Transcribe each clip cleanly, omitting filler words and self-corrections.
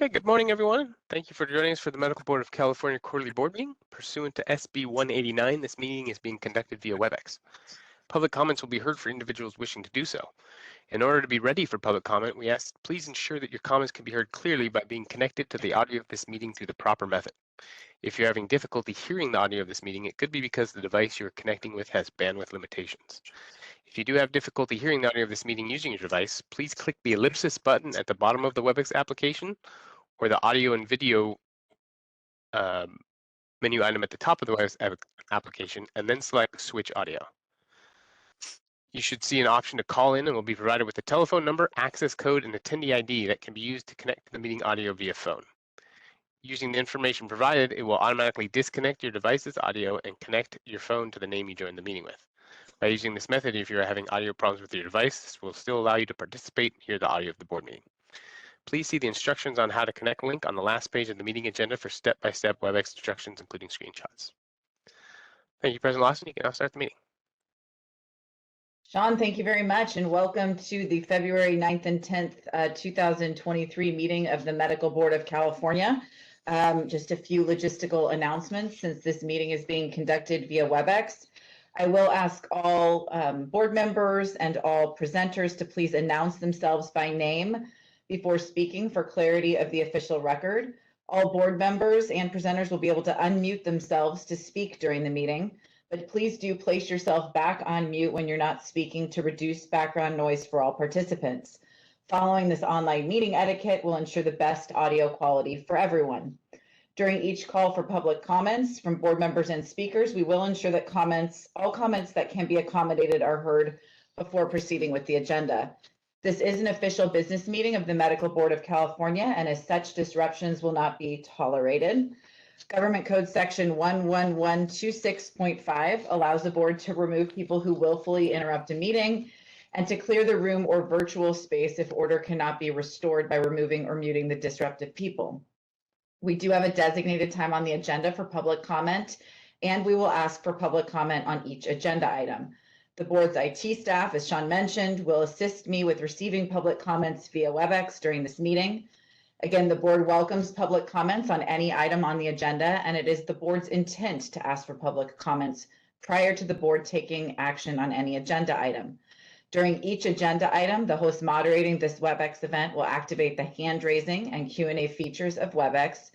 Okay, good morning, everyone. Thank you for joining us for the Medical Board of California quarterly board meeting. Pursuant to SB 189, this meeting is being conducted via WebEx. Public comments will be heard for individuals wishing to do so. In order to be ready for public comment, we ask please ensure that your comments can be heard clearly by being connected to the audio of this meeting through the proper method. If you're having difficulty hearing the audio of this meeting, it could be because the device you're connecting with has bandwidth limitations. If you do have difficulty hearing the audio of this meeting using your device, please click the ellipsis button at the bottom of the WebEx application or the audio and video menu item at the top of the WebEx application, and then select Switch Audio. You should see an option to call in and will be provided with a telephone number, access code, and attendee ID that can be used to connect to the meeting audio via phone. Using the information provided, it will automatically disconnect your device's audio and connect your phone to the name you joined the meeting with. By using this method, if you're having audio problems with your device, this will still allow you to participate and hear the audio of the board meeting. Please see the instructions on how to connect link on the last page of the meeting agenda for step-by-step WebEx instructions, including screenshots. Thank you, President Lawson. You can now start the meeting. Sean, thank you very much, and welcome to the February 9th and 10th, 2023 meeting of the Medical Board of California. Just a few logistical announcements since this meeting is being conducted via WebEx. I will ask all board members and all presenters to please announce themselves by name before speaking for clarity of the official record. All board members and presenters will be able to unmute themselves to speak during the meeting, but please do place yourself back on mute when you're not speaking to reduce background noise for all participants. Following this online meeting etiquette will ensure the best audio quality for everyone. During each call for public comments from board members and speakers, we will ensure that all comments that can be accommodated are heard before proceeding with the agenda. This is an official business meeting of the Medical Board of California, and as such, disruptions will not be tolerated. Government Code Section 11126.5 allows the board to remove people who willfully interrupt a meeting and to clear the room or virtual space if order cannot be restored by removing or muting the disruptive people. We do have a designated time on the agenda for public comment, and we will ask for public comment on each agenda item. The board's IT staff, as Sean mentioned, will assist me with receiving public comments via WebEx during this meeting. Again, the board welcomes public comments on any item on the agenda, and it is the board's intent to ask for public comments prior to the board taking action on any agenda item. During each agenda item, the host moderating this WebEx event will activate the hand raising and Q&A features of WebEx,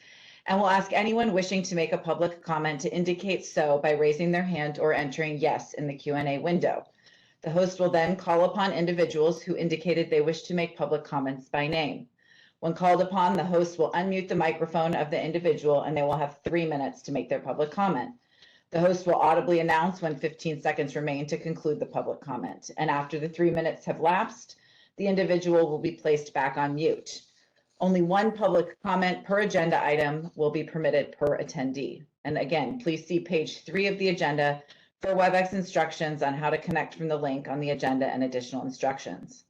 and will ask anyone wishing to make a public comment to indicate so by raising their hand or entering yes in the Q&A window. The host will then call upon individuals who indicated they wish to make public comments by name. When called upon, the host will unmute the microphone of the individual and they will have 3 minutes to make their public comment. The host will audibly announce when 15 seconds remain to conclude the public comment. And after the 3 minutes have lapsed, the individual will be placed back on mute. Only one public comment per agenda item will be permitted per attendee. And again, please see page 3 of the agenda for WebEx instructions on how to connect from the link on the agenda and additional instructions.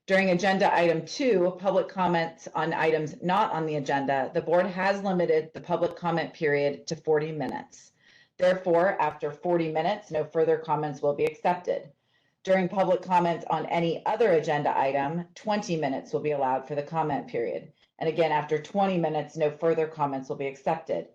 During agenda item 2, public comments on items not on the agenda, the board has limited the public comment period to 40 minutes. Therefore, after 40 minutes, no further comments will be accepted. During public comment on any other agenda item, 20 minutes will be allowed for the comment period. And again, after 20 minutes, no further comments will be accepted.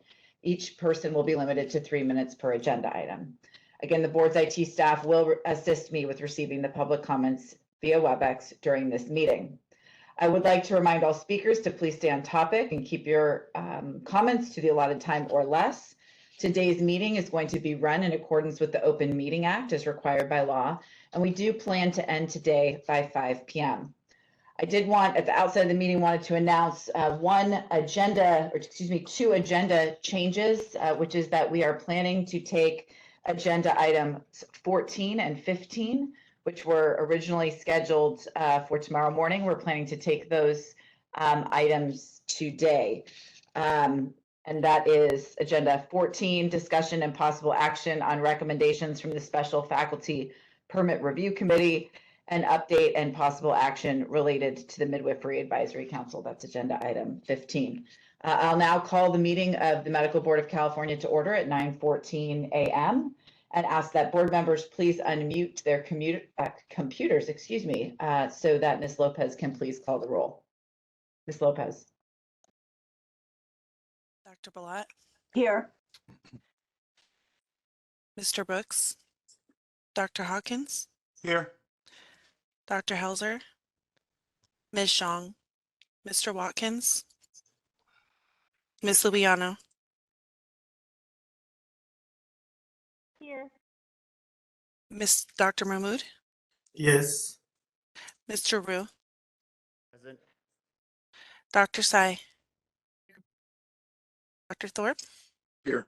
Each person will be limited to 3 minutes per agenda item. Again, the board's IT staff will assist me with receiving the public comments via WebEx during this meeting. I would like to remind all speakers to please stay on topic and keep your comments to the allotted time or less. Today's meeting is going to be run in accordance with the Open Meeting Act as required by law, and we do plan to end today by 5 p.m. I did want, at the outset of the meeting, wanted to announce two agenda changes, which is that we are planning to take agenda items 14 and 15, which were originally scheduled for tomorrow morning. We're planning to take those items today. And that is agenda 14, discussion and possible action on recommendations from the Special Faculty Permit Review Committee, and update and possible action related to the Midwifery Advisory Council. That's agenda item 15. I'll now call the meeting of the Medical Board of California to order at 9:14 a.m. and ask that board members please unmute their computers, so that Ms. Lopez can please call the roll. Ms. Lopez. Dr. Ballat, Here. Mr. Brooks, Dr. Hawkins, Here. Dr. Helzer, Ms. Zhang, Mr. Watkins, Ms. Lubiano, Here. Dr. Mahmood, Yes. Mr. Rue, Present. Dr. Sai, Dr. Thorpe, Here.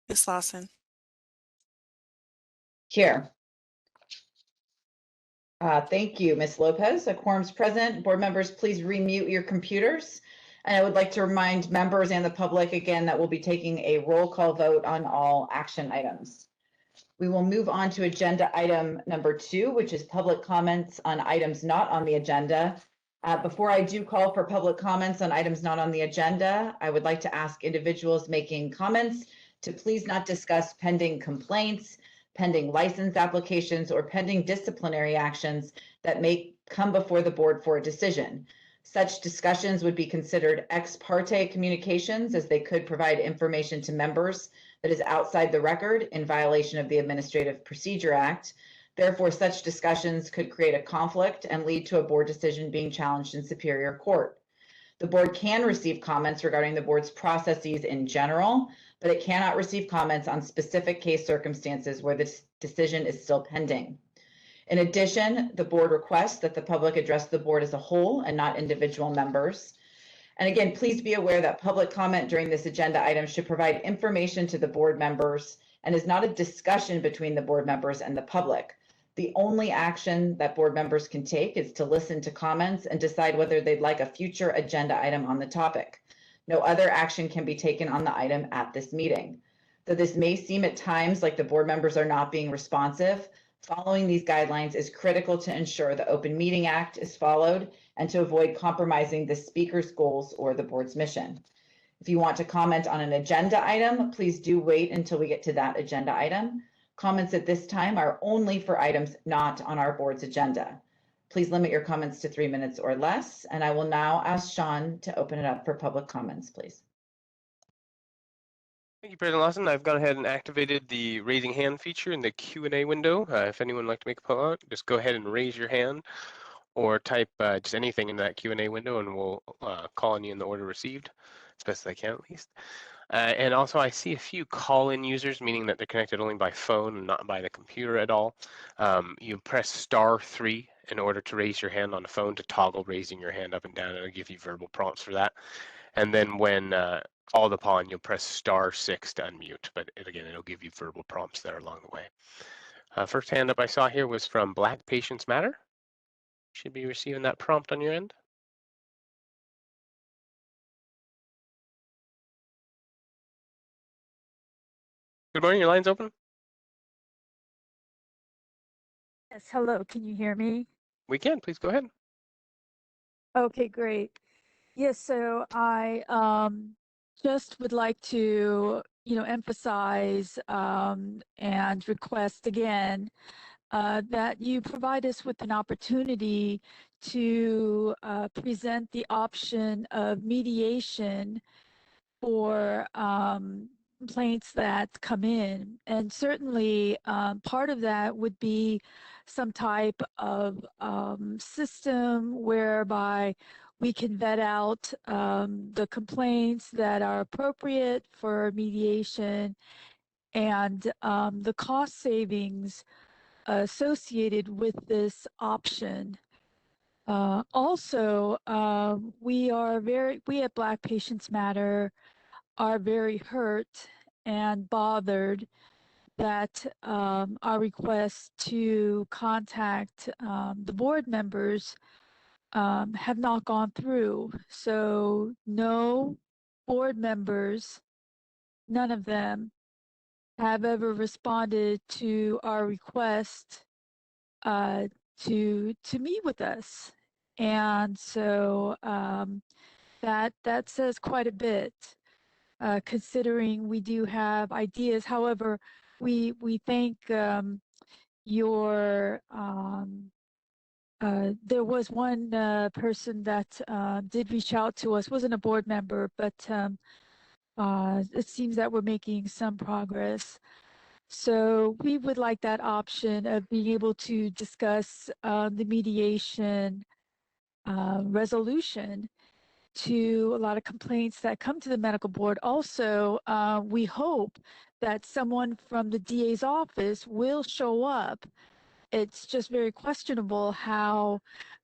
Ms. Lawson. Here. Thank you, Ms. Lopez. A quorum's present. Board members, please remute your computers. And I would like to remind members and the public again that we'll be taking a roll call vote on all action items. We will move on to agenda item number 2, which is public comments on items not on the agenda. Before I do call for public comments on items not on the agenda, I would like to ask individuals making comments to please not discuss pending complaints, pending license applications, or pending disciplinary actions that may come before the board for a decision. Such discussions would be considered ex parte communications, as they could provide information to members that is outside the record in violation of the Administrative Procedure Act. Therefore, such discussions could create a conflict and lead to a board decision being challenged in Superior Court. The board can receive comments regarding the board's processes in general, but it cannot receive comments on specific case circumstances where this decision is still pending. In addition, the board requests that the public address the board as a whole and not individual members. And again, please be aware that public comment during this agenda item should provide information to the board members and is not a discussion between the board members and the public. The only action that board members can take is to listen to comments and decide whether they'd like a future agenda item on the topic. No other action can be taken on the item at this meeting. Though this may seem at times like the board members are not being responsive, following these guidelines is critical to ensure the Open Meeting Act is followed and to avoid compromising the speaker's goals or the board's mission. If you want to comment on an agenda item, please do wait until we get to that agenda item. Comments at this time are only for items not on our board's agenda. Please limit your comments to 3 minutes or less, and I will now ask Sean to open it up for public comments, please. Thank you, President Lawson. I've gone ahead and activated the raising hand feature in the Q&A window. If anyone would like to make a comment, just go ahead and raise your hand or type just anything in that Q&A window, and we'll call on you in the order received, as best as I can at least. And also, I see a few call-in users, meaning that they're connected only by phone and not by the computer at all. You press *3 in order to raise your hand on the phone to toggle raising your hand up and down. It'll give you verbal prompts for that. And then when called upon, you'll press *6 to unmute. But again, it'll give you verbal prompts there along the way. First hand up I saw here was from Black Patients Matter. Should be receiving that prompt on your end. Good morning, your line's open. Yes, hello. Can you hear me? We can, please go ahead. Okay, great. Yes, so I just would like to, emphasize and request again that you provide us with an opportunity to present the option of mediation for complaints that come in. And certainly part of that would be some type of system whereby we can vet out the complaints that are appropriate for mediation and the cost savings associated with this option. Also, we at Black Patients Matter are very hurt and bothered that our requests to contact the board members have not gone through. So no board members, none of them, have ever responded to our request to meet with us. And so that says quite a bit. Considering we do have ideas. However, we thank your, there was one person that did reach out to us, wasn't a board member, but It seems that we're making some progress. So we would like that option of being able to discuss the mediation resolution to a lot of complaints that come to the medical board. Also, we hope that someone from the DA's office will show up. It's just very questionable how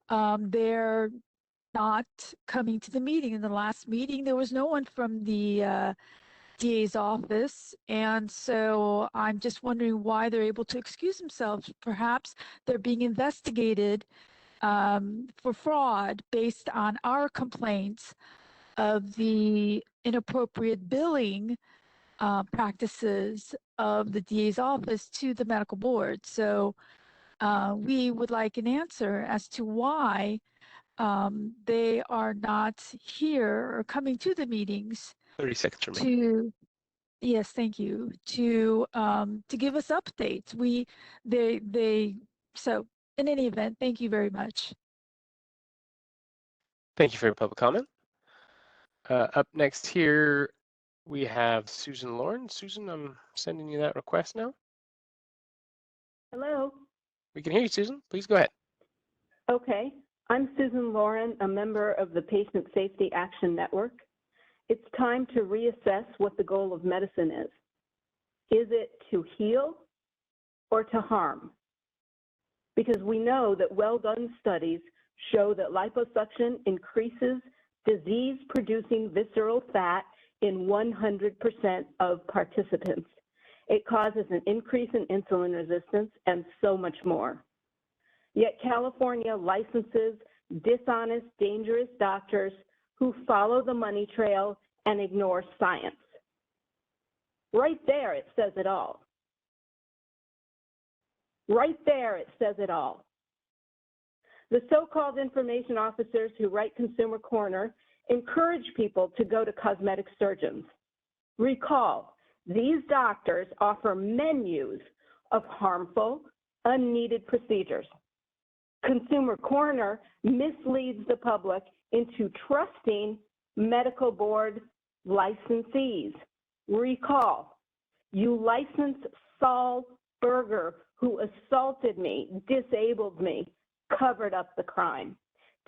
they're not coming to the meeting. In the last meeting, there was no one from the DA's office. And so I'm just wondering why they're able to excuse themselves. Perhaps they're being investigated for fraud based on our complaints of the inappropriate billing practices of the DA's office to the medical board. So we would like an answer as to why they are not here or coming to the meetings 30 seconds remaining. to, yes, thank you, to give us updates. So in any event, thank you very much. Thank you for your public comment. Up next here, we have Susan Lauren. Susan, I'm sending you that request now. Hello. We can hear you, Susan. Please go ahead. Okay. I'm Susan Lauren, a member of the Patient Safety Action Network. It's time to reassess what the goal of medicine is. Is it to heal or to harm? Because we know that well-done studies show that liposuction increases disease-producing visceral fat in 100% of participants. It causes an increase in insulin resistance and so much more. Yet California licenses dishonest, dangerous doctors who follow the money trail and ignore science. Right there, it says it all. Right there, it says it all. The so-called information officers who write Consumer Corner encourage people to go to cosmetic surgeons. Recall, these doctors offer menus of harmful, unneeded procedures. Consumer Corner misleads the public into trusting medical board licensees. Recall, you licensed Saul Berger, who assaulted me, disabled me, covered up the crime.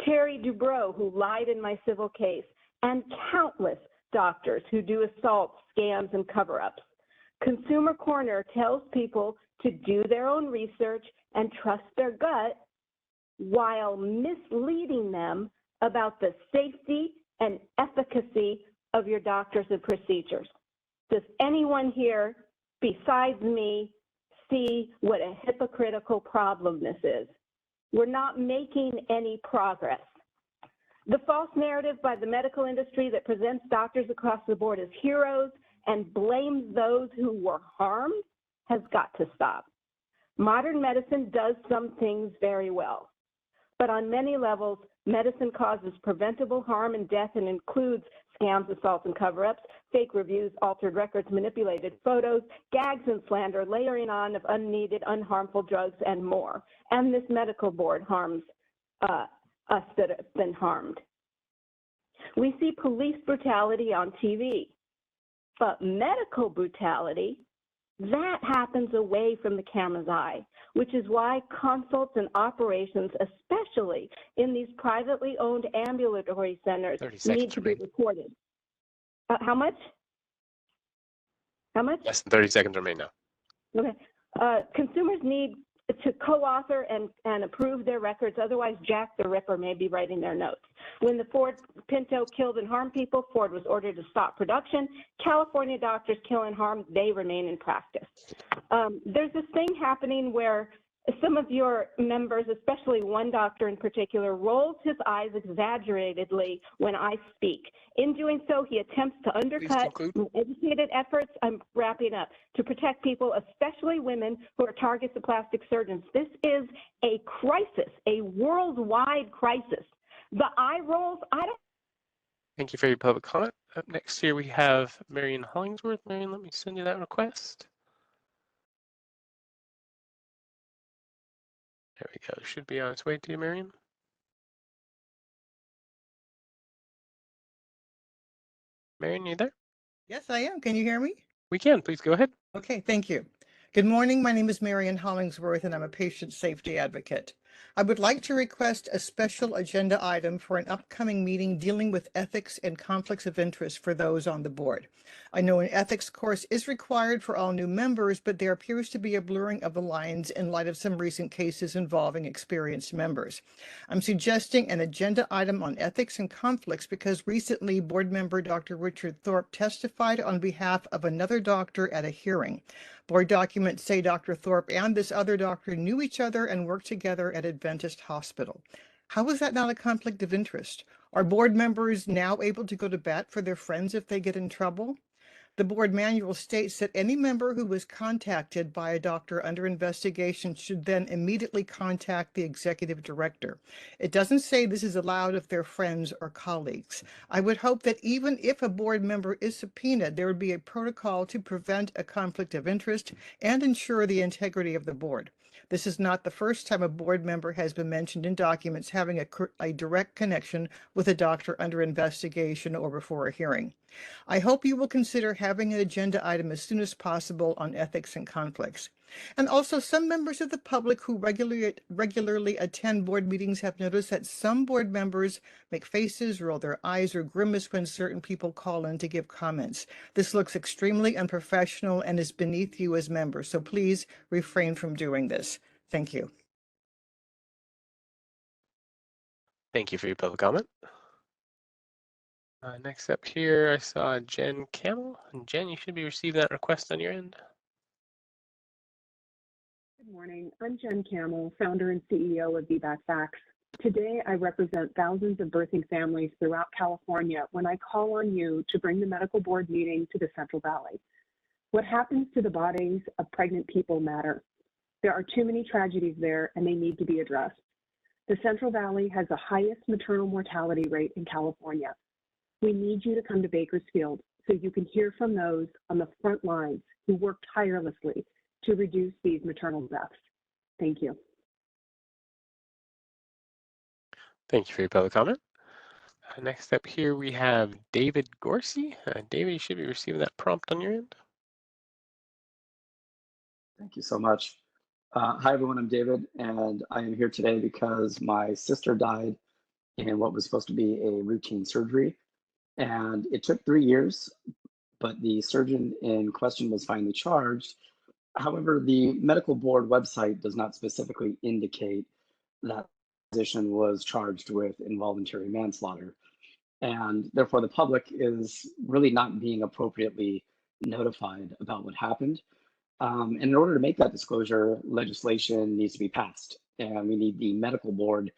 Terry Dubrow, who lied in my civil case, and countless doctors who do assaults, scams, and cover-ups. Consumer Corner tells people to do their own research and trust their gut while misleading them about the safety and efficacy of your doctors and procedures. Does anyone here besides me see what a hypocritical problem this is? We're not making any progress. The false narrative by the medical industry that presents doctors across the board as heroes and blames those who were harmed has got to stop. Modern medicine does some things very well, but on many levels, medicine causes preventable harm and death and includes scams, assaults, and cover-ups, fake reviews, altered records, manipulated photos, gags and slander, layering on of unneeded, unharmful drugs, and more. And this medical board harms us that have been harmed. We see police brutality on TV, but medical brutality, that happens away from the camera's eye, which is why consults and operations, especially in these privately owned ambulatory centers, need to be recorded. How much? How much? Less than 30 seconds remain now. Okay. Consumers need to co-author and approve their records, otherwise Jack the Ripper may be writing their notes. When the Ford Pinto killed and harmed people, Ford was ordered to stop production. California doctors kill and harm, they remain in practice. There's this thing happening where some of your members, especially one doctor in particular, rolls his eyes exaggeratedly when I speak. In doing so, he attempts to undercut educated efforts, I'm wrapping up, to protect people, especially women who are targets of plastic surgeons. This is a crisis, a worldwide crisis. The eye rolls, I don't. Thank you for your public comment. Up next here, we have Marion Hollingsworth. Marion, let me send you that request. There we go. Should be on its way to you, Marion. Marion, you there? Yes, I am. Can you hear me? We can. Please go ahead. Okay, thank you. Good morning. My name is Marian Hollingsworth, and I'm a patient safety advocate. I would like to request a special agenda item for an upcoming meeting dealing with ethics and conflicts of interest for those on the board. I know an ethics course is required for all new members, but there appears to be a blurring of the lines in light of some recent cases involving experienced members. I'm suggesting an agenda item on ethics and conflicts because recently board member Dr. Richard Thorpe testified on behalf of another doctor at a hearing. Board documents say Dr. Thorpe and this other doctor knew each other and worked together at Adventist Hospital. How is that not a conflict of interest? Are board members now able to go to bat for their friends if they get in trouble? The board manual states that any member who was contacted by a doctor under investigation should then immediately contact the executive director. It doesn't say this is allowed if they're friends or colleagues. I would hope that even if a board member is subpoenaed, there would be a protocol to prevent a conflict of interest and ensure the integrity of the board. This is not the first time a board member has been mentioned in documents having a direct connection with a doctor under investigation or before a hearing. I hope you will consider having an agenda item as soon as possible on ethics and conflicts. And also, some members of the public who regularly attend board meetings have noticed that some board members make faces, roll their eyes, or grimace when certain people call in to give comments. This looks extremely unprofessional and is beneath you as members, so please refrain from doing this. Thank you. Thank you for your public comment. Next up here, I saw Jen Camel. And Jen, you should be receiving that request on your end. Good morning. I'm Jen Camel, founder and CEO of VBAC Facts. Today, I represent thousands of birthing families throughout California when I call on you to bring the medical board meeting to the Central Valley. What happens to the bodies of pregnant people matter. There are too many tragedies there, and they need to be addressed. The Central Valley has the highest maternal mortality rate in California. We need you to come to Bakersfield so you can hear from those on the front lines who work tirelessly to reduce these maternal deaths. Thank you. Thank you for your public comment. Next up here, we have David Gorsey. David, you should be receiving that prompt on your end. Thank you so much. Hi, everyone. I'm David, and I am here today because my sister died in what was supposed to be a routine surgery. And it took 3 years, but the surgeon in question was finally charged. However, the medical board website does not specifically indicate that the physician was charged with involuntary manslaughter. And therefore, the public is really not being appropriately notified about what happened. And in order to make that disclosure, legislation needs to be passed. And we need the medical board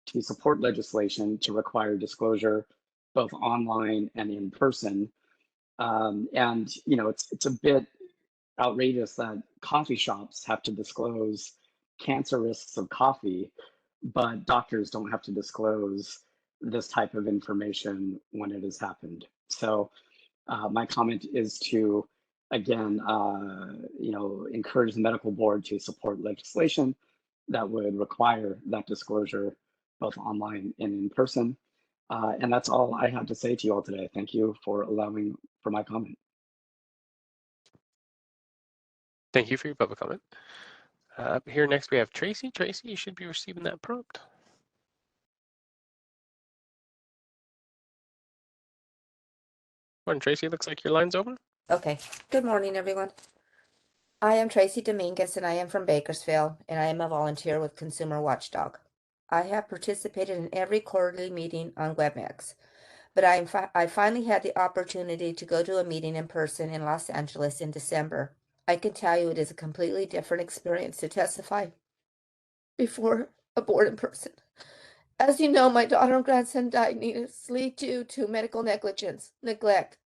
to support legislation to require disclosure both online and in person. And you know, it's a bit outrageous that coffee shops have to disclose cancer risks of coffee, but doctors don't have to disclose this type of information when it has happened. So my comment is to, again, you know, encourage the medical board to support legislation that would require that disclosure both online and in person. And that's all I had to say to you all today. Thank you for allowing for my comment. Thank you for your public comment. Up here next, we have Tracy. Tracy, you should be receiving that prompt. Morning, Tracy. Looks like your line's open. Okay. Good morning, everyone. I am Tracy Dominguez, and I am from Bakersfield, and I am a volunteer with Consumer Watchdog. I have participated in every quarterly meeting on WebEx, but I finally had the opportunity to go to a meeting in person in Los Angeles in December. I can tell you it is a completely different experience to testify before a board in person. As you know, my daughter and grandson died needlessly due to medical negligence, neglect,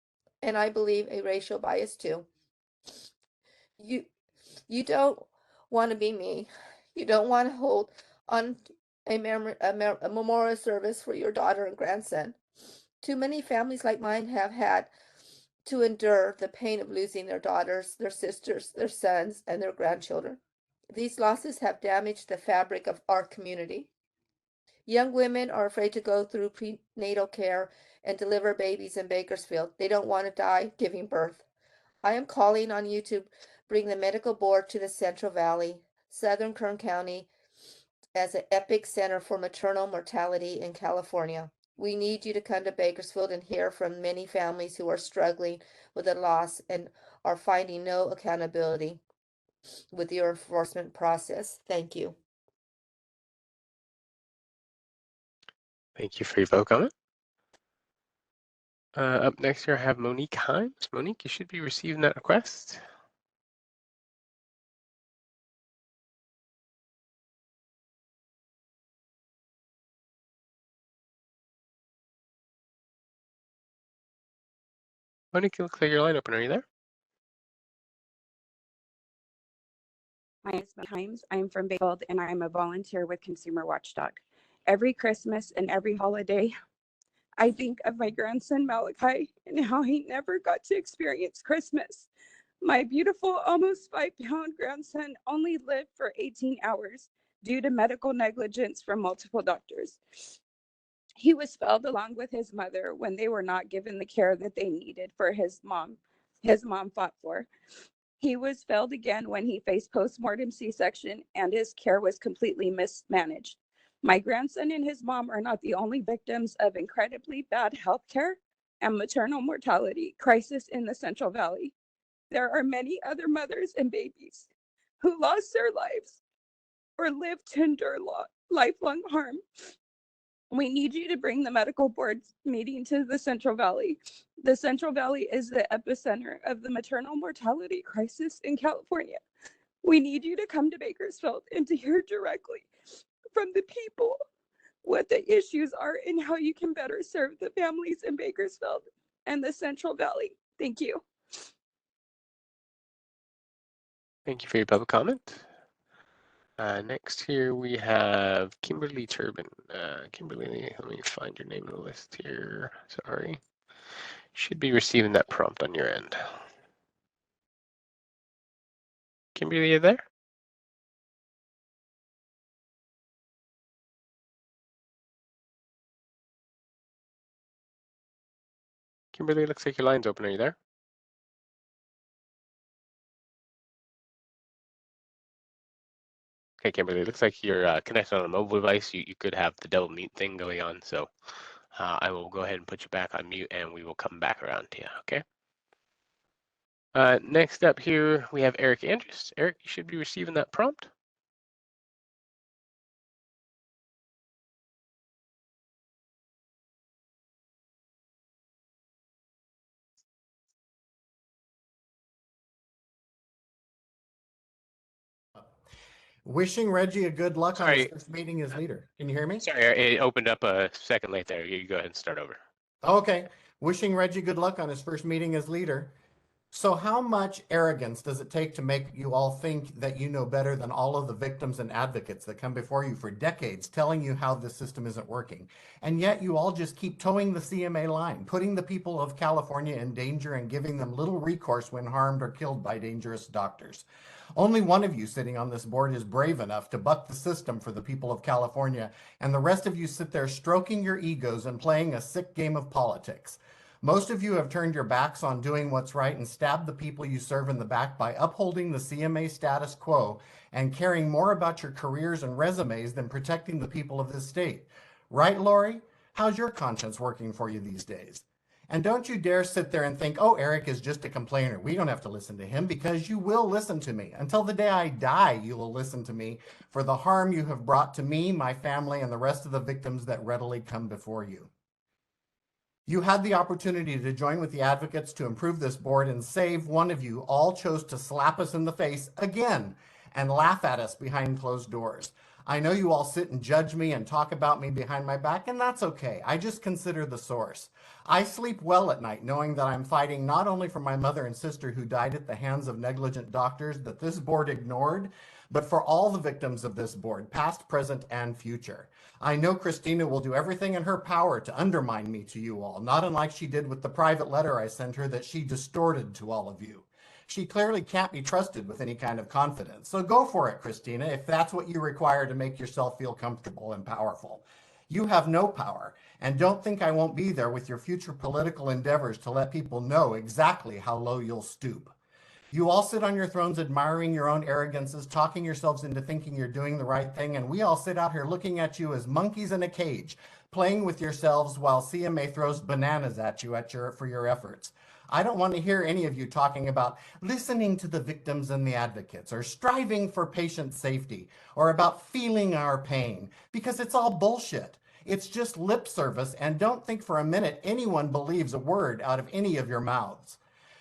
and I believe a racial bias too. You don't want to be me. You don't want to hold on a memorial service for your daughter and grandson. Too many families like mine have had to endure the pain of losing their daughters, their sisters, their sons, and their grandchildren. These losses have damaged the fabric of our community. Young women are afraid to go through prenatal care and deliver babies in Bakersfield. They don't want to die giving birth. I am calling on you to bring the medical board to the Central Valley, Southern Kern County, as an epic center for maternal mortality in California. We need you to come to Bakersfield and hear from many families who are struggling with a loss and are finding no accountability with your enforcement process. Thank you. Thank you for your vote comment. Up next here, I have Monique Himes. Monique, you should be receiving that request. Monique, it looks like your line open. Are you there? My name is Himes. I'm from Bakersfield, and I'm a volunteer with Consumer Watchdog. Every Christmas and every holiday, I think of my grandson Malachi and how he never got to experience Christmas. My beautiful, almost 5-pound grandson only lived for 18 hours due to medical negligence from multiple doctors. He was spelled along with his mother when they were not given the care that they needed for his mom fought for. He was failed again when he faced postmortem C-section and his care was completely mismanaged. My grandson and his mom are not the only victims of incredibly bad health care and maternal mortality crisis in the Central Valley. There are many other mothers and babies who lost their lives or lived to endure lifelong harm. We need you to bring the medical board meeting to the Central Valley. The Central Valley is the epicenter of the maternal mortality crisis in California. We need you to come to Bakersfield and to hear directly from the people what the issues are and how you can better serve the families in Bakersfield and the Central Valley. Thank you. Thank you for your public comment. Next here we have Kimberly Turbin. Kimberly, let me find your name on the list here. Sorry. Should be receiving that prompt on your end. Kimberly, are you there? Kimberly, looks like your line's open. Are you there? Okay, Kimberly, looks like you're connected on a mobile device. You could have the double mute thing going on. So I will go ahead and put you back on mute and we will come back around to you, okay? Next up here, we have Eric Andrews. Eric, you should be receiving that prompt. Wishing Reggie a good luck on his Sorry. first meeting as leader. Can you hear me? Sorry, it opened up a second late there. You go ahead and start over. Okay. Wishing Reggie good luck on his first meeting as leader. So how much arrogance does it take to make you all think that you know better than all of the victims and advocates that come before you for decades telling you how the system isn't working? And yet you all just keep towing the CMA line, putting the people of California in danger and giving them little recourse when harmed or killed by dangerous doctors. Only one of you sitting on this board is brave enough to buck the system for the people of California, and the rest of you sit there stroking your egos and playing a sick game of politics. Most of you have turned your backs on doing what's right and stabbed the people you serve in the back by upholding the CMA status quo and caring more about your careers and resumes than protecting the people of this state. Right, Lori? How's your conscience working for you these days? And don't you dare sit there and think, oh, Eric is just a complainer. We don't have to listen to him, because you will listen to me. Until the day I die, you will listen to me for the harm you have brought to me, my family, and the rest of the victims that readily come before you. You had the opportunity to join with the advocates to improve this board and save. One of you all chose to slap us in the face again and laugh at us behind closed doors. I know you all sit and judge me and talk about me behind my back, and that's okay. I just consider the source. I sleep well at night knowing that I'm fighting not only for my mother and sister who died at the hands of negligent doctors that this board ignored, but for all the victims of this board, past, present, and future. I know Christina will do everything in her power to undermine me to you all, not unlike she did with the private letter I sent her that she distorted to all of you. She clearly can't be trusted with any kind of confidence. So go for it, Christina, if that's what you require to make yourself feel comfortable and powerful. You have no power, and don't think I won't be there with your future political endeavors to let people know exactly how low you'll stoop. You all sit on your thrones admiring your own arrogances, talking yourselves into thinking you're doing the right thing, and we all sit out here looking at you as monkeys in a cage, playing with yourselves while CMA throws bananas at you for your efforts. I don't want to hear any of you talking about listening to the victims and the advocates, or striving for patient safety, or about feeling our pain, because it's all bullshit. It's just lip service, and don't think for a minute anyone believes a word out of any of your mouths.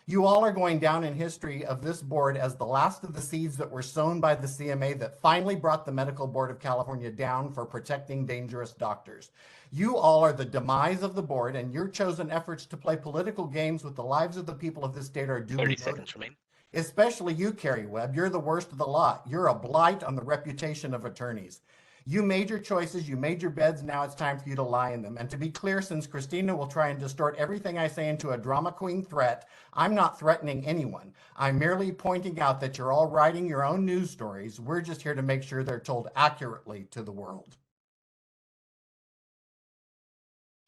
You all are going down in history of this board as the last of the seeds that were sown by the CMA that finally brought the Medical Board of California down for protecting dangerous doctors. You all are the demise of the board, and your chosen efforts to play political games with the lives of the people of this state are duly 30 noted. seconds remain. Especially you, Carrie Webb. You're the worst of the lot. You're a blight on the reputation of attorneys. You made your choices, you made your beds, now it's time for you to lie in them. And to be clear, since Christina will try and distort everything I say into a drama queen threat, I'm not threatening anyone. I'm merely pointing out that you're all writing your own news stories. We're just here to make sure they're told accurately to the world.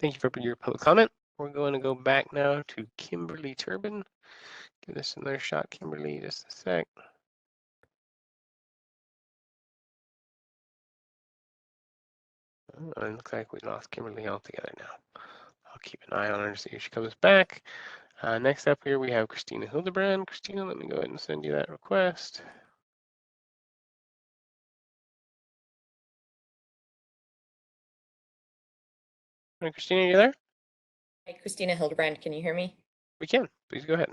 Thank you for your public comment. We're going to go back now to Kimberly Turbin. Give this another shot, Kimberly, just a sec. Oh, it looks like we lost Kimberly altogether now. I'll keep an eye on her to see if she comes back. Next up here, we have Christina Hildebrand. Christina, let me go ahead and send you that request. Hi, Christina, are you there? Hi, Christina Hildebrand. Can you hear me? We can. Please go ahead.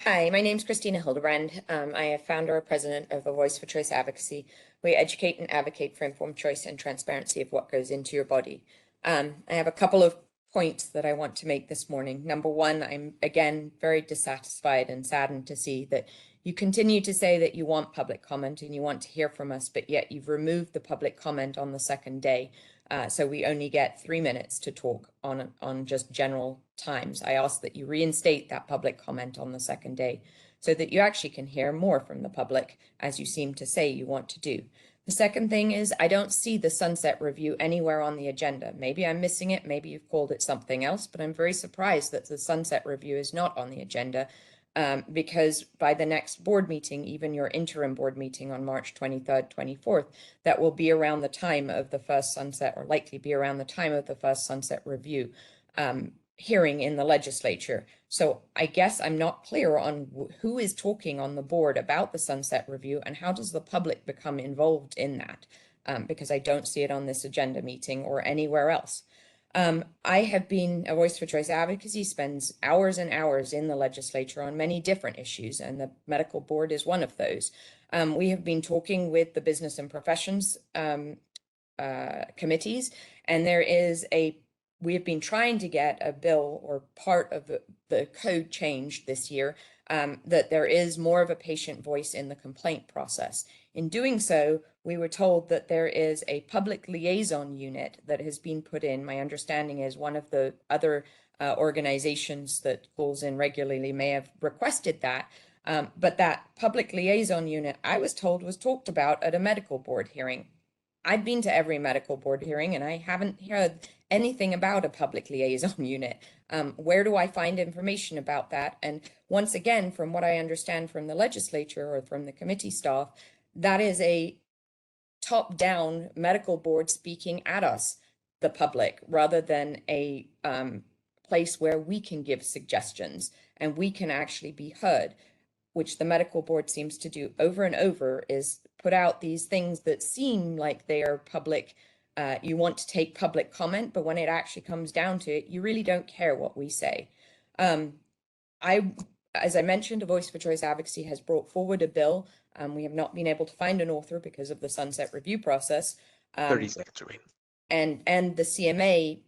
Hi, my name is Christina Hildebrand. I am founder and president of A Voice for Choice Advocacy. We educate and advocate for informed choice and transparency of what goes into your body. I have a couple of points that I want to make this morning. Number one, I'm again very dissatisfied and saddened to see that you continue to say that you want public comment and you want to hear from us, but yet you've removed the public comment on the second day. So we only get 3 minutes to talk on just general times. I ask that you reinstate that public comment on the second day so that you actually can hear more from the public, as you seem to say you want to do. The second thing is I don't see the sunset review anywhere on the agenda. Maybe I'm missing it, maybe you've called it something else, but I'm very surprised that the sunset review is not on the agenda. Because by the next board meeting, even your interim board meeting on March 23rd, 24th, that will be around the time of the first sunset, or likely be around the time of the first sunset review hearing in the legislature. So I guess I'm not clear on who is talking on the board about the sunset review and how does the public become involved in that, because I don't see it on this agenda meeting or anywhere else. I have been a Voice for Choice Advocacy, spends hours and hours in the legislature on many different issues, and the medical board is one of those. We have been talking with the business and professions committees, and we have been trying to get a bill or part of the code changed this year, that there is more of a patient voice in the complaint process. In doing so, we were told that there is a public liaison unit that has been put in. My understanding is one of the other organizations that calls in regularly may have requested that. But that public liaison unit, I was told, was talked about at a medical board hearing. I've been to every medical board hearing and I haven't heard anything about a public liaison unit. Where do I find information about that? And once again, from what I understand from the legislature or from the committee staff, that is a top-down medical board speaking at us, the public, rather than a place where we can give suggestions and we can actually be heard, which the medical board seems to do over and over, is put out these things that seem like they are public. You want to take public comment, but when it actually comes down to it, you really don't care what we say. As I mentioned, A Voice for Choice Advocacy has brought forward a bill. We have not been able to find an author because of the sunset review process. 30 seconds remain. And the CMA,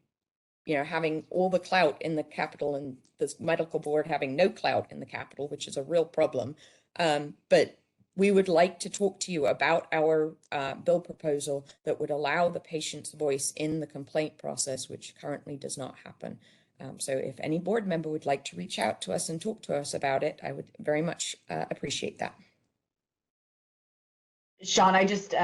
having all the clout in the Capitol and the medical board having no clout in the Capitol, which is a real problem. But we would like to talk to you about our bill proposal that would allow the patient's voice in the complaint process, which currently does not happen. So if any board member would like to reach out to us and talk to us about it, I would very much appreciate that. Sean, I just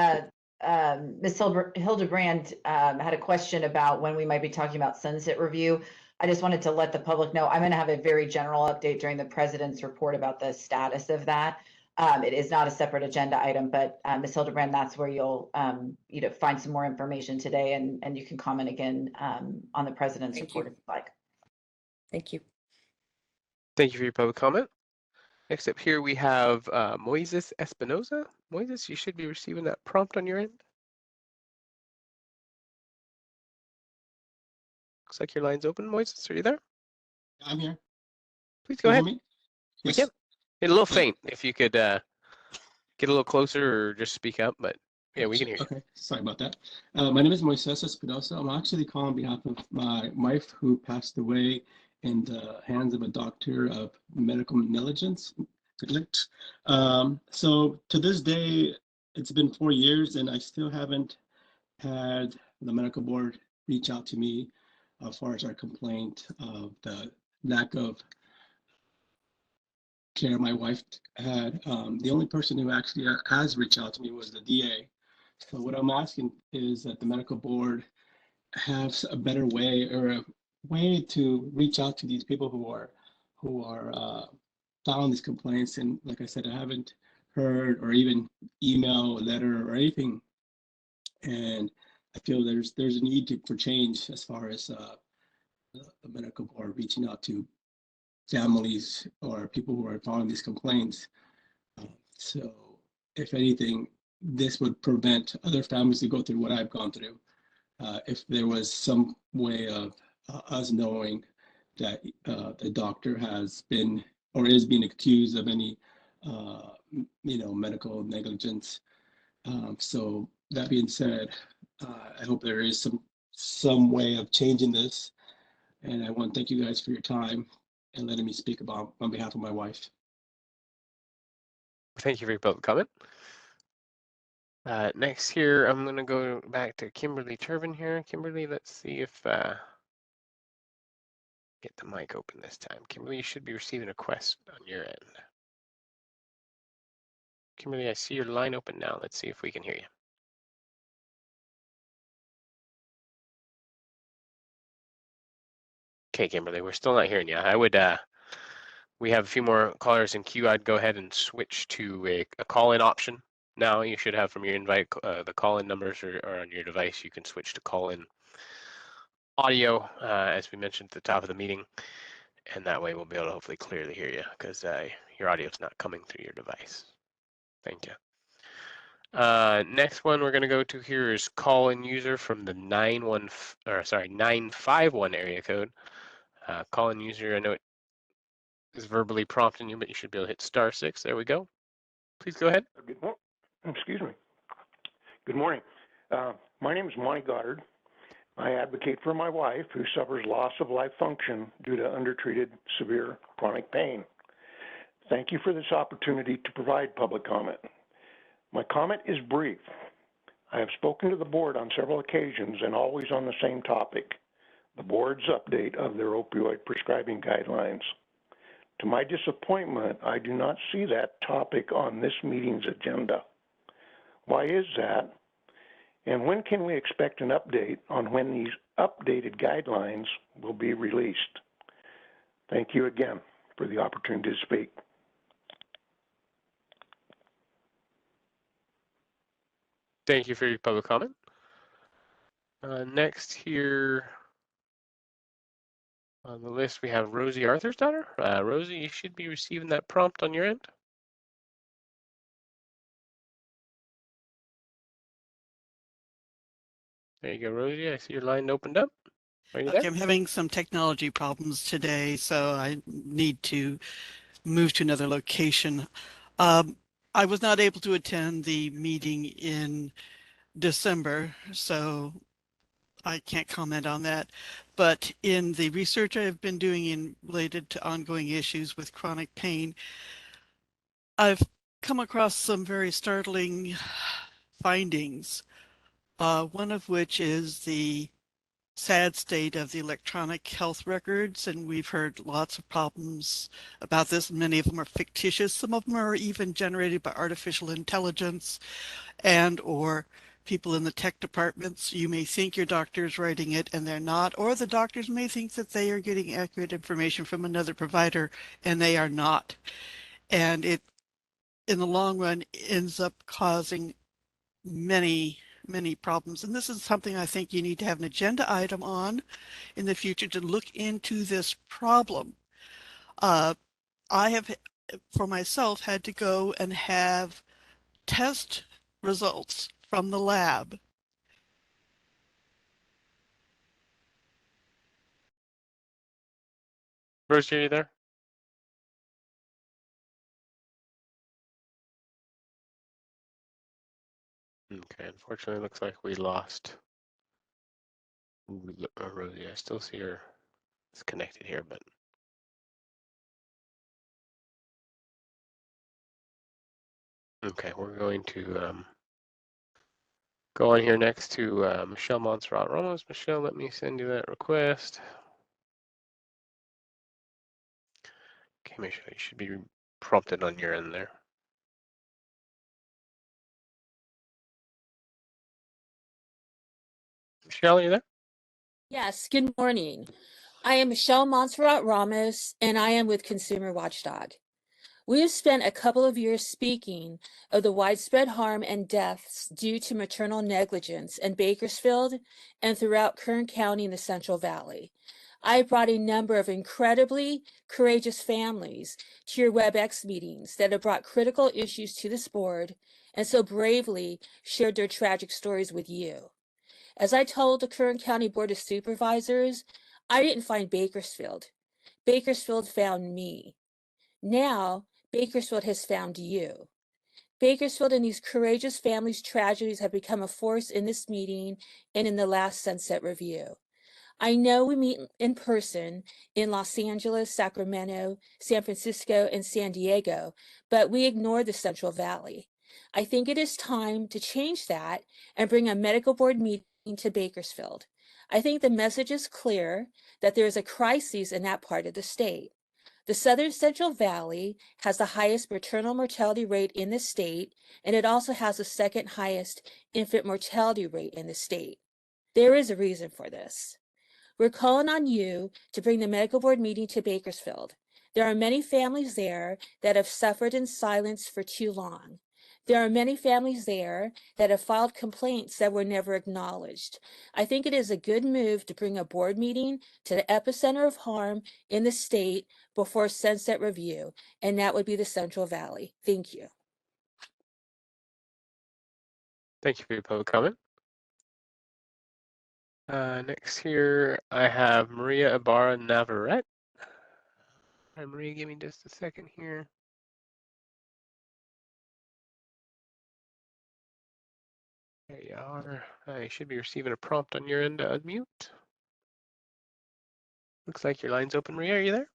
Ms. Hildebrand had a question about when we might be talking about sunset review. I just wanted to let the public know I'm going to have a very general update during the president's report about the status of that. It is not a separate agenda item, but Ms. Hildebrand, that's where you'll find some more information today, and you can comment again on the president's report if you like. Thank you. Thank you for your public comment. Next up here we have Moises Espinoza. Moises, you should be receiving that prompt on your end. Looks like your line's open. Moises, are you there? I'm here. Please go ahead. Me? We Yes. can. It's a little faint. If you could get a little closer or just speak up, but yeah, we can hear you. Okay, sorry about that. My name is Moises Espinosa. I'm actually calling on behalf of my wife who passed away in the hands of a doctor of medical negligence. So to this day, it's been 4 years and I still haven't had the medical board reach out to me as far as our complaint of the lack of care my wife had. The only person who actually has reached out to me was the DA. So what I'm asking is that the medical board has a better way or a way to reach out to these people who are filing these complaints. And like I said, I haven't heard or even email, a letter or anything. And I feel there's a need for change as far as the medical board reaching out to families or people who are filing these complaints. So if anything, this would prevent other families to go through what I've gone through. If there was some way of us knowing that the doctor has been or is being accused of any, medical negligence. So that being said, I hope there is some way of changing this. And I want to thank you guys for your time and letting me speak about on behalf of my wife. Thank you for your public comment. Next here, I'm going to go back to Kimberly Turvin here. Kimberly, let's see if get the mic open this time. Kimberly, you should be receiving a request on your end. Kimberly, I see your line open now. Let's see if we can hear you. Okay, Kimberly, we're still not hearing you. I would, we have a few more callers in queue. I'd go ahead and switch to a call-in option. Now you should have from your invite, the call-in numbers are on your device. You can switch to call-in audio, as we mentioned at the top of the meeting. And that way we'll be able to hopefully clearly hear you because your audio is not coming through your device. Thank you. Next one we're going to go to here is call-in user from the 951 area code. Call-in user, I know it is verbally prompting you, but you should be able to hit *6. There we go. Please go ahead. Good morning. Excuse me. Good morning. My name is Monty Goddard. I advocate for my wife who suffers loss of life function due to undertreated severe chronic pain. Thank you for this opportunity to provide public comment. My comment is brief. I have spoken to the board on several occasions and always on the same topic, the board's update of their opioid prescribing guidelines. To my disappointment, I do not see that topic on this meeting's agenda. Why is that? And when can we expect an update on when these updated guidelines will be released? Thank you again for the opportunity to speak. Thank you for your public comment. Next here on the list, we have Rosie Arthur's daughter. Rosie, you should be receiving that prompt on your end. There you go, Rosie. I see your line opened up. Are you there? Okay, I'm having some technology problems today, so I need to move to another location. I was not able to attend the meeting in December, so I can't comment on that. But in the research I've been doing in related to ongoing issues with chronic pain, I've come across some very startling findings. One of which is the sad state of the electronic health records, and we've heard lots of problems about this. Many of them are fictitious. Some of them are even generated by artificial intelligence and or people in the tech departments. You may think your doctor is writing it and they're not, or the doctors may think that they are getting accurate information from another provider and they are not. And it, in the long run, ends up causing many problems. And this is something I think you need to have an agenda item on in the future to look into this problem. I have, for myself, had to go and have test results from the lab. Bruce, are you there? Okay, unfortunately, it looks like we lost Rosie. I still see her. It's connected here, but okay, we're going to go on here next to Michelle Montserrat Ramos. Michelle, let me send you that request. Okay, Michelle, you should be prompted on your end there. Michelle, are you there? Yes, good morning. I am Michelle Montserrat Ramos, and I am with Consumer Watchdog. We have spent a couple of years speaking of the widespread harm and deaths due to maternal negligence in Bakersfield and throughout Kern County in the Central Valley. I brought a number of incredibly courageous families to your WebEx meetings that have brought critical issues to this board and so bravely shared their tragic stories with you. As I told the Kern County Board of Supervisors, I didn't find Bakersfield. Bakersfield found me. Now, Bakersfield has found you. Bakersfield and these courageous families' tragedies have become a force in this meeting and in the last Sunset Review. I know we meet in person in Los Angeles, Sacramento, San Francisco, and San Diego, but we ignore the Central Valley. I think it is time to change that and bring a medical board meeting to Bakersfield. I think the message is clear that there is a crisis in that part of the state. The Southern Central Valley has the highest maternal mortality rate in the state, and it also has the second highest infant mortality rate in the state. There is a reason for this. We're calling on you to bring the medical board meeting to Bakersfield. There are many families there that have suffered in silence for too long. There are many families there that have filed complaints that were never acknowledged. I think it is a good move to bring a board meeting to the epicenter of harm in the state before Sunset Review, and that would be the Central Valley. Thank you. Thank you for your public comment. Next here, I have Maria Ibarra Navarrete. Hi, Maria, give me just a second here. There you are. You should be receiving a prompt on your end to unmute. Looks like your line's open. Maria, are you there?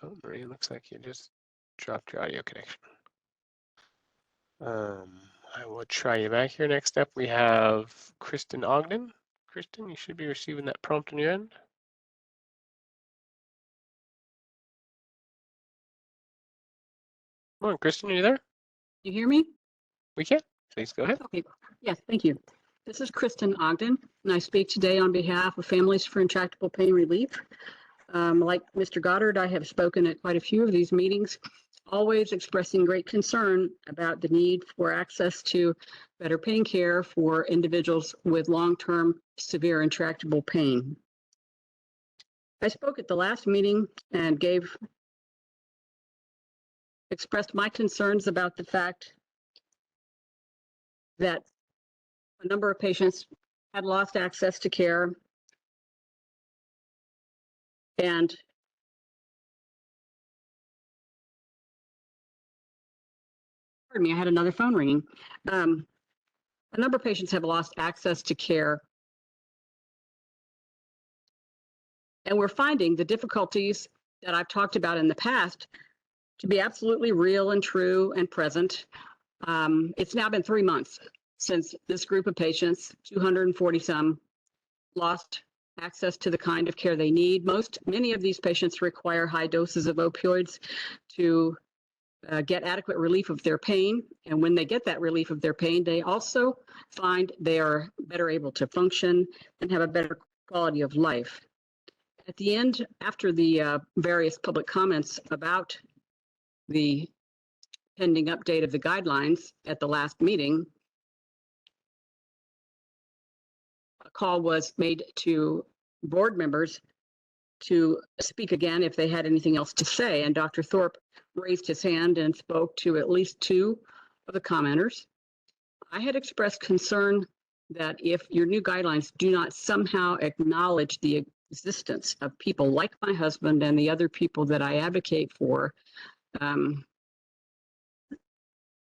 Oh, Maria, looks like you just dropped your audio connection. I will try you back here. Next up, we have Kristen Ogden. Kristen, you should be receiving that prompt on your end. Come on, Kristen, are you there? You hear me? We can. Please go ahead. Okay. Yes, thank you. This is Kristen Ogden, and I speak today on behalf of Families for Intractable Pain Relief. Like Mr. Goddard, I have spoken at quite a few of these meetings, always expressing great concern about the need for access to better pain care for individuals with long-term severe intractable pain. I spoke at the last meeting and expressed my concerns about the fact that a number of patients had lost access to care, and pardon me, I had another phone ringing. A number of patients have lost access to care, and we're finding the difficulties that I've talked about in the past to be absolutely real and true and present. It's now been 3 months since this group of patients, 240 some, lost access to the kind of care they need. Many of these patients require high doses of opioids to get adequate relief of their pain. And when they get that relief of their pain, they also find they are better able to function and have a better quality of life. At the end, after the various public comments about the pending update of the guidelines at the last meeting, a call was made to board members to speak again if they had anything else to say. And Dr. Thorpe raised his hand and spoke to at least two of the commenters. I had expressed concern that if your new guidelines do not somehow acknowledge the existence of people like my husband and the other people that I advocate for,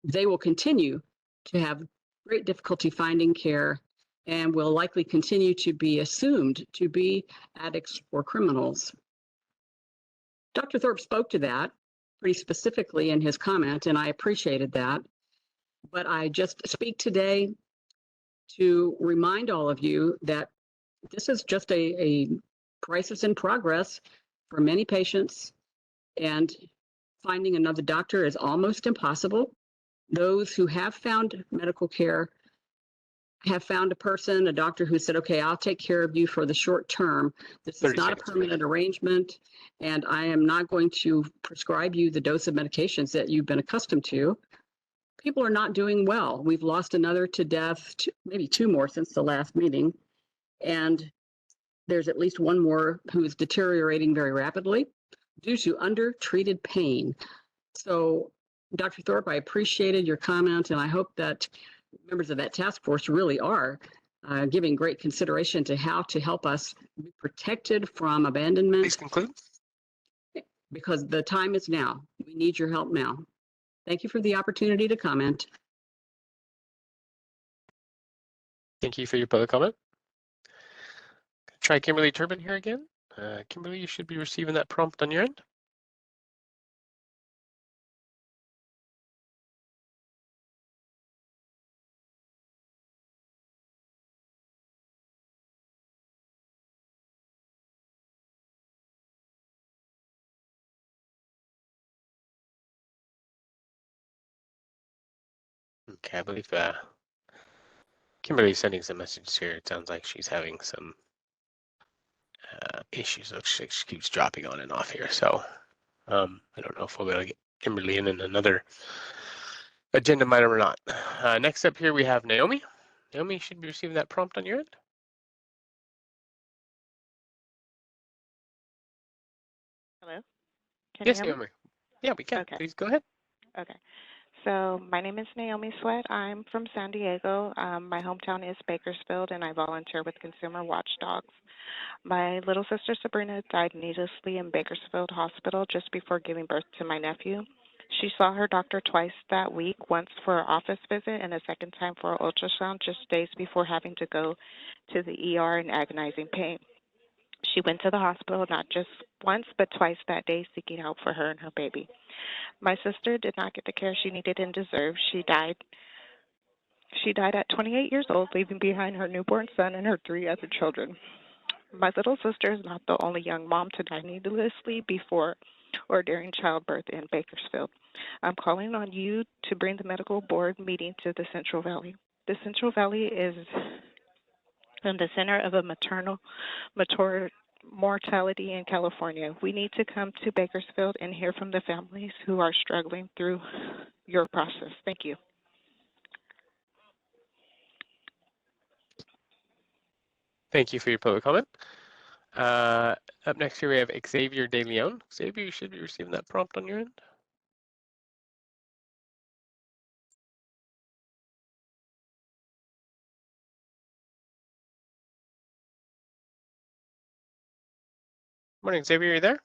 they will continue to have great difficulty finding care and will likely continue to be assumed to be addicts or criminals. Dr. Thorpe spoke to that pretty specifically in his comment, and I appreciated that. But I just speak today to remind all of you that this is just a crisis in progress for many patients, and finding another doctor is almost impossible. Those who have found medical care have found a doctor who said, okay, I'll take care of you for the short term. This is not a permanent arrangement, and I am not going to prescribe you the dose of medications that you've been accustomed to. People are not doing well. We've lost another to death, maybe two more since the last meeting, and there's at least one more who is deteriorating very rapidly due to undertreated pain. So, Dr. Thorpe, I appreciated your comment, and I hope that members of that task force really are giving great consideration to how to help us be protected from abandonment. Please conclude. Because the time is now. We need your help now. Thank you for the opportunity to comment. Thank you for your public comment. Try Kimberly Turbin here again. Kimberly, you should be receiving that prompt on your end. Okay, I believe Kimberly's sending some messages here. It sounds like she's having some issues. She keeps dropping on and off here. So I don't know if we'll be able to get Kimberly in another agenda item or not. Next up here, we have Naomi. Naomi, you should be receiving that prompt on your end. Hello? Can Yes, you hear Naomi. me? Yeah, we can. Okay. Please go ahead. Okay. So my name is Naomi Sweat. I'm from San Diego. My hometown is Bakersfield, and I volunteer with Consumer Watchdogs. My little sister Sabrina died needlessly in Bakersfield Hospital just before giving birth to my nephew. She saw her doctor twice that week, once for an office visit and a second time for an ultrasound, just days before having to go to the ER in agonizing pain. She went to the hospital not just once, but twice that day, seeking help for her and her baby. My sister did not get the care she needed and deserved. She died at 28 years old, leaving behind her newborn son and her 3 other children. My little sister is not the only young mom to die needlessly before or during childbirth in Bakersfield. I'm calling on you to bring the medical board meeting to the Central Valley. The Central Valley is in the center of a maternal mortality in California. We need to come to Bakersfield and hear from the families who are struggling through your process. Thank you. Thank you for your public comment. Up next here we have Xavier De Leon. Xavier, you should be receiving that prompt on your end. Morning, Xavier, are you there?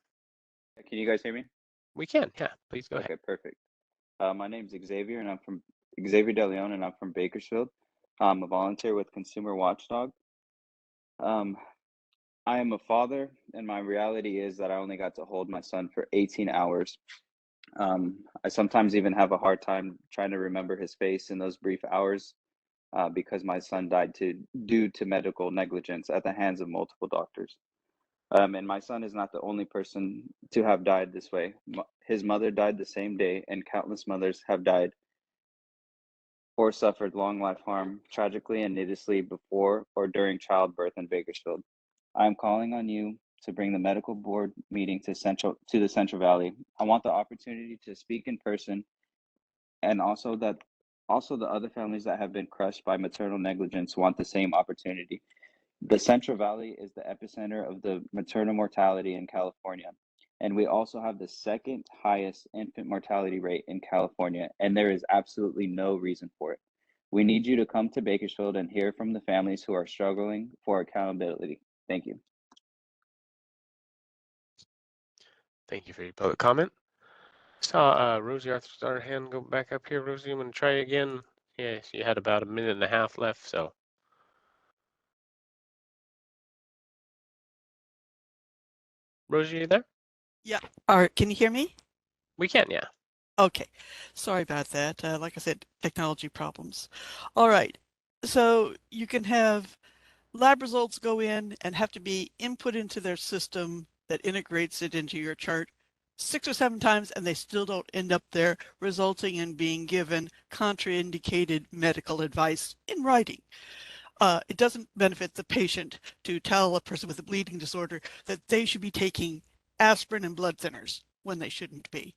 Can you guys hear me? We can, yeah. Please go ahead. Okay, perfect. My name's Xavier, and I'm from Xavier De Leon, and I'm from Bakersfield. I'm a volunteer with Consumer Watchdog. I am a father, and my reality is that I only got to hold my son for 18 hours. I sometimes even have a hard time trying to remember his face in those brief hours. because my son died due to medical negligence at the hands of multiple doctors. And my son is not the only person to have died this way. His mother died the same day, and countless mothers have died or suffered long life harm tragically and needlessly before or during childbirth in Bakersfield. I am calling on you to bring the medical board meeting to the Central Valley. I want the opportunity to speak in person, and also the other families that have been crushed by maternal negligence want the same opportunity. The Central Valley is the epicenter of the maternal mortality in California, and we also have the second highest infant mortality rate in California, and there is absolutely no reason for it. We need you to come to Bakersfield and hear from the families who are struggling for accountability. Thank you. Thank you for your public comment. Saw Rosie Arthur's her hand go back up here. Rosie, I'm going to try again. Yes, you had about a minute and a half left, so. Rosie, are you there? Yeah. Can you hear me? We can, yeah. Okay. Sorry about that. Like I said, technology problems. All right. So you can have lab results go in and have to be input into their system that integrates it into your chart 6 or 7 times, and they still don't end up there, resulting in being given contraindicated medical advice in writing. It doesn't benefit the patient to tell a person with a bleeding disorder that they should be taking aspirin and blood thinners when they shouldn't be,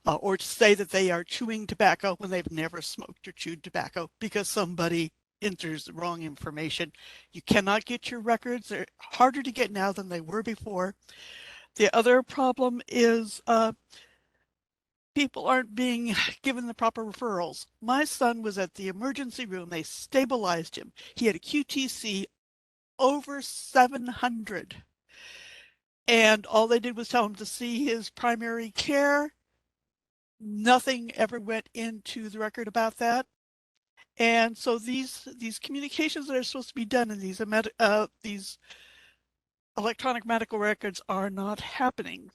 or to say that they are chewing tobacco when they've never smoked or chewed tobacco because somebody enters the wrong information. You cannot get your records. They're harder to get now than they were before. The other problem is people aren't being given the proper referrals. My son was at the emergency room. They stabilized him. He had a QTC over 700. And all they did was tell him to see his primary care. Nothing ever went into the record about that. And so these communications that are supposed to be done in these electronic medical records are not happening.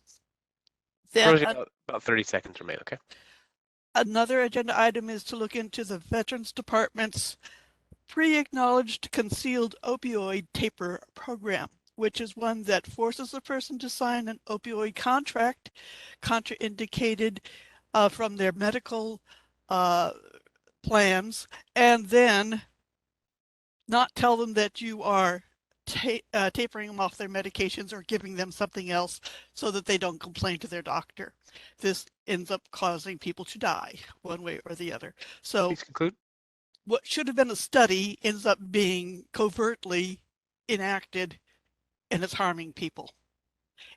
Then Rosie, about 30 seconds remain, okay? another agenda item is to look into the Veterans Department's pre-acknowledged concealed opioid taper program, which is one that forces the person to sign an opioid contract, contraindicated from their medical plans, and then not tell them that you are tapering them off their medications or giving them something else so that they don't complain to their doctor. This ends up causing people to die one way or the other. So please conclude. What should have been a study ends up being covertly enacted, and it's harming people.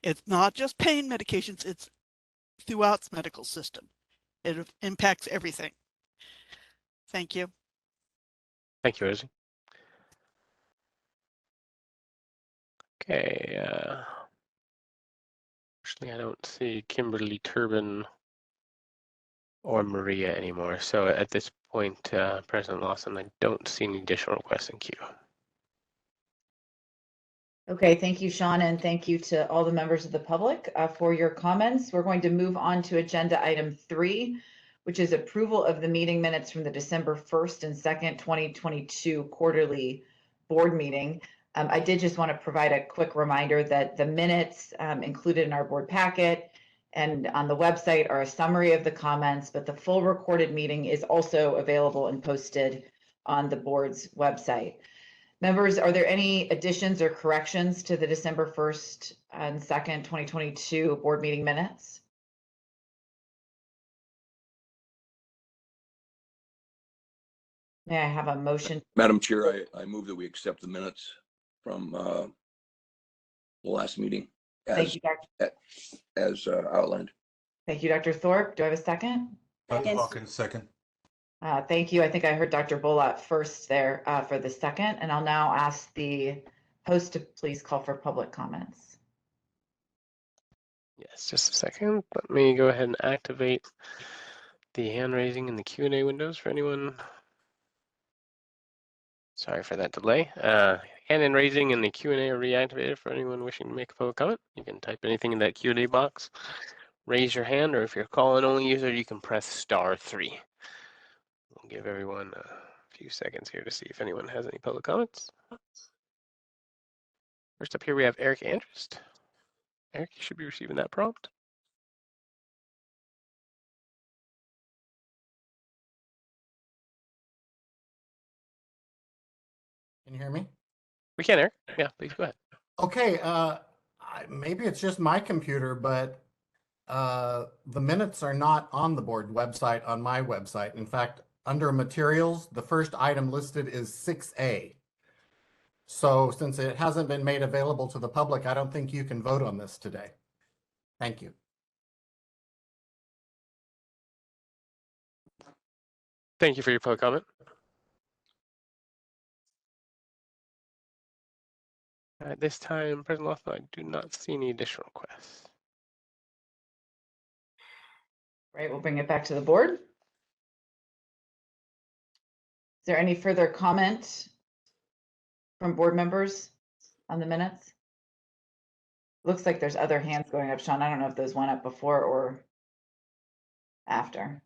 It's not just pain medications, it's throughout the medical system. It impacts everything. Thank you. Thank you, Rosie. Okay. Actually, I don't see Kimberly Turbin or Maria anymore. So at this point, President Lawson, I don't see any additional requests in queue. Okay, thank you, Sean, and thank you to all the members of the public for your comments. We're going to move on to agenda item 3, which is approval of the meeting minutes from the December 1st and 2nd, 2022 quarterly board meeting. I did just want to provide a quick reminder that the minutes included in our board packet and on the website are a summary of the comments, but the full recorded meeting is also available and posted on the board's website. Members, are there any additions or corrections to the December 1st and 2nd, 2022 board meeting minutes? May I have a motion? Madam Chair, I move that we accept the minutes from the last meeting as outlined. Thank you, Dr. Thorpe. Do I have a second? Dr. Hawkins, second. Thank you. I think I heard Dr. Bullock first there for the second, and I'll now ask the host to please call for public comments. Yes, just a second. Let me go ahead and activate the hand raising in the Q&A windows for anyone. Sorry for that delay. Hand in raising in the Q&A are reactivated for anyone wishing to make a public comment. You can type anything in that Q&A box, raise your hand, or if you're a call-in only user, you can press *3. We'll give everyone a few seconds here to see if anyone has any public comments. First up here, we have Eric Andrist. Eric, you should be receiving that prompt. Can you hear me? We can, Eric. Yeah, please go ahead. Okay, maybe it's just my computer, but the minutes are not on the board website, on my website. In fact, under materials, the first item listed is 6A. So since it hasn't been made available to the public, I don't think you can vote on this today. Thank you. Thank you for your public comment. At this time, President Lawson, I do not see any additional requests. Right, we'll bring it back to the board. Is there any further comment from board members on the minutes? Looks like there's other hands going up, Sean. I don't know if those went up before or after.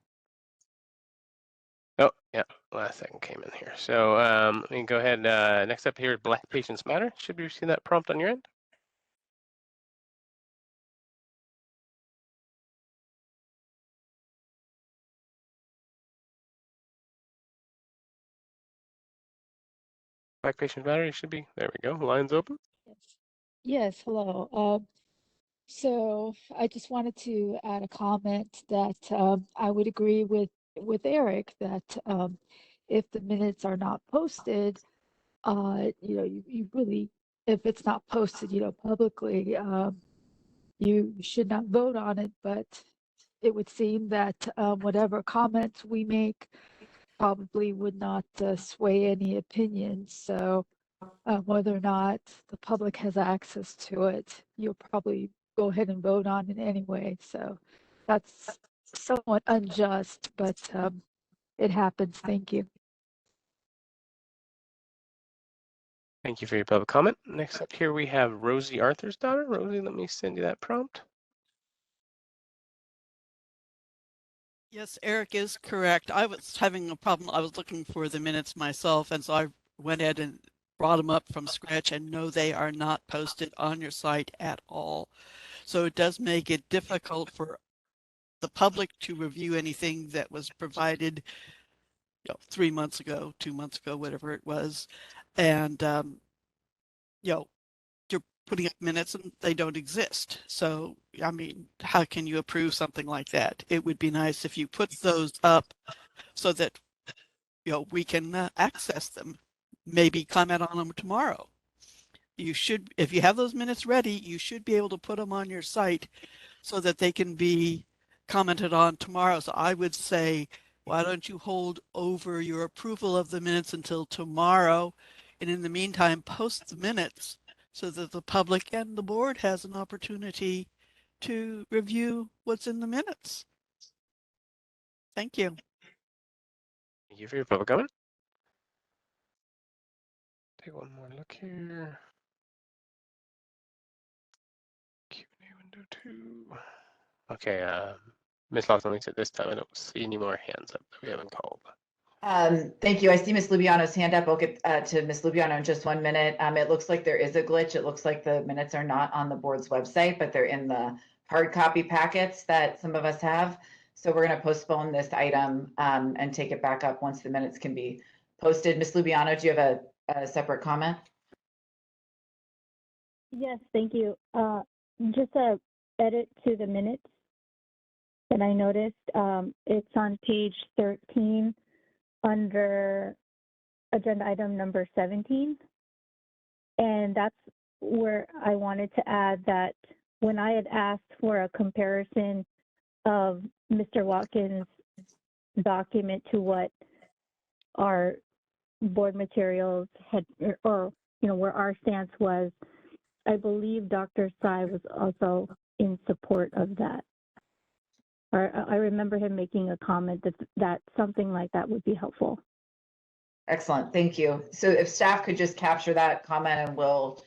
Oh, yeah, last second came in here. So let me go ahead. Next up here, Black Patients Matter. Should be receiving that prompt on your end. Black Patients Matter, you should be, there we go, lines open. Yes, hello. So I just wanted to add a comment that I would agree with Eric that if the minutes are not posted, you really, if it's not posted, publicly, you should not vote on it. But it would seem that whatever comments we make probably would not sway any opinions. So whether or not the public has access to it, you'll probably go ahead and vote on it anyway. So that's somewhat unjust, but it happens. Thank you. Thank you for your public comment. Next up here, we have Rosie Arthur's daughter. Rosie, let me send you that prompt. Yes, Eric is correct. I was having a problem. I was looking for the minutes myself, and so I went ahead and brought them up from scratch, and no, they are not posted on your site at all. So it does make it difficult for the public to review anything that was provided 3 months ago, 2 months ago, whatever it was. And, you're putting up minutes and they don't exist. So, I mean, how can you approve something like that? It would be nice if you put those up so that, we can access them, maybe comment on them tomorrow. You should, if you have those minutes ready, you should be able to put them on your site so that they can be commented on tomorrow. So I would say, why don't you hold over your approval of the minutes until tomorrow? And in the meantime, post the minutes so that the public and the board has an opportunity to review what's in the minutes. Thank you. Thank you for your public comment. Take one more look here. Q&A window 2. Okay, Ms. Lawson, at least at this time, I don't see any more hands up that we haven't called. Thank you. I see Ms. Lubiano's hand up. I'll get to Ms. Lubiano in just 1 minute. It looks like there is a glitch. It looks like the minutes are not on the board's website, but they're in the hard copy packets that some of us have. So we're going to postpone this item and take it back up once the minutes can be posted. Ms. Lubiano, do you have a separate comment? Yes, thank you. Just a edit to the minutes that I noticed. It's on page 13 under agenda item number 17. And that's where I wanted to add that when I had asked for a comparison of Mr. Watkins' document to what our board materials had, or where our stance was, I believe Dr. Tsai was also in support of that. Or I remember him making a comment that something like that would be helpful. Excellent, thank you. So if staff could just capture that comment, and we'll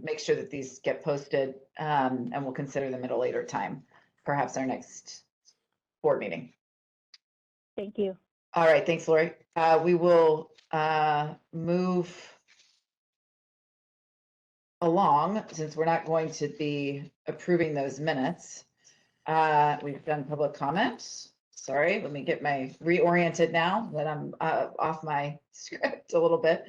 make sure that these get posted, and we'll consider them at a later time, perhaps our next board meeting. Thank you. All right, thanks, Lori. We will move along since we're not going to be approving those minutes. We've done public comments. Sorry, let me get my reoriented now that I'm off my script a little bit.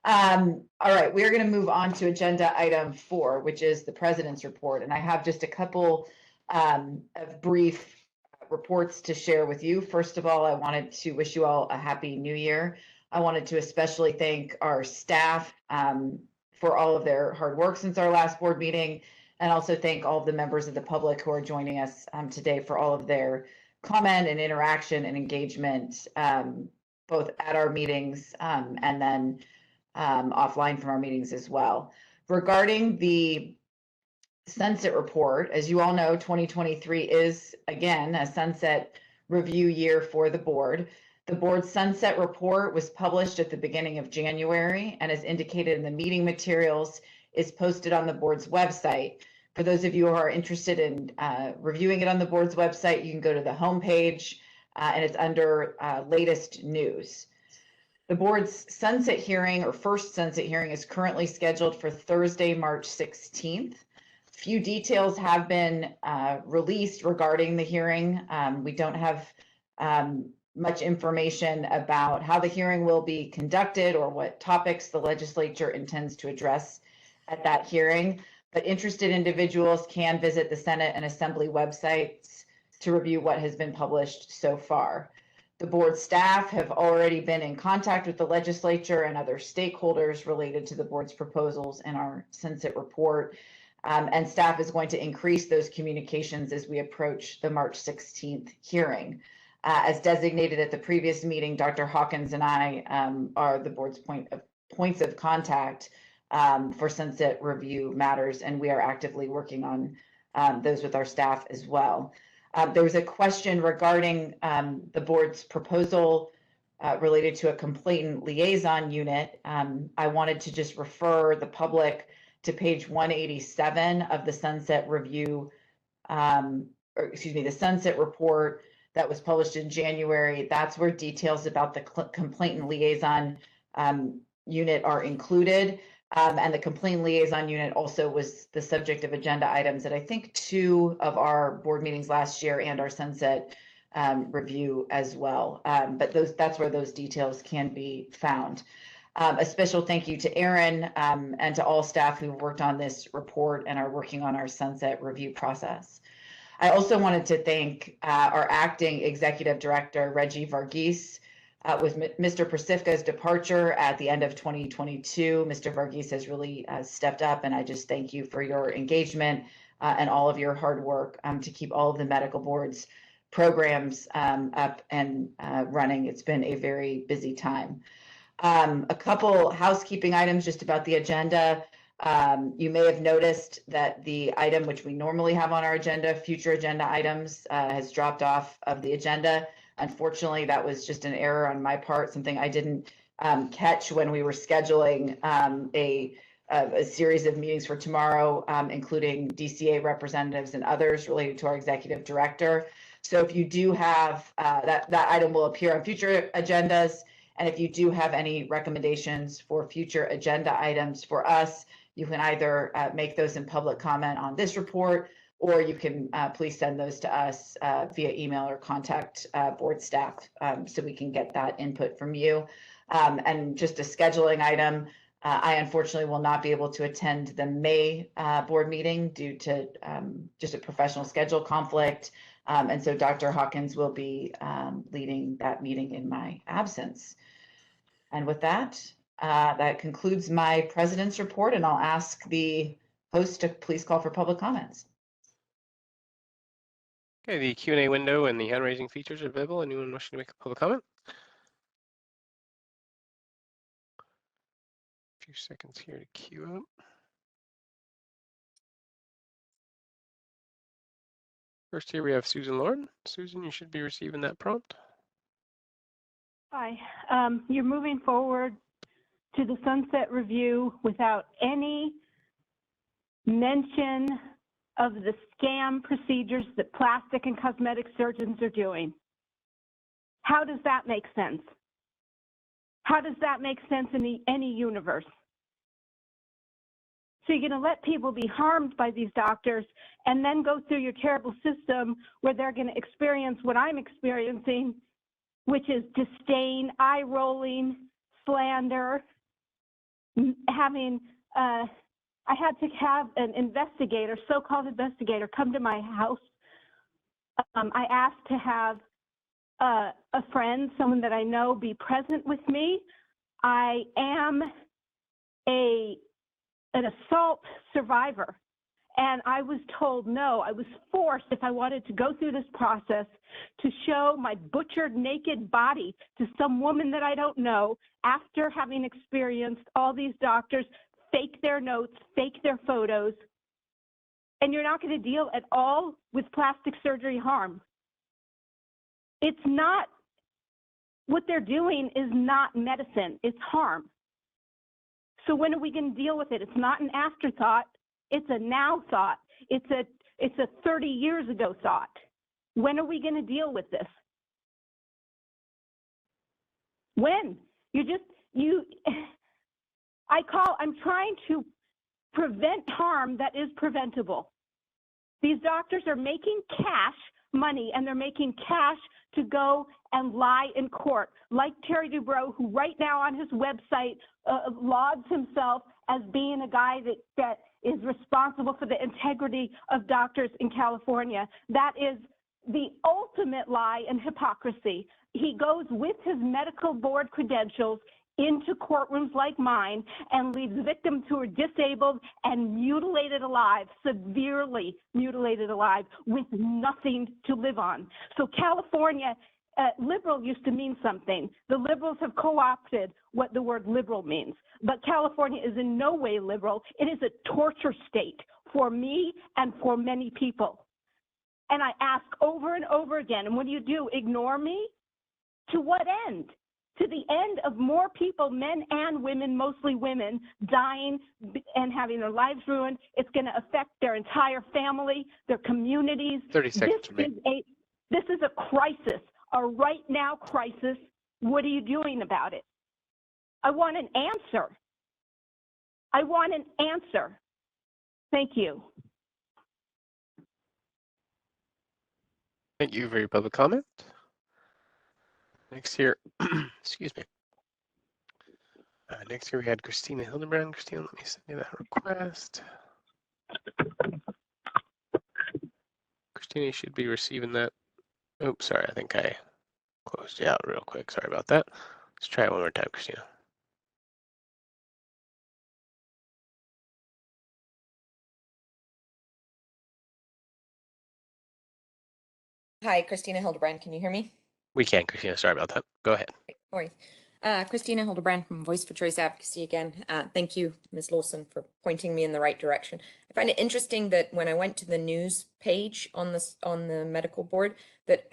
All right, we are going to move on to agenda item 4, which is the president's report. And I have just a couple of brief reports to share with you. First of all, I wanted to wish you all a happy new year. I wanted to especially thank our staff for all of their hard work since our last board meeting, and also thank all of the members of the public who are joining us today for all of their comment and interaction and engagement, both at our meetings and then offline from our meetings as well. Regarding the sunset report, as you all know, 2023 is again a sunset review year for the board. The board's sunset report was published at the beginning of January and, as indicated in the meeting materials, is posted on the board's website. For those of you who are interested in reviewing it on the board's website, you can go to the homepage and it's under latest news. The board's sunset hearing, or first sunset hearing, is currently scheduled for Thursday, March 16th. Few details have been released regarding the hearing. We don't have much information about how the hearing will be conducted or what topics the legislature intends to address at that hearing, but interested individuals can visit the Senate and Assembly websites to review what has been published so far. The board staff have already been in contact with the legislature and other stakeholders related to the board's proposals in our sunset report, and staff is going to increase those communications as we approach the March 16th hearing. As designated at the previous meeting, Dr. Hawkins and I are the board's points of contact for sunset review matters, and we are actively working on those with our staff as well. There was a question regarding the board's proposal related to a complainant liaison unit. I wanted to just refer the public to page 187 of the sunset review, the sunset report that was published in January. That's where details about the complainant liaison unit are included. And the complaint liaison unit also was the subject of agenda items at I think 2 of our board meetings last year and our sunset review as well. But that's where those details can be found. A special thank you to Aaron and to all staff who worked on this report and are working on our sunset review process. I also wanted to thank our acting executive director, Reggie Varghese. With Mr. Persifka's departure at the end of 2022, Mr. Varghese has really stepped up, and I just thank you for your engagement and all of your hard work to keep all of the medical board's programs up and running. It's been a very busy time. A couple housekeeping items just about the agenda. You may have noticed that the item which we normally have on our agenda, future agenda items, has dropped off of the agenda. Unfortunately, that was just an error on my part, something I didn't catch when we were scheduling a series of meetings for tomorrow, including DCA representatives and others related to our executive director. So if you do have, that item will appear on future agendas. And if you do have any recommendations for future agenda items for us, you can either make those in public comment on this report, or you can please send those to us via email or contact board staff so we can get that input from you. And just a scheduling item, I unfortunately will not be able to attend the May board meeting due to just a professional schedule conflict. And so Dr. Hawkins will be leading that meeting in my absence. And with that, that concludes my president's report, and I'll ask the host to please call for public comments. Okay, the Q&A window and the hand raising features are available. Anyone wishing to make a public comment? A few seconds here to queue up. First here we have Susan Lord. Susan, you should be receiving that prompt. Hi, you're moving forward to the sunset review without any mention of the scam procedures that plastic and cosmetic surgeons are doing. How does that make sense? How does that make sense in any universe? So you're going to let people be harmed by these doctors and then go through your terrible system where they're going to experience what I'm experiencing, which is disdain, eye rolling, slander, having, I had to have an investigator, so-called investigator, come to my house. I asked to have a friend, someone that I know, be present with me. I am an assault survivor, and I was told no. I was forced, if I wanted to go through this process, to show my butchered naked body to some woman that I don't know after having experienced all these doctors fake their notes, fake their photos, and you're not going to deal at all with plastic surgery harm. It's not, what they're doing is not medicine, it's harm. So when are we going to deal with it? It's not an afterthought, it's a now thought. It's a 30 years ago thought. When are we going to deal with this? When? I'm trying to prevent harm that is preventable. These doctors are making cash money, and they're making cash to go and lie in court, like Terry Dubrow, who right now on his website lauds himself as being a guy that is responsible for the integrity of doctors in California. That is the ultimate lie and hypocrisy. He goes with his medical board credentials into courtrooms like mine and leaves victims who are disabled and mutilated alive, severely mutilated alive, with nothing to live on. So California, liberal used to mean something. The liberals have co-opted what the word liberal means. But California is in no way liberal. It is a torture state for me and for many people. And I ask over and over again, and when you do, ignore me? To what end? To the end of more people, men and women, mostly women, dying and having their lives ruined. It's going to affect their entire family, their communities. 30 seconds for me. This is a crisis, a right now crisis. What are you doing about it? I want an answer. I want an answer. Thank you. Thank you for your public comment. Next here, excuse me. Next here we had Christina Hildebrand. Christina, let me send you that request. Christina, you should be receiving that. Oops, sorry, I think I closed you out real quick. Sorry about that. Let's try it one more time, Christina. Hi, Christina Hildebrand. Can you hear me? We can, Christina. Sorry about that. Go ahead. No worries. Christina Hildebrand from Voice for Choice Advocacy again. Thank you, Ms. Lawson, for pointing me in the right direction. I find it interesting that when I went to the news page on the medical board, that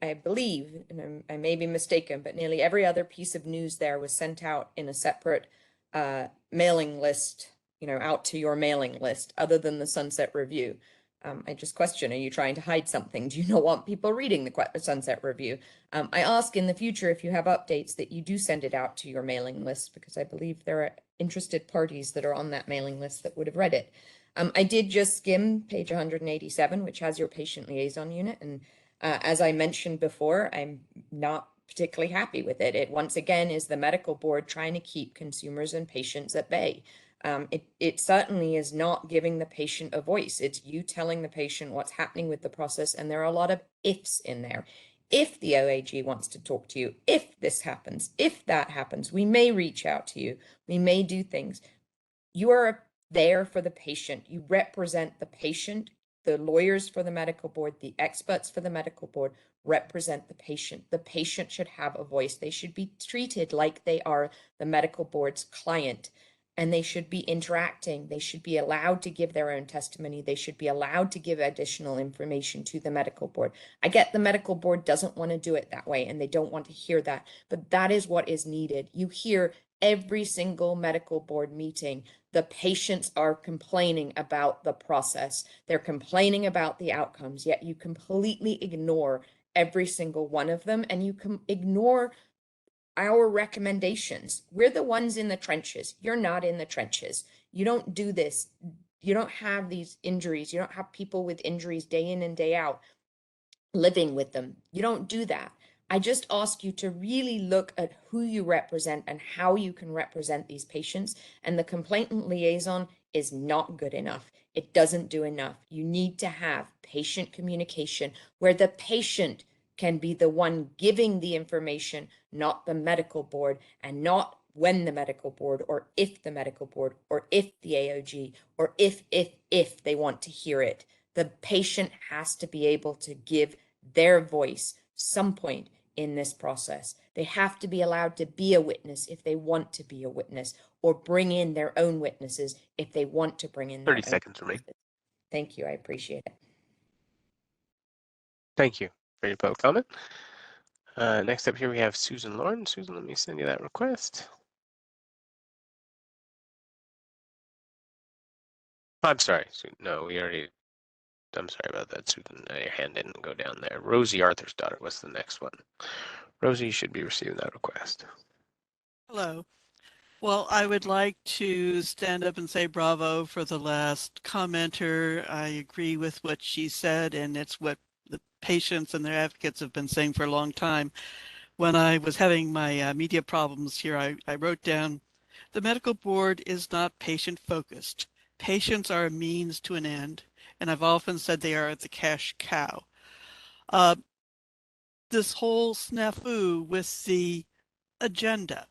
I believe, and I may be mistaken, but nearly every other piece of news there was sent out in a separate mailing list, out to your mailing list, other than the Sunset Review. I just question, are you trying to hide something? Do you not want people reading the Sunset Review? I ask in the future, if you have updates, that you do send it out to your mailing list, because I believe there are interested parties that are on that mailing list that would have read it. I did just skim page 187, which has your patient liaison unit. And as I mentioned before, I'm not particularly happy with it. It once again is the medical board trying to keep consumers and patients at bay. It certainly is not giving the patient a voice. It's you telling the patient what's happening with the process, and there are a lot of ifs in there. If the OAG wants to talk to you, if this happens, if that happens, we may reach out to you. We may do things. You are there for the patient. You represent the patient. The lawyers for the medical board, the experts for the medical board represent the patient. The patient should have a voice. They should be treated like they are the medical board's client. And they should be interacting. They should be allowed to give their own testimony. They should be allowed to give additional information to the medical board. I get the medical board doesn't want to do it that way, and they don't want to hear that, but that is what is needed. You hear every single medical board meeting, the patients are complaining about the process. They're complaining about the outcomes, yet you completely ignore every single one of them, and you can ignore our recommendations. We're the ones in the trenches. You're not in the trenches. You don't do this. You don't have these injuries. You don't have people with injuries day in and day out living with them. You don't do that. I just ask you to really look at who you represent and how you can represent these patients. And the complainant liaison is not good enough. It doesn't do enough. You need to have patient communication where the patient can be the one giving the information, not the medical board, and not when the medical board, or if the medical board, or if the AOG, or if they want to hear it. The patient has to be able to give their voice some point in this process. They have to be allowed to be a witness if they want to be a witness, or bring in their own witnesses if they want to bring in their 30 own seconds for me. witnesses. Thank you. I appreciate it. Thank you for your public comment. Next up here, we have Susan Lauren. Susan, let me send you that request. I'm sorry. No, I'm sorry about that, Susan. Your hand didn't go down there. Rosie Arthur's daughter was the next one. Rosie, you should be receiving that request. Hello. Well, I would like to stand up and say bravo for the last commenter. I agree with what she said, and it's what the patients and their advocates have been saying for a long time. When I was having my media problems here, I wrote down, the medical board is not patient-focused. Patients are a means to an end, and I've often said they are the cash cow. This whole snafu with the agenda,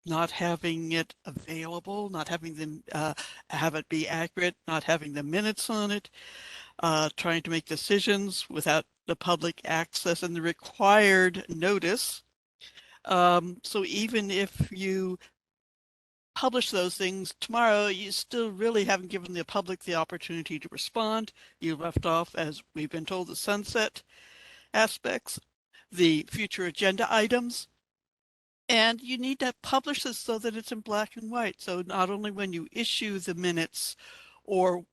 not having it available, not having them have it be accurate, not having the minutes on it, trying to make decisions without the public access and the required notice. So even if you publish those things tomorrow, you still really haven't given the public the opportunity to respond. You left off, as we've been told, the sunset aspects, the future agenda items, and you need to publish this so that it's in black and white. So not only when you issue the minutes or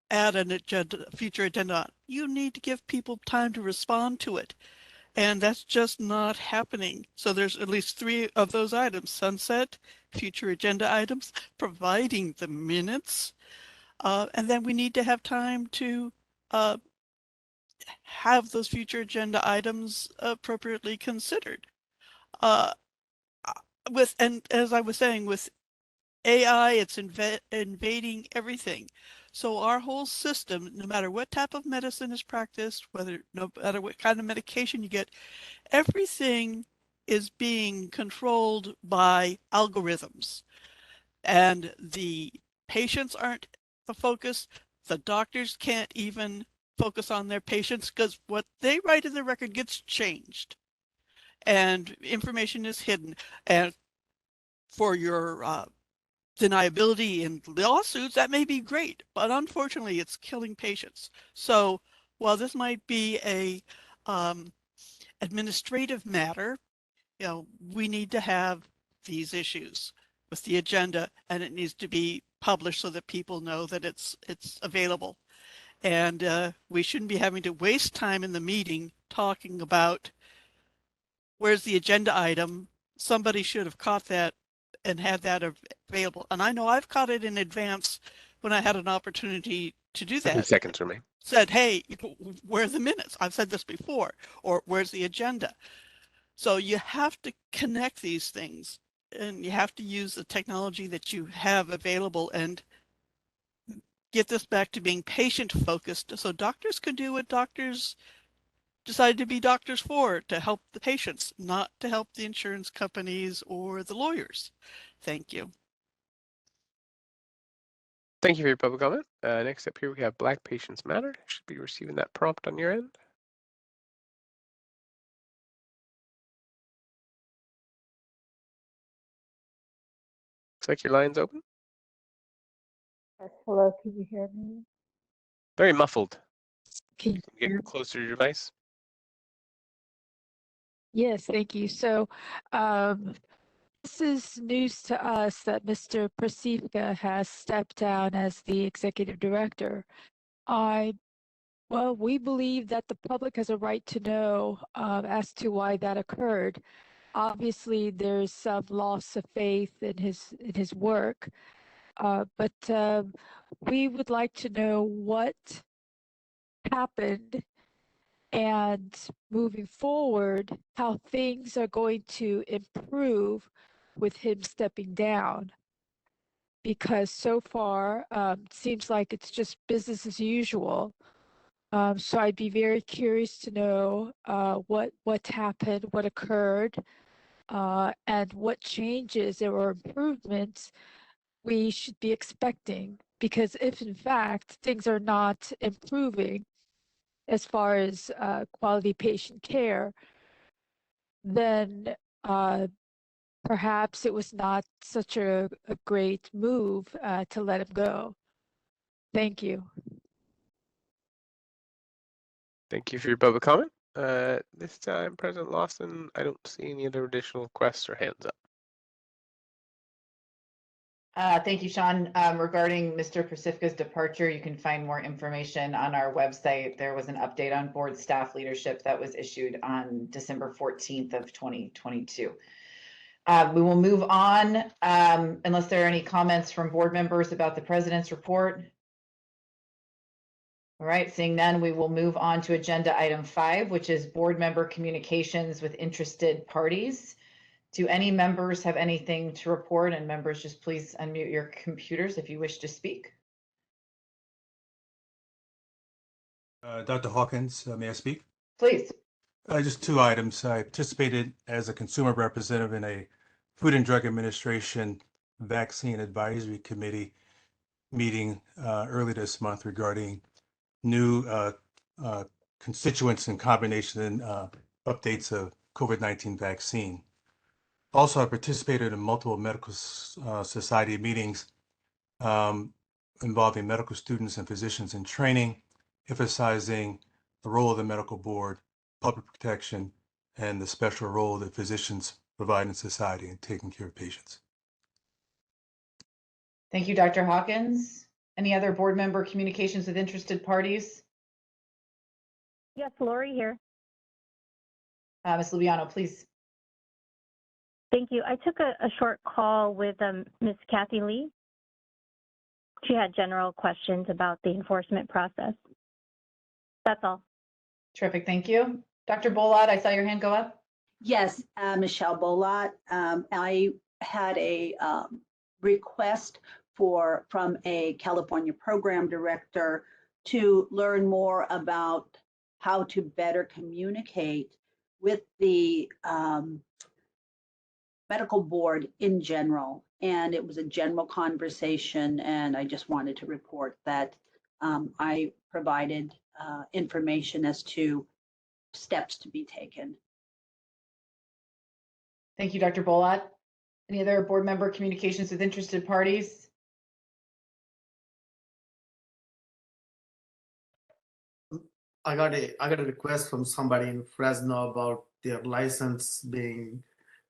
add an agenda, future agenda, you need to give people time to respond to it. And that's just not happening. So there's at least 3 of those items: sunset, future agenda items, providing the minutes, and then we need to have time to have those future agenda items appropriately considered. And as I was saying, with AI, it's invading everything. So our whole system, no matter what type of medicine is practiced, no matter what kind of medication you get, everything is being controlled by algorithms. And the patients aren't the focus. The doctors can't even focus on their patients because what they write in the record gets changed and information is hidden. And for your deniability in lawsuits, that may be great, but unfortunately it's killing patients. So while this might be a administrative matter, we need to have these issues with the agenda, and it needs to be published so that people know that it's available. And we shouldn't be having to waste time in the meeting talking about where's the agenda item. Somebody should have caught that and had that available. And I know I've caught it in advance when I had an opportunity to do 30 that. seconds for me. Said, hey, where are the minutes? I've said this before. Or where's the agenda? So you have to connect these things, and you have to use the technology that you have available and get this back to being patient focused so doctors can do what doctors decided to be doctors for, to help the patients, not to help the insurance companies or the lawyers. Thank you. Thank you for your public comment. Next up here, we have Black Patients Matter. You should be receiving that prompt on your end. Looks like your line's open. Yes, hello, can you hear me? Very muffled. Can you Get closer to your device. Yes, thank you. So this is news to us that Mr. Prasivka has stepped down as the executive director. I Well, we believe that the public has a right to know as to why that occurred. Obviously, there's some loss of faith in his work, but we would like to know what happened and moving forward, how things are going to improve with him stepping down. Because so far, seems like it's just business as usual. So I'd be very curious to know what happened, what occurred, and what changes or improvements we should be expecting. Because if in fact things are not improving as far as quality patient care, then perhaps it was not such a great move to let him go. Thank you. Thank you for your public comment. This time, President Lawson, I don't see any other additional requests or hands up. Thank you, Sean. Regarding Mr. Persifka's departure, you can find more information on our website. There was an update on board staff leadership that was issued on December 14th of 2022. We will move on unless there are any comments from board members about the president's report. All right, seeing none, we will move on to agenda item 5, which is board member communications with interested parties. Do any members have anything to report? And members, just please unmute your computers if you wish to speak. Dr. Hawkins, may I speak? Please. Just 2 items. I participated as a consumer representative in a Food and Drug Administration Vaccine Advisory Committee meeting early this month regarding new constituents and combination updates of COVID-19 vaccine. Also, I participated in multiple medical society meetings involving medical students and physicians in training, emphasizing the role of the medical board, public protection, and the special role that physicians provide in society in taking care of patients. Thank you, Dr. Hawkins. Any other board member communications with interested parties? Yes, Lori here. Ms. Lubiano, please. Thank you. I took a short call with Ms. Kathy Lee. She had general questions about the enforcement process. That's all. Terrific, thank you. Dr. Bolad, I saw your hand go up. Yes, Michelle Bolad. I had a request from a California program director to learn more about how to better communicate with the medical board in general. And it was a general conversation, and I just wanted to report that I provided information as to steps to be taken. Thank you, Dr. Bolad. Any other board member communications with interested parties? I got a request from somebody in Fresno about their license being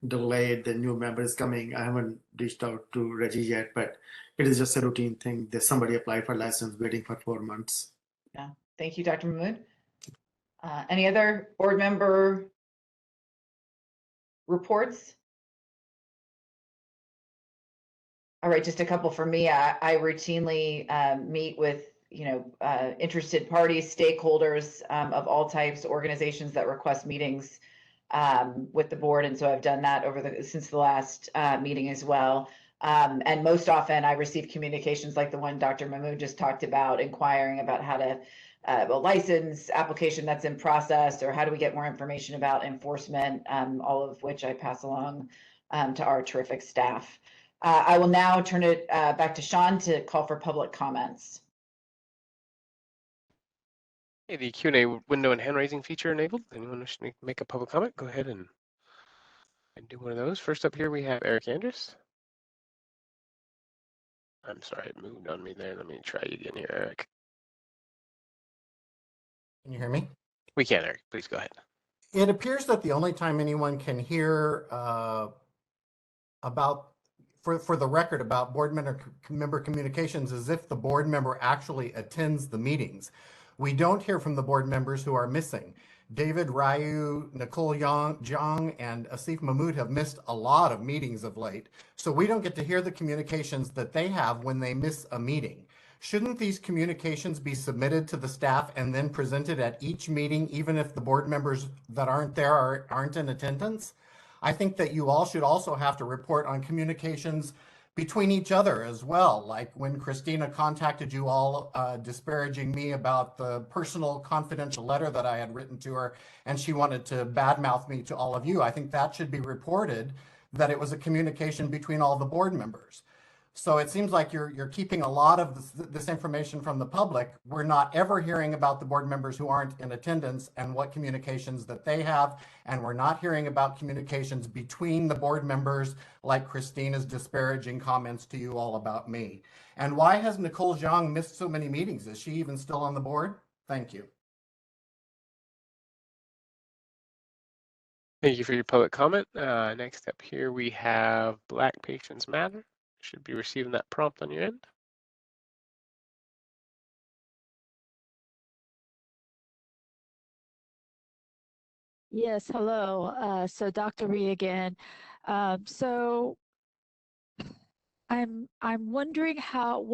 delayed. The new member is coming. I haven't reached out to Reggie yet, but it is just a routine thing. There's somebody applied for license waiting for 4 months. Yeah, thank you, Dr. Mahmood. Any other board member reports? All right, just a couple for me. I routinely meet with interested parties, stakeholders of all types, organizations that request meetings with the board, and so I've done that since the last meeting as well. And most often, I receive communications like the one Dr. Mahmood just talked about, inquiring about how to a license application that's in process, or how do we get more information about enforcement, all of which I pass along to our terrific staff. I will now turn it back to Sean to call for public comments. Hey, the Q&A window and hand raising feature enabled. Anyone wish to make a public comment? Go ahead and do one of those. First up here, we have Eric Andrus. I'm sorry, it moved on me there. Let me try again here, Eric. Can you hear me? We can, Eric. Please go ahead. It appears that the only time anyone can hear for the record about board member communications is if the board member actually attends the meetings. We don't hear from the board members who are missing. David, Ryu, Nicole Jong, and Asif Mahmood have missed a lot of meetings of late, so we don't get to hear the communications that they have when they miss a meeting. Shouldn't these communications be submitted to the staff and then presented at each meeting, even if the board members that aren't there aren't in attendance? I think that you all should also have to report on communications between each other as well, like when Christina contacted you all disparaging me about the personal confidential letter that I had written to her, and she wanted to badmouth me to all of you. I think that should be reported, that it was a communication between all the board members. So it seems like you're keeping a lot of this information from the public. We're not ever hearing about the board members who aren't in attendance and what communications that they have. And we're not hearing about communications between the board members, like Christina's disparaging comments to you all about me. And why has Nicole Zhang missed so many meetings? Is she even still on the board? Thank you. Thank you for your public comment. Next up here, we have Black Patients Matter. Should be receiving that prompt on your end. Yes, hello. So Dr. Ree again. So I'm wondering how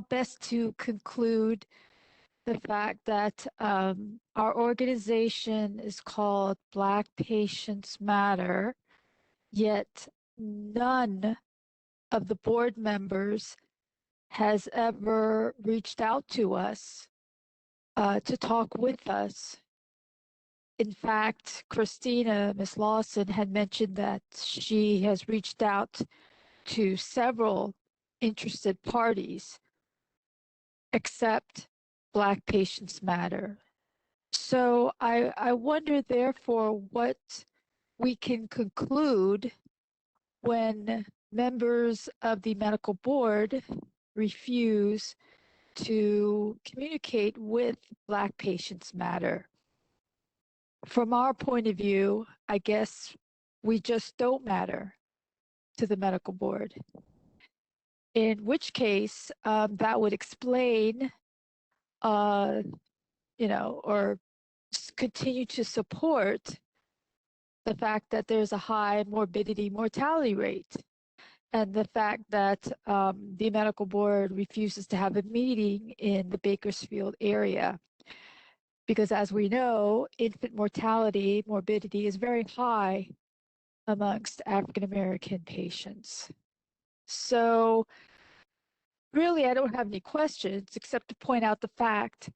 best to conclude the fact that our organization is called Black Patients Matter, yet none of the board members has ever reached out to us to talk with us. In fact, Christina, Miss Lawson, had mentioned that she has reached out to several interested parties, except Black Patients Matter. So I wonder, therefore, what we can conclude when members of the medical board refuse to communicate with Black Patients Matter. From our point of view, I guess we just don't matter to the medical board. In which case, that would explain, or continue to support the fact that there's a high morbidity mortality rate, and the fact that the medical board refuses to have a meeting in the Bakersfield area. Because as we know, infant mortality, morbidity is very high amongst African American patients. So really, I don't have any questions except to point out the fact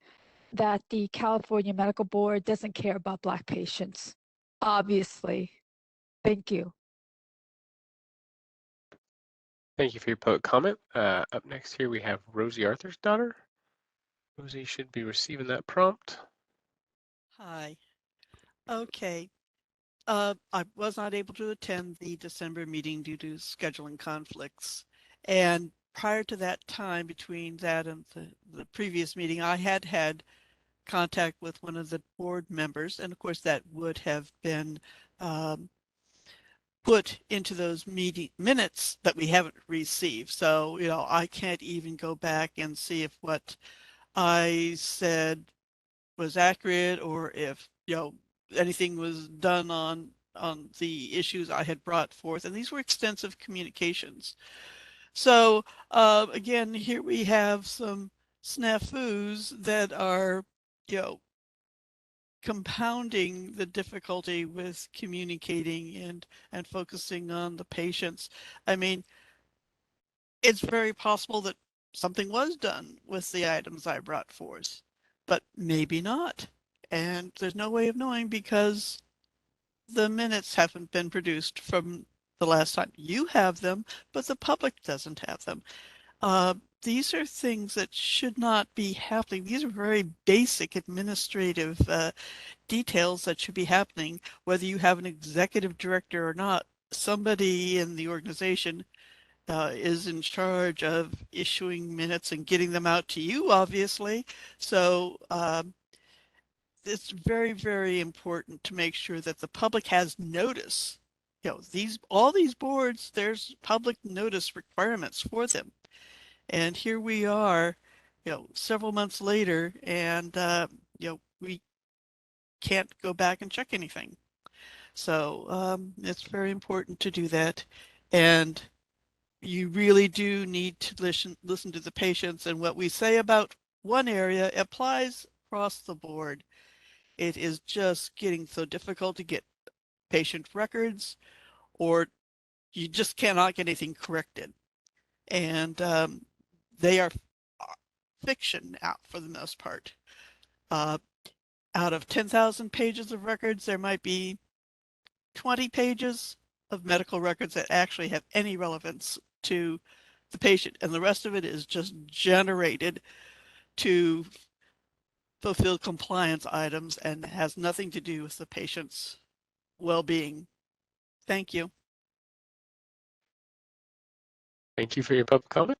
that the California Medical Board doesn't care about Black patients, obviously. Thank you. Thank you for your public comment. Up next here, we have Rosie Arthur's daughter. Rosie should be receiving that prompt. Hi. Okay. I was not able to attend the December meeting due to scheduling conflicts. And prior to that time, between that and the previous meeting, I had contact with one of the board members. And of course, that would have been put into those meeting minutes that we haven't received. So, I can't even go back and see if what I said was accurate or if, anything was done on the issues I had brought forth. And these were extensive communications. So again, here we have some snafus that are, compounding the difficulty with communicating and focusing on the patients. I mean, it's very possible that something was done with the items I brought forth, but maybe not. And there's no way of knowing because the minutes haven't been produced from the last time. You have them, but the public doesn't have them. These are things that should not be happening. These are very basic administrative details that should be happening, whether you have an executive director or not. Somebody in the organization is in charge of issuing minutes and getting them out to you, obviously. So it's very, very important to make sure that the public has notice. All these boards, there's public notice requirements for them. And here we are several months later, and we can't go back and check anything. So it's very important to do that, and you really do need to listen to the patients, and what we say about one area applies across the board. It is just getting so difficult to get patient records, or you just cannot get anything corrected. And they are fiction out for the most part. Out of 10,000 pages of records, there might be 20 pages of medical records that actually have any relevance to the patient, and the rest of it is just generated to fulfill compliance items and has nothing to do with the patient's well-being. Thank you. Thank you for your public comment.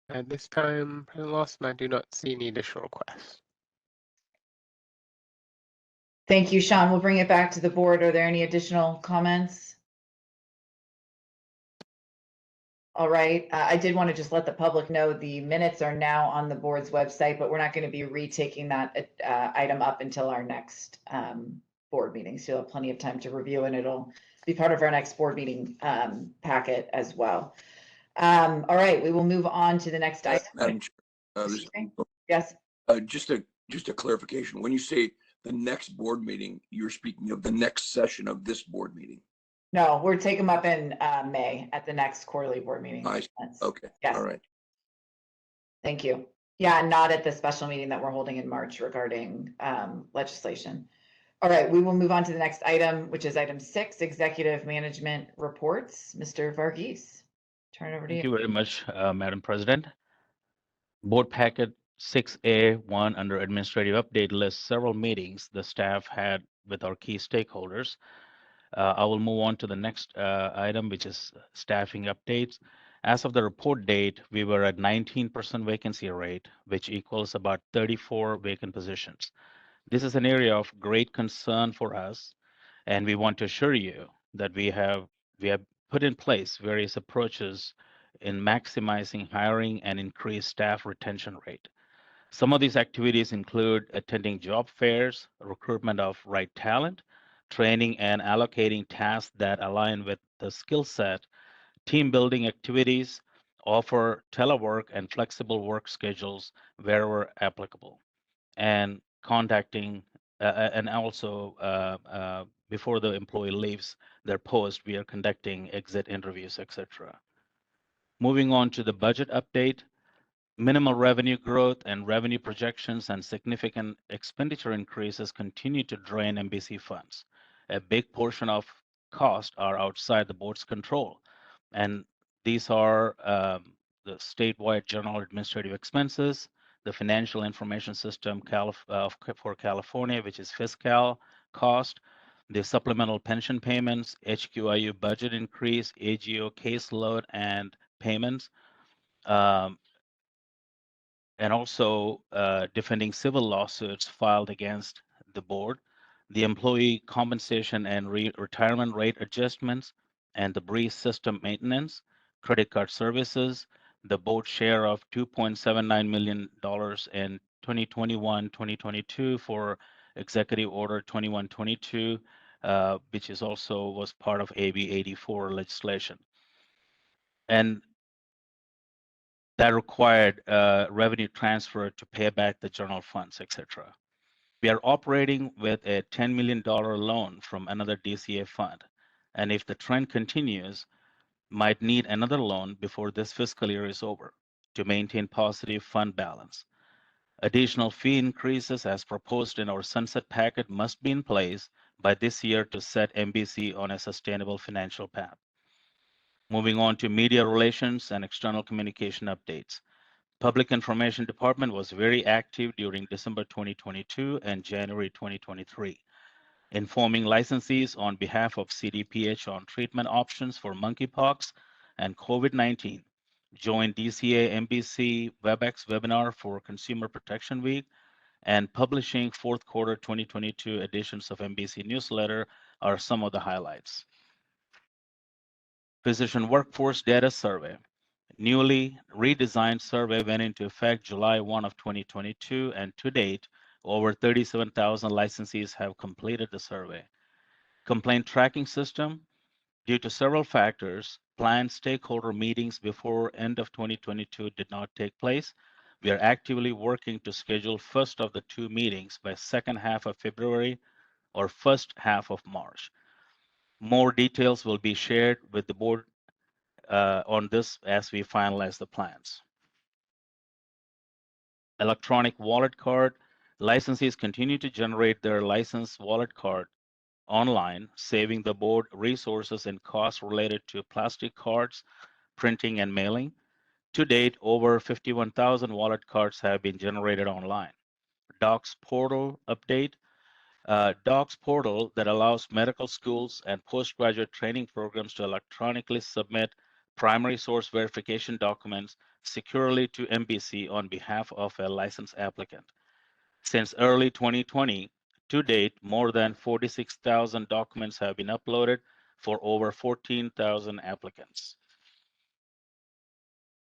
At this time, President Lawson, I do not see any additional requests. Thank you, Sean. We'll bring it back to the board. Are there any additional comments? All right. I did want to just let the public know the minutes are now on the board's website, but we're not going to be retaking that item up until our next board meeting. So you'll have plenty of time to review, and it'll be part of our next board meeting packet as well. All right, we will move on to the next item. Madam Chair, Yes. just a clarification. When you say the next board meeting, you're speaking of the next session of this board meeting. No, we're taking them up in May at the next quarterly board meeting. Nice. Okay. Yes. All right. Thank you. Yeah, not at the special meeting that we're holding in March regarding legislation. All right, we will move on to the next item, which is item 6, executive management reports. Mr. Varghese, turn it over to you. Thank you very much, Madam President. Board packet 6A1 under administrative update lists several meetings the staff had with our key stakeholders. I will move on to the next item, which is staffing updates. As of the report date, we were at 19% vacancy rate, which equals about 34 vacant positions. This is an area of great concern for us, and we want to assure you that we have put in place various approaches in maximizing hiring and increased staff retention rate. Some of these activities include attending job fairs, recruitment of right talent, training and allocating tasks that align with the skill set, team building activities, offer telework and flexible work schedules wherever applicable, and contacting and also before the employee leaves their post, we are conducting exit interviews, etc. Moving on to the budget update, minimal revenue growth and revenue projections and significant expenditure increases continue to drain MBC funds. A big portion of costs are outside the board's control, and these are the statewide general administrative expenses, the financial information system for California, which is fiscal cost, the supplemental pension payments, HQIU budget increase, AGO caseload and payments, and also defending civil lawsuits filed against the board, the employee compensation and retirement rate adjustments, and the BREEZE system maintenance, credit card services, the board share of $2.79 million in 2021-2022 for Executive Order 2122, which is also was part of AB 84 legislation. And that required revenue transfer to pay back the general funds, etc. We are operating with a $10 million loan from another DCA fund, and if the trend continues, might need another loan before this fiscal year is over to maintain positive fund balance. Additional fee increases as proposed in our sunset packet must be in place by this year to set MBC on a sustainable financial path. Moving on to media relations and external communication updates. Public Information Department was very active during December 2022 and January 2023, informing licensees on behalf of CDPH on treatment options for monkeypox and COVID-19, joined DCA MBC WebEx webinar for Consumer Protection Week, and publishing fourth quarter 2022 editions of MBC newsletter are some of the highlights. Physician Workforce Data Survey. Newly redesigned survey went into effect July 1 of 2022, and to date, over 37,000 licensees have completed the survey. Complaint tracking system, due to several factors, planned stakeholder meetings before end of 2022 did not take place. We are actively working to schedule first of the two meetings by second half of February or first half of March. More details will be shared with the board on this as we finalize the plans. Electronic wallet card. Licensees continue to generate their licensed wallet card online, saving the board resources and costs related to plastic cards, printing, and mailing. To date, over 51,000 wallet cards have been generated online. Docs portal update. Docs portal that allows medical schools and postgraduate training programs to electronically submit primary source verification documents securely to MBC on behalf of a licensed applicant. Since early 2020, to date, more than 46,000 documents have been uploaded for over 14,000 applicants.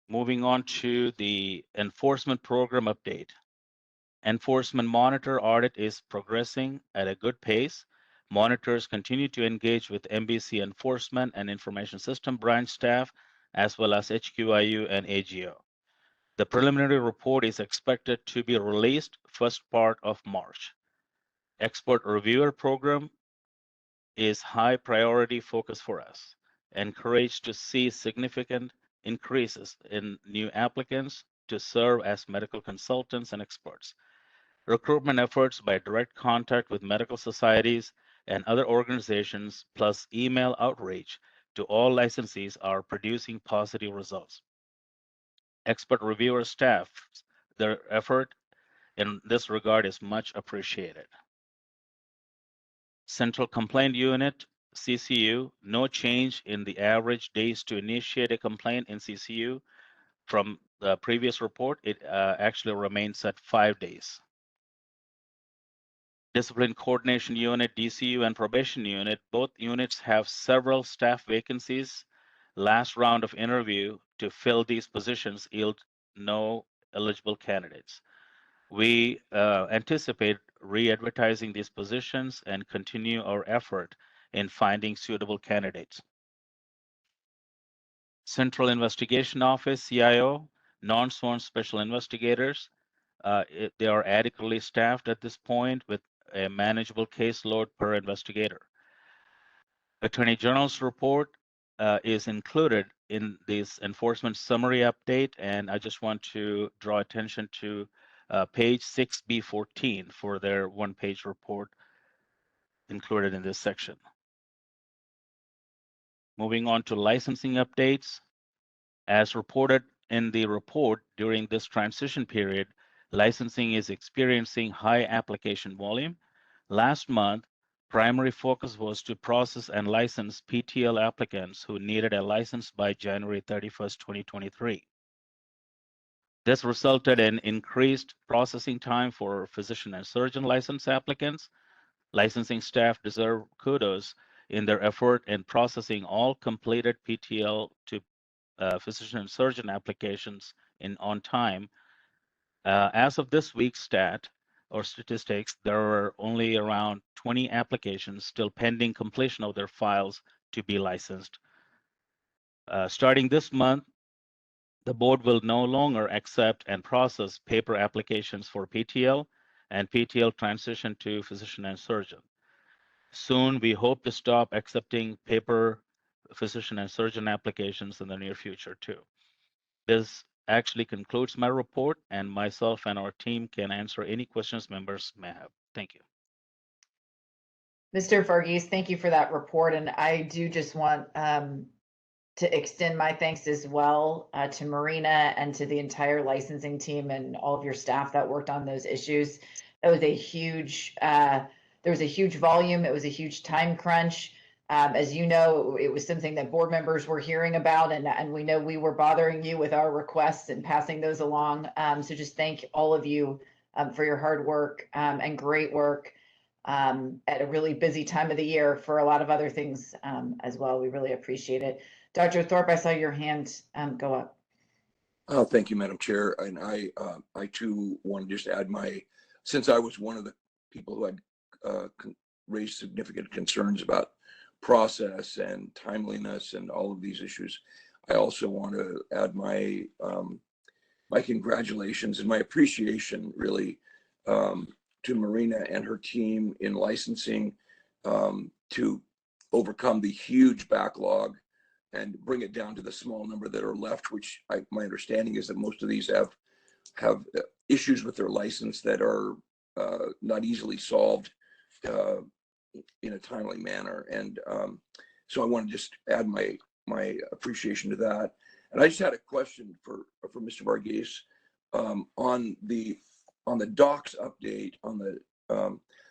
Moving on to the enforcement program update. Enforcement monitor audit is progressing at a good pace. Monitors continue to engage with MBC enforcement and information system branch staff, as well as HQIU and AGO. The preliminary report is expected to be released first part of March. Expert reviewer program is high priority focus for us. Encouraged to see significant increases in new applicants to serve as medical consultants and experts. Recruitment efforts by direct contact with medical societies and other organizations, plus email outreach to all licensees, are producing positive results. Expert reviewer staff, their effort in this regard is much appreciated. Central Complaint Unit, CCU, no change in the average days to initiate a complaint in CCU. From the previous report, it actually remains at 5 days. Discipline Coordination Unit, DCU, and Probation Unit, both units have several staff vacancies. Last round of interview to fill these positions yield no eligible candidates. We anticipate re-advertising these positions and continue our effort in finding suitable candidates. Central Investigation Office, CIO, non-sworn special investigators, they are adequately staffed at this point with a manageable caseload per investigator. Attorney General's report is included in this enforcement summary update, and I just want to draw attention to page 6B14 for their one-page report included in this section. Moving on to licensing updates. As reported in the report, during this transition period, licensing is experiencing high application volume. Last month, primary focus was to process and license PTL applicants who needed a license by January 31st, 2023. This resulted in increased processing time for physician and surgeon license applicants. Licensing staff deserve kudos in their effort in processing all completed PTL to physician and surgeon applications on time. As of this week's statistics, there are only around 20 applications still pending completion of their files to be licensed. Starting this month, the board will no longer accept and process paper applications for PTL and PTL transition to physician and surgeon. Soon, we hope to stop accepting paper physician and surgeon applications in the near future too. This actually concludes my report, and myself and our team can answer any questions members may have. Thank you. Mr. Varghese, thank you for that report. And I do just want to extend my thanks as well to Marina and to the entire licensing team and all of your staff that worked on those issues. That was a huge, there was a huge volume. It was a huge time crunch. As you know, it was something that board members were hearing about, and we know we were bothering you with our requests and passing those along. So just thank all of you for your hard work and great work at a really busy time of the year for a lot of other things as well. We really appreciate it. Dr. Thorpe, I saw your hand go up. Thank you, Madam Chair. And I too want to just add since I was one of the people who had raised significant concerns about process and timeliness and all of these issues, I also want to add my congratulations and my appreciation really to Marina and her team in licensing to overcome the huge backlog and bring it down to the small number that are left, which my understanding is that most of these have issues with their license that are not easily solved in a timely manner. And so I want to just add my appreciation to that. And I just had a question for Mr. Varghese on the docs update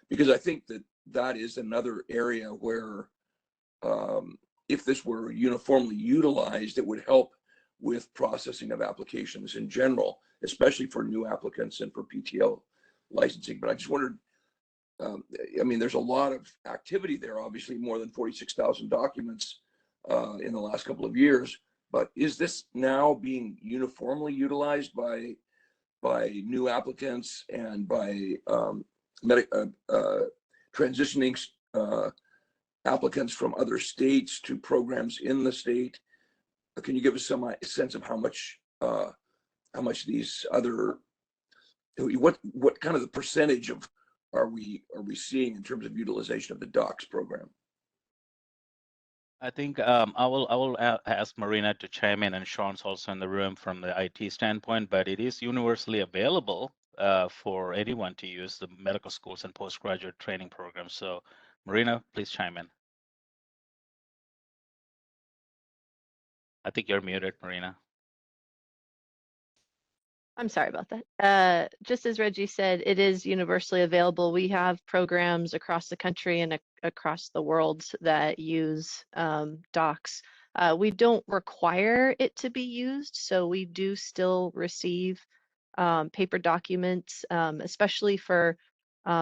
because I think that is another area where if this were uniformly utilized, it would help with processing of applications in general, especially for new applicants and for PTO licensing. But I just wondered, I mean, there's a lot of activity there, obviously more than 46,000 documents in the last couple of years, but is this now being uniformly utilized by new applicants and by transitioning applicants from other states to programs in the state? Can you give us some sense of how much these other, what kind of the percentage of are we seeing in terms of utilization of the docs program? I think I will ask Marina to chime in, and Sean's also in the room from the IT standpoint, but it is universally available for anyone to use the medical schools and postgraduate training programs. So Marina, please chime in. I think you're muted, Marina. I'm sorry about that. Just as Reggie said, it is universally available. We have programs across the country and across the world that use docs. We don't require it to be used, so we do still receive paper documents, especially for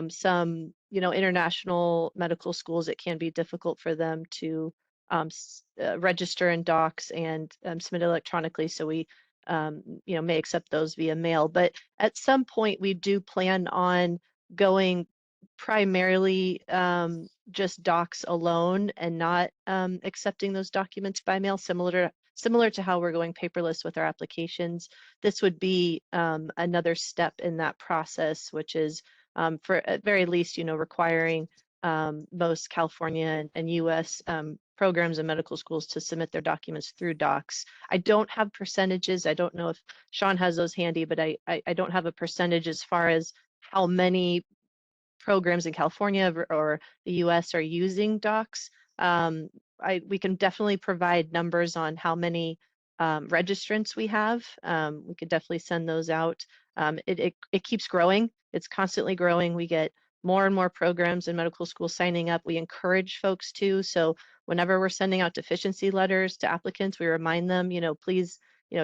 some, international medical schools. It can be difficult for them to register in docs and submit electronically. So we may accept those via mail. But at some point, we do plan on going primarily just docs alone and not accepting those documents by mail, similar to how we're going paperless with our applications. This would be another step in that process, which is for at very least, requiring most California and US programs and medical schools to submit their documents through docs. I don't have percentages. I don't know if Sean has those handy, but I don't have a percentage as far as how many programs in California or the US are using docs. We can definitely provide numbers on how many registrants we have. We could definitely send those out. It keeps growing. It's constantly growing. We get more and more programs in medical school signing up. We encourage folks to. So whenever we're sending out deficiency letters to applicants, we remind them, please,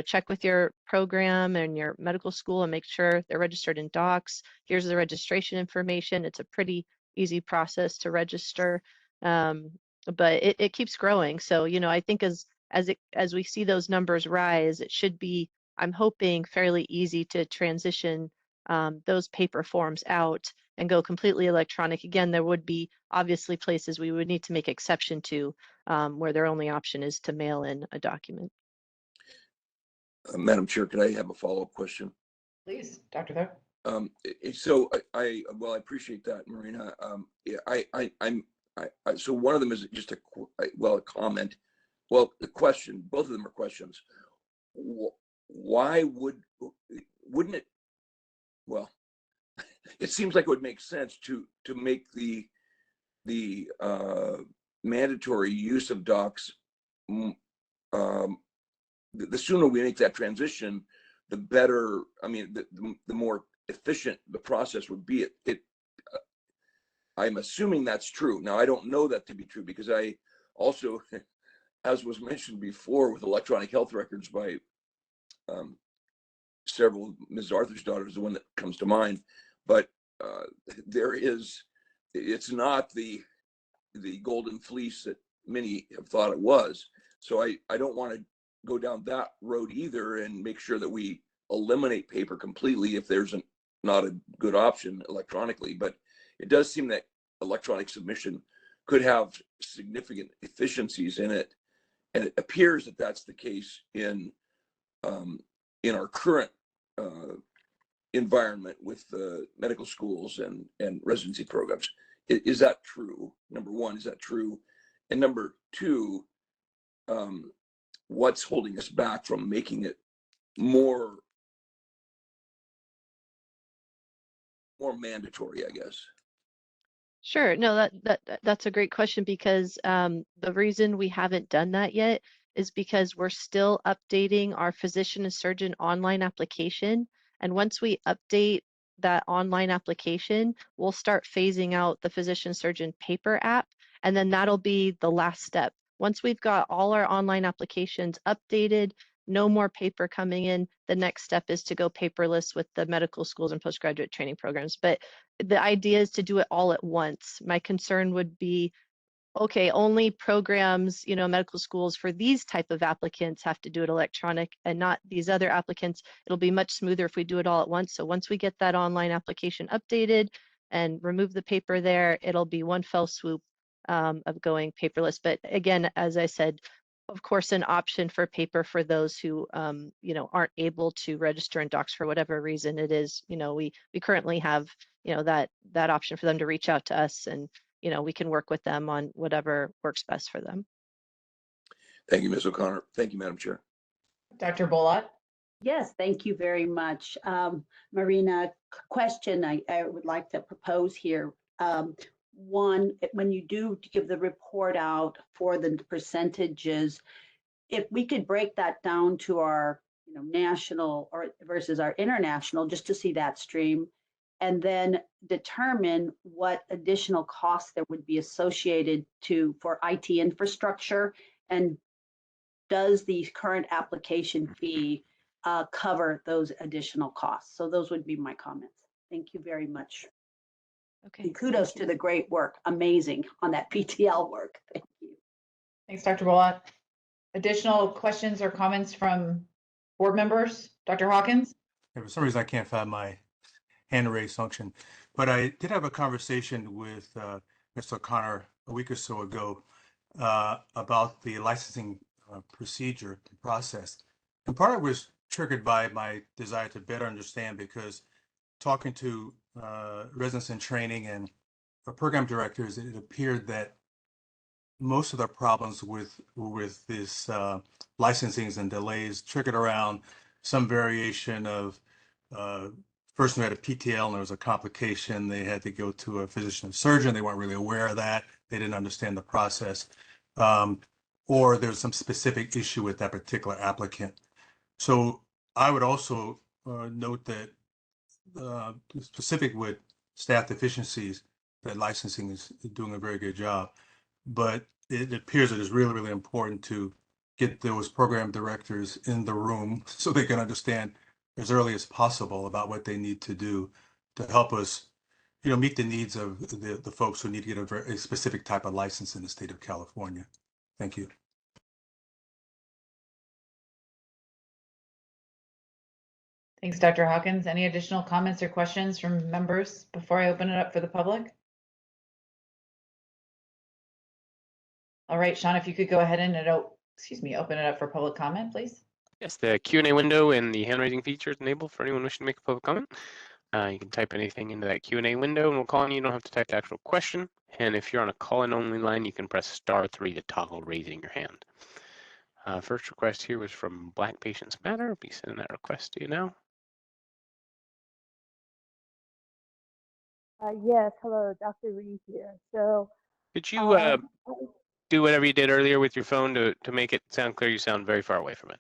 check with your program and your medical school and make sure they're registered in docs. Here's the registration information. It's a pretty easy process to register, but it keeps growing. So, I think as we see those numbers rise, it should be, I'm hoping, fairly easy to transition those paper forms out and go completely electronic. Again, there would be obviously places we would need to make exception to where their only option is to mail in a document. Madam Chair, could I have a follow-up question? Please, Dr. Thor. So I appreciate that, Marina. So one of them is just a comment. Well, the question, both of them are questions. Why wouldn't it? Well, it seems like it would make sense to make the mandatory use of docs. The sooner we make that transition, the better. I mean, the more efficient the process would be. I'm assuming that's true. Now, I don't know that to be true because I also, as was mentioned before, with electronic health records by several, Ms. Arthur's daughter is the one that comes to mind, but it's not the golden fleece that many have thought it was. So I don't want to go down that road either and make sure that we eliminate paper completely if there's not a good option electronically. But it does seem that electronic submission could have significant efficiencies in it. And it appears that that's the case in our current environment with the medical schools and residency programs. Is that true? Number one, is that true? And number two, what's holding us back from making it more mandatory, I guess? Sure. No, that's a great question, because the reason we haven't done that yet is because we're still updating our physician and surgeon online application. And once we update that online application, we'll start phasing out the physician surgeon paper app, and then that'll be the last step. Once we've got all our online applications updated, no more paper coming in, the next step is to go paperless with the medical schools and postgraduate training programs. But the idea is to do it all at once. My concern would be, okay, only programs, medical schools for these type of applicants have to do it electronic and not these other applicants. It'll be much smoother if we do it all at once. So once we get that online application updated and remove the paper there, it'll be one fell swoop of going paperless. But again, as I said, of course, an option for paper for those who, aren't able to register in docs for whatever reason it is. We currently have, that option for them to reach out to us, and we can work with them on whatever works best for them. Thank you, Ms. O'Connor. Thank you, Madam Chair. Dr. Bolott? Yes, thank you very much. Marina, question I would like to propose here. One, when you do give the report out for the percentages, if we could break that down to our national or versus our international, just to see that stream, and then determine what additional costs there would be associated for IT infrastructure, and does the current application fee cover those additional costs? So those would be my comments. Thank you very much. Okay. And kudos to the great work. Amazing on that PTL work. Thank you. Thanks, Dr. Bolott. Additional questions or comments from board members? Dr. Hawkins? Yeah, for some reason, I can't find my hand raise function, but I did have a conversation with Mr. O'Connor a week or so ago about the licensing procedure and process. And part of it was triggered by my desire to better understand, because talking to residents in training and program directors, it appeared that most of the problems with this licensings and delays triggered around some variation of person who had a PTL and there was a complication. They had to go to a physician and surgeon. They weren't really aware of that. They didn't understand the process. Or there's some specific issue with that particular applicant. So I would also note that specific with staff deficiencies, that licensing is doing a very good job. But it appears that it's really, really important to get those program directors in the room so they can understand as early as possible about what they need to do to help us, meet the needs of the folks who need to get a specific type of license in the state of California. Thank you. Thanks, Dr. Hawkins. Any additional comments or questions from members before I open it up for the public? All right, Sean, if you could go ahead and open it up for public comment, please. Yes, the Q&A window and the hand raising feature is enabled for anyone wishing to make a public comment. You can type anything into that Q&A window and we'll call on you. You don't have to type the actual question. And if you're on a call-in only line, you can press *3 to toggle raising your hand. First request here was from Black Patients Matter. I'll be sending that request to you now. Yes, hello, Dr. Reed here. So, could you do whatever you did earlier with your phone to make it sound clear? You sound very far away from it.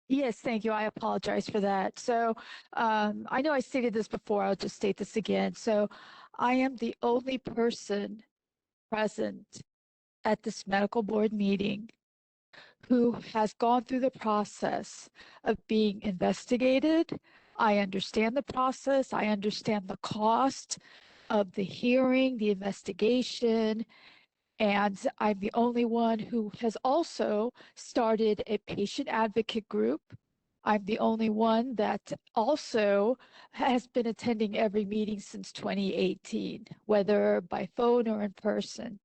Yes, thank you. I apologize for that. So I know I stated this before. I'll just state this again. So I am the only person present at this medical board meeting who has gone through the process of being investigated. I understand the process. I understand the cost of the hearing, the investigation, And I'm the only one who has also started a patient advocate group. I'm the only one that also has been attending every meeting since 2018, whether by phone or in person.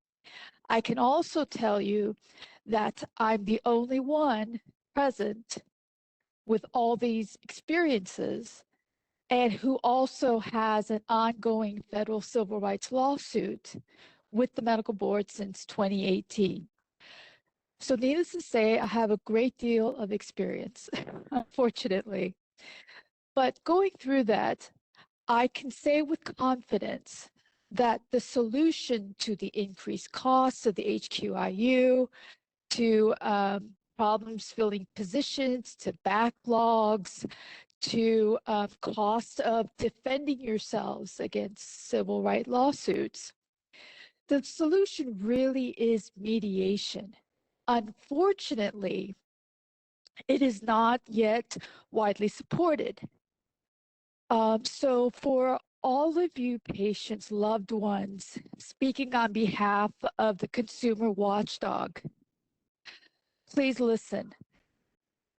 I can also tell you that I'm the only one present with all these experiences and who also has an ongoing federal civil rights lawsuit with the medical board since 2018. So needless to say, I have a great deal of experience, unfortunately. But going through that, I can say with confidence that the solution to the increased costs of the HQIU, to problems filling positions, to backlogs, to cost of defending yourselves against civil rights lawsuits, the solution really is mediation. Unfortunately, it is not yet widely supported. So for all of you patients, loved ones, speaking on behalf of the consumer watchdog, please listen.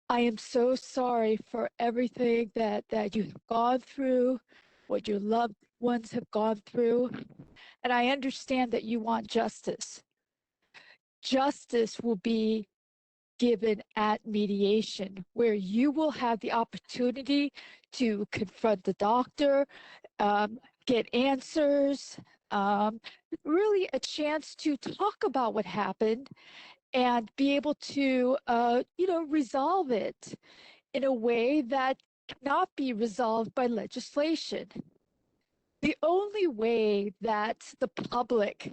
I am so sorry for everything that you have gone through, what your loved ones have gone through, and I understand that you want justice. Justice will be given at mediation, where you will have the opportunity to confront the doctor, get answers, really a chance to talk about what happened and be able to, resolve it in a way that cannot be resolved by legislation. The only way that the public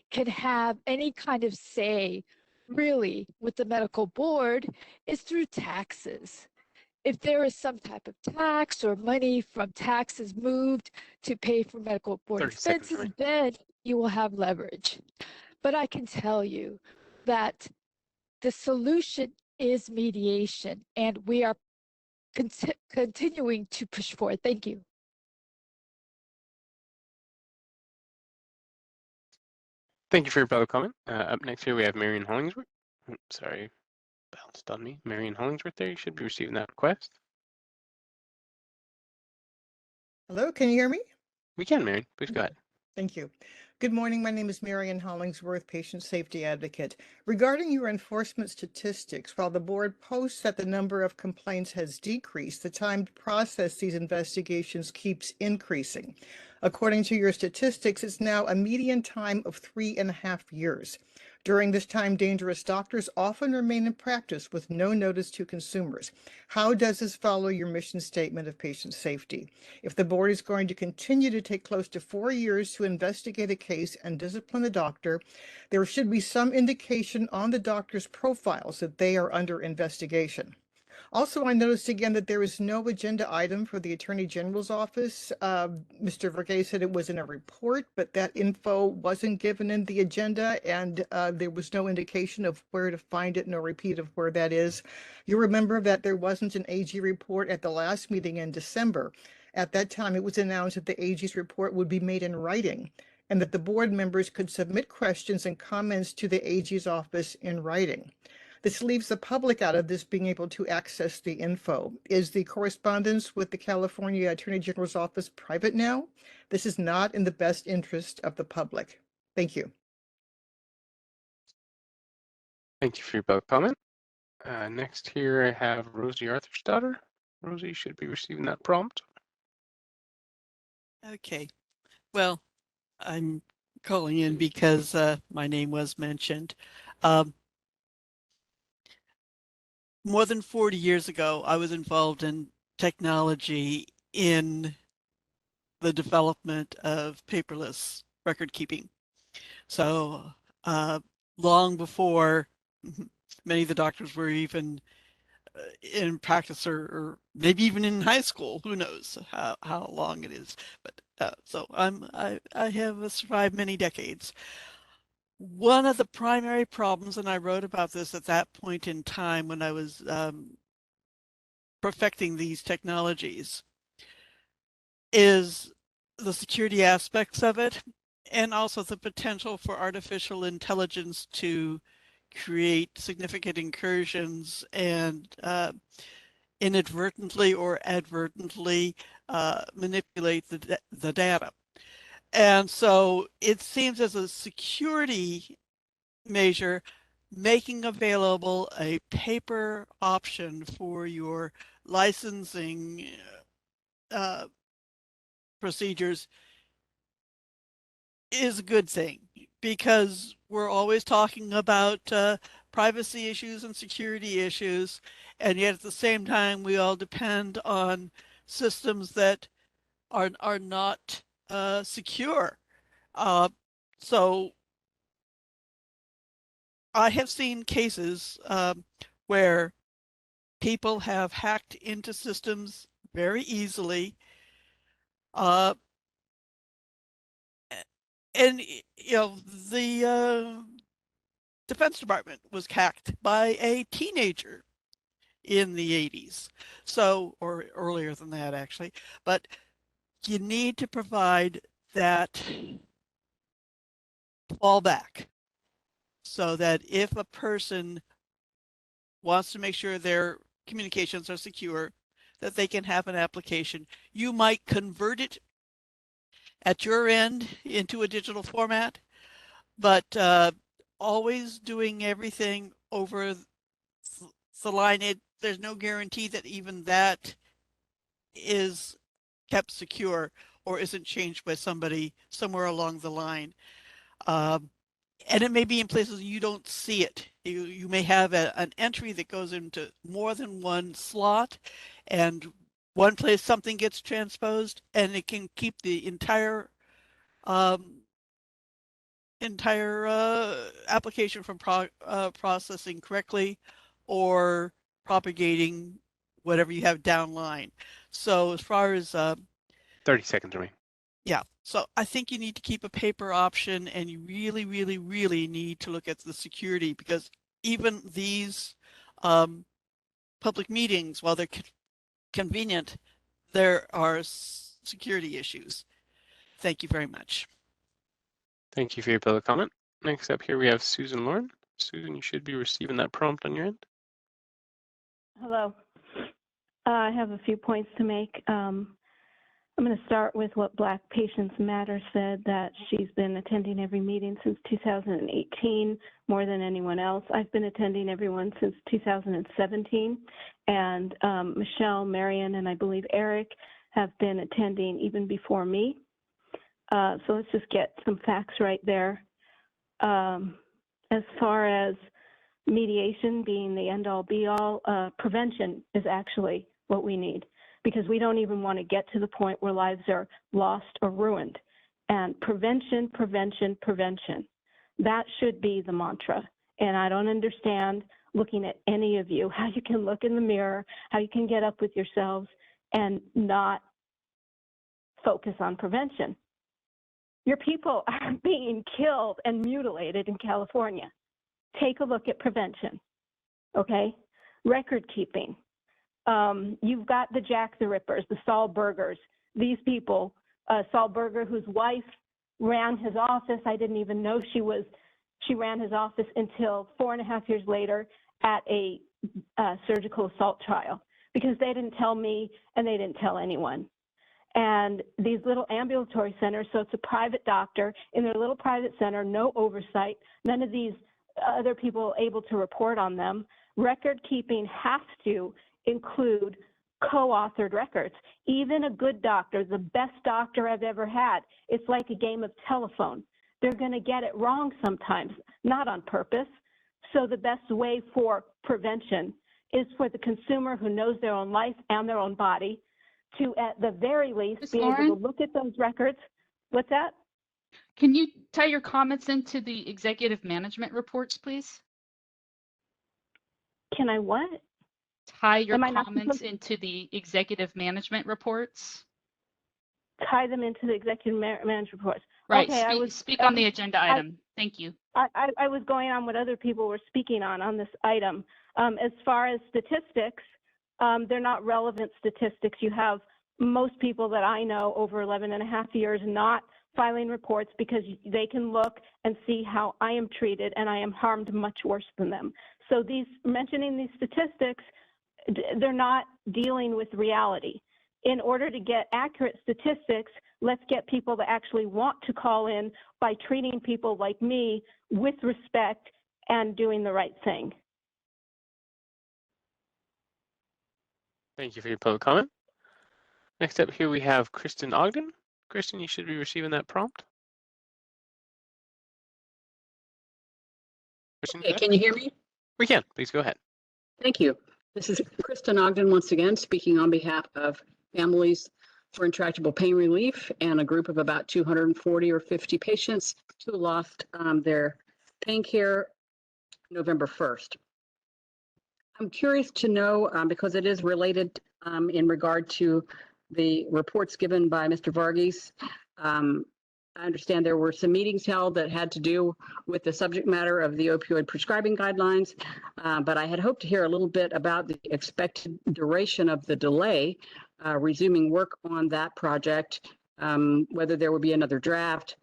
can have any kind of say, really, with the medical board is through taxes. If there is some type of tax or money from taxes moved to pay for medical board 30 seconds, expenses, right? then you will have leverage. But I can tell you that the solution is mediation, and we are continuing to push forward. Thank you. Thank you for your public comment. Up next here, we have Marion Hollingsworth. Sorry, bounced on me. Marion Hollingsworth there. You should be receiving that request. Hello, can you hear me? We can, Marion. Please go ahead. Thank you. Good morning. My name is Marion Hollingsworth, patient safety advocate. Regarding your enforcement statistics, while the board posts that the number of complaints has decreased, the time to process these investigations keeps increasing. According to your statistics, it's now a median time of 3.5 years. During this time, dangerous doctors often remain in practice with no notice to consumers. How does this follow your mission statement of patient safety? If the board is going to continue to take close to 4 years to investigate a case and discipline the doctor, there should be some indication on the doctor's profiles that they are under investigation. Also, I noticed again that there is no agenda item for the Attorney General's office. Mr. Vergey said it was in a report, but that info wasn't given in the agenda, and there was no indication of where to find it, no repeat of where that is. You remember that there wasn't an AG report at the last meeting in December. At that time, it was announced that the AG's report would be made in writing and that the board members could submit questions and comments to the AG's office in writing. This leaves the public out of this being able to access the info. Is the correspondence with the California Attorney General's office private now? This is not in the best interest of the public. Thank you. Thank you for your public comment. Next here, I have Rosie Arthur's Rosie should be receiving that prompt. Okay. Well, I'm calling in because my name was mentioned. More than 40 years ago, I was involved in technology in the development of paperless record keeping. So long before many of the doctors were even in practice or maybe even in high school, who knows how long it is. But so I have survived many decades. One of the primary problems, and I wrote about this at that point in time when I was perfecting these technologies, is the security aspects of it. and also the potential for artificial intelligence to create significant incursions and inadvertently or advertently manipulate the data. And so it seems as a security measure, making available a paper option for your licensing procedures is a good thing, because we're always talking about privacy issues and security issues, and yet at the same time we all depend on systems that are not secure. So I have seen cases where people have hacked into systems very easily, and the Defense Department was hacked by a teenager in the 80s, so, or earlier than that actually. But you need to provide that fallback so that if a person wants to make sure their communications are secure, that they can have an application. You might convert it at your end into a digital format, but always doing everything over the line, there's no guarantee that even that is kept secure or isn't changed by somebody somewhere along the line. And it may be in places you don't see it. You may have an entry that goes into more than one slot, and one place something gets transposed, and it can keep the entire application from processing correctly or propagating whatever you have downline. So as far as 30 seconds remain. yeah, so I think you need to keep a paper option, and you really, really, really need to look at the security, because even these public meetings, while they're convenient, there are security issues. Thank you very much. Thank you for your public comment. Next up here we have Susan Lauren. Susan, you should be receiving that prompt on your end. Hello. I have a few points to make. I'm going to start with what Black Patients Matter said, that she's been attending every meeting since 2018, more than anyone else. I've been attending every one since 2017, and Michelle, Marion, and I believe Eric have been attending even before me. So let's just get some facts right there. As far as mediation being the end-all be-all, prevention is actually what we need, because we don't even want to get to the point where lives are lost or ruined. And prevention, prevention, prevention. That should be the mantra. And I don't understand, looking at any of you, how you can look in the mirror, how you can get up with yourselves and not focus on prevention. Your people are being killed and mutilated in California. Take a look at prevention, okay? Record keeping. You've got the Jack the Rippers, the Saul Bergers, these people, Saul Berger, whose wife ran his office. I didn't even know she ran his office until 4.5 years later at a surgical assault trial, because they didn't tell me and they didn't tell anyone. And these little ambulatory centers, so it's a private doctor in their little private center, no oversight, none of these other people able to report on them. Record keeping has to include co-authored records. Even a good doctor, the best doctor I've ever had, it's like a game of telephone. They're going to get it wrong sometimes, not on purpose. So the best way for prevention is for the consumer who knows their own life and their own body to, at the very least, be able to look at those records. What's that? Can you tie your comments into the executive management reports, please? Can I what? Tie your comments into the executive management reports. Tie them into the executive management reports. Right. Okay, speak on the agenda item. Thank you. I was going on what other people were speaking on this item. As far as statistics, they're not relevant statistics. You have most people that I know over 11.5 years not filing reports because they can look and see how I am treated and I am harmed much worse than them. So mentioning these statistics, they're not dealing with reality. In order to get accurate statistics, let's get people that actually want to call in by treating people like me with respect and doing the right thing. Thank you for your public comment. Next up here we have Kristen Ogden. Kristen, you should be receiving that prompt. Kristen, Okay, can you hear me? We can. Please go ahead. Thank you. This is Kristen Ogden once again speaking on behalf of Families for Intractable Pain Relief and a group of about 240 or 50 patients who lost their pain care November 1st. I'm curious to know, because it is related in regard to the reports given by Mr. Varghese. I understand there were some meetings held that had to do with the subject matter of the opioid prescribing guidelines, but I had hoped to hear a little bit about the expected duration of the delay resuming work on that project, whether there would be another draft,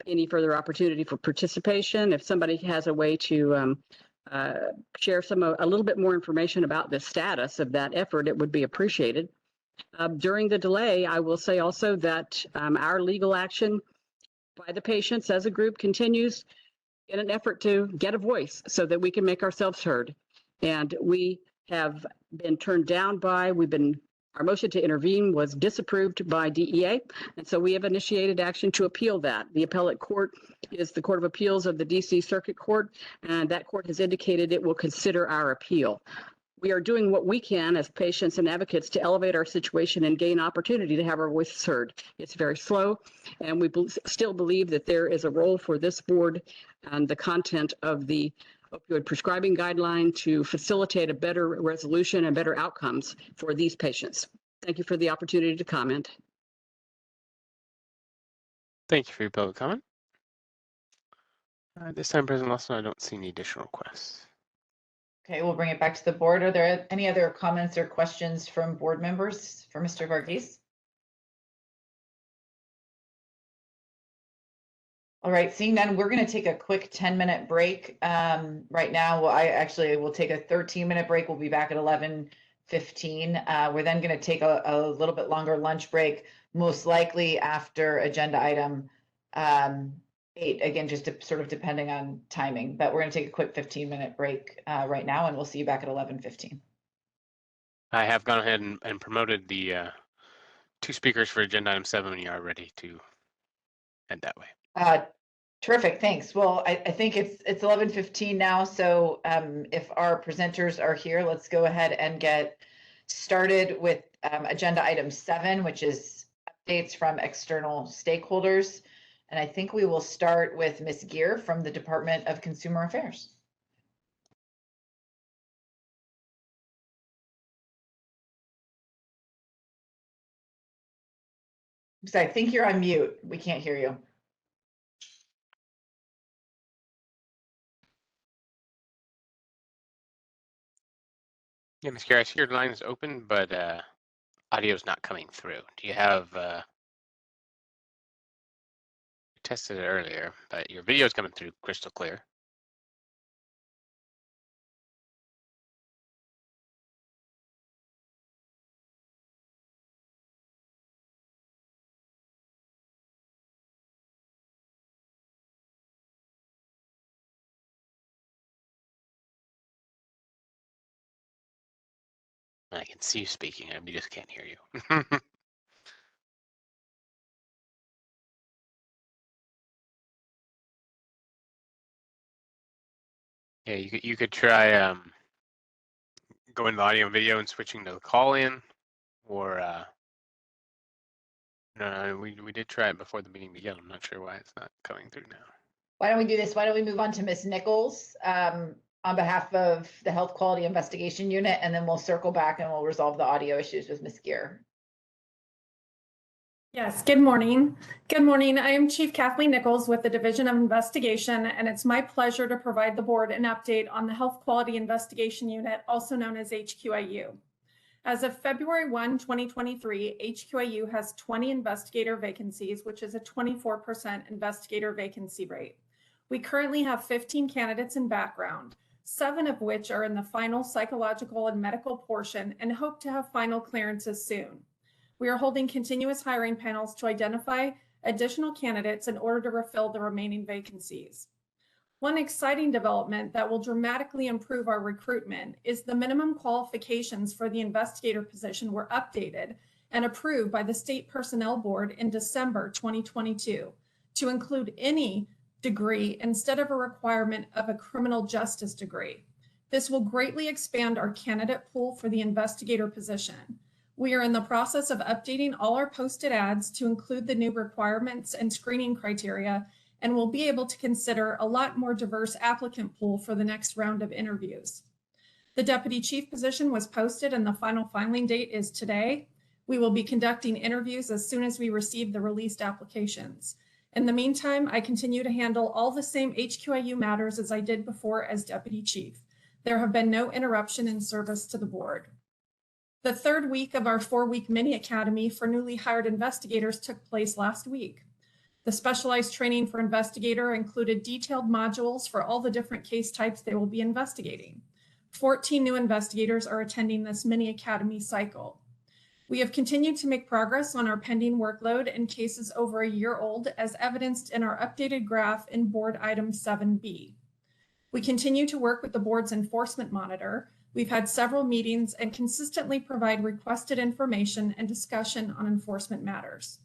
any further opportunity for participation. If somebody has a way to share a little bit more information about the status of that effort, it would be appreciated. During the delay, I will say also that our legal action by the patients as a group continues in an effort to get a voice so that we can make ourselves heard. And we have been turned down by, our motion to intervene was disapproved by DEA, and so we have initiated action to appeal that. The appellate court is the Court of Appeals of the DC Circuit Court, and that court has indicated it will consider our appeal. We are doing what we can as patients and advocates to elevate our situation and gain opportunity to have our voices heard. It's very slow, and we still believe that there is a role for this board and the content of the opioid prescribing guideline to facilitate a better resolution and better outcomes for these patients. Thank you for the opportunity to comment. Thank you for your public comment. This time, President Lawson, I don't see any additional requests. Okay, we'll bring it back to the board. Are there any other comments or questions from board members for Mr. Varghese? All right, seeing none, we're going to take a quick 10-minute break right now. Well, I will take a 13-minute break. We'll be back at 11:15. We're then going to take a little bit longer lunch break, most likely after agenda item 8, again, just sort of depending on timing. But we're going to take a quick 15-minute break right now, and we'll see you back at 11:15. I have gone ahead and promoted the 2 speakers for agenda item 7 when you are ready to head that way. Terrific, thanks. Well, I think it's 11:15 now, so if our presenters are here, let's go ahead and get started with agenda item 7, which is updates from external stakeholders. And I think we will start with Ms. Gear from the Department of Consumer Affairs. So I think you're on mute. We can't hear you. Yeah, Ms. Gear, I see your line is open, but audio is not coming through. Do you have tested it earlier, but your video is coming through crystal clear. I can see you speaking, I just can't hear you. Yeah, you could try going to the audio and video and switching to the call in, or no, we did try it before the meeting began. I'm not sure why it's not coming through now. Why don't we do this? Why don't we move on to Ms. Nichols on behalf of the Health Quality Investigation Unit, and then we'll circle back and we'll resolve the audio issues with Ms. Gear. Yes, good morning. Good morning. I am Chief Kathleen Nichols with the Division of Investigation, and it's my pleasure to provide the board an update on the Health Quality Investigation Unit, also known as HQIU. As of February 1, 2023, HQIU has 20 investigator vacancies, which is a 24% investigator vacancy rate. We currently have 15 candidates in background, 7 of which are in the final psychological and medical portion and hope to have final clearances soon. We are holding continuous hiring panels to identify additional candidates in order to refill the remaining vacancies. One exciting development that will dramatically improve our recruitment is the minimum qualifications for the investigator position were updated and approved by the State Personnel Board in December 2022 to include any degree instead of a requirement of a criminal justice degree. This will greatly expand our candidate pool for the investigator position. We are in the process of updating all our posted ads to include the new requirements and screening criteria, and we'll be able to consider a lot more diverse applicant pool for the next round of interviews. The deputy chief position was posted and the final filing date is today. We will be conducting interviews as soon as we receive the released applications. In the meantime, I continue to handle all the same HQIU matters as I did before as deputy chief. There have been no interruption in service to the board. The third week of our 4-week mini academy for newly hired investigators took place last week. The specialized training for investigator included detailed modules for all the different case types they will be investigating. 14 new investigators are attending this mini academy cycle. We have continued to make progress on our pending workload in cases over a year old, as evidenced in our updated graph in board item 7B. We continue to work with the board's enforcement monitor. We've had several meetings and consistently provide requested information and discussion on enforcement matters.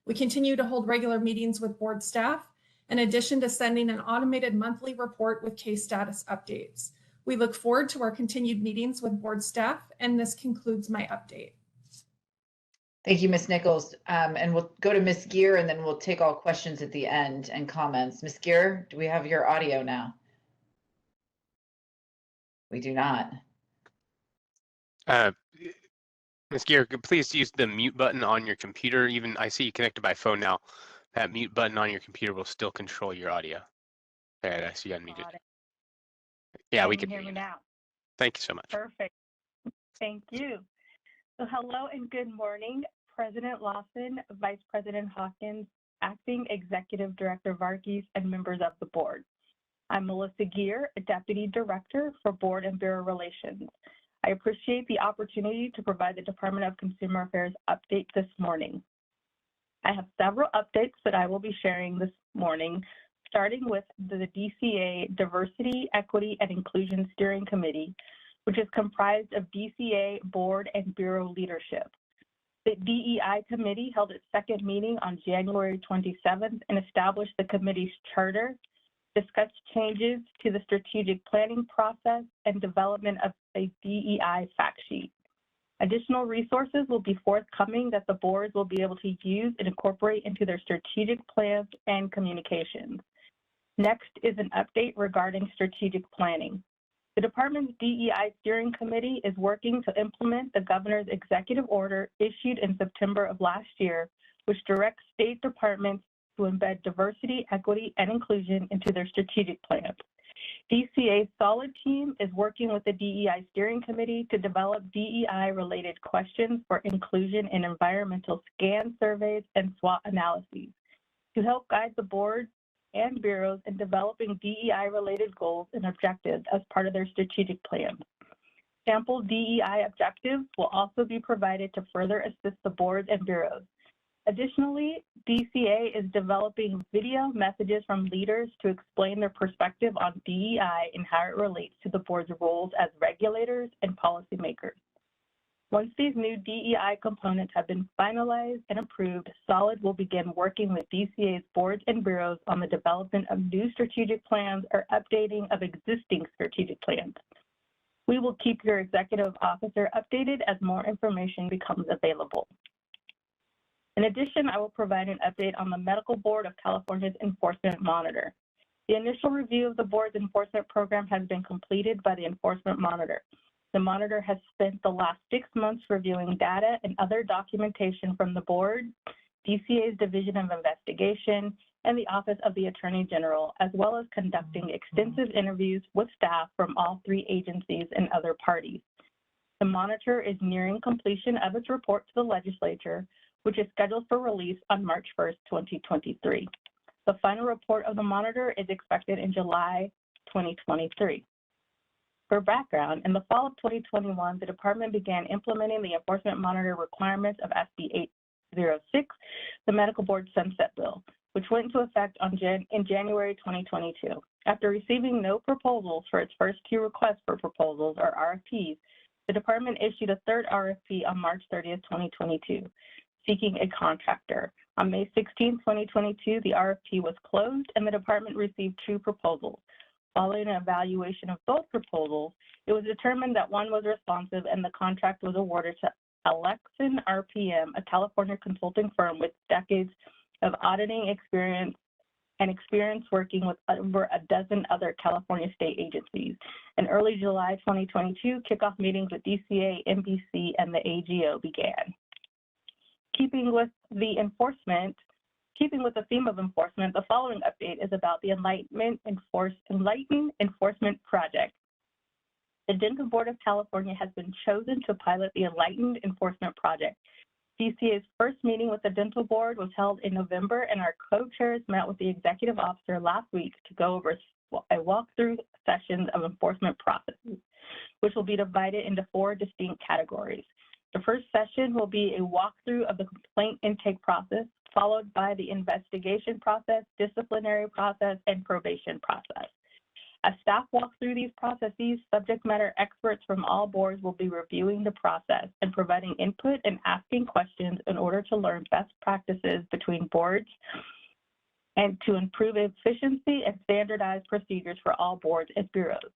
We continue to hold regular meetings with board staff, in addition to sending an automated monthly report with case status updates. We look forward to our continued meetings with board staff, and this concludes my update. Thank you, Ms. Nichols. And we'll go to Ms. Gear, and then we'll take all questions at the end and comments. Ms. Gear, do we have your audio now? We do not. Ms. Gear, please use the mute button on your computer. Even I see you connected by phone now. That mute button on your computer will still control your audio. There, I see you unmuted. Yeah, we can hear me now. Thank you so much. Perfect. Thank you. So hello and good morning, President Lawson, Vice President Hawkins, Acting Executive Director Varghese, and members of the board. I'm Melissa Gear, a Deputy Director for Board and Bureau Relations. I appreciate the opportunity to provide the Department of Consumer Affairs update this morning. I have several updates that I will be sharing this morning, starting with the DCA Diversity, Equity, and Inclusion Steering Committee, which is comprised of DCA Board and Bureau leadership. The DEI Committee held its second meeting on January 27th and established the committee's charter, discussed changes to the strategic planning process, and development of a DEI fact sheet. Additional resources will be forthcoming that the boards will be able to use and incorporate into their strategic plans and communications. Next is an update regarding strategic planning. The department's DEI Steering Committee is working to implement the governor's executive order issued in September of last year, which directs state departments to embed diversity, equity, and inclusion into their strategic plans. DCA's Solid team is working with the DEI Steering Committee to develop DEI-related questions for inclusion in environmental scan surveys and SWOT analyses to help guide the boards and bureaus in developing DEI-related goals and objectives as part of their strategic plans. Sample DEI objectives will also be provided to further assist the boards and bureaus. Additionally, DCA is developing video messages from leaders to explain their perspective on DEI and how it relates to the board's roles as regulators and policymakers. Once these new DEI components have been finalized and approved, Solid will begin working with DCA's boards and bureaus on the development of new strategic plans or updating of existing strategic plans. We will keep your executive officer updated as more information becomes available. In addition, I will provide an update on the Medical Board of California's Enforcement Monitor. The initial review of the board's enforcement program has been completed by the Enforcement Monitor. The monitor has spent the last 6 months reviewing data and other documentation from the board, DCA's Division of Investigation, and the Office of the Attorney General, as well as conducting extensive interviews with staff from all 3 agencies and other parties. The monitor is nearing completion of its report to the legislature, which is scheduled for release on March 1st, 2023. The final report of the monitor is expected in July 2023. For background, in the fall of 2021, the department began implementing the enforcement monitor requirements of SB 806, the Medical Board Sunset Bill, which went into effect in January 2022. After receiving no proposals for its first two requests for proposals, or RFPs, the department issued a third RFP on March 30th, 2022, seeking a contractor. On May 16, 2022, the RFP was closed and the department received two proposals. Following an evaluation of both proposals, it was determined that one was responsive and the contract was awarded to Alexin RPM, a California consulting firm with decades of auditing experience and experience working with over a dozen other California state agencies. In early July 2022, kickoff meetings with DCA, NBC, and the AGO began. Keeping with the theme of enforcement, the following update is about the Enlighten Enforcement Project. The Dental Board of California has been chosen to pilot the Enlightened Enforcement Project. DCA's first meeting with the Dental Board was held in November, and our co-chairs met with the executive officer last week to go over a walkthrough sessions of enforcement processes, which will be divided into 4 distinct categories. The first session will be a walkthrough of the complaint intake process, followed by the investigation process, disciplinary process, and probation process. As staff walk through these processes, subject matter experts from all boards will be reviewing the process and providing input and asking questions in order to learn best practices between boards and to improve efficiency and standardized procedures for all boards and bureaus.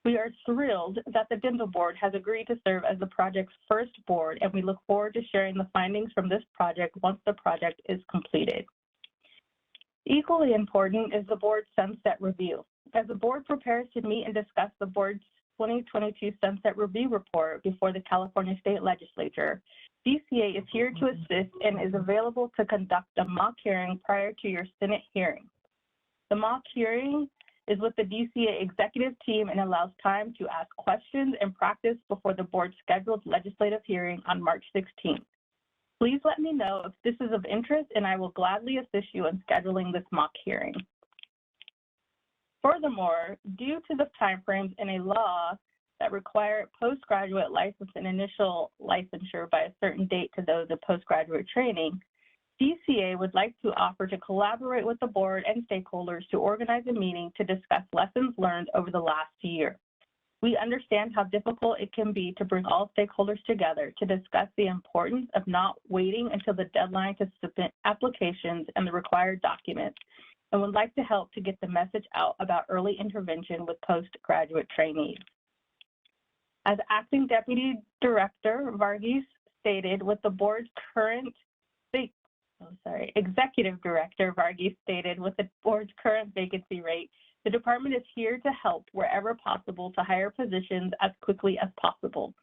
We are thrilled that the Dental Board has agreed to serve as the project's first board, and we look forward to sharing the findings from this project once the project is completed. Equally important is the board's sunset review. As the board prepares to meet and discuss the board's 2022 Sunset Review Report before the California State Legislature, DCA is here to assist and is available to conduct a mock hearing prior to your Senate hearing. The mock hearing is with the DCA executive team and allows time to ask questions and practice before the board's scheduled legislative hearing on March 16th. Please let me know if this is of interest and I will gladly assist you in scheduling this mock hearing. Furthermore, due to the timeframes in a law that require postgraduate license and initial licensure by a certain date to those in postgraduate training, DCA would like to offer to collaborate with the board and stakeholders to organize a meeting to discuss lessons learned over the last year. We understand how difficult it can be to bring all stakeholders together to discuss the importance of not waiting until the deadline to submit applications and the required documents, and would like to help to get the message out about early intervention with postgraduate trainees. As Acting Deputy Director Varghese stated with the board's current Executive Director Varghese stated with the board's current vacancy rate, the department is here to help wherever possible to hire positions as quickly as possible.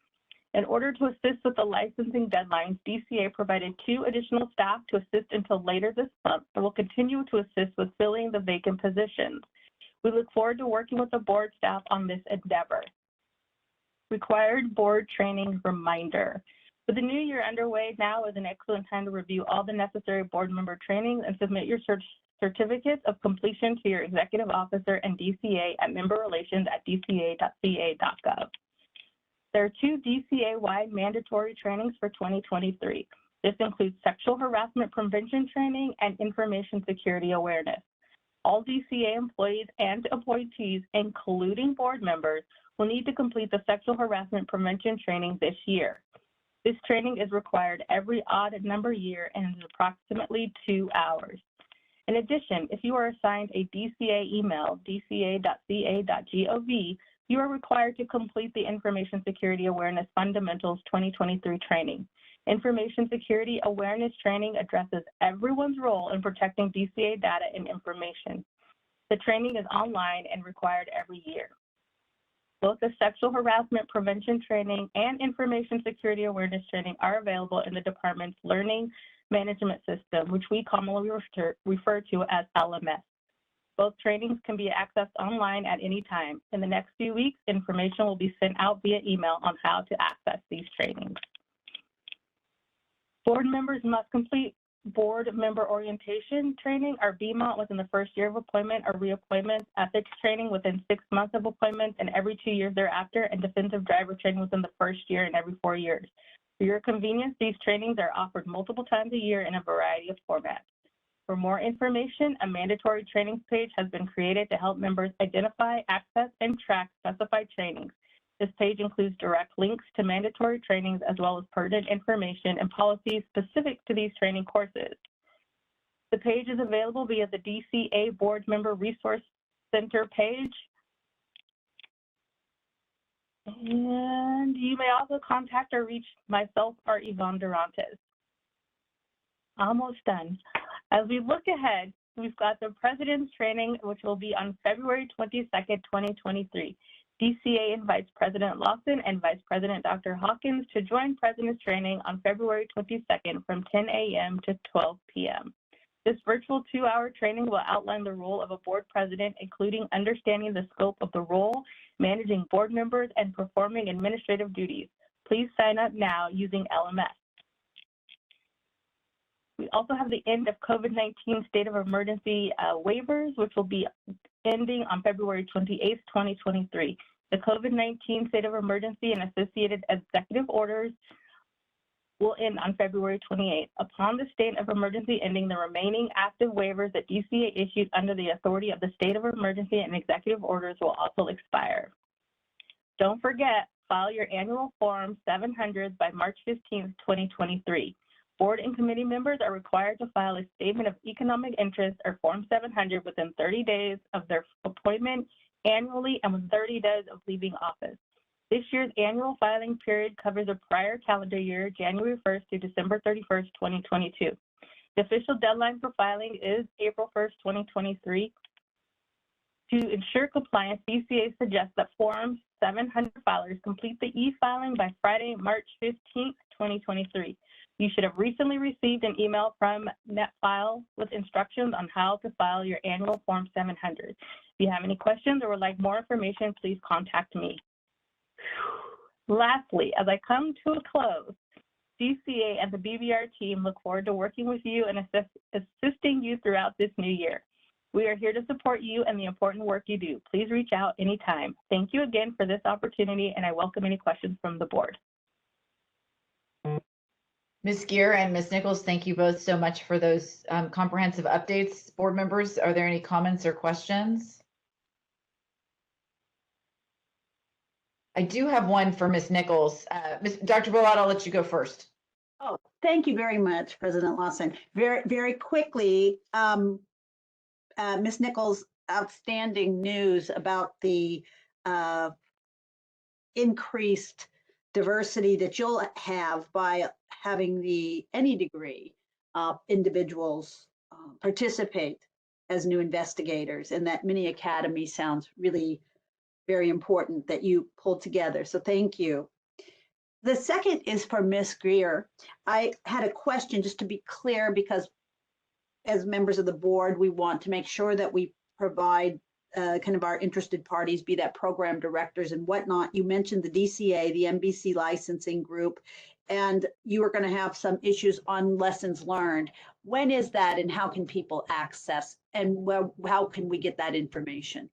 In order to assist with the licensing deadlines, DCA provided 2 additional staff to assist until later this month and will continue to assist with filling the vacant positions. We look forward to working with the board staff on this endeavor. Required board training reminder. With the new year underway, now is an excellent time to review all the necessary board member trainings and submit your certificates of completion to your executive officer and DCA at memberrelations@dca.ca.gov. There are 2 DCA-wide mandatory trainings for 2023. This includes sexual harassment prevention training and information security awareness. All DCA employees and appointees, including board members, will need to complete the sexual harassment prevention training this year. This training is required every odd number year and is approximately 2 hours. In addition, if you are assigned a DCA email, dca.ca.gov, you are required to complete the Information Security Awareness Fundamentals 2023 training. Information Security Awareness training addresses everyone's role in protecting DCA data and information. The training is online and required every year. Both the Sexual Harassment Prevention Training and Information Security Awareness Training are available in the department's Learning Management System, which we commonly refer to as LMS. both trainings can be accessed online at any time. In the next few weeks, information will be sent out via email on how to access these trainings. Board members must complete board member orientation training or BMOT within the first year of appointment or reappointment, ethics training within 6 months of appointment and every 2 years thereafter, and defensive driver training within the first year and every 4 years. For your convenience, these trainings are offered multiple times a year in a variety of formats. For more information, a mandatory trainings page has been created to help members identify, access, and track specified trainings. This page includes direct links to mandatory trainings as well as pertinent information and policies specific to these training courses. The page is available via the DCA Board Member Resource Center page. And you may also contact or reach myself or Yvonne Durantes. Almost done. As we look ahead, we've got the President's Training, which will be on February 22nd, 2023. DCA invites President Lawson and Vice President Dr. Hawkins to join President's Training on February 22nd from 10 a.m. to 12 p.m. This virtual 2-hour training will outline the role of a board president, including understanding the scope of the role, managing board members, and performing administrative duties. Please sign up now using LMS. We also have the end of COVID-19 state of emergency waivers, which will be ending on February 28th, 2023. The COVID-19 state of emergency and associated executive orders will end on February 28th. Upon the state of emergency ending, the remaining active waivers that DCA issued under the authority of the state of emergency and executive orders will also expire. Don't forget, file your annual Form 700 by March 15th, 2023. Board and committee members are required to file a statement of economic interest or Form 700 within 30 days of their appointment annually and within 30 days of leaving office. This year's annual filing period covers a prior calendar year, January 1st through December 31st, 2022. The official deadline for filing is April 1st, 2023. To ensure compliance, DCA suggests that Form 700 filers complete the e-filing by Friday, March 15th, 2023. You should have recently received an email from NetFile with instructions on how to file your annual Form 700. If you have any questions or would like more information, please contact me. Lastly, as I come to a close, DCA and the BBR team look forward to working with you and assisting you throughout this new year. We are here to support you and the important work you do. Please reach out anytime. Thank you again for this opportunity, and I welcome any questions from the board. Ms. Gear and Ms. Nichols, thank you both so much for those comprehensive updates. Board members, are there any comments or questions? I do have one for Ms. Nichols. Dr. Bullock, I'll let you go first. Oh, thank you very much, President Lawson. Very quickly, Ms. Nichols, outstanding news about the increased diversity that you'll have by having any degree of individuals participate as new investigators, and that mini academy sounds really very important that you pulled together. So thank you. The second is for Ms. Greer. I had a question just to be clear, because as members of the board, we want to make sure that we provide kind of our interested parties, be that program directors and whatnot. You mentioned the DCA, the MBC licensing group, and you were going to have some issues on lessons learned. When is that, and how can people access, and how can we get that information?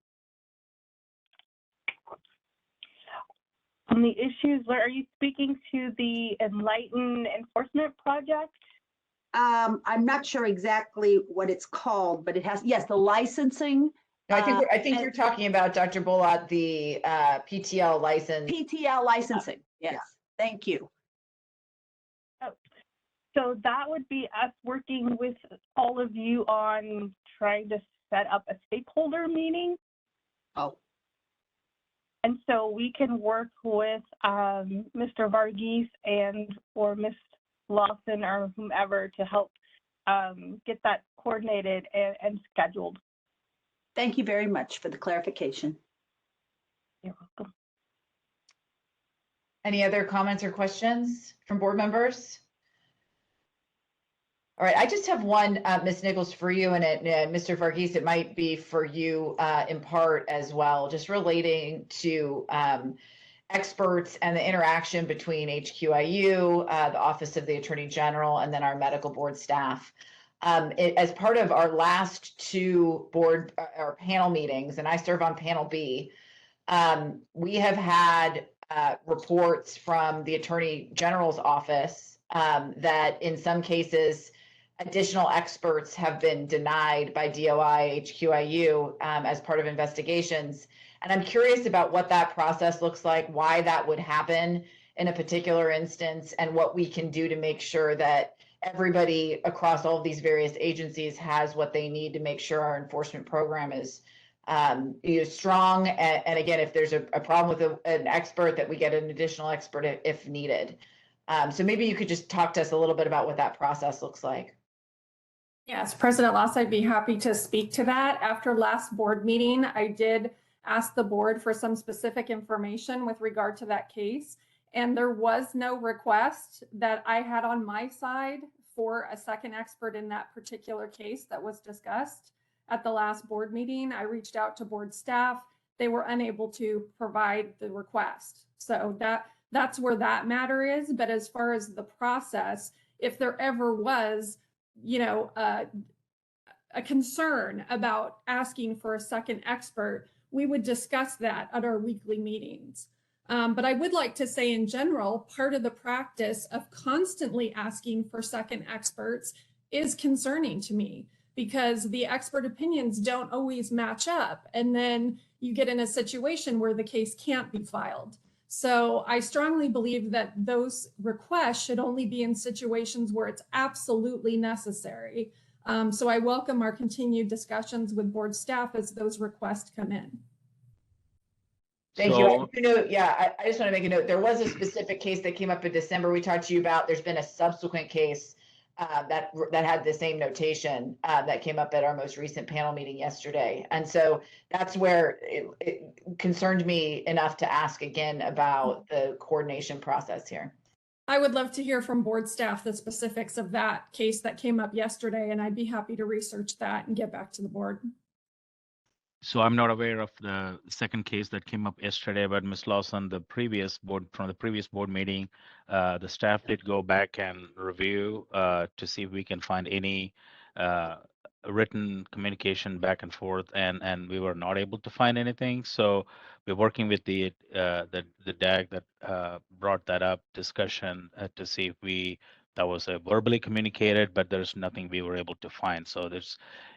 On the issues, are you speaking to the Enlighten Enforcement Project? I'm not sure exactly what it's called, but it has, yes, the licensing. No, I think you're talking about, Dr. Bullock, the PTL license. PTL licensing, yes. Yeah. Thank you. Oh, so that would be us working with all of you on trying to set up a stakeholder meeting. Oh. And so we can work with Mr. Varghese or Ms. Lawson or whomever to help get that coordinated and scheduled. Thank you very much for the clarification. You're welcome. Any other comments or questions from board members? All right, I just have one, Ms. Nichols, for you, and Mr. Varghese, it might be for you in part as well, just relating to experts and the interaction between HQIU, the Office of the Attorney General, and then our medical board staff. As part of our last two board or panel meetings, and I serve on panel B, we have had reports from the Attorney General's office that in some cases, additional experts have been denied by DOI, HQIU as part of investigations. And I'm curious about what that process looks like, why that would happen in a particular instance, and what we can do to make sure that everybody across all of these various agencies has what they need to make sure our enforcement program is strong. And again, if there's a problem with an expert, that we get an additional expert if needed. So maybe you could just talk to us a little bit about what that process looks like. Yes, President Loss, I'd be happy to speak to that. After last board meeting, I did ask the board for some specific information with regard to that case. And there was no request that I had on my side for a second expert in that particular case that was discussed at the last board meeting. I reached out to board staff. They were unable to provide the request. So that's where that matter is. But as far as the process, if there ever was a concern about asking for a second expert, we would discuss that at our weekly meetings. But I would like to say in general, part of the practice of constantly asking for second experts is concerning to me, because the expert opinions don't always match up. And then you get in a situation where the case can't be filed. So I strongly believe that those requests should only be in situations where it's absolutely necessary. So I welcome our continued discussions with board staff as those requests come in. Thank you. I just want to make a note. There was a specific case that came up in December we talked to you about. There's been a subsequent case that had the same notation that came up at our most recent panel meeting yesterday. And so that's where it concerned me enough to ask again about the coordination process here. I would love to hear from board staff the specifics of that case that came up yesterday, and I'd be happy to research that and get back to the board. So I'm not aware of the second case that came up yesterday, but Ms. Lawson, from the previous board meeting, the staff did go back and review to see if we can find any written communication back and forth, and we were not able to find anything. So we're working with the DAG that brought that up discussion to see if that was verbally communicated, but there's nothing we were able to find. So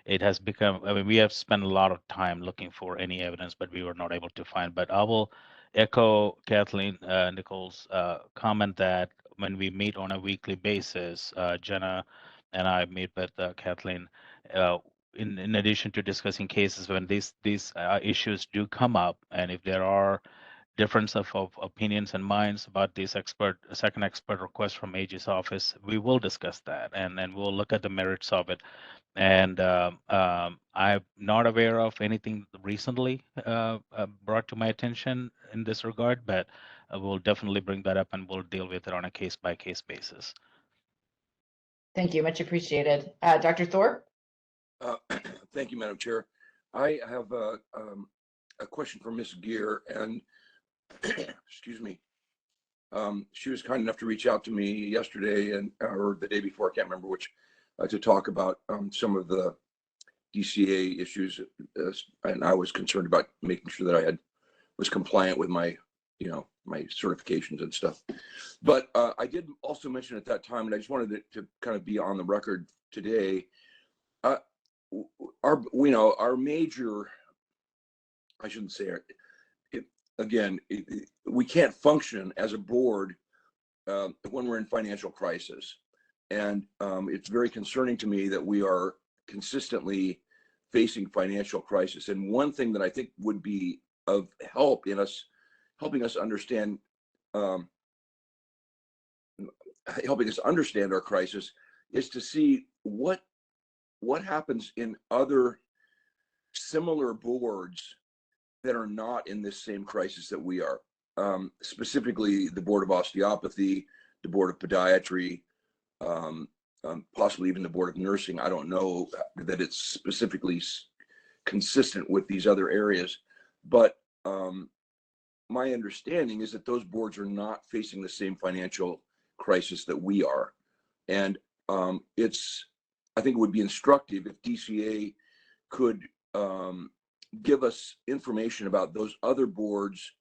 it has become, I mean, we have spent a lot of time looking for any evidence, but we were not able to find. But I will echo Kathleen Nichols' comment that when we meet on a weekly basis, Jenna and I meet with Kathleen, in addition to discussing cases, when these issues do come up, and if there are difference of opinions and minds about this second expert request from AG's office, we will discuss that, and then we'll look at the merits of it. And I'm not aware of anything recently brought to my attention in this regard, but we'll definitely bring that up and we'll deal with it on a case-by-case basis. Thank you, much appreciated. Dr. Thorpe? Thank you, Madam Chair. I have a question for Ms. Gear, and excuse me. She was kind enough to reach out to me yesterday or the day before, I can't remember which, to talk about some of the DCA issues, and I was concerned about making sure that I was compliant with my my certifications and stuff. But I did also mention at that time, and I just wanted it to kind of be on the record today. Our major, I shouldn't say we can't function as a board when we're in financial crisis. And it's very concerning to me that we are consistently facing financial crisis. And one thing that I think would be of help in helping us understand our crisis is to see what happens in other similar boards that are not in this same crisis that we are. Specifically, the Board of Osteopathy, the Board of Podiatry, possibly even the Board of Nursing. I don't know that it's specifically consistent with these other areas, but my understanding is that those boards are not facing the same financial crisis that we are. And I think it would be instructive if DCA could give us information about those other boards,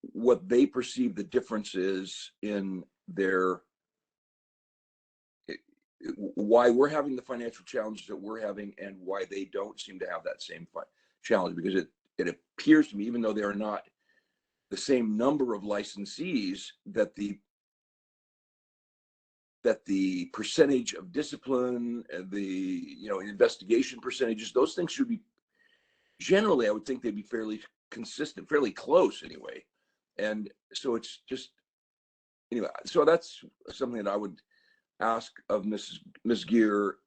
what they perceive the difference is in their, why we're having the financial challenges that we're having and why they don't seem to have that same challenge. Because it appears to me, even though they are not the same number of licensees, that the percentage of discipline, the investigation percentages, those things should be generally, I would think they'd be fairly consistent, fairly close anyway. And so it's just, anyway, so that's something that I would ask of Ms. Gear,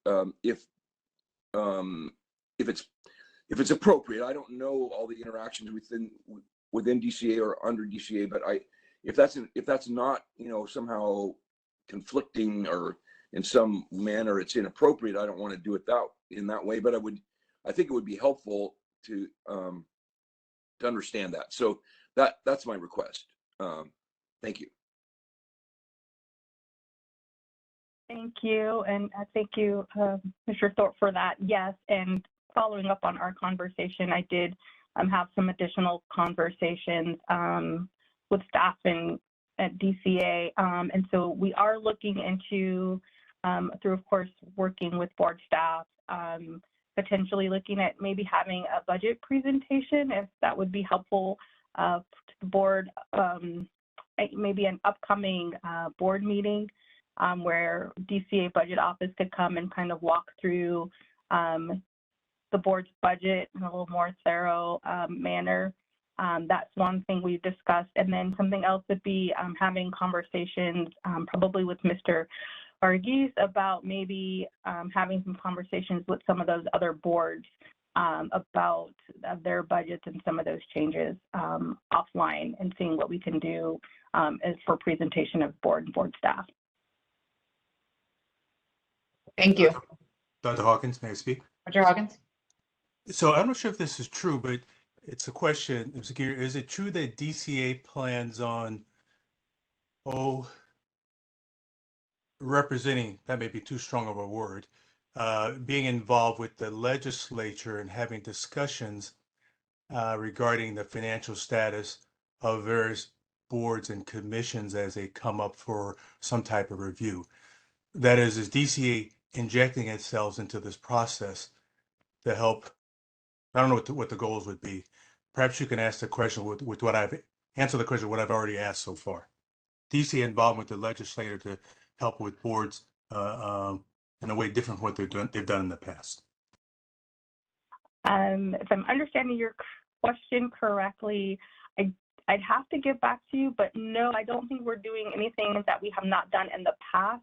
if it's appropriate. I don't know all the interactions within DCA or under DCA, but if that's not somehow conflicting or in some manner it's inappropriate, I don't want to do it in that way. But I think it would be helpful to understand that. So that's my request. Thank you. Thank you, and thank you, Mr. Thorpe, for that. Yes, and following up on our conversation, I did have some additional conversations with staff at DCA, and so we are looking into, through of course working with board staff, potentially looking at maybe having a budget presentation, if that would be helpful to the board, maybe an upcoming board meeting where DCA budget office could come and kind of walk through the board's budget in a little more thorough manner. That's one thing we discussed. And then something else would be having conversations probably with Mr. Varghese about maybe having some conversations with some of those other boards about their budgets and some of those changes offline, and seeing what we can do as for presentation of board and board staff. Thank you. Dr. Hawkins, may I speak? Dr. Hawkins? So I'm not sure if this is true, but it's a question. Is it true that DCA plans on, representing, that may be too strong of a word, being involved with the legislature and having discussions regarding the financial status of various boards and commissions as they come up for some type of review? That is DCA injecting itself into this process to help? I don't know what the goals would be. Perhaps you can ask the question with what answer the question what I've already asked so far. DCA involvement with the legislator to help with boards in a way different from what they've done in the past. If I'm understanding your question correctly, I'd have to get back to you, but no, I don't think we're doing anything that we have not done in the past.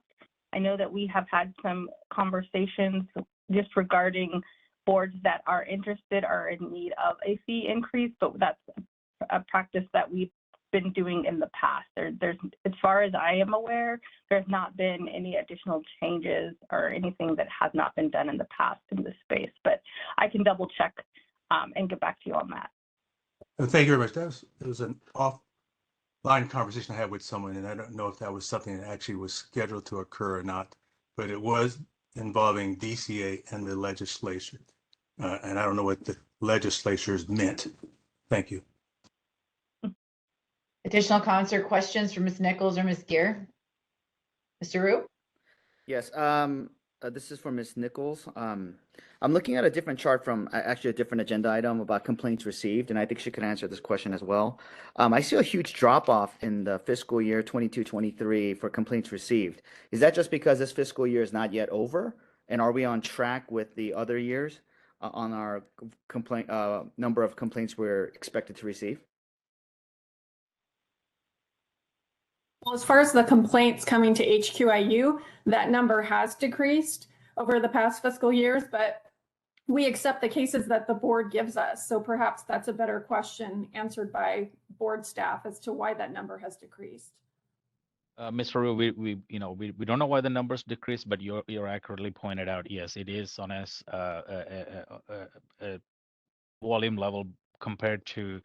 I know that we have had some conversations just regarding boards that are interested or in need of a fee increase, but that's a practice that we've been doing in the past. There's, as far as I am aware, there's not been any additional changes or anything that has not been done in the past in this space, but I can double check and get back to you on that. Thank you very much. It was an offline conversation I had with someone, and I don't know if that was something that actually was scheduled to occur or not, but it was involving DCA and the legislature. And I don't know what the legislatures meant. Thank you. Additional comments or questions from Ms. Nichols or Ms. Gear? Mr. Rue? Yes, this is for Ms. Nichols. I'm looking at a different chart from actually a different agenda item about complaints received, and I think she could answer this question as well. I see a huge drop off in the fiscal year 22-23 for complaints received. Is that just because this fiscal year is not yet over? And are we on track with the other years on our number of complaints we're expected to receive? Well, as far as the complaints coming to HQIU, that number has decreased over the past fiscal years, but we accept the cases that the board gives us. So perhaps that's a better question answered by board staff as to why that number has decreased. Mr. Ryu, we don't know why the numbers decreased, but you're accurately pointed out. Yes, it is on a volume level compared to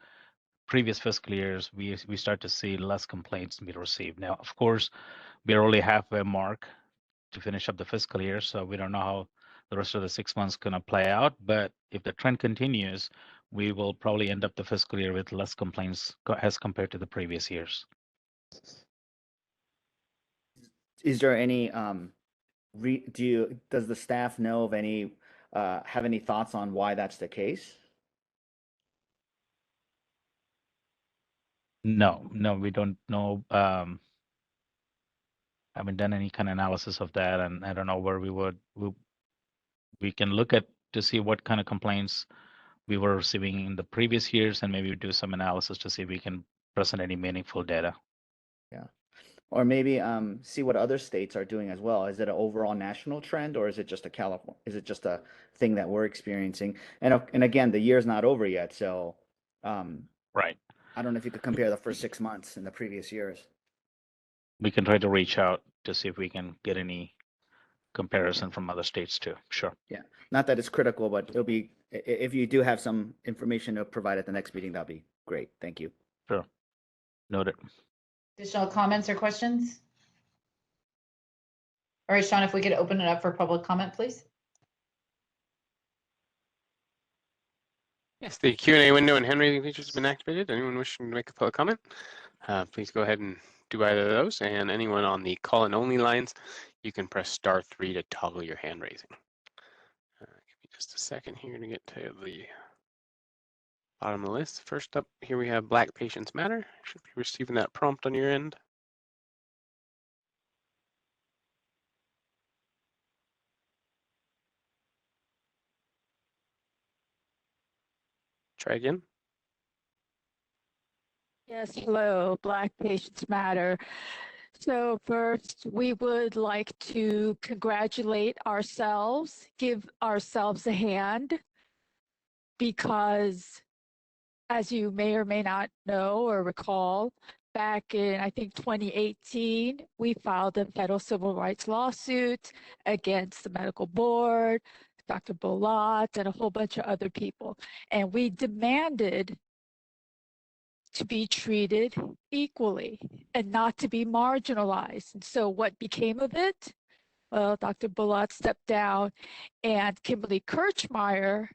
previous fiscal years. We start to see less complaints be received. Now, of course, we're only halfway mark to finish up the fiscal year, so we don't know how the rest of the 6 months gonna play out. But if the trend continues, we will probably end up the fiscal year with less complaints as compared to the previous years. Is there any does the staff know of any have any thoughts on why that's the case? No, we don't know. Haven't done any kind of analysis of that, and I don't know where we can look at to see what kind of complaints we were receiving in the previous years, and maybe do some analysis to see if we can present any meaningful data. Yeah. Or maybe see what other states are doing as well. Is it an overall national trend, or is it just a thing that we're experiencing? And again, the year's not over yet, so right. I don't know if you could compare the first 6 months in the previous years. We can try to reach out to see if we can get any comparison from other states too. Sure. Yeah, not that it's critical, but it'll be, if you do have some information to provide at the next meeting, that'll be great. Thank you. Sure. Noted. Additional comments or questions? All right, Sean, if we could open it up for public comment, please. Yes, the Q&A window and hand raising features have been activated. Anyone wishing to make a public comment, please go ahead and do either of those. And anyone on the call-in only lines, you can press *3 to toggle your hand raising. Give me just a second here to get to the bottom of the list. First up here we have Black Patients Matter. Should be receiving that prompt on your end. Try again. Yes, hello, Black Patients Matter. So first, we would like to congratulate ourselves, give ourselves a hand, because as you may or may not know or recall, back in, I think, 2018, we filed a federal civil rights lawsuit against the medical board, Dr. Bolat, and a whole bunch of other people. And we demanded to be treated equally and not to be marginalized. And so what became of it? Well, Dr. Bolat stepped down, and Kimberly Kirchmeier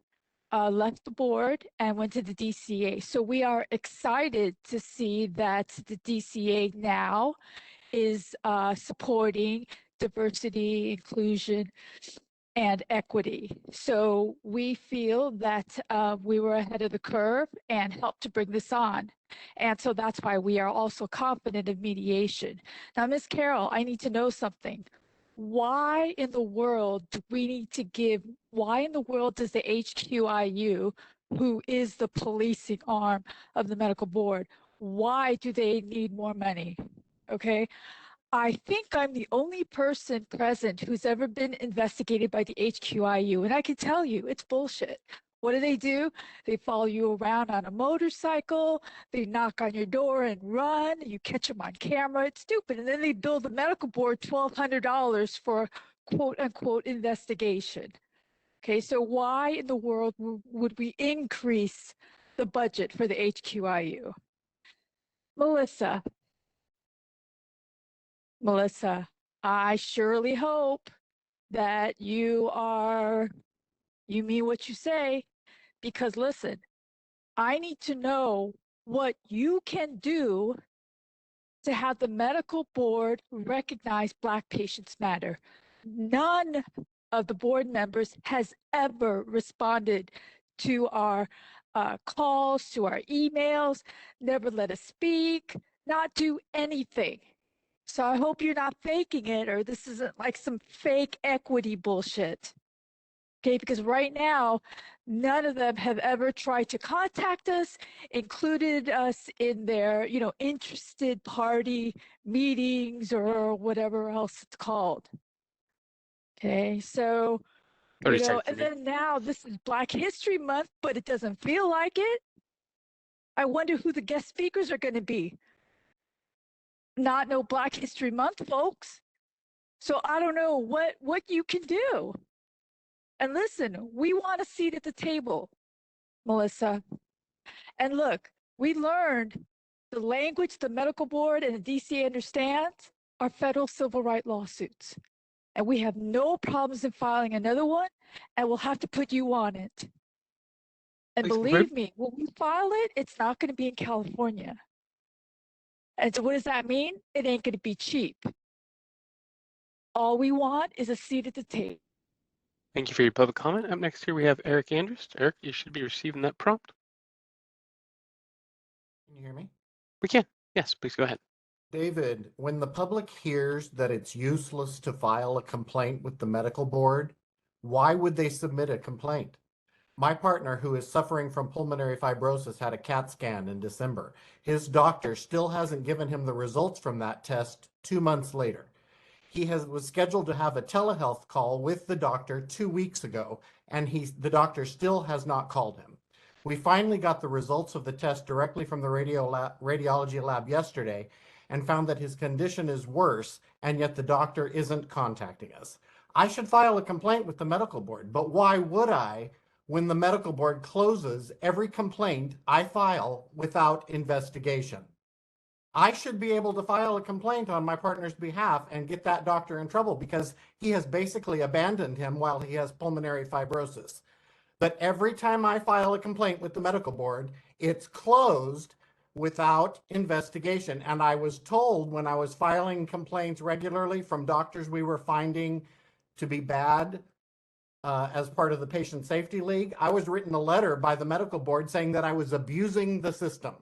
left the board and went to the DCA. So we are excited to see that the DCA now is supporting diversity, inclusion, and equity. So we feel that we were ahead of the curve and helped to bring this on. And so that's why we are also confident of mediation. Now, Ms. Carroll, I need to know something. Why in the world do we need to give, why in the world does the HQIU, who is the policing arm of the medical board, why do they need more money? Okay. I think I'm the only person present who's ever been investigated by the HQIU, and I can tell you it's bullshit. What do? They follow you around on a motorcycle, they knock on your door and run, you catch them on camera, it's stupid. And then they bill the medical board $1,200 for quote unquote investigation. Okay, so why in the world would we increase the budget for the HQIU? Melissa, I surely hope that you mean what you say, because listen, I need to know what you can do to have the medical board recognize Black Patients Matter. None of the board members has ever responded to our calls, to our emails, never let us speak, not do anything. So I hope you're not faking it, or this isn't like some fake equity bullshit. Okay, because right now, none of them have ever tried to contact us, included us in their, interested party meetings or whatever else it's called. Okay, so, and then now this is Black History Month, but it doesn't feel like it. I wonder who the guest speakers are going to be. not no Black History Month, folks. So I don't know what you can do. And listen, we want a seat at the table, Melissa. And look, we learned the language the medical board and the DCA understands are federal civil rights lawsuits. And we have no problems in filing another one, and we'll have to put you on it. And believe me, when we file it, it's not going to be in California. And so what does that mean? It ain't going to be cheap. All we want is a seat at the table. Thank you for your public comment. Up next here we have Eric Andrews. Eric, you should be receiving that prompt. Can you hear me? We can. Yes, please go ahead. David, when the public hears that it's useless to file a complaint with the medical board, why would they submit a complaint? My partner, who is suffering from pulmonary fibrosis, had a CAT scan in December. His doctor still hasn't given him the results from that test 2 months later. He was scheduled to have a telehealth call with the doctor 2 weeks ago, and the doctor still has not called him. We finally got the results of the test directly from the radiology lab yesterday and found that his condition is worse, and yet the doctor isn't contacting us. I should file a complaint with the medical board, but why would I when the medical board closes every complaint I file without investigation? I should be able to file a complaint on my partner's behalf and get that doctor in trouble because he has basically abandoned him while he has pulmonary fibrosis. But every time I file a complaint with the medical board, it's closed without investigation. And I was told when I was filing complaints regularly from doctors we were finding to be bad as part of the Patient Safety League, I was written a letter by the medical board saying that I was abusing the system.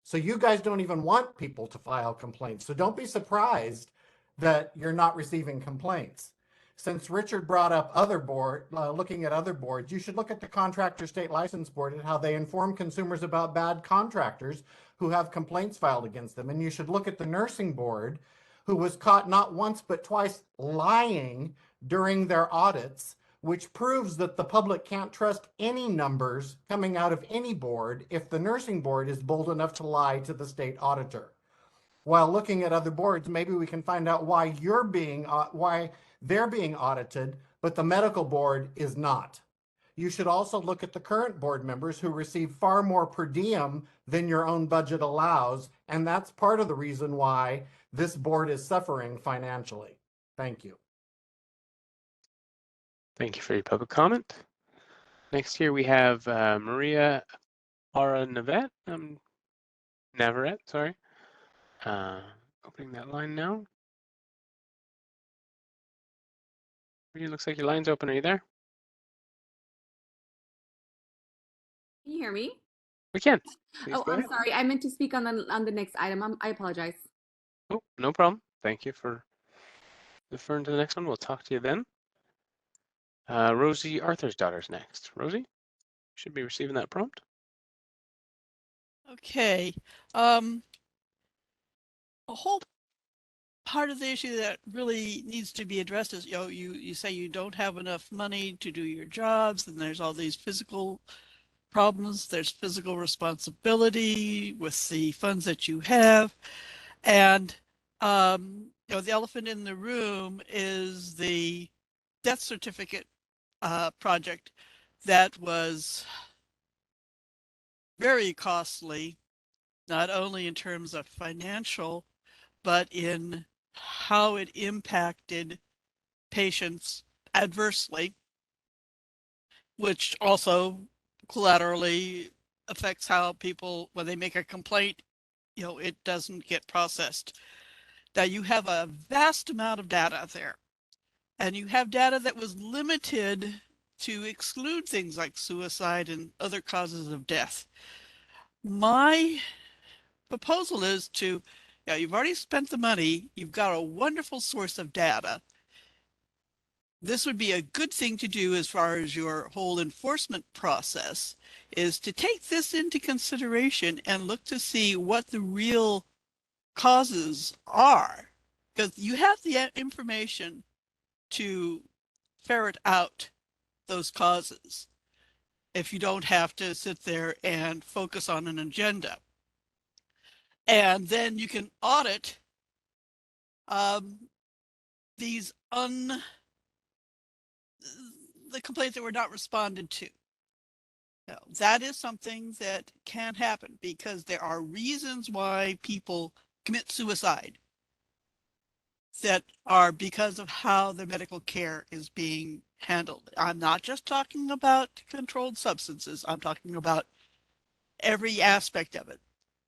So you guys don't even want people to file complaints. So don't be surprised that you're not receiving complaints. Since Richard brought up looking at other boards, you should look at the Contractor State License Board and how they inform consumers about bad contractors who have complaints filed against them. And you should look at the Nursing Board, who was caught not once but twice lying during their audits, which proves that the public can't trust any numbers coming out of any board if the Nursing Board is bold enough to lie to the state auditor. While looking at other boards, maybe we can find out why they're being audited, but the medical board is not. You should also look at the current board members who receive far more per diem than your own budget allows, and that's part of the reason why this board is suffering financially. Thank you. Thank you for your public comment. Next here we have Maria Navarrete, sorry. Opening that line now. Maria, looks like your line's open. Are you there? Can you hear me? We can. Please Oh, go I'm ahead. sorry. I meant to speak on the next item. I apologize. Oh, no problem. Thank you for deferring to the next one. We'll talk to you then. Rosie Arthur's daughter's next. Rosie, should be receiving that prompt. Okay. A whole part of the issue that really needs to be addressed is, you say you don't have enough money to do your jobs, and there's all these physical problems. There's physical responsibility with the funds that you have. And, the elephant in the room is the death certificate project that was very costly, not only in terms of financial, but in how it impacted patients adversely, which also collaterally affects how people, when they make a complaint, it doesn't get processed. Now you have a vast amount of data there, and you have data that was limited to exclude things like suicide and other causes of death. My proposal is to, you've already spent the money, you've got a wonderful source of data. This would be a good thing to do as far as your whole enforcement process, is to take this into consideration and look to see what the real causes are, because you have the information to ferret out those causes if you don't have to sit there and focus on an agenda. And then you can audit these the complaints that were not responded to. Now, that is something that can happen because there are reasons why people commit suicide that are because of how the medical care is being handled. I'm not just talking about controlled substances. I'm talking about every aspect of it,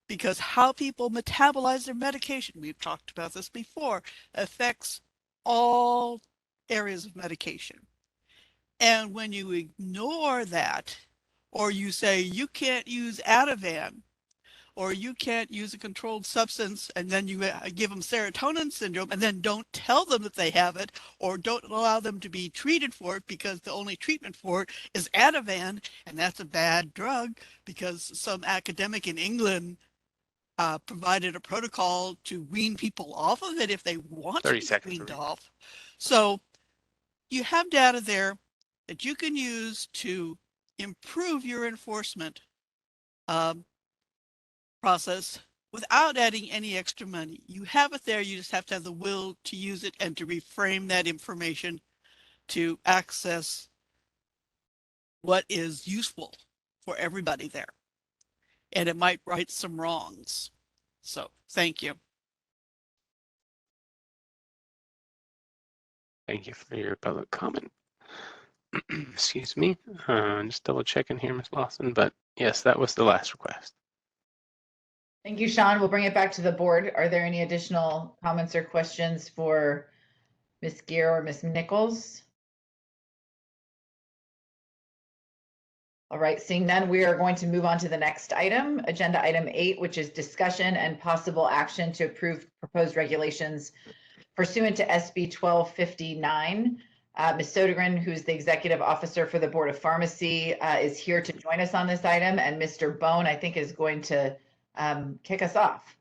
because how people metabolize their medication, we've talked about this before, affects all areas of medication. And when you ignore that, or you say you can't use Ativan, or you can't use a controlled substance, and then you give them serotonin syndrome and then don't tell them that they have it, or don't allow them to be treated for it because the only treatment for it is Ativan, and that's a bad drug because some academic in England provided a protocol to wean people off of it if they want to 30 be seconds. weaned off. So you have data there that you can use to improve your enforcement process without adding any extra money. You have it there, you just have to have the will to use it and to reframe that information to access what is useful for everybody there. And it might right some wrongs. So thank you. Thank you for your public comment. Excuse me. Just double checking here, Ms. Lawson, but yes, that was the last request. Thank you, Sean. We'll bring it back to the board. Are there any additional comments or questions for Ms. Gear or Ms. Nichols? All right, seeing none, we are going to move on to the next item, agenda item 8, which is discussion and possible action to approve proposed regulations pursuant to SB 1259. Ms. Sodergren, who's the executive officer for the Board of Pharmacy, is here to join us on this item, and Mr. Bone, I think, is going to kick us off.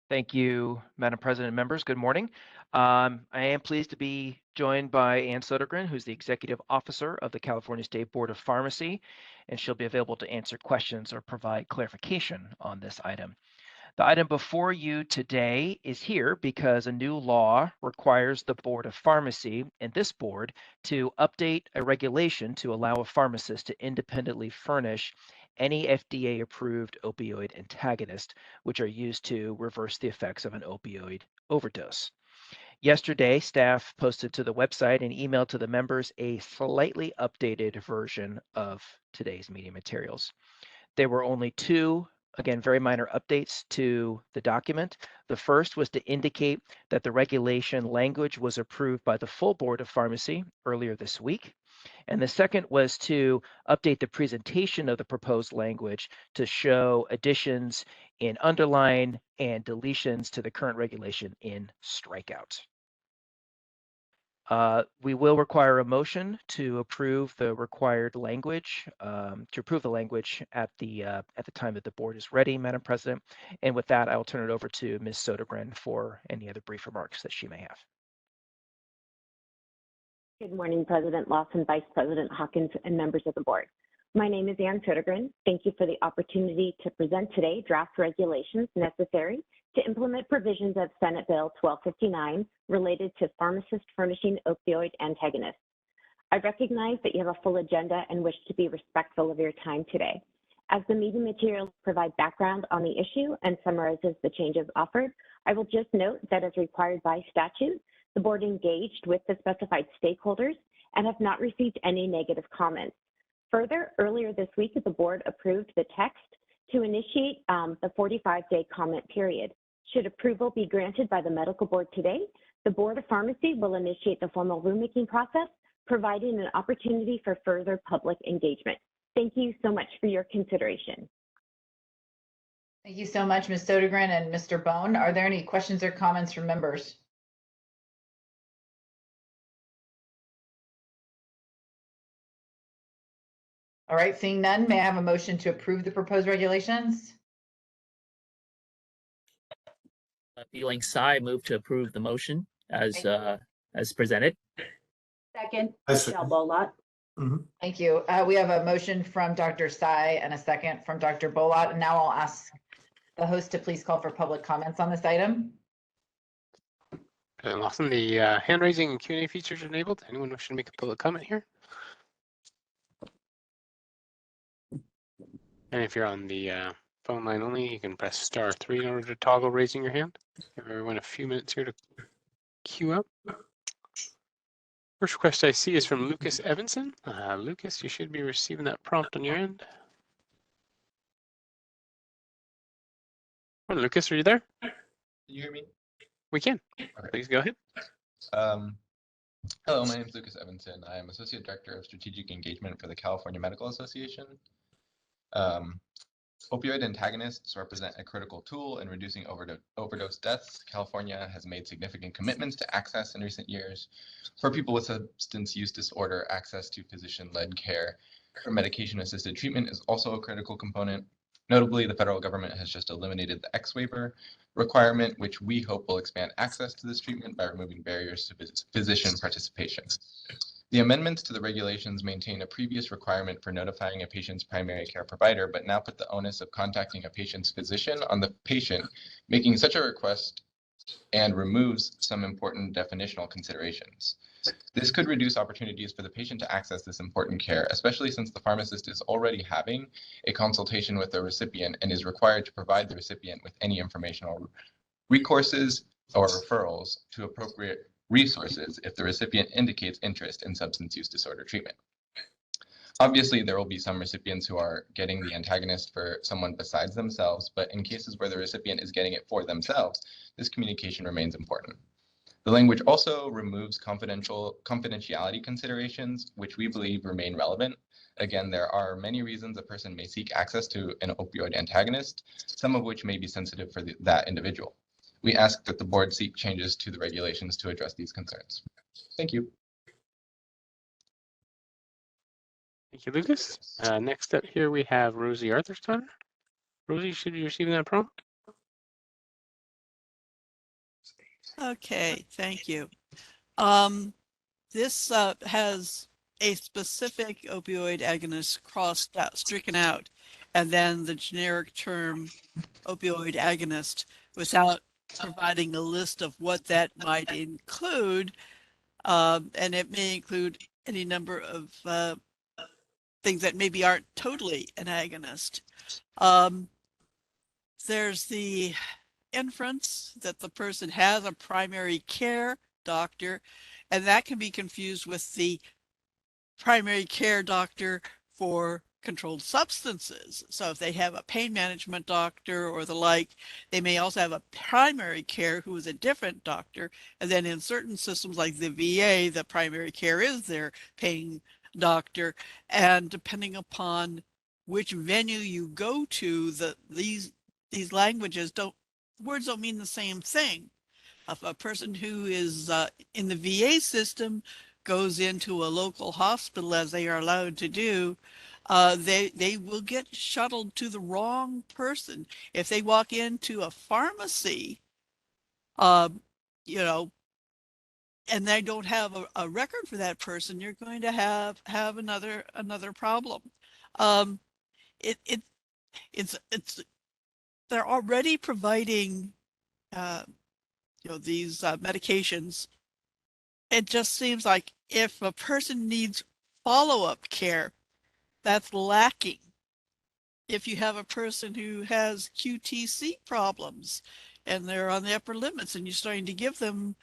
Thank you, Madam President and members. Good morning. I am pleased to be joined by Ann Sodergren, who's the Executive Officer of the California State Board of Pharmacy, and she'll be available to answer questions or provide clarification on this item. The item before you today is here because a new law requires the Board of Pharmacy and this board to update a regulation to allow a pharmacist to independently furnish any FDA-approved opioid antagonist, which are used to reverse the effects of an opioid overdose. Yesterday, staff posted to the website and emailed to the members a slightly updated version of today's meeting materials. There were only two, again, very minor updates to the document. The first was to indicate that the regulation language was approved by the full Board of Pharmacy earlier this week. And the second was to update the presentation of the proposed language to show additions in underline and deletions to the current regulation in strikeout. We will require a motion to approve the required language, to approve the language at the time that the board is ready, Madam President. And with that, I will turn it over to Ms. Sodergren for any other brief remarks that she may have. Good morning, President Lawson, Vice President Hawkins, and members of the board. My name is Ann Sodergren. Thank you for the opportunity to present today draft regulations necessary to implement provisions of Senate Bill 1259 related to pharmacists furnishing opioid antagonists. I recognize that you have a full agenda and wish to be respectful of your time today. As the meeting materials provide background on the issue and summarizes the changes offered, I will just note that as required by statute, the board engaged with the specified stakeholders and have not received any negative comments. Further, earlier this week, the board approved the text to initiate the 45-day comment period. Should approval be granted by the medical board today, the Board of Pharmacy will initiate the formal rulemaking process, providing an opportunity for further public engagement. Thank you so much for your consideration. Thank you so much, Ms. Sodergren and Mr. Bone. Are there any questions or comments from members? All right, seeing none, may I have a motion to approve the proposed regulations? Feeling Sai, move to approve the motion as presented. Second, Michelle Bolott. Thank you. We have a motion from Dr. Sai and a second from Dr. Bolott. And now I'll ask the host to please call for public comments on this item. Lawson, the hand raising and Q&A features are enabled. Anyone wishing to make a public comment here? And if you're on the phone line only, you can press *3 in order to toggle raising your hand. Give everyone a few minutes here to queue up. First request I see is from Lucas Evanson. Lucas, you should be receiving that prompt on your end. Oh, Lucas, are you there? Can you hear me? We can. Okay. Please go ahead. Hello, my name is Lucas Evanson. I am Associate Director of Strategic Engagement for the California Medical Association. Opioid antagonists represent a critical tool in reducing overdose deaths. California has made significant commitments to access in recent years. For people with substance use disorder, access to physician-led care for medication-assisted treatment is also a critical component. Notably, the federal government has just eliminated the X waiver requirement, which we hope will expand access to this treatment by removing barriers to physician participation. The amendments to the regulations maintain a previous requirement for notifying a patient's primary care provider, but now put the onus of contacting a patient's physician on the patient making such a request and removes some important definitional considerations. This could reduce opportunities for the patient to access this important care, especially since the pharmacist is already having a consultation with the recipient and is required to provide the recipient with any informational recourses or referrals to appropriate resources if the recipient indicates interest in substance use disorder treatment. Obviously, there will be some recipients who are getting the antagonist for someone besides themselves, but in cases where the recipient is getting it for themselves, this communication remains important. The language also removes confidentiality considerations, which we believe remain relevant. Again, there are many reasons a person may seek access to an opioid antagonist, some of which may be sensitive for that individual. We ask that the board seek changes to the regulations to address these concerns. Thank you. Thank you, Lucas. Next up here, we have Rosie Arthurstein. Rosie, you should be receiving that prompt. Okay, thank you. This has a specific opioid agonist stricken out, and then the generic term opioid agonist without providing a list of what that might include. And it may include any number of things that maybe aren't totally an agonist. There's the inference that the person has a primary care doctor, and that can be confused with the primary care doctor for controlled substances. So if they have a pain management doctor or the like, they may also have a primary care who is a different doctor. And then in certain systems like the VA, the primary care is their pain doctor. And depending upon which venue you go to, these words don't mean the same thing. If a person who is in the VA system goes into a local hospital, as they are allowed to do, they will get shuttled to the wrong person. If they walk into a pharmacy, you know, and they don't have a record for that person, you're going to have another problem. It's they're already providing these medications. It just seems like if a person needs follow-up care, that's lacking. If you have a person who has QTC problems and they're on the upper limits and you're starting to give them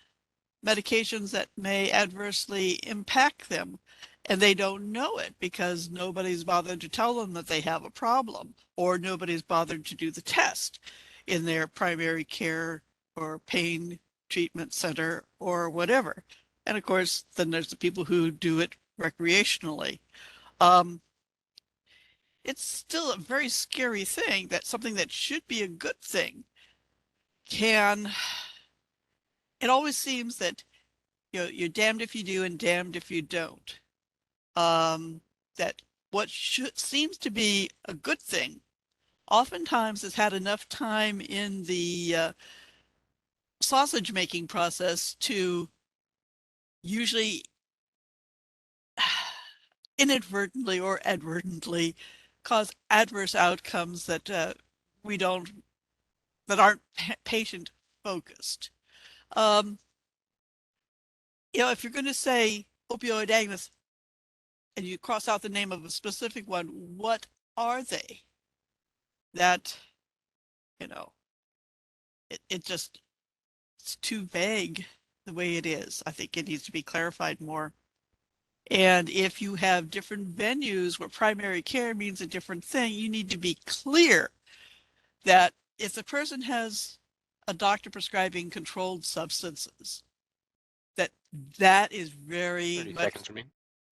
medications that may adversely impact them, and they don't know it because nobody's bothered to tell them that they have a problem, or nobody's bothered to do the test in their primary care or pain treatment center or whatever. And of course, then there's the people who do it recreationally. It's still a very scary thing that something that should be a good thing it always seems that you're damned if you do and damned if you don't. That what seems to be a good thing oftentimes has had enough time in the sausage making process to usually inadvertently or advertently cause adverse outcomes that aren't patient focused. You know, if you're going to say opioid agonist and you cross out the name of a specific one, what are they? That, you know, it just, it's too vague the way it is. I think it needs to be clarified more. And if you have different venues where primary care means a different thing, you need to be clear that if the person has a doctor prescribing controlled substances, that is very 30 much, seconds remain.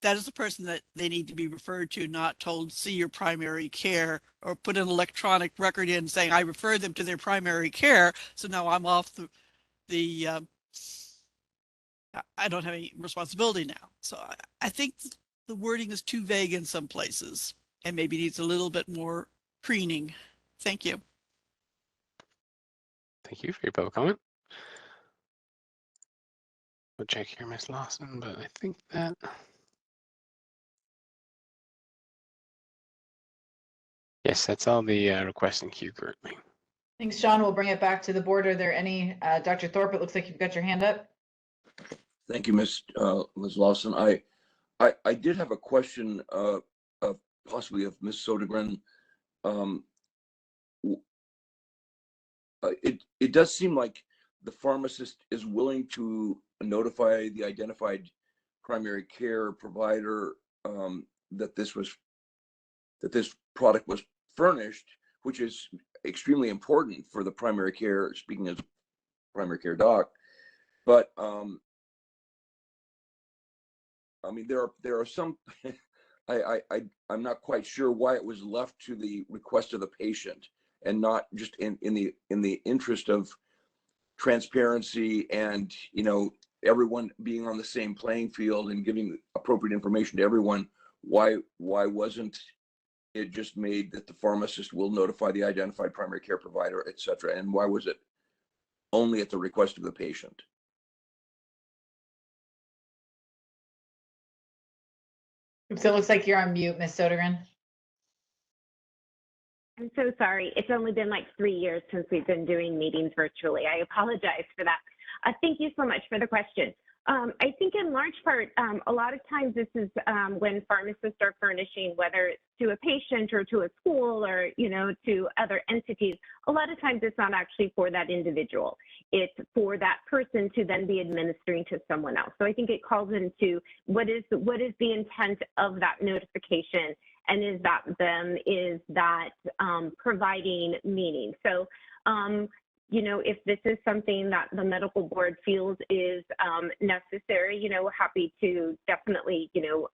that is the person that they need to be referred to, not told, see your primary care, or put an electronic record in saying, I referred them to their primary care, so now I'm off the I don't have any responsibility now. So I think the wording is too vague in some places and maybe needs a little bit more preening. Thank you. Thank you for your public comment. We'll check here, Ms. Lawson, but I think that. Yes, that's all the requests in queue currently. Thanks, Sean. We'll bring it back to the board. Are there any, Dr. Thorpe, it looks like you've got your hand up. Thank you, Ms. Lawson. I did have a question, possibly of Ms. Sodergren. It does seem like the pharmacist is willing to notify the identified primary care provider that this product was furnished, which is extremely important for the primary care, speaking as primary care doc. But I mean, there are some. I'm not quite sure why it was left to the request of the patient, and not just in the interest of transparency and, you know, everyone being on the same playing field and giving appropriate information to everyone. Why wasn't it just made that the pharmacist will notify the identified primary care provider, et cetera? And why was it only at the request of the patient? So it looks like you're on mute, Ms. Sodergren. I'm so sorry. It's only been like 3 years since we've been doing meetings virtually. I apologize for that. Thank you so much for the question. I think in large part, a lot of times this is when pharmacists are furnishing, whether it's to a patient or to a school or, you know, to other entities, a lot of times it's not actually for that individual. It's for that person to then be administering to someone else. So I think it calls into what is the intent of that notification, and is that providing meaning. So, you know, if this is something that the medical board feels is necessary, you know, happy to definitely, you know,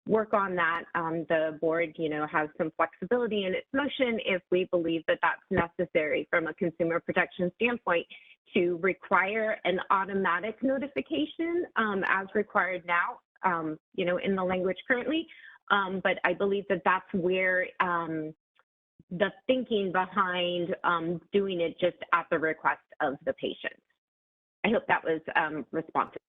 work on that. The board, you know, has some flexibility in its motion if we believe that that's necessary from a consumer protection standpoint to require an automatic notification as required now, you know, in the language currently. But I believe that that's where the thinking behind doing it just at the request of the patient. I hope that was responsive.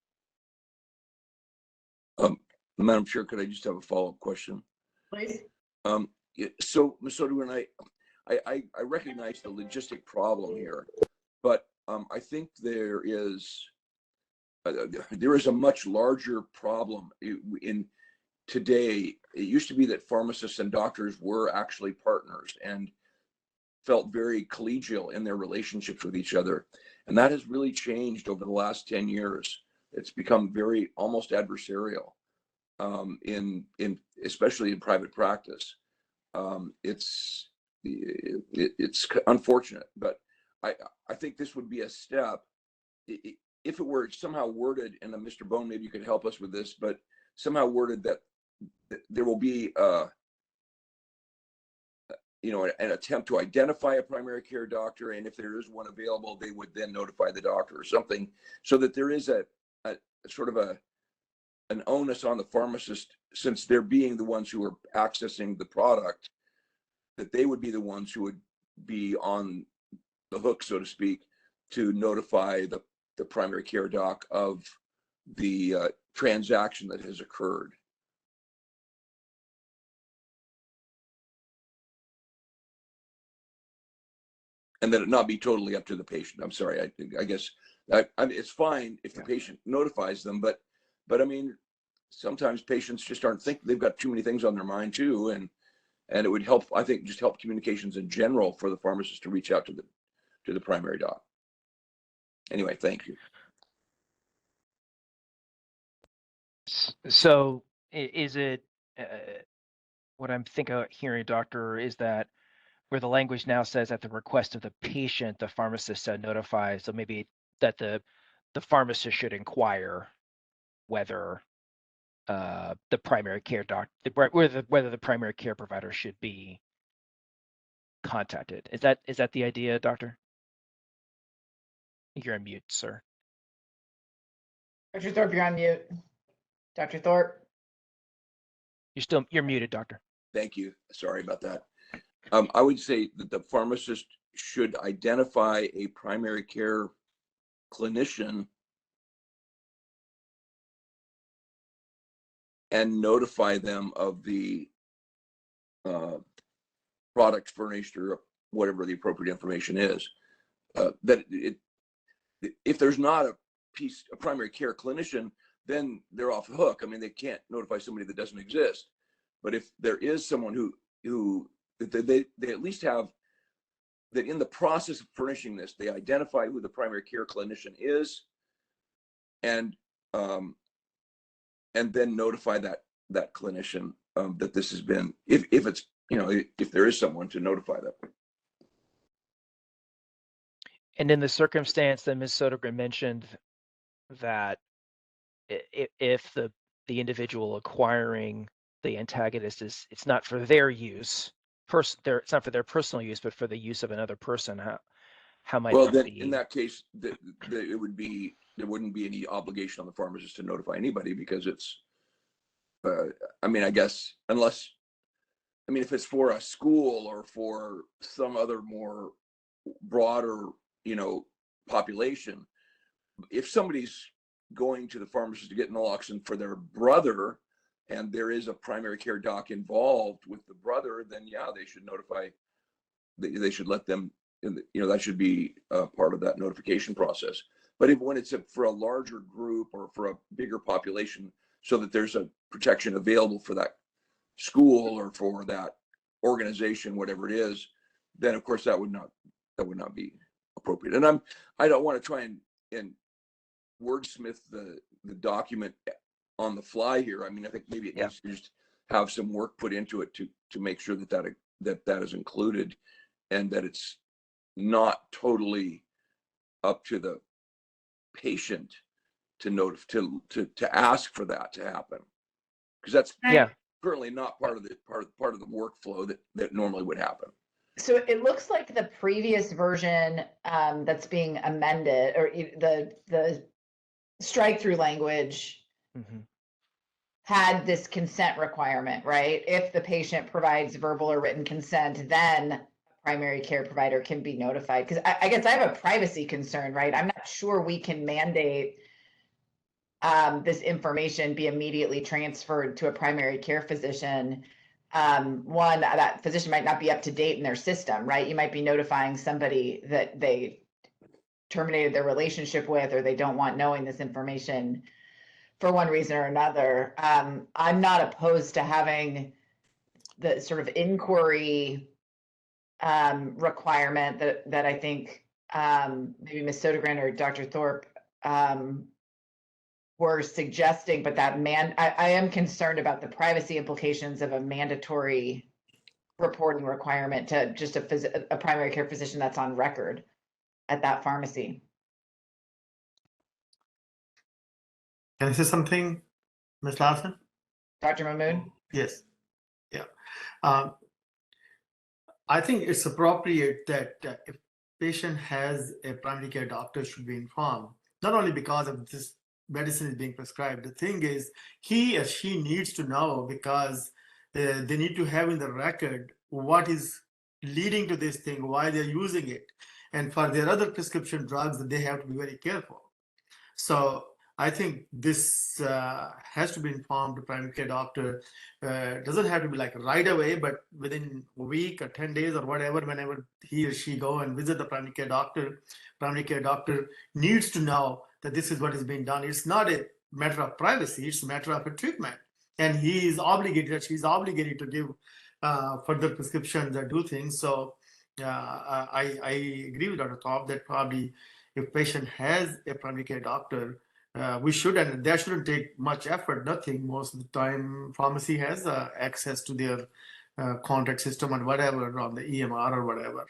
Madam Chair, could I just have a follow-up question? Please. So, Ms. Sodergren, I recognize the logistic problem here, but I think there is a much larger problem in today. It used to be that pharmacists and doctors were actually partners and felt very collegial in their relationships with each other. And that has really changed over the last 10 years. It's become very almost adversarial in especially in private practice. It's unfortunate, but I think this would be a step if it were somehow worded, and Mr. Bone, maybe you could help us with this, but somehow worded that there will be you know, an attempt to identify a primary care doctor, and if there is one available, they would then notify the doctor or something, so that there is a sort of an onus on the pharmacist, since they're being the ones who are accessing the product, that they would be the ones who would be on the hook, so to speak, to notify the primary care doc of the transaction that has occurred. And that it not be totally up to the patient. I'm sorry, I guess I mean, it's fine if the patient notifies them, but I mean, sometimes patients just aren't thinking, they've got too many things on their mind too, and it would help, I think, just help communications in general for the pharmacist to reach out to the primary doc. Anyway, thank you. So is it, what I'm thinking of hearing, doctor, is that where the language now says at the request of the patient, the pharmacist shall notify, so maybe that the pharmacist should inquire whether the primary care whether the primary care provider should be contacted. Is that the idea, doctor? You're on mute, sir. Dr. Thorpe, you're on mute. Dr. Thorpe. You're muted, doctor. Thank you. Sorry about that. I would say that the pharmacist should identify a primary care clinician and notify them of the product furnished or whatever the appropriate information is. If there's not a primary care clinician, then they're off the hook. I mean, they can't notify somebody that doesn't exist. But if there is someone who they at least have, that in the process of furnishing this, they identify who the primary care clinician is, and then notify that clinician that this has been, if it's, if there is someone to notify them. And in the circumstance that Ms. Sodergren mentioned, that if the individual acquiring the antagonist it's not for their use, it's not for their personal use, but for the use of another person, how might Well, that then be? in that case, there wouldn't be any obligation on the pharmacist to notify anybody, because it's, I mean, I guess, unless, I mean, if it's for a school or for some other more broader, population, if somebody's going to the pharmacist to get naloxone for their brother, and there is a primary care doc involved with the brother, then yeah, they should notify, they should let them, that should be part of that notification process. But when it's for a larger group or for a bigger population, so that there's a protection available for that school or for that organization, whatever it is, then of course that would not be appropriate. And I don't want to try and wordsmith the document on the fly here. I mean, I think maybe it needs to just have some work put into it to make sure that is included, and that it's not totally up to the patient to ask for that to happen, because that's currently not part of the workflow that normally would happen. So it looks like the previous version that's being amended, or the strike through language, had this consent requirement, right? If the patient provides verbal or written consent, then a primary care provider can be notified. Because I guess I have a privacy concern, right? I'm not sure we can mandate this information be immediately transferred to a primary care physician. One, that physician might not be up to date in their system, right? You might be notifying somebody that they terminated their relationship with, or they don't want knowing this information for one reason or another. I'm not opposed to having the sort of inquiry requirement that I think maybe Ms. Sodergren or Dr. Thorpe were suggesting, but I am concerned about the privacy implications of a mandatory reporting requirement to just a primary care physician that's on record at that pharmacy. Can I say something, Ms. Larson? Dr. Mahmood? Yes. Yeah. I think it's appropriate that if patient has a primary care doctor should be informed, not only because of this medicine is being prescribed. The thing is, he or she needs to know, because they need to have in the record what is leading to this thing, why they're using it. And for their other prescription drugs, they have to be very careful. So I think this has to be informed the primary care doctor. Doesn't have to be like right away, but within a week or 10 days or whatever, whenever he or she go and visit the primary care doctor needs to know that this is what is being done. It's not a matter of privacy, it's a matter of a treatment. And he is obligated, she's obligated to give further prescriptions and do things. So I agree with Dr. Top that probably if patient has a primary care doctor, we should, and that shouldn't take much effort, nothing. Most of the time, pharmacy has access to their contact system and whatever on the EMR or whatever.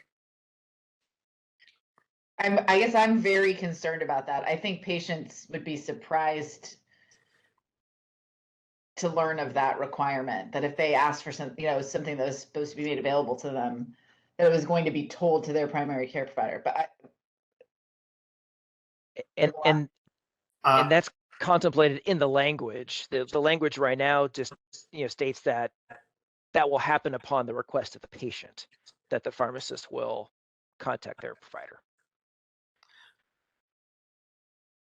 I guess I'm very concerned about that. I think patients would be surprised to learn of that requirement, that if they asked for something that was supposed to be made available to them, that it was going to be told to their primary care provider. But and that's contemplated in the language. The language right now just states that will happen upon the request of the patient, that the pharmacist will contact their provider.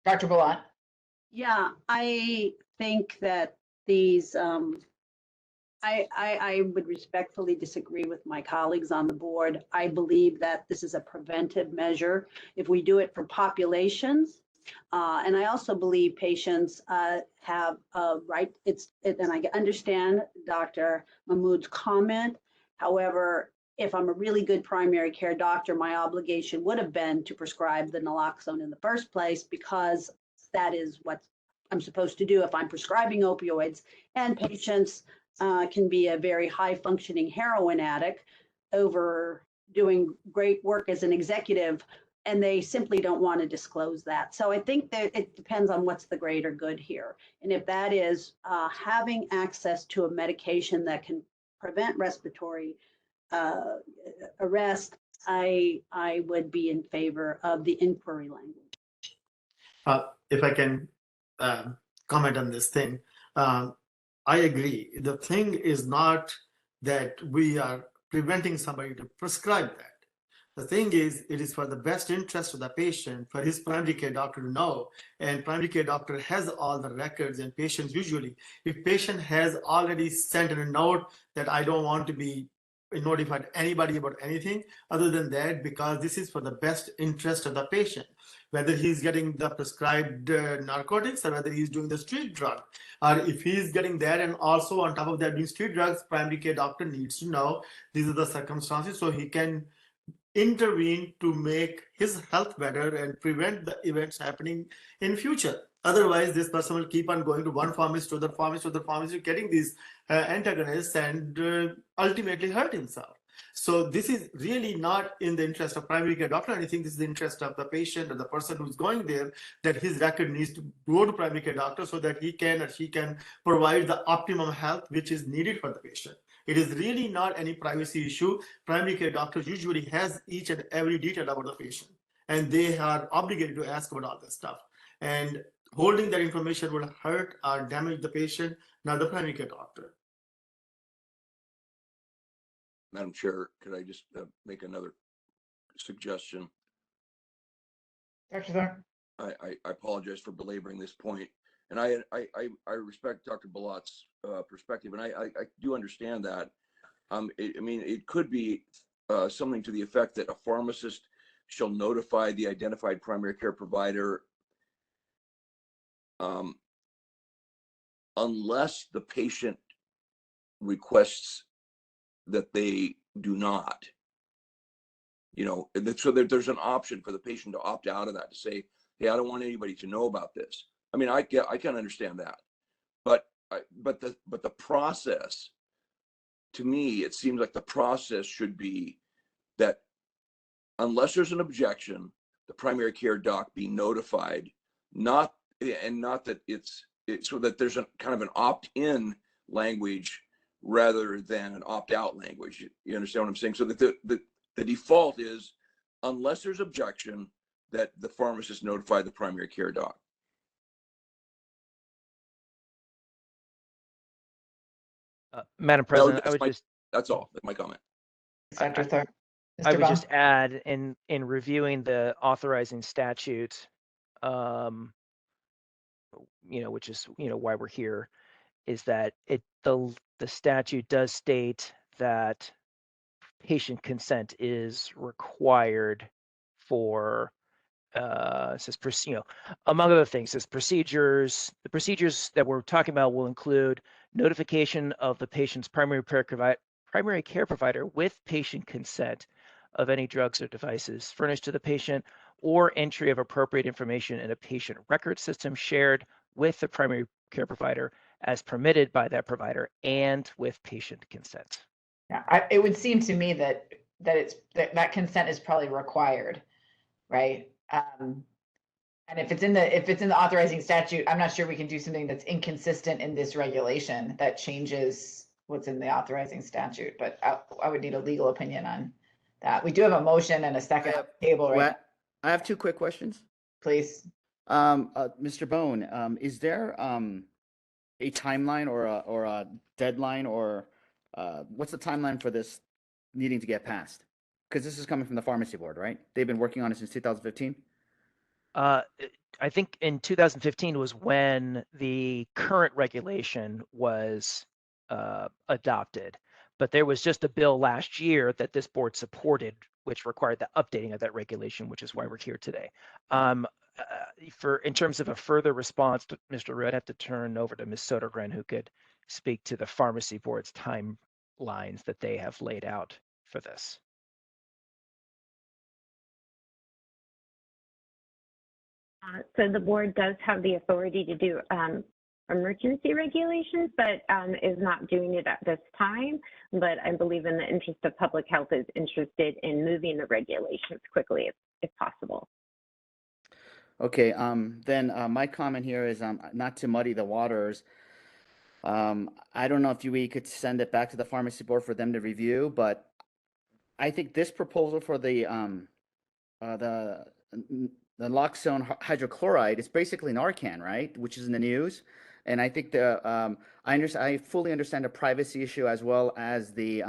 Dr. Balat? Yeah, I think that these, I would respectfully disagree with my colleagues on the board. I believe that this is a preventive measure. If we do it for populations, and I also believe patients have a right, and I understand Dr. Mahmood's comment. However, if I'm a really good primary care doctor, my obligation would have been to prescribe the naloxone in the first place, because that is what I'm supposed to do if I'm prescribing opioids. And patients can be a very high functioning heroin addict over doing great work as an executive, and they simply don't want to disclose that. So I think that it depends on what's the greater good here. And if that is having access to a medication that can prevent respiratory arrest, I would be in favor of the inquiry language. If I can comment on this thing, I agree. The thing is not that we are preventing somebody to prescribe that. The thing is, it is for the best interest of the patient, for his primary care doctor to know, and primary care doctor has all the records, and patients usually, if patient has already sent a note that I don't want to be notified anybody about anything other than that, because this is for the best interest of the patient, whether he's getting the prescribed narcotics or whether he's doing the street drug, or if he's getting that and also on top of that doing street drugs, primary care doctor needs to know these are the circumstances so he can intervene to make his health better and prevent the events happening in future. Otherwise, this person will keep on going to one pharmacist to the pharmacist to the pharmacist, getting these antagonists and ultimately hurt himself. So this is really not in the interest of primary care doctor. I think this is the interest of the patient or the person who's going there, that his record needs to go to primary care doctor so that he can or she can provide the optimum health which is needed for the patient. It is really not any privacy issue. Primary care doctors usually has each and every detail about the patient, and they are obligated to ask about all this stuff. And holding that information will hurt or damage the patient, not the primary care doctor. Madam Chair, could I just make another suggestion? Dr. Thorne? I apologize for belaboring this point, and I respect Dr. Balat's perspective, and I do understand that. I mean, it could be something to the effect that a pharmacist shall notify the identified primary care provider unless the patient requests that they do not. So there's an option for the patient to opt out of that, to say, hey, I don't want anybody to know about this. I mean, I can understand that, but the process, to me, it seems like the process should be that unless there's an objection, the primary care doc be notified, not that it's so that there's a kind of an opt-in language rather than an opt-out language. You understand what I'm saying? So that the default is, unless there's objection, that the pharmacist notify the primary care doc. Madam President, that's all. That's my comment. Dr. Thorne. I would just add, in reviewing the authorizing statute, which is why we're here, is that the statute does state that patient consent is required for says among other things, says procedures. The procedures that we're talking about will include notification of the patient's primary care provider with patient consent of any drugs or devices furnished to the patient, or entry of appropriate information in a patient record system shared with the primary care provider as permitted by that provider and with patient consent. Yeah, it would seem to me that that consent is probably required, right? And if it's in the authorizing statute, I'm not sure we can do something that's inconsistent in this regulation that changes what's in the authorizing statute. But I would need a legal opinion on that. We do have a motion and a second on the table, right? I have 2 quick questions. Please. Mr. Bone, is there a timeline or a deadline or what's the timeline for this needing to get passed? Because this is coming from the pharmacy board, right? They've been working on it since 2015. I think in 2015 was when the current regulation was adopted, but there was just a bill last year that this board supported, which required the updating of that regulation, which is why we're here today. In terms of a further response to Mr. Rue, I'd have to turn over to Ms. Sodergren, who could speak to the pharmacy board's timelines that they have laid out for this. So the board does have the authority to do emergency regulations, but is not doing it at this time. But I believe in the interest of public health is interested in moving the regulations quickly if possible. Okay, then my comment here is not to muddy the waters. I don't know if we could send it back to the pharmacy board for them to review, but I think this proposal for the naloxone hydrochloride is basically Narcan, right? Which is in the news. And I think I fully understand the privacy issue as well as the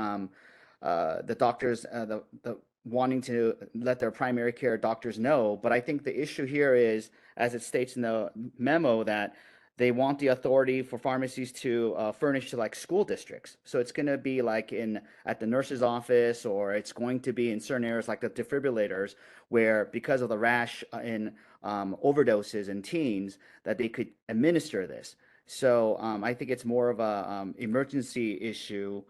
doctors, the wanting to let their primary care doctors know. But I think the issue here is, as it states in the memo, that they want the authority for pharmacies to furnish to like school districts. So it's going to be like at the nurse's office, or it's going to be in certain areas like the defibrillators, where because of the rash in overdoses in teens, that they could administer this. So I think it's more of a emergency issue.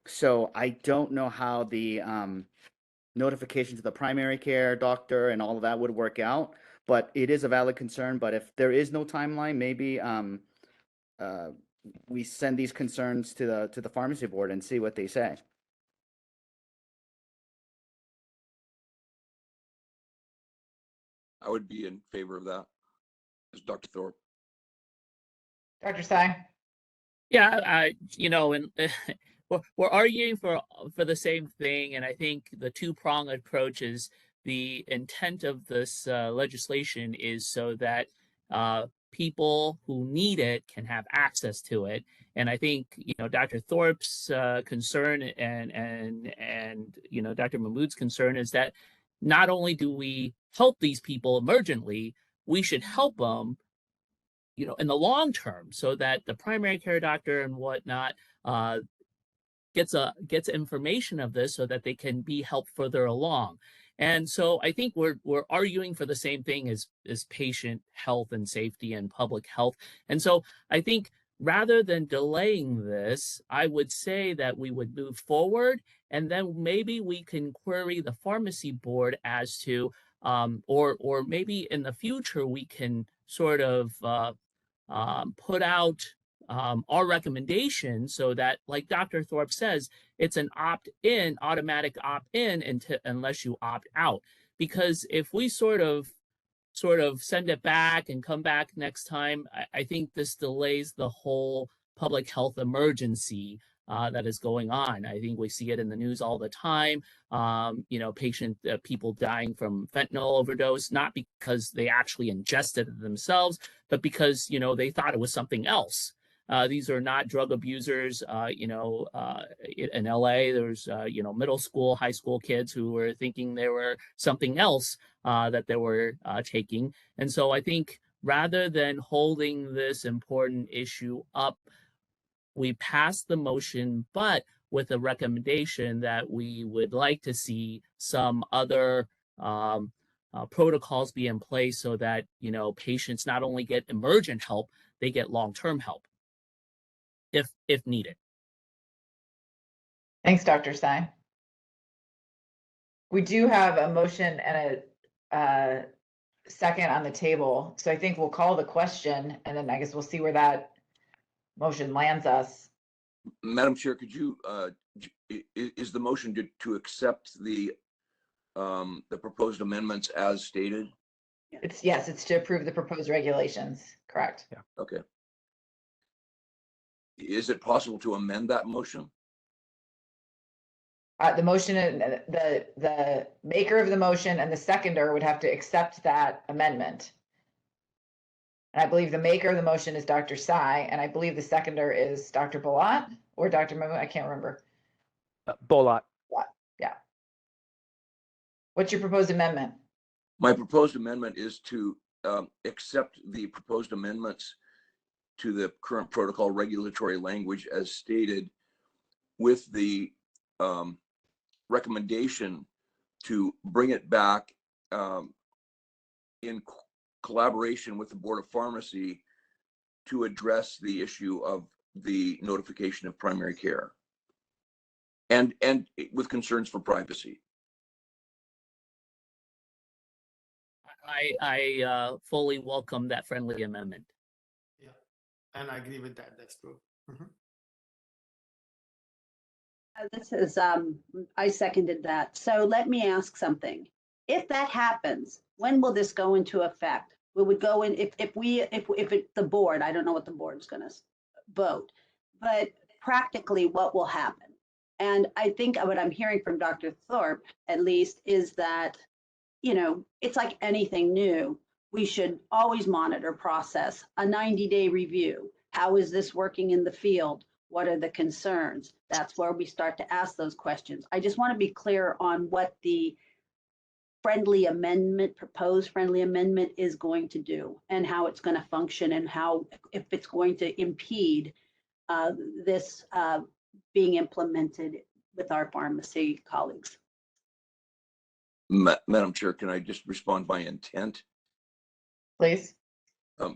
So I don't know how the notification to the primary care doctor and all of that would work out. But it is a valid concern. But if there is no timeline, maybe we send these concerns to the pharmacy board and see what they say. I would be in favor of that. Dr. Thorpe. Dr. Tsai. Yeah, and we're arguing for the same thing, and I think the two-pronged approach is the intent of this legislation is so that people who need it can have access to it. And I think Dr. Thorpe's concern and Dr. Mahmood's concern is that not only do we help these people emergently, we should help them in the long term, so that the primary care doctor and whatnot gets information of this so that they can be helped further along. And so I think we're arguing for the same thing as patient health and safety and public health. And so I think rather than delaying this, I would say that we would move forward, and then maybe we can query the pharmacy board as to or maybe in the future we can sort of put out our recommendation so that, like Dr. Thorpe says, it's an opt-in, automatic opt-in unless you opt out. Because if we sort of send it back and come back next time, I think this delays the whole public health emergency that is going on. I think we see it in the news all the time. People dying from fentanyl overdose, not because they actually ingested it themselves, but because they thought it was something else. These are not drug abusers. In LA, there's middle school, high school kids who were thinking they were something else that they were taking. And so I think rather than holding this important issue up, we passed the motion, but with a recommendation that we would like to see some other protocols be in place so that, you know, patients not only get emergent help, they get long-term help if needed. Thanks, Dr. Stein. We do have a motion and a second on the table. So I think we'll call the question and then I guess we'll see where that motion lands us. Madam Chair, could you, is the motion to accept the proposed amendments as stated? Yes, it's to approve the proposed regulations. Correct. Yeah. Okay. Is it possible to amend that motion? The motion, the maker of the motion and the seconder would have to accept that amendment. And I believe the maker of the motion is Dr. Tsai, and I believe the seconder is Dr. Bolat or Dr. Mahmood. I can't remember. Bolat. Yeah. What's your proposed amendment? My proposed amendment is to accept the proposed amendments to the current protocol regulatory language as stated, with the recommendation to bring it back in collaboration with the Board of Pharmacy to address the issue of the notification of primary care and with concerns for privacy. I fully welcome that friendly amendment. Yeah, and I agree with that. That's true. This is, I seconded that. So let me ask something. If that happens, when will this go into effect? We would go in, if the board, I don't know what the board is going to vote, but practically what will happen? And I think what I'm hearing from Dr. Thorpe, at least, is that, you know, it's like anything new. We should always monitor process, a 90-day review. How is this working in the field? What are the concerns? That's where we start to ask those questions. I just want to be clear on what the friendly amendment, proposed friendly amendment is going to do and how it's going to function and how, if it's going to impede this being implemented with our pharmacy colleagues. Madam Chair, can I just respond by intent? Please.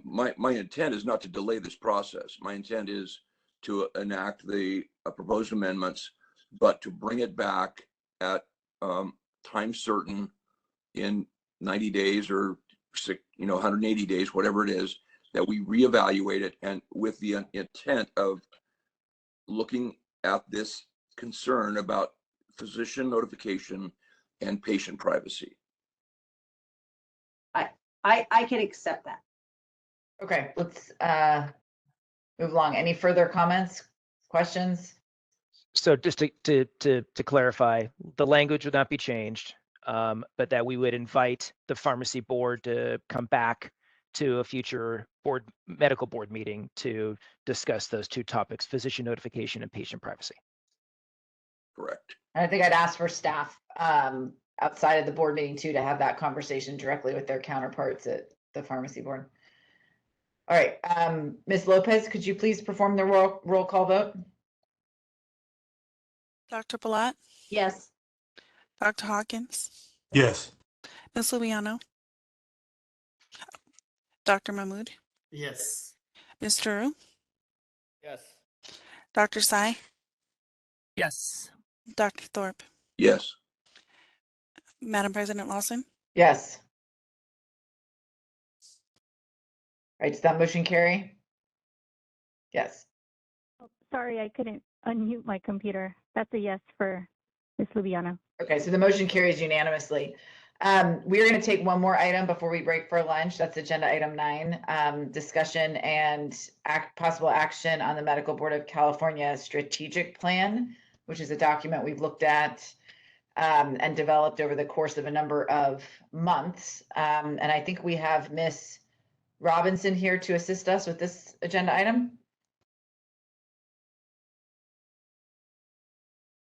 My intent is not to delay this process. My intent is to enact the proposed amendments, but to bring it back at time certain in 90 days or 180 days, whatever it is, that we reevaluate it, and with the intent of looking at this concern about physician notification and patient privacy. I can accept that. Okay, let's move along. Any further comments, questions? So just to clarify, the language would not be changed, but that we would invite the pharmacy board to come back to a future medical board meeting to discuss those two topics, physician notification and patient privacy. Correct. I think I'd ask for staff outside of the board meeting too, to have that conversation directly with their counterparts at the pharmacy board. All right, Ms. Lopez, could you please perform the roll call vote? Dr. Balat? Yes. Dr. Hawkins? Yes. Ms. Lubiano? Dr. Mahmood? Yes. Mr. Ru? Yes. Dr. Tsai? Yes. Dr. Thorpe? Yes. Madam President Lawson? Yes. All right, does that motion carry? Yes. Oh, sorry, I couldn't unmute my computer. That's a yes for Ms. Lubiano. Okay, so the motion carries unanimously. We're going to take one more item before we break for lunch. That's agenda item 9, discussion and possible action on the Medical Board of California strategic plan, which is a document we've looked at and developed over the course of a number of months. And I think we have Ms. Robinson here to assist us with this agenda item.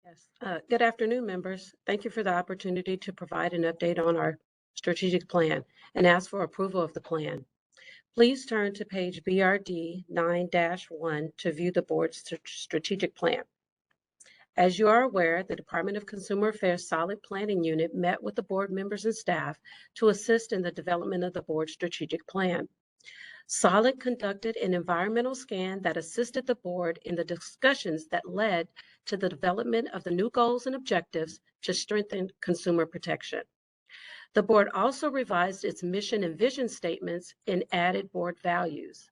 Yes. Good afternoon, members. Thank you for the opportunity to provide an update on our strategic plan and ask for approval of the plan. Please turn to page BRD 9-1 to view the board's strategic plan. As you are aware, the Department of Consumer Affairs Solid Planning Unit met with the board members and staff to assist in the development of the board's strategic plan. Solid conducted an environmental scan that assisted the board in the discussions that led to the development of the new goals and objectives to strengthen consumer protection. The board also revised its mission and vision statements and added board values.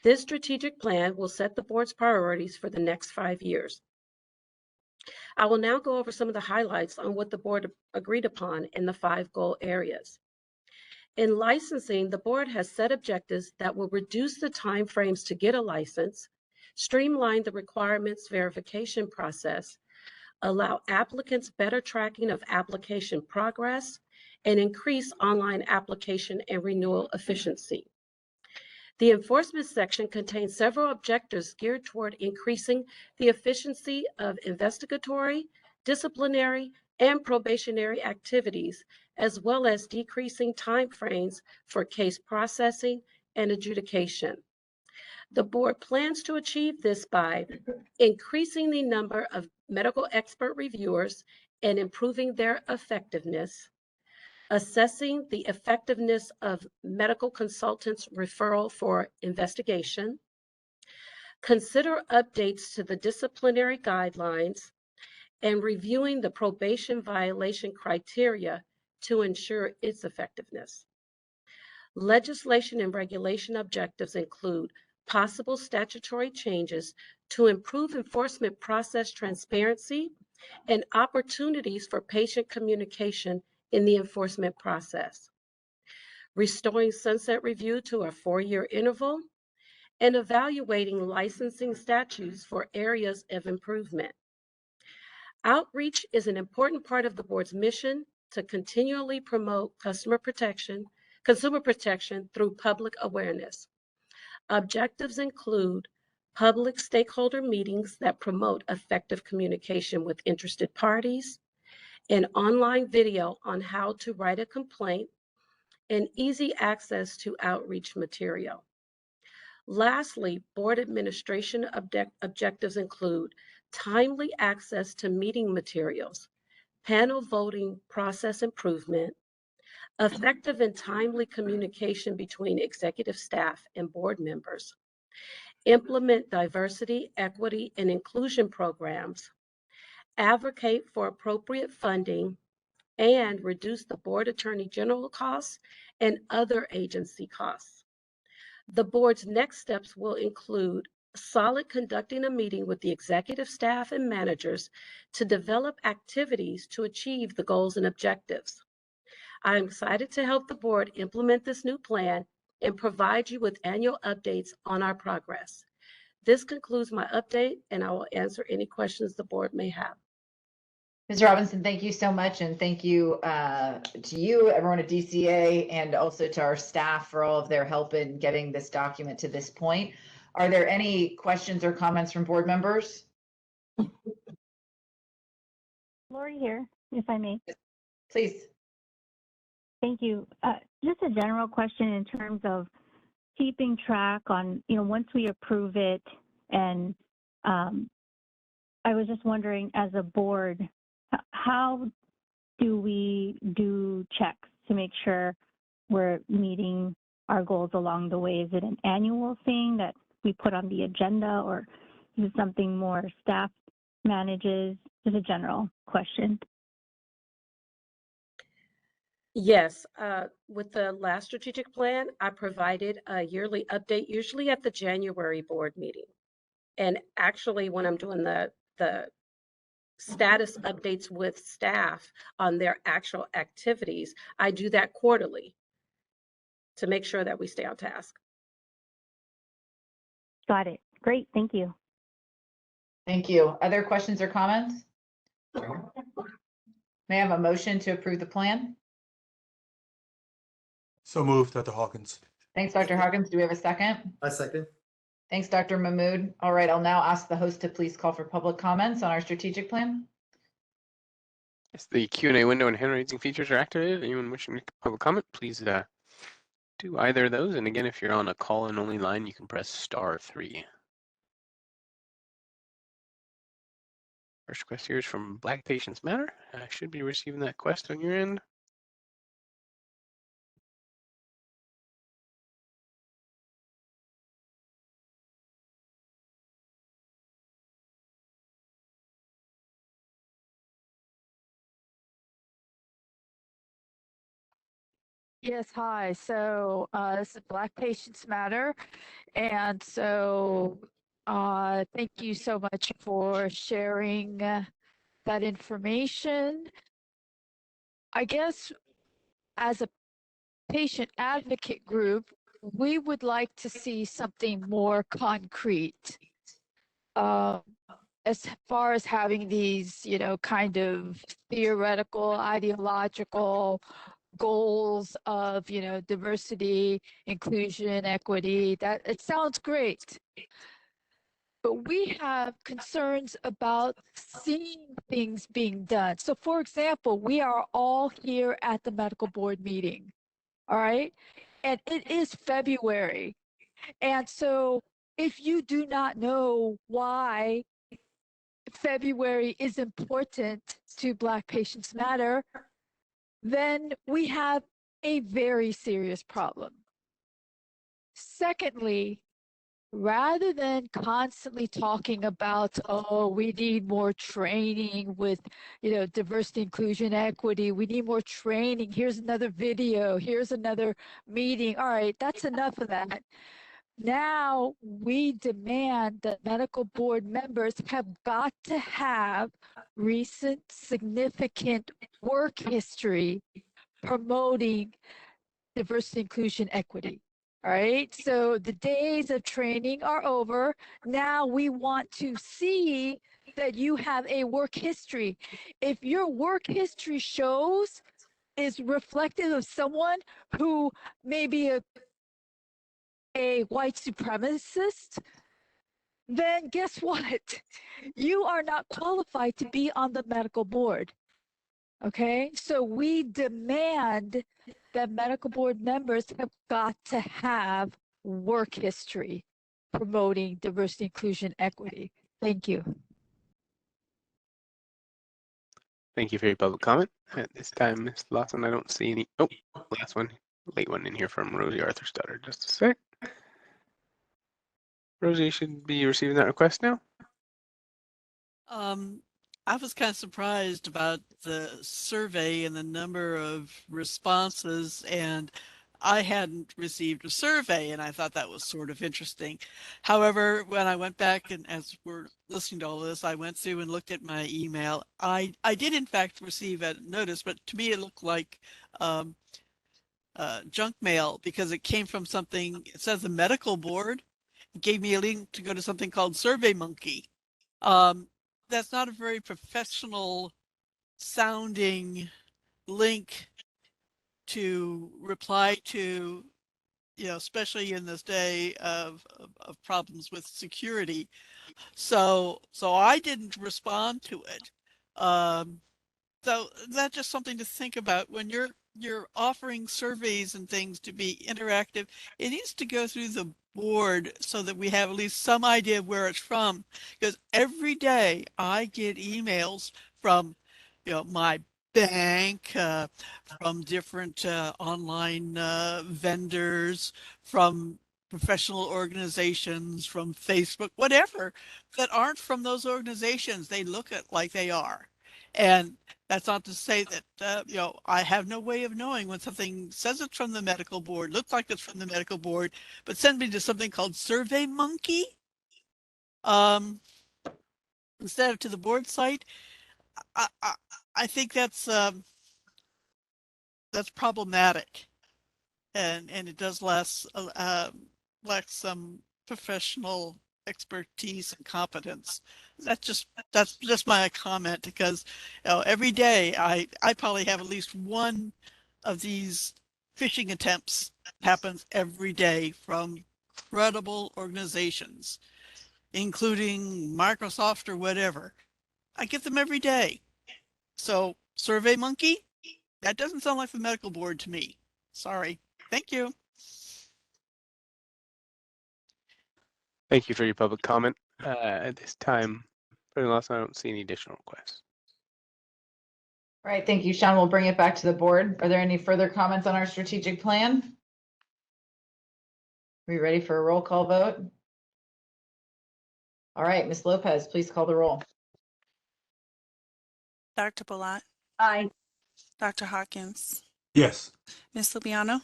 This strategic plan will set the board's priorities for the next 5 years. I will now go over some of the highlights on what the board agreed upon in the 5 goal areas. In licensing, the board has set objectives that will reduce the timeframes to get a license, streamline the requirements verification process, allow applicants better tracking of application progress, and increase online application and renewal efficiency. The enforcement section contains several objectives geared toward increasing the efficiency of investigatory, disciplinary, and probationary activities, as well as decreasing timeframes for case processing and adjudication. The board plans to achieve this by increasing the number of medical expert reviewers and improving their effectiveness, assessing the effectiveness of medical consultants' referral for investigation, consider updates to the disciplinary guidelines, and reviewing the probation violation criteria to ensure its effectiveness. Legislation and regulation objectives include possible statutory changes to improve enforcement process transparency and opportunities for patient communication in the enforcement process, restoring sunset review to a 4-year interval, and evaluating licensing statutes for areas of improvement. Outreach is an important part of the board's mission to continually promote consumer protection through public awareness. Objectives include public stakeholder meetings that promote effective communication with interested parties, an online video on how to write a complaint, and easy access to outreach material. Lastly, board administration objectives include timely access to meeting materials, panel voting process improvement, effective and timely communication between executive staff and board members, implement diversity, equity, and inclusion programs, advocate for appropriate funding, and reduce the board attorney general costs and other agency costs. The board's next steps will include Solid conducting a meeting with the executive staff and managers to develop activities to achieve the goals and objectives. I am excited to help the board implement this new plan and provide you with annual updates on our progress. This concludes my update, and I will answer any questions the board may have. Ms. Robinson, thank you so much. And thank you to you, everyone at DCA, and also to our staff for all of their help in getting this document to this point. Are there any questions or comments from board members? Lori here, if I may. Please. Thank you. Just a general question in terms of keeping track on, once we approve it, and I was just wondering, as a board, how do we do checks to make sure we're meeting our goals along the way? Is it an annual thing that we put on the agenda, or is it something more staff manages? Just a general question. Yes, with the last strategic plan, I provided a yearly update, usually at the January board meeting. And actually, when I'm doing the status updates with staff on their actual activities, I do that quarterly to make sure that we stay on task. Got it. Great. Thank you. Thank you. Other questions or comments? May I have a motion to approve the plan? So moved, Dr. Hawkins. Thanks, Dr. Hawkins. Do we have a second? A second. Thanks, Dr. Mahmood. All right, I'll now ask the host to please call for public comments on our strategic plan. Yes, the Q&A window and hand raising features are activated. Anyone wishing to make public comment, please do do either of those. And again, if you're on a call-in only line, you can press *3. First request here is from Black Patients Matter. I should be receiving that request on your end. Yes, hi. So this is Black Patients Matter. And so thank you so much for sharing that information. I guess as a patient advocate group, we would like to see something more concrete. As far as having these, kind of theoretical, ideological goals of, diversity, inclusion, equity, that it sounds great. But we have concerns about seeing things being done. So for example, we are all here at the medical board meeting, all right? And it is February. And so if you do not know why February is important to Black Patients Matter, then we have a very serious problem. Secondly, rather than constantly talking about, oh, we need more training with, diversity, inclusion, equity, we need more training, here's another video, here's another meeting. All right, that's enough of that. Now we demand that medical board members have got to have recent significant work history promoting diversity, inclusion, equity. All right, so the days of training are over. Now we want to see that you have a work history. If your work history shows is reflective of someone who may be a white supremacist, then guess what? You are not qualified to be on the medical board. Okay, so we demand that medical board members have got to have work history promoting diversity, inclusion, equity. Thank you. Thank you for your public comment. At this time, Ms. Lawson, I don't see any. Oh, last one, late one in here from Rosie Arthur Stutter. Just a sec. Rosie, you should be receiving that request now. I was kind of surprised about the survey and the number of responses, and I hadn't received a survey, and I thought that was sort of interesting. However, when I went back and as we're listening to all this, I went through and looked at my email. I did in fact receive a notice, but to me it looked like junk mail because it came from something, it says the medical board. It gave me a link to go to something called SurveyMonkey. That's not a very professional sounding link to reply to, especially in this day of problems with security. So I didn't respond to it. So that's just something to think about when you're offering surveys and things to be interactive. It needs to go through the board so that we have at least some idea of where it's from. Because every day I get emails from, my bank, from different online vendors, from professional organizations, from Facebook, whatever, that aren't from those organizations. They look at like they are. And that's not to say that, I have no way of knowing when something says it's from the medical board, looks like it's from the medical board, but send me to something called SurveyMonkey instead of to the board site. I think that's problematic, and it does lack some professional expertise and competence. That's just my comment, because every day I probably have at least one of these phishing attempts happens every day from credible organizations, including Microsoft or whatever. I get them every day. So SurveyMonkey, that doesn't sound like the medical board to me. Sorry. Thank you. Thank you for your public comment. At this time, President Lawson, I don't see any additional requests. All right, thank you, Sean. We'll bring it back to the board. Are there any further comments on our strategic plan? Are we ready for a roll call vote? All right, Ms. Lopez, please call the roll. Dr. Balat, Aye. Dr. Hawkins, Yes. Ms. Lubiano,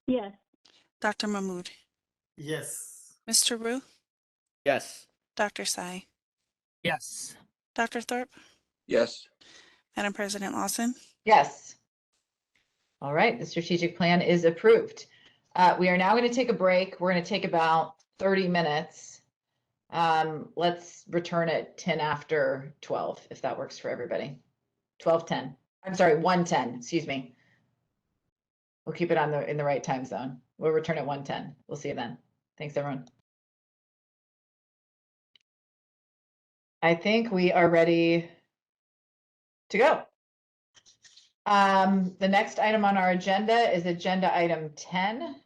Yes. Dr. Mahmood, Yes. Mr. Rue, Yes. Dr. Sai, Yes. Dr. Thorpe, Yes. Madam President Lawson. Yes. All right, the strategic plan is approved. We are now going to take a break. We're going to take about 30 minutes. Let's return at 10 after 12, if that works for everybody. 12:10. I'm sorry, 1:10, excuse me. We'll keep it in the right time zone. We'll return at 1:10. We'll see you then. Thanks, everyone. I think we are ready to go. The next item on our agenda is agenda item 10,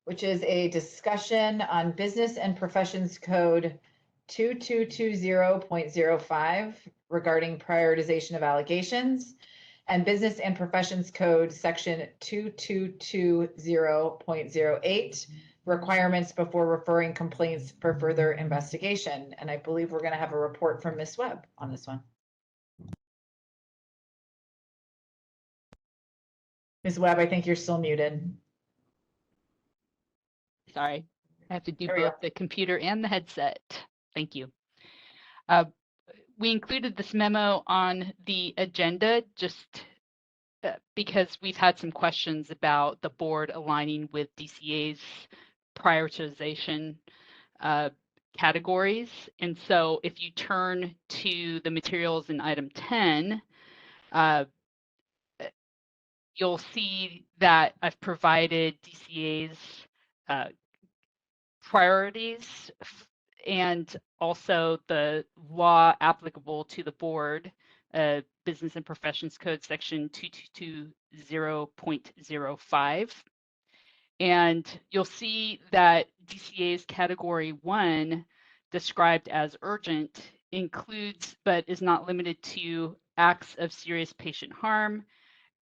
which is a discussion on Business and Professions Code 2220.05 regarding prioritization of allegations, and Business and Professions Code section 2220.08 requirements before referring complaints for further investigation. And I believe we're going to have a report from Ms. Webb on this one. Ms. Webb, I think you're still muted. Sorry, I have to do There we both go. the computer and the headset. Thank you. We included this memo on the agenda just because we've had some questions about the board aligning with DCA's prioritization categories. And so if you turn to the materials in item 10, you'll see that I've provided DCA's priorities and also the law applicable to the board, Business and Professions Code section 2220.05. And you'll see that DCA's category 1, described as urgent, includes but is not limited to acts of serious patient harm,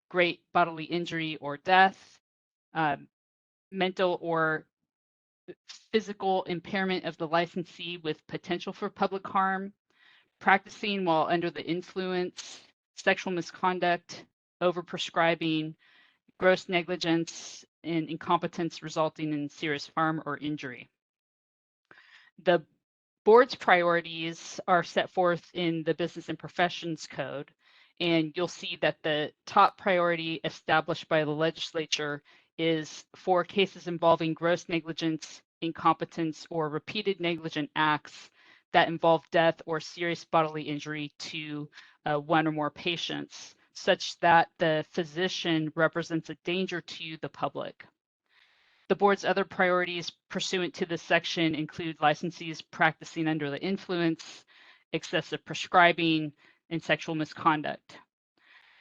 great bodily injury or death, mental or physical impairment of the licensee with potential for public harm, practicing while under the influence, sexual misconduct, overprescribing, gross negligence, and incompetence resulting in serious harm or injury. The board's priorities are set forth in the Business and Professions Code, and you'll see that the top priority established by the legislature is for cases involving gross negligence, incompetence, or repeated negligent acts that involve death or serious bodily injury to one or more patients, such that the physician represents a danger to the public. The board's other priorities pursuant to this section include licensees practicing under the influence, excessive prescribing, and sexual misconduct.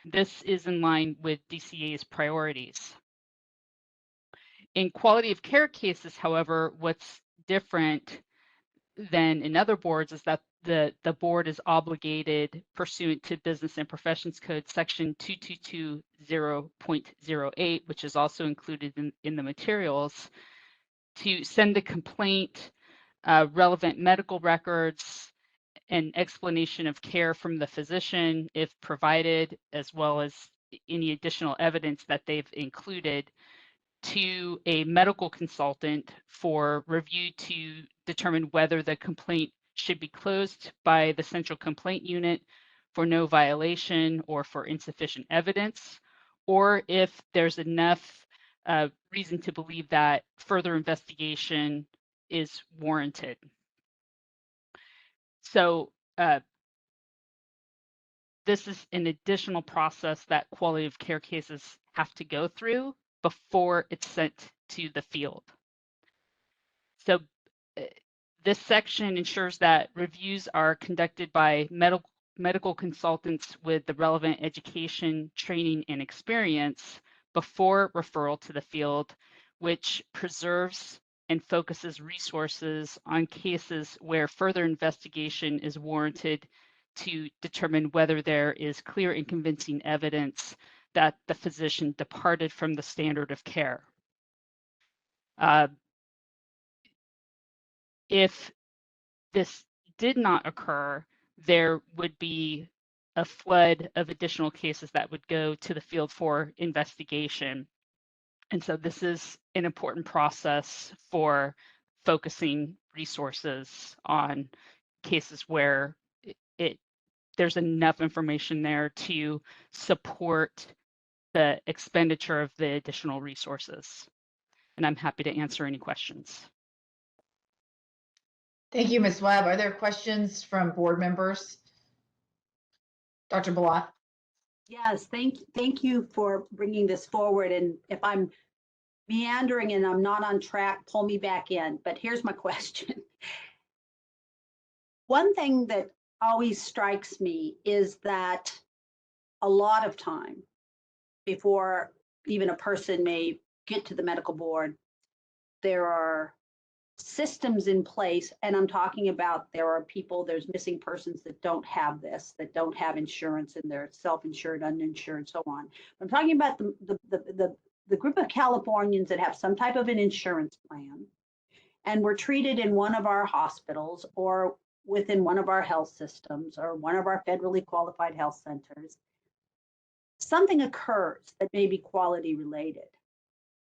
This is in line with DCA's priorities. In quality of care cases, however, what's different than in other boards is that the board is obligated pursuant to Business and Professions Code section 2220.08, which is also included in the materials, to send a complaint, relevant medical records, an explanation of care from the physician if provided, as well as any additional evidence that they've included, to a medical consultant for review to determine whether the complaint should be closed by the central complaint unit for no violation or for insufficient evidence, or if there's enough reason to believe that further investigation is warranted. So this is an additional process that quality of care cases have to go through before it's sent to the field. So this section ensures that reviews are conducted by medical consultants with the relevant education, training, and experience before referral to the field, which preserves and focuses resources on cases where further investigation is warranted to determine whether there is clear and convincing evidence that the physician departed from the standard of care. If this did not occur, there would be a flood of additional cases that would go to the field for investigation. And so this is an important process for focusing resources on cases where there's enough information there to support the expenditure of the additional resources. And I'm happy to answer any questions. Thank you, Ms. Webb. Are there questions from board members? Dr. Balot? Yes, thank you for bringing this forward. And if I'm meandering and I'm not on track, pull me back in. But here's my question. One thing that always strikes me is that a lot of time before even a person may get to the medical board, there are systems in place, and I'm talking about there's missing persons that don't have this, that don't have insurance, and they're self-insured, uninsured, so on. I'm talking about the group of Californians that have some type of an insurance plan and were treated in one of our hospitals or within one of our health systems or one of our federally qualified health centers. Something occurs that may be quality related.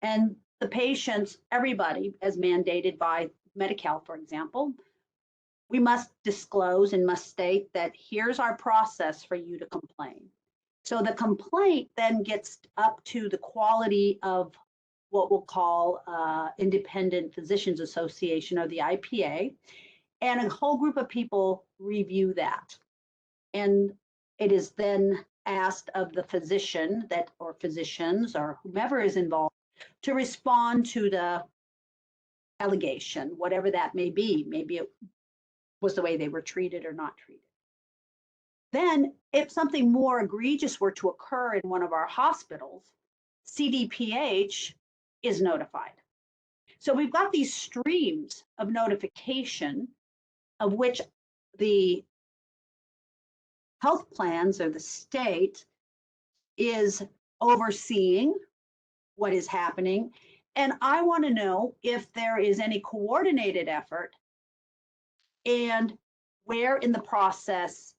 And the patients, everybody, as mandated by Medi-Cal, for example, we must disclose and must state that here's our process for you to complain. So the complaint then gets up to the quality of what we'll call Independent Physicians Association, or the IPA, and a whole group of people review that. And it is then asked of the physician or physicians or whomever is involved to respond to the allegation, whatever that may be. Maybe it was the way they were treated or not treated. Then, if something more egregious were to occur in one of our hospitals, CDPH is notified. So we've got these streams of notification of which the health plans or the state is overseeing what is happening. And I want to know if there is any coordinated effort and where in the process,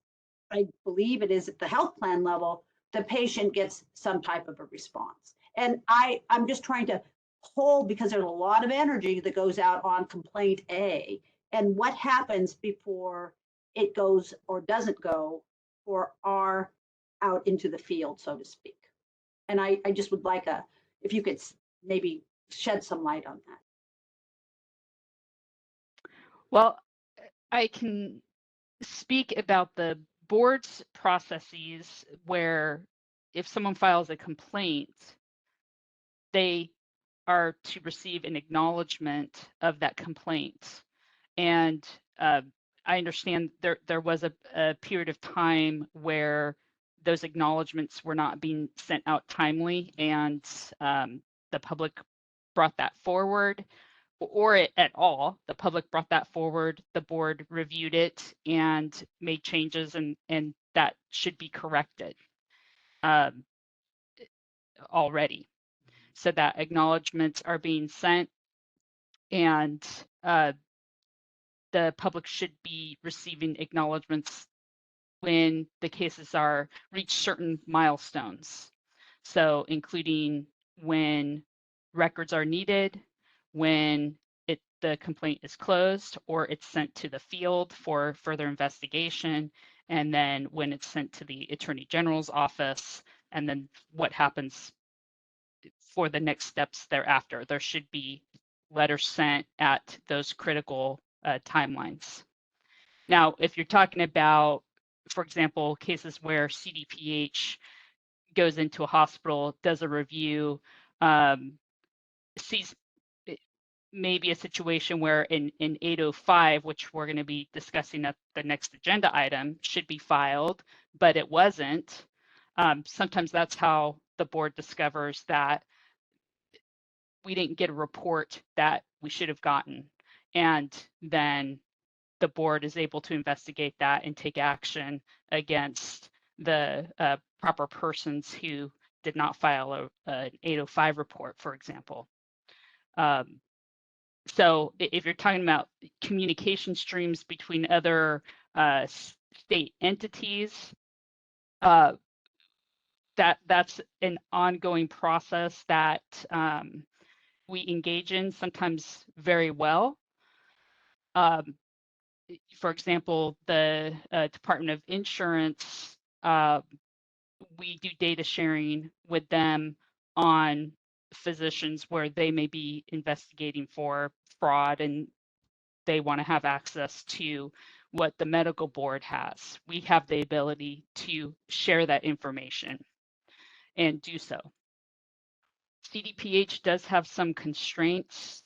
I believe it is at the health plan level, the patient gets some type of a response. And I'm just trying to hold, because there's a lot of energy that goes out on complaint A, and what happens before it goes or doesn't go or are out into the field, so to speak. And I just would like if you could maybe shed some light on that. Well, I can speak about the board's processes where if someone files a complaint, they are to receive an acknowledgement of that complaint. And I understand there was a period of time where those acknowledgements were not being sent out timely, and the public brought that forward, or at all. The public brought that forward, the board reviewed it and made changes, and that should be corrected already. So that acknowledgements are being sent, and the public should be receiving acknowledgements when the cases are reach certain milestones. So including when records are needed, when the complaint is closed or it's sent to the field for further investigation, and then when it's sent to the Attorney General's office, and then what happens for the next steps thereafter. There should be letters sent at those critical timelines. Now, if you're talking about, for example, cases where CDPH goes into a hospital, does a review, sees maybe a situation where in 805, which we're going to be discussing at the next agenda item, should be filed, but it wasn't. Sometimes that's how the board discovers that we didn't get a report that we should have gotten. And then the board is able to investigate that and take action against the proper persons who did not file an 805 report, for example. So if you're talking about communication streams between other state entities, that's an ongoing process that we engage in, sometimes very well. For example, the Department of Insurance, we do data sharing with them on physicians where they may be investigating for fraud and they want to have access to what the medical board has. We have the ability to share that information and do so. CDPH does have some constraints.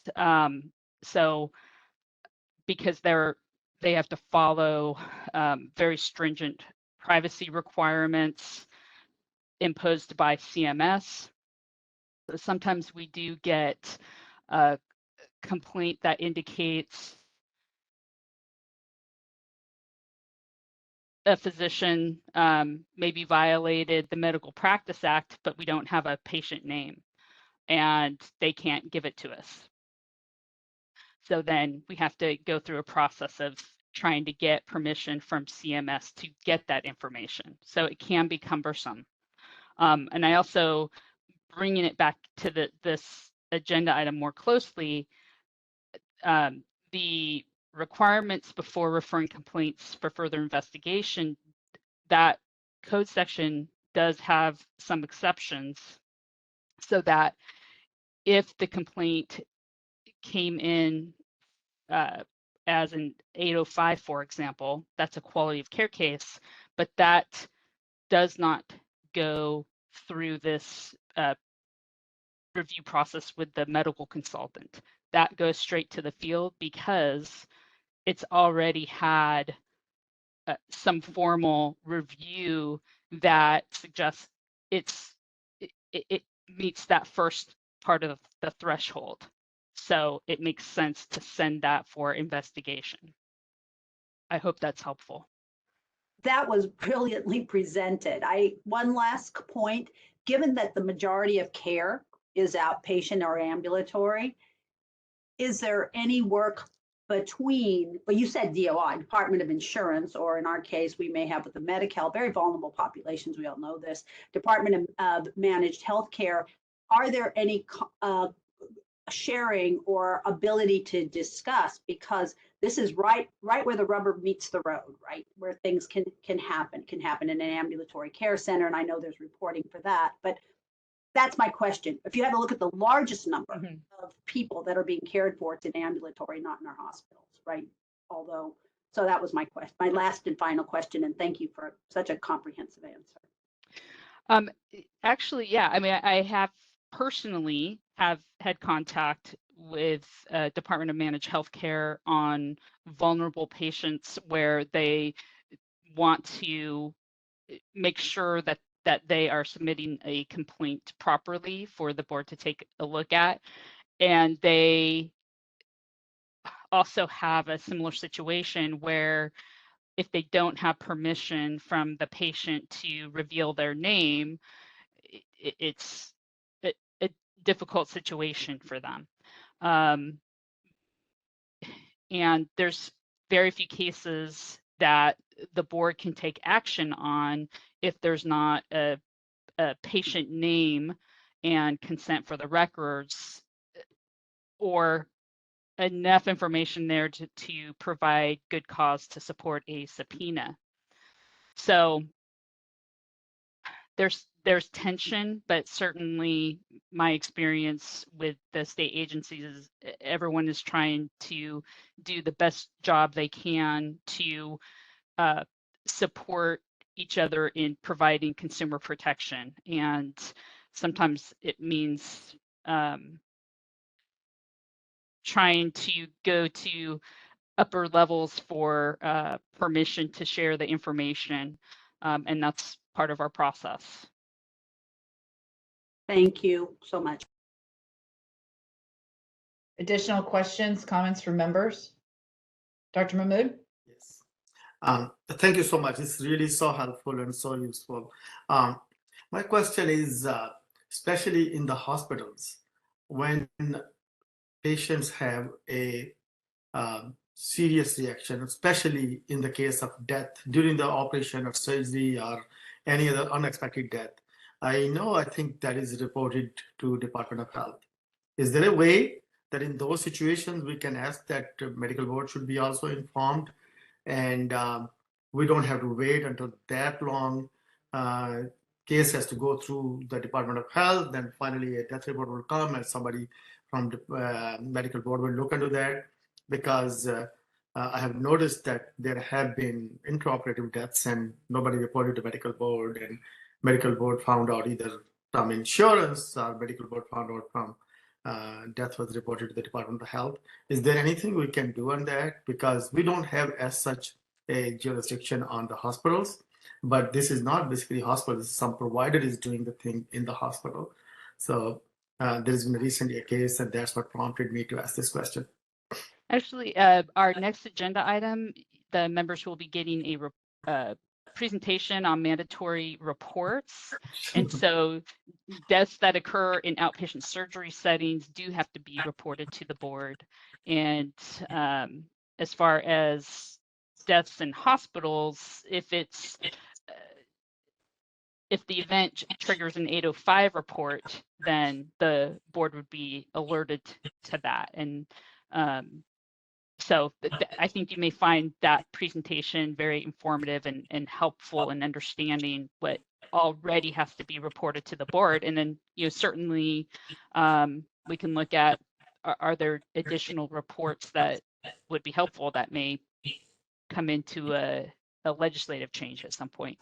So because they have to follow very stringent privacy requirements imposed by CMS. So sometimes we do get a complaint that indicates a physician maybe violated the Medical Practice Act, but we don't have a patient name and they can't give it to us. So then we have to go through a process of trying to get permission from CMS to get that information. So it can be cumbersome. And I also, bringing it back to this agenda item more closely, the requirements before referring complaints for further investigation, that code section does have some exceptions so that if the complaint came in as an 805, for example, that's a quality of care case, but that does not go through this review process with the medical consultant. That goes straight to the field because it's already had some formal review that suggests it meets that first part of the threshold. So it makes sense to send that for investigation. I hope that's helpful. That was brilliantly presented. One last point, given that the majority of care is outpatient or ambulatory, is there any work between, well, you said DOI, Department of Insurance, or in our case, we may have with the Medi-Cal, very vulnerable populations, we all know this, Department of Managed Healthcare, are there any sharing or ability to discuss? Because this is right where the rubber meets the road, right? Where things can happen in an ambulatory care center, and I know there's reporting for that, but that's my question. If you have a look at the largest number of people that are being cared for, it's in ambulatory, not in our hospitals, right? Although, so that was my question, my last and final question, and thank you for such a comprehensive answer. Actually, yeah, I mean, I have personally have had contact with Department of Managed Healthcare on vulnerable patients where they want to make sure that they are submitting a complaint properly for the board to take a look at. And they also have a similar situation where if they don't have permission from the patient to reveal their name, it's a difficult situation for them. And there's very few cases that the board can take action on if there's not a patient name and consent for the records or enough information there to provide good cause to support a subpoena. So there's tension, but certainly my experience with the state agencies is everyone is trying to do the best job they can to support each other in providing consumer protection. And sometimes it means trying to go to upper levels for permission to share the information. And that's part of our process. Thank you so much. Additional questions, comments from members? Dr. Mahmood? Yes. Thank you so much. It's really so helpful and so useful. My question is, especially in the hospitals, when patients have a serious reaction, especially in the case of death during the operation or surgery or any other unexpected death, I think that is reported to Department of Health. Is there a way that in those situations we can ask that medical board should be also informed, and we don't have to wait until that long? Case has to go through the Department of Health, then finally a death report will come and somebody from the medical board will look into that, because I have noticed that there have been intraoperative deaths and nobody reported to medical board, and medical board found out either from insurance or medical board found out from death was reported to the Department of Health. Is there anything we can do on that? Because we don't have as such a jurisdiction on the hospitals, but this is not basically hospitals. Some provider is doing the thing in the hospital. So there's been recently a case, and that's what prompted me to ask this question. Actually, our next agenda item, the members will be getting a presentation on mandatory reports. And so deaths that occur in outpatient surgery settings do have to be reported to the board. And as far as deaths in hospitals, if the event triggers an 805 report, then the board would be alerted to that. And so I think you may find that presentation very informative and helpful in understanding what already has to be reported to the board. And then, certainly we can look at, are there additional reports that would be helpful that may come into a legislative change at some point?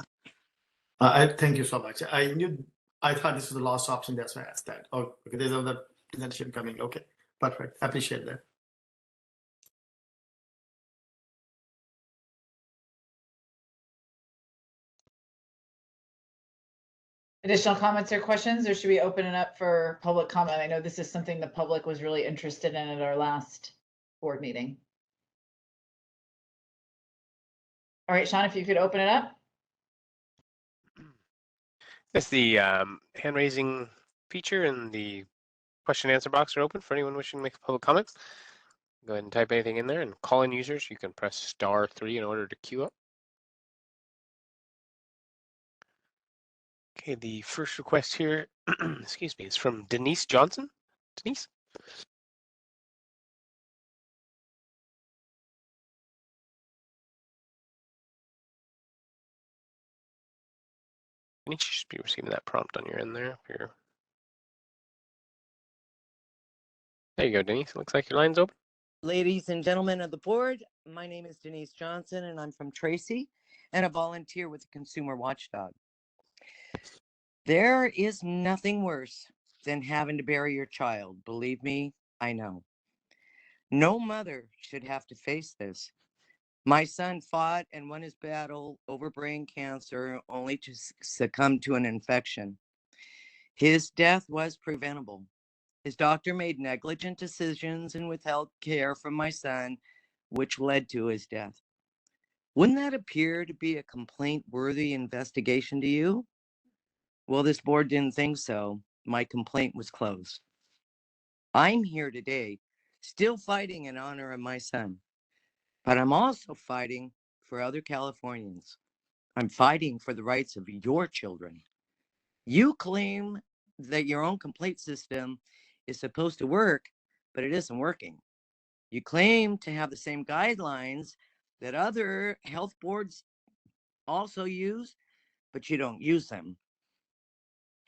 Thank you so much. I thought this was the last option. That's why I asked that. Oh, okay, there's another presentation coming. Okay, perfect. I appreciate that. Additional comments or questions, or should we open it up for public comment? I know this is something the public was really interested in at our last board meeting. All right, Sean, if you could open it up. Yes, the hand raising feature and the question and answer box are open for anyone wishing to make a public comment. Go ahead and type anything in there, and call in users, you can press *3 in order to queue up. Okay, the first request here, excuse me, is from Denise Johnson. Denise? You should be receiving that prompt on your end there. There you go, Denise. It looks like your line's open. Ladies and gentlemen of the board, my name is Denise Johnson, and I'm from Tracy, and a volunteer with the Consumer Watchdog. There is nothing worse than having to bury your child. Believe me, I know. No mother should have to face this. My son fought and won his battle over brain cancer only to succumb to an infection. His death was preventable. His doctor made negligent decisions and withheld care from my son, which led to his death. Wouldn't that appear to be a complaint-worthy investigation to you? Well, this board didn't think so. My complaint was closed. I'm here today, still fighting in honor of my son, but I'm also fighting for other Californians. I'm fighting for the rights of your children. You claim that your own complaint system is supposed to work, but it isn't working. You claim to have the same guidelines that other health boards also use, but you don't use them.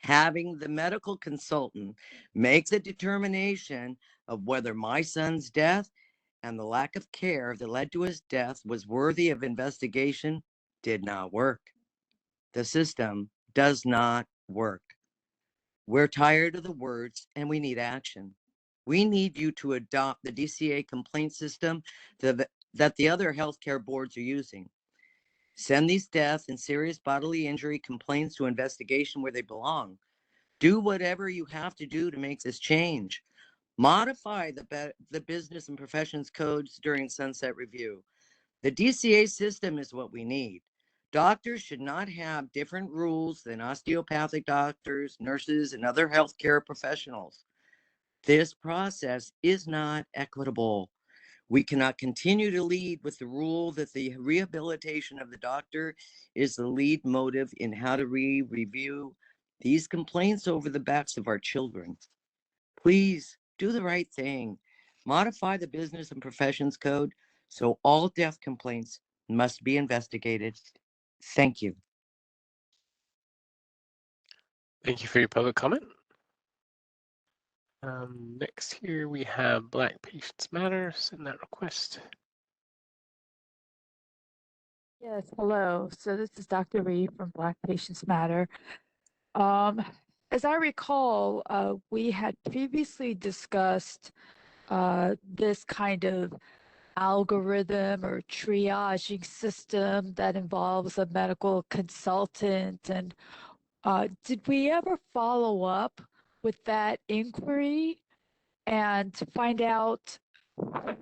Having the medical consultant make the determination of whether my son's death and the lack of care that led to his death was worthy of investigation did not work. The system does not work. We're tired of the words and we need action. We need you to adopt the DCA complaint system that the other healthcare boards are using. Send these death and serious bodily injury complaints to investigation where they belong. Do whatever you have to do to make this change. Modify the business and professions codes during sunset review. The DCA system is what we need. Doctors should not have different rules than osteopathic doctors, nurses, and other healthcare professionals. This process is not equitable. We cannot continue to lead with the rule that the rehabilitation of the doctor is the lead motive in how to review these complaints over the backs of our children. Please do the right thing. Modify the business and professions code so all death complaints must be investigated. Thank you. Thank you for your public comment. Next here we have Black Patients Matter. Send that request. Yes, hello. So this is Dr. Reed from Black Patients Matter. As I recall, we had previously discussed this kind of algorithm or triaging system that involves a medical consultant. And did we ever follow up with that inquiry and find out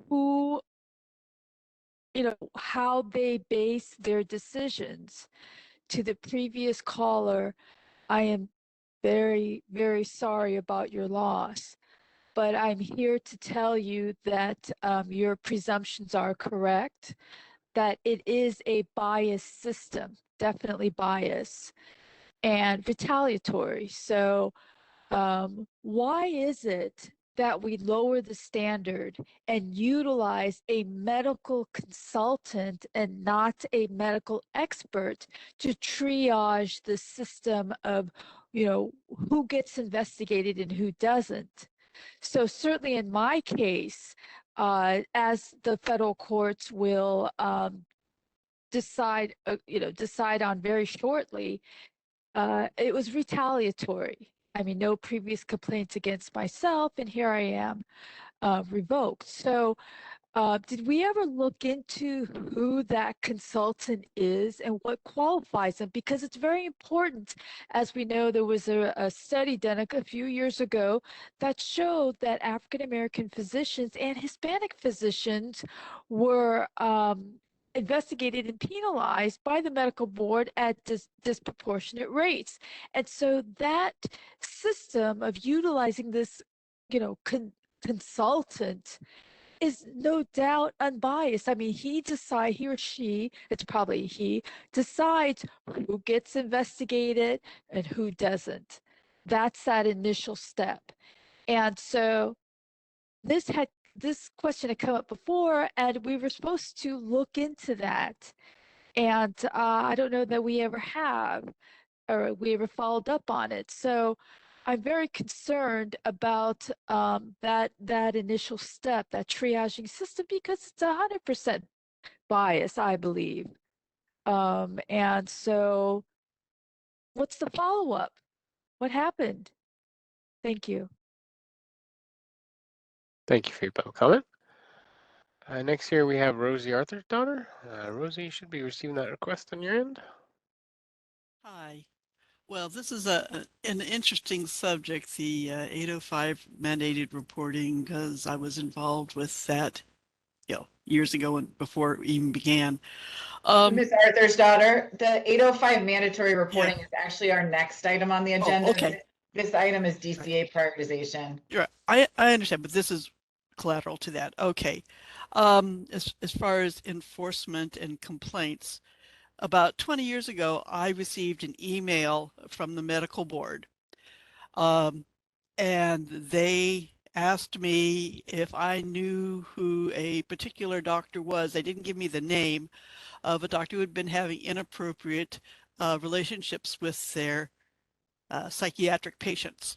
who, how they base their decisions? To the previous caller, I am very, very sorry about your loss, but I'm here to tell you that your presumptions are correct, that it is a biased system, definitely biased and retaliatory. So why is it that we lower the standard and utilize a medical consultant and not a medical expert to triage the system of, who gets investigated and who doesn't? So certainly in my case, as the federal courts will decide on very shortly, it was retaliatory. I mean, no previous complaints against myself, and here I am, revoked. So did we ever look into who that consultant is and what qualifies them? Because it's very important. As we know, there was a study done a few years ago that showed that African-American physicians and Hispanic physicians were investigated and penalized by the medical board at disproportionate rates. And so that system of utilizing this, consultant is no doubt unbiased. I mean, he or she, it's probably he, decides who gets investigated and who doesn't. That's that initial step. And so this question had come up before, and we were supposed to look into that. And I don't know that we ever have, or we ever followed up on it. So I'm very concerned about that initial step, that triaging system, because it's 100% bias, I believe. And so what's the follow-up? What happened? Thank you. Thank you for your public comment. Next here we have Rosie Arthur's daughter. Rosie, you should be receiving that request on your end. Hi. Well, this is an interesting subject, the 805 mandated reporting, because I was involved with that, years ago and before it even began. Ms. Arthur's daughter, the 805 mandatory reporting is actually our next item on the agenda. Oh, okay. This item is DCA prioritization. I understand, but this is collateral to that. Okay. As far as enforcement and complaints, about 20 years ago, I received an email from the medical board, and they asked me if I knew who a particular doctor was. They didn't give me the name of a doctor who had been having inappropriate relationships with their psychiatric patients.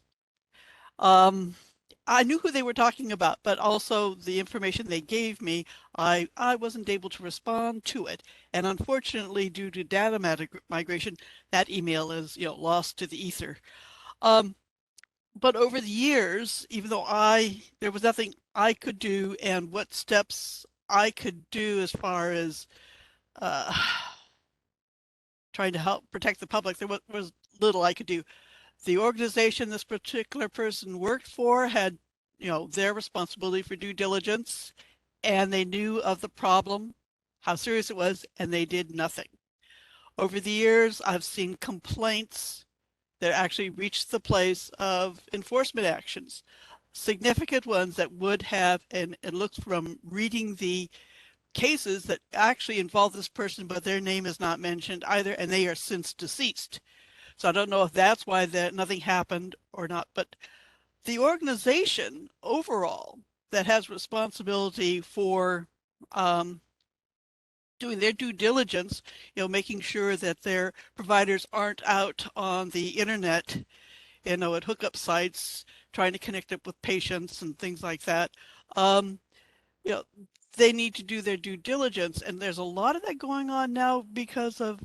I knew who they were talking about, but also the information they gave me, I wasn't able to respond to it. And unfortunately, due to data migration, that email is, lost to the ether. But over the years, even though there was nothing I could do, and what steps I could do as far as trying to help protect the public, there was little I could do. The organization this particular person worked for had their responsibility for due diligence, and they knew of the problem, how serious it was, and they did nothing. Over the years, I've seen complaints that actually reached the place of enforcement actions, significant ones that would have, and it looks from reading the cases that actually involve this person, but their name is not mentioned either, and they are since deceased. So I don't know if that's why nothing happened or not, but the organization overall that has responsibility for doing their due diligence, making sure that their providers aren't out on the internet, at hookup sites, trying to connect up with patients and things like that. They need to do their due diligence, and there's a lot of that going on now because of,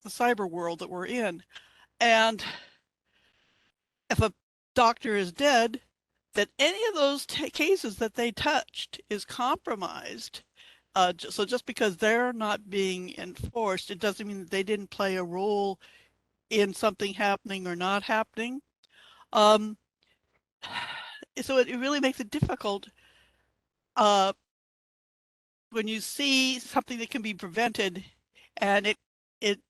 the cyber world that we're in. And if a doctor is dead, that any of those cases that they touched is compromised. So just because they're not being enforced, it doesn't mean that they didn't play a role in something happening or not happening. So it really makes it difficult when you see something that can be prevented, and it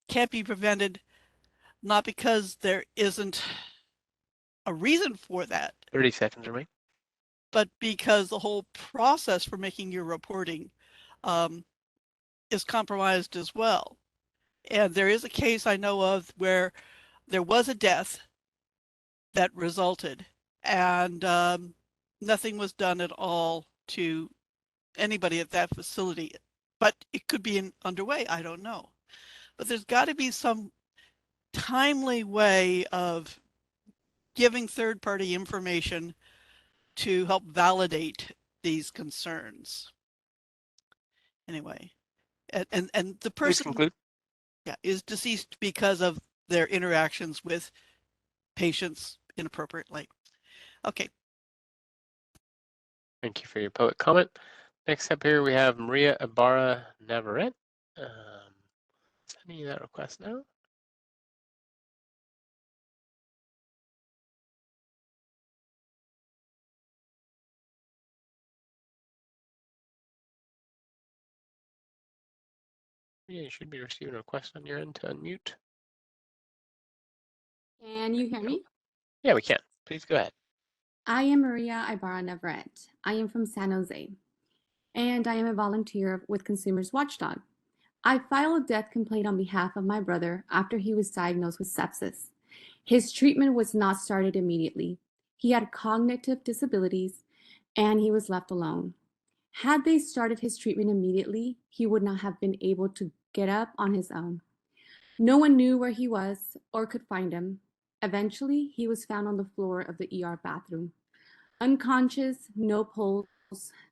can't be prevented not because there isn't a reason for that. 30 seconds remain. But because the whole process for making your reporting is compromised as well. And there is a case I know of where there was a death that resulted, and nothing was done at all to anybody at that facility. But it could be underway, I don't know. But there's got to be some timely way of giving third-party information to help validate these concerns. Anyway, and the person is deceased because of their interactions with patients inappropriately. Okay. Thank you for your public comment. Next up here, we have Maria Ibarra Navarrete. Sending you that request now. Yeah, you should be receiving a request on your end to unmute. Can you hear me? Yeah, we can. Please go ahead. I am Maria Ibarra Navarrete. I am from San Jose, and I am a volunteer with Consumers Watchdog. I filed a death complaint on behalf of my brother after he was diagnosed with sepsis. His treatment was not started immediately. He had cognitive disabilities, and he was left alone. Had they started his treatment immediately, he would not have been able to get up on his own. No one knew where he was or could find him. Eventually, he was found on the floor of the ER bathroom. Unconscious, no pulse,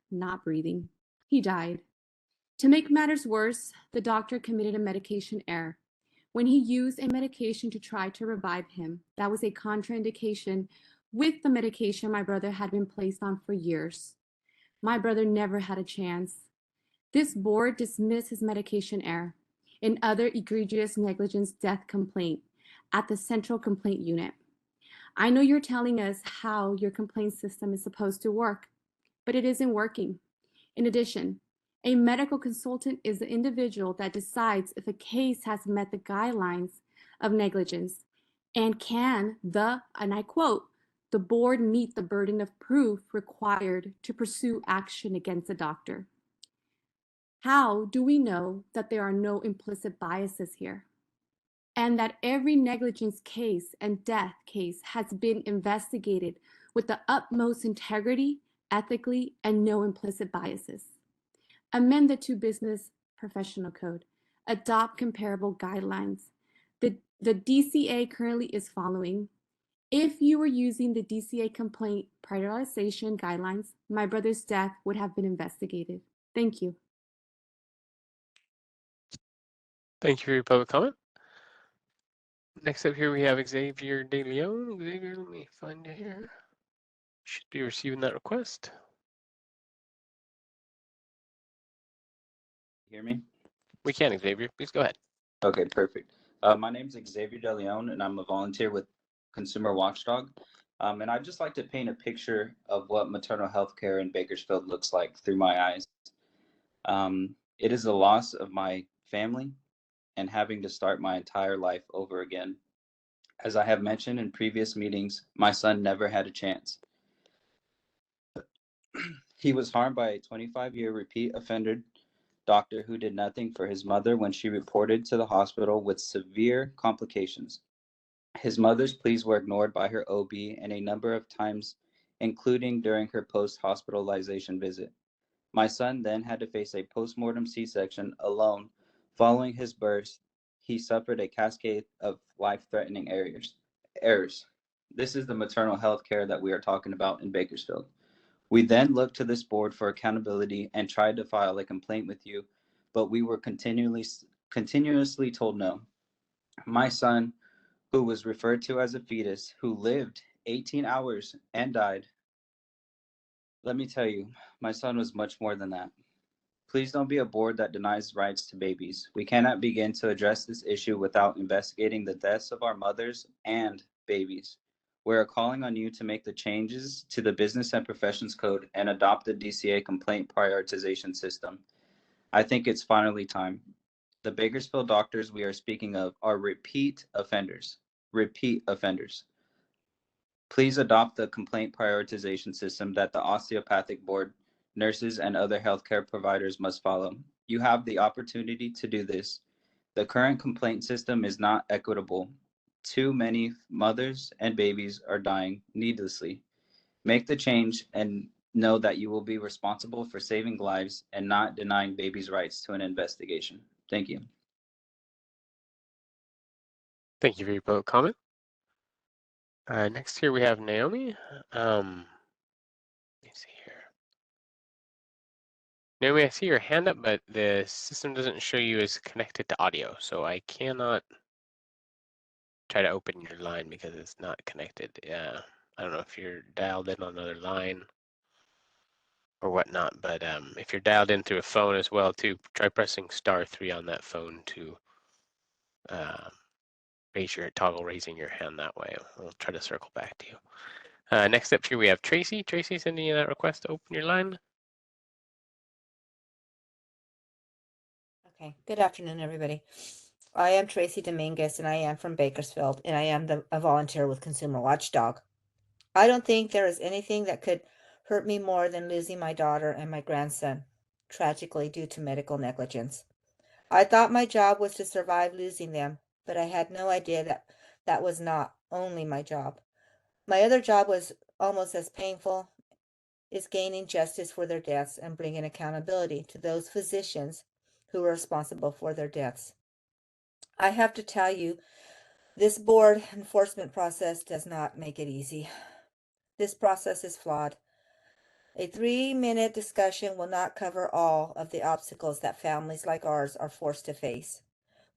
not breathing. He died. To make matters worse, the doctor committed a medication error. When he used a medication to try to revive him, that was a contraindication with the medication my brother had been placed on for years. My brother never had a chance. This board dismissed his medication error and other egregious negligence death complaint at the Central Complaint Unit. I know you're telling us how your complaint system is supposed to work, but it isn't working. In addition, a medical consultant is the individual that decides if a case has met the guidelines of negligence and can and I quote, the board meet the burden of proof required to pursue action against a doctor. How do we know that there are no implicit biases here? And that every negligence case and death case has been investigated with the utmost integrity, ethically, and no implicit biases. Amend the 2 Business Professional Code. Adopt comparable guidelines. The DCA currently is following. If you were using the DCA complaint prioritization guidelines, my brother's death would have been investigated. Thank you. Thank you for your public comment. Next up here, we have Xavier De Leon. Xavier, let me find you here. Should be receiving that request. Hear me? We can, Xavier. Please go ahead. Okay, perfect. My name is Xavier De Leon, and I'm a volunteer with Consumer Watchdog. And I'd just like to paint a picture of what maternal health care in Bakersfield looks like through my eyes. It is the loss of my family and having to start my entire life over again. As I have mentioned in previous meetings, my son never had a chance. He was harmed by a 25-year repeat offender doctor who did nothing for his mother when she reported to the hospital with severe complications. His mother's pleas were ignored by her OB and a number of times, including during her post-hospitalization visit. My son then had to face a postmortem C-section alone. Following his birth, he suffered a cascade of life-threatening errors. This is the maternal health care that we are talking about in Bakersfield. We then looked to this board for accountability and tried to file a complaint with you, but we were continuously told no. My son, who was referred to as a fetus, who lived 18 hours and died. Let me tell you, my son was much more than that. Please don't be a board that denies rights to babies. We cannot begin to address this issue without investigating the deaths of our mothers and babies. We are calling on you to make the changes to the Business and Professions Code and adopt the DCA complaint prioritization system. I think it's finally time. The Bakersfield doctors we are speaking of are repeat offenders. Repeat offenders. Please adopt the complaint prioritization system that the osteopathic board, nurses, and other healthcare providers must follow. You have the opportunity to do this. The current complaint system is not equitable. Too many mothers and babies are dying needlessly. Make the change and know that you will be responsible for saving lives and not denying babies' rights to an investigation. Thank you. Thank you for your public comment. Next here we have Naomi. Let me see here. Naomi, I see your hand up, but the system doesn't show you as connected to audio, so I cannot try to open your line because it's not connected. I don't know if you're dialed in on another line or whatnot, but if you're dialed in through a phone as well, too, try pressing *3 on that phone to toggle raising your hand that way. We'll try to circle back to you. Next up here we have Tracy. Tracy, sending you that request to open your line. Okay, good afternoon, everybody. I am Tracy Dominguez, and I am from Bakersfield, and I am a volunteer with Consumer Watchdog. I don't think there is anything that could hurt me more than losing my daughter and my grandson, tragically due to medical negligence. I thought my job was to survive losing them, but I had no idea that that was not only my job. My other job was almost as painful, is gaining justice for their deaths and bringing accountability to those physicians who were responsible for their deaths. I have to tell you, this board enforcement process does not make it easy. This process is flawed. A 3-minute discussion will not cover all of the obstacles that families like ours are forced to face.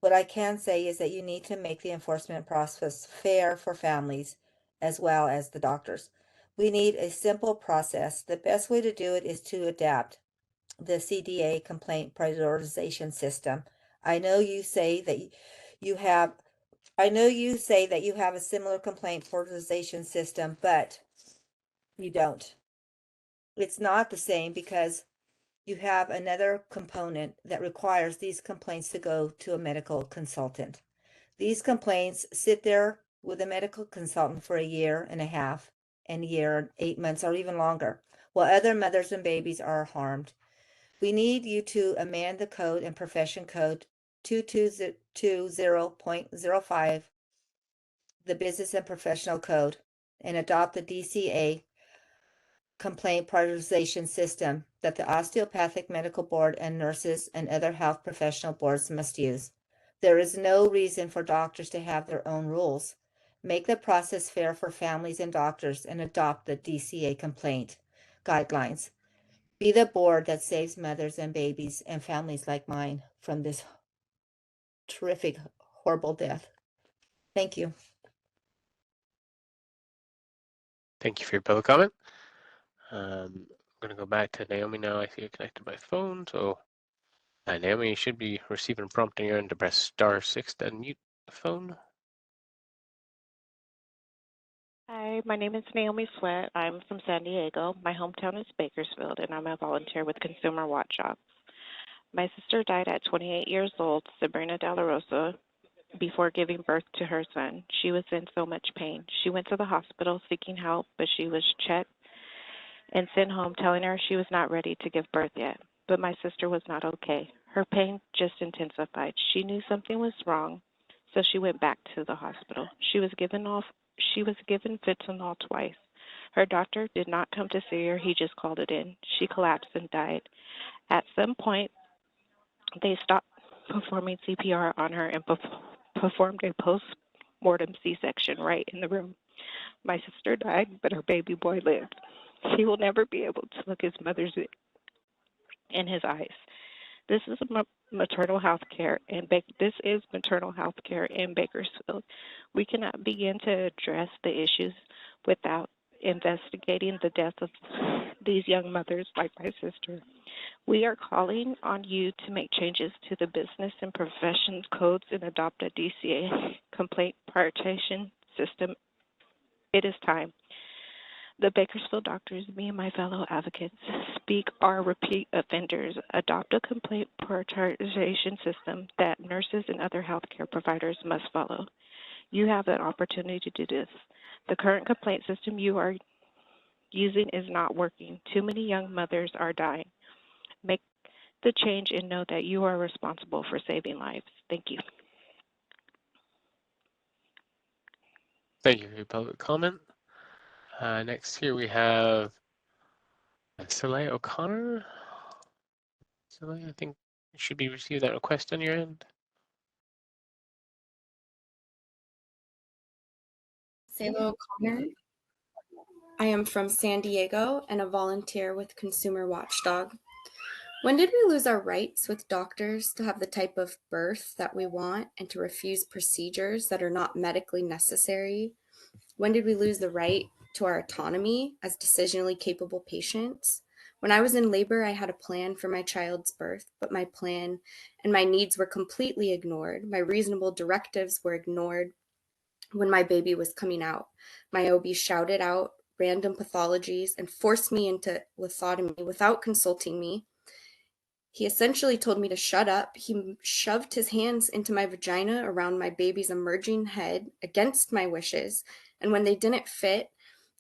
What I can say is that you need to make the enforcement process fair for families as well as the doctors. We need a simple process. The best way to do it is to adapt the CDA complaint prioritization system. I know you say that you have a similar complaint prioritization system, but you don't. It's not the same because you have another component that requires these complaints to go to a medical consultant. These complaints sit there with a medical consultant for 1.5 years, and 8 months, or even longer, while other mothers and babies are harmed. We need you to amend the code and profession code 2220.05, the Business and Professional Code, and adopt the DCA complaint prioritization system that the Osteopathic Medical Board and nurses and other health professional boards must use. There is no reason for doctors to have their own rules. Make the process fair for families and doctors and adopt the DCA complaint guidelines. Be the board that saves mothers and babies and families like mine from this terrific, horrible death. Thank you. Thank you for your public comment. I'm going to go back to Naomi now. I see you're connected by phone. So, Naomi, you should be receiving a prompt on your end to press *6 to unmute the phone. Hi, my name is Naomi Sweat. I'm from San Diego. My hometown is Bakersfield, and I'm a volunteer with Consumer Watchdog. My sister died at 28 years old, Sabrina De La Rosa, before giving birth to her son. She was in so much pain. She went to the hospital seeking help, but she was checked and sent home telling her she was not ready to give birth yet. But my sister was not okay. Her pain just intensified. She knew something was wrong, so she went back to the hospital. She was given fentanyl twice. Her doctor did not come to see her. He just called it in. She collapsed and died. At some point, they stopped performing CPR on her and performed a post-mortem C-section right in the room. My sister died, but her baby boy lived. He will never be able to look his mother's in his eyes. This is maternal health care, and this is maternal health care in Bakersfield. We cannot begin to address the issues without investigating the death of these young mothers like my sister. We are calling on you to make changes to the business and professions codes and adopt a DCA complaint prioritization system. It is time. The Bakersfield doctors, me and my fellow advocates, speak our repeat offenders, adopt a complaint prioritization system that nurses and other healthcare providers must follow. You have an opportunity to do this. The current complaint system you are using is not working. Too many young mothers are dying. Make the change and know that you are responsible for saving lives. Thank you. Thank you for your public comment. Next here we have Soleil O'Connor. Soleil, I think you should be receiving that request on your end. Sayla O'Connor. I am from San Diego and a volunteer with Consumer Watchdog. When did we lose our rights with doctors to have the type of birth that we want and to refuse procedures that are not medically necessary? When did we lose the right to our autonomy as decisionally capable patients? When I was in labor, I had a plan for my child's birth, but my plan and my needs were completely ignored. My reasonable directives were ignored. When my baby was coming out, my OB shouted out random pathologies and forced me into lithotomy without consulting me. He essentially told me to shut up. He shoved his hands into my vagina around my baby's emerging head against my wishes, and when they didn't fit,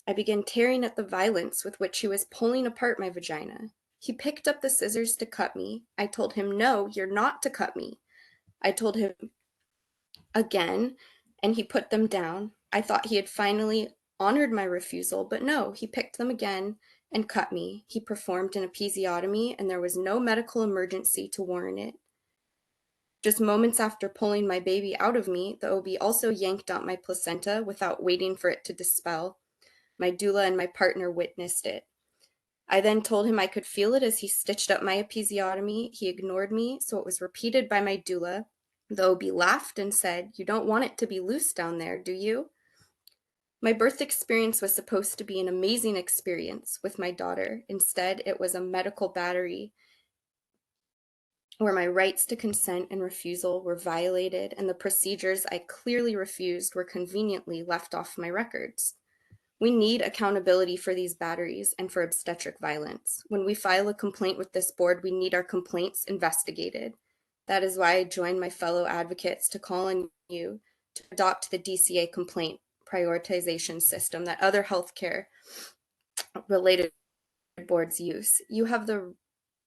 I began tearing at the violence with which he was pulling apart my vagina. He picked up the scissors to cut me. I told him, "No, you're not to cut me." I told him again, and he put them down. I thought he had finally honored my refusal, but no, he picked them again and cut me. He performed an episiotomy, and there was no medical emergency to warrant it. Just moments after pulling my baby out of me, the OB also yanked out my placenta without waiting for it to dispel. My doula and my partner witnessed it. I then told him I could feel it as he stitched up my episiotomy. He ignored me, so it was repeated by my doula. The OB laughed and said, "You don't want it to be loose down there, do you?" My birth experience was supposed to be an amazing experience with my daughter. Instead, it was a medical battery where my rights to consent and refusal were violated, and the procedures I clearly refused were conveniently left off my records. We need accountability for these batteries and for obstetric violence. When we file a complaint with this board, we need our complaints investigated. That is why I joined my fellow advocates to call on you to adopt the DCA complaint prioritization system that other healthcare related boards use. You have the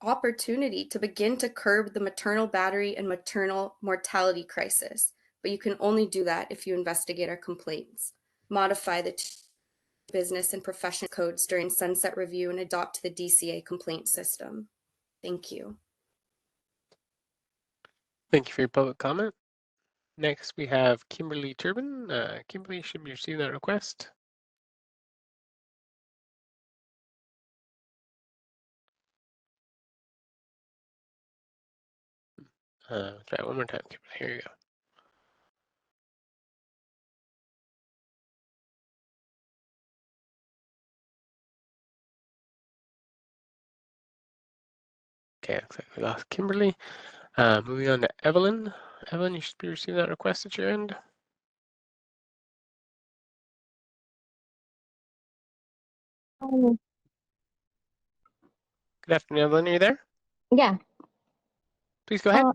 opportunity to begin to curb the maternal battery and maternal mortality crisis, but you can only do that if you investigate our complaints, modify the business and profession codes during sunset review, and adopt the DCA complaint system. Thank you. Thank you for your public comment. Next, we have Kimberly Turbin. Kimberly should be receiving that request. Try it one more time, Kimberly. Here you go. Okay, looks like we lost Kimberly. Moving on to Evelyn. Evelyn, you should be receiving that request at your end. Um, Good afternoon, Evelyn. Are you there? yeah. Please go ahead.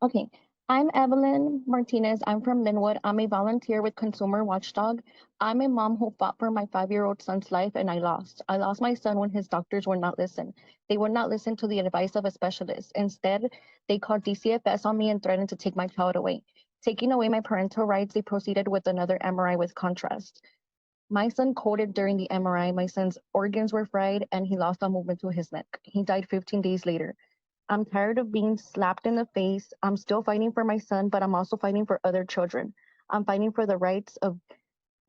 Okay. I'm Evelyn Martinez. I'm from Linwood. I'm a volunteer with Consumer Watchdog. I'm a mom who fought for my 5-year-old son's life and I lost. I lost my son when his doctors would not listen. They would not listen to the advice of a specialist. Instead, they called DCFS on me and threatened to take my child away. Taking away my parental rights, they proceeded with another MRI with contrast. My son coded during the MRI. My son's organs were fried and he lost all movement to his neck. He died 15 days later. I'm tired of being slapped in the face. I'm still fighting for my son, but I'm also fighting for other children. I'm fighting for the rights of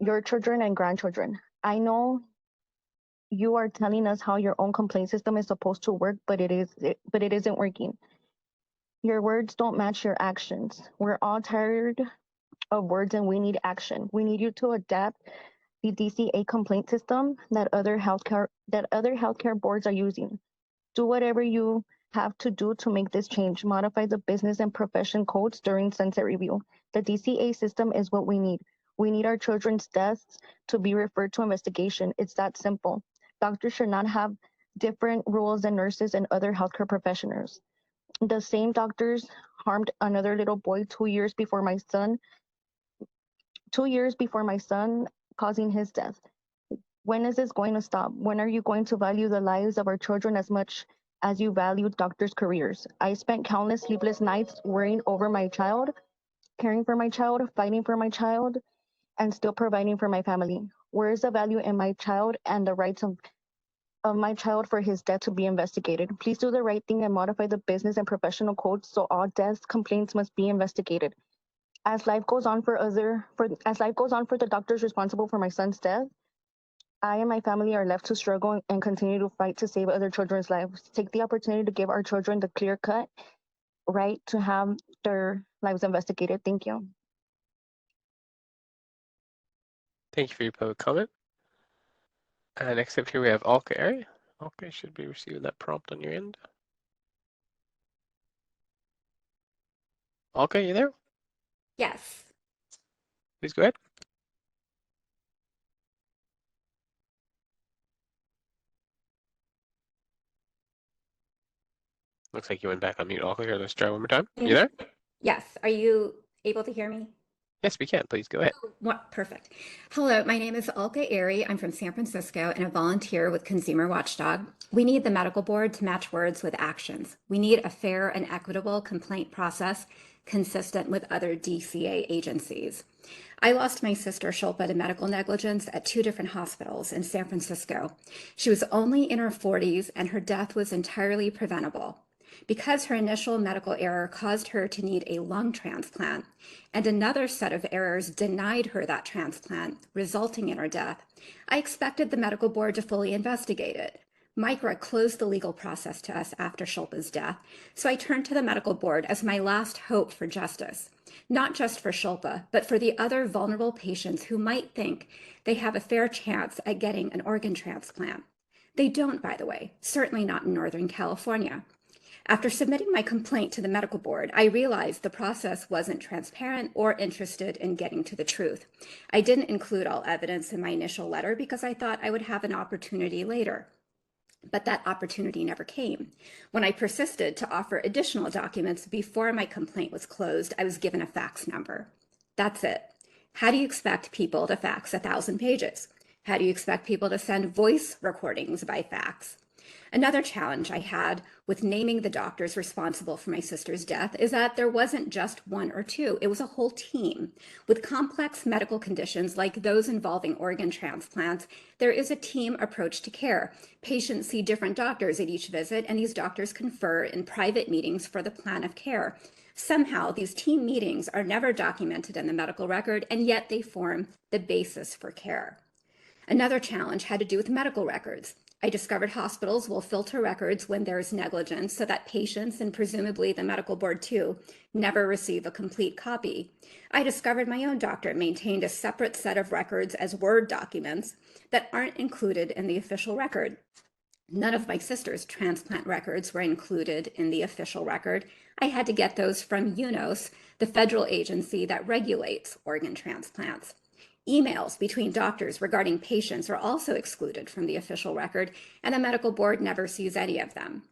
your children and grandchildren. I know you are telling us how your own complaint system is supposed to work, but it isn't working. Your words don't match your actions. We're all tired of words and we need action. We need you to adapt the DCA complaint system that other healthcare boards are using. Do whatever you have to do to make this change. Modify the business and profession codes during sunset review. The DCA system is what we need. We need our children's deaths to be referred to investigation. It's that simple. Doctors should not have different rules than nurses and other healthcare professionals. The same doctors harmed another little boy 2 years before my son, causing his death. When is this going to stop? When are you going to value the lives of our children as much as you value doctors' careers? I spent countless sleepless nights worrying over my child, caring for my child, fighting for my child, and still providing for my family. Where is the value in my child and the rights of my child for his death to be investigated? Please do the right thing and modify the business and professional codes so all death complaints must be investigated. As life goes on for the doctors responsible for my son's death, I and my family are left to struggle and continue to fight to save other children's lives. Take the opportunity to give our children the clear-cut right to have their lives investigated. Thank you. Thank you for your public comment. Next up here we have Alka Ari. Alka should be receiving that prompt on your end. Alka, you there? Yes. Please go ahead. Looks like you went back on mute, Alka. Here, let's try one more time. You there? Yes. Are you able to hear me? Yes, we can. Please go ahead. What? Perfect. Hello, my name is Alka Ari. I'm from San Francisco and a volunteer with Consumer Watchdog. We need the medical board to match words with actions. We need a fair and equitable complaint process consistent with other DCA agencies. I lost my sister Shilpa to medical negligence at 2 different hospitals in San Francisco. She was only in her 40s and her death was entirely preventable. Because her initial medical error caused her to need a lung transplant, and another set of errors denied her that transplant, resulting in her death, I expected the medical board to fully investigate it. MICRA closed the legal process to us after Shilpa's death, so I turned to the medical board as my last hope for justice, not just for Shilpa, but for the other vulnerable patients who might think they have a fair chance at getting an organ transplant. They don't, by the way, certainly not in Northern California. After submitting my complaint to the medical board, I realized the process wasn't transparent or interested in getting to the truth. I didn't include all evidence in my initial letter because I thought I would have an opportunity later. But that opportunity never came. When I persisted to offer additional documents before my complaint was closed, I was given a fax number. That's it. How do you expect people to fax 1,000 pages? How do you expect people to send voice recordings by fax? Another challenge I had with naming the doctors responsible for my sister's death is that there wasn't just 1 or 2, it was a whole team. With complex medical conditions like those involving organ transplants, there is a team approach to care. Patients see different doctors at each visit, and these doctors confer in private meetings for the plan of care. Somehow, these team meetings are never documented in the medical record, and yet they form the basis for care. Another challenge had to do with medical records. I discovered hospitals will filter records when there is negligence so that patients, and presumably the medical board too, never receive a complete copy. I discovered my own doctor maintained a separate set of records as Word documents that aren't included in the official record. None of my sister's transplant records were included in the official record. I had to get those from UNOS, the federal agency that regulates organ transplants. Emails between doctors regarding patients are also excluded from the official record, and the medical board never sees any of them.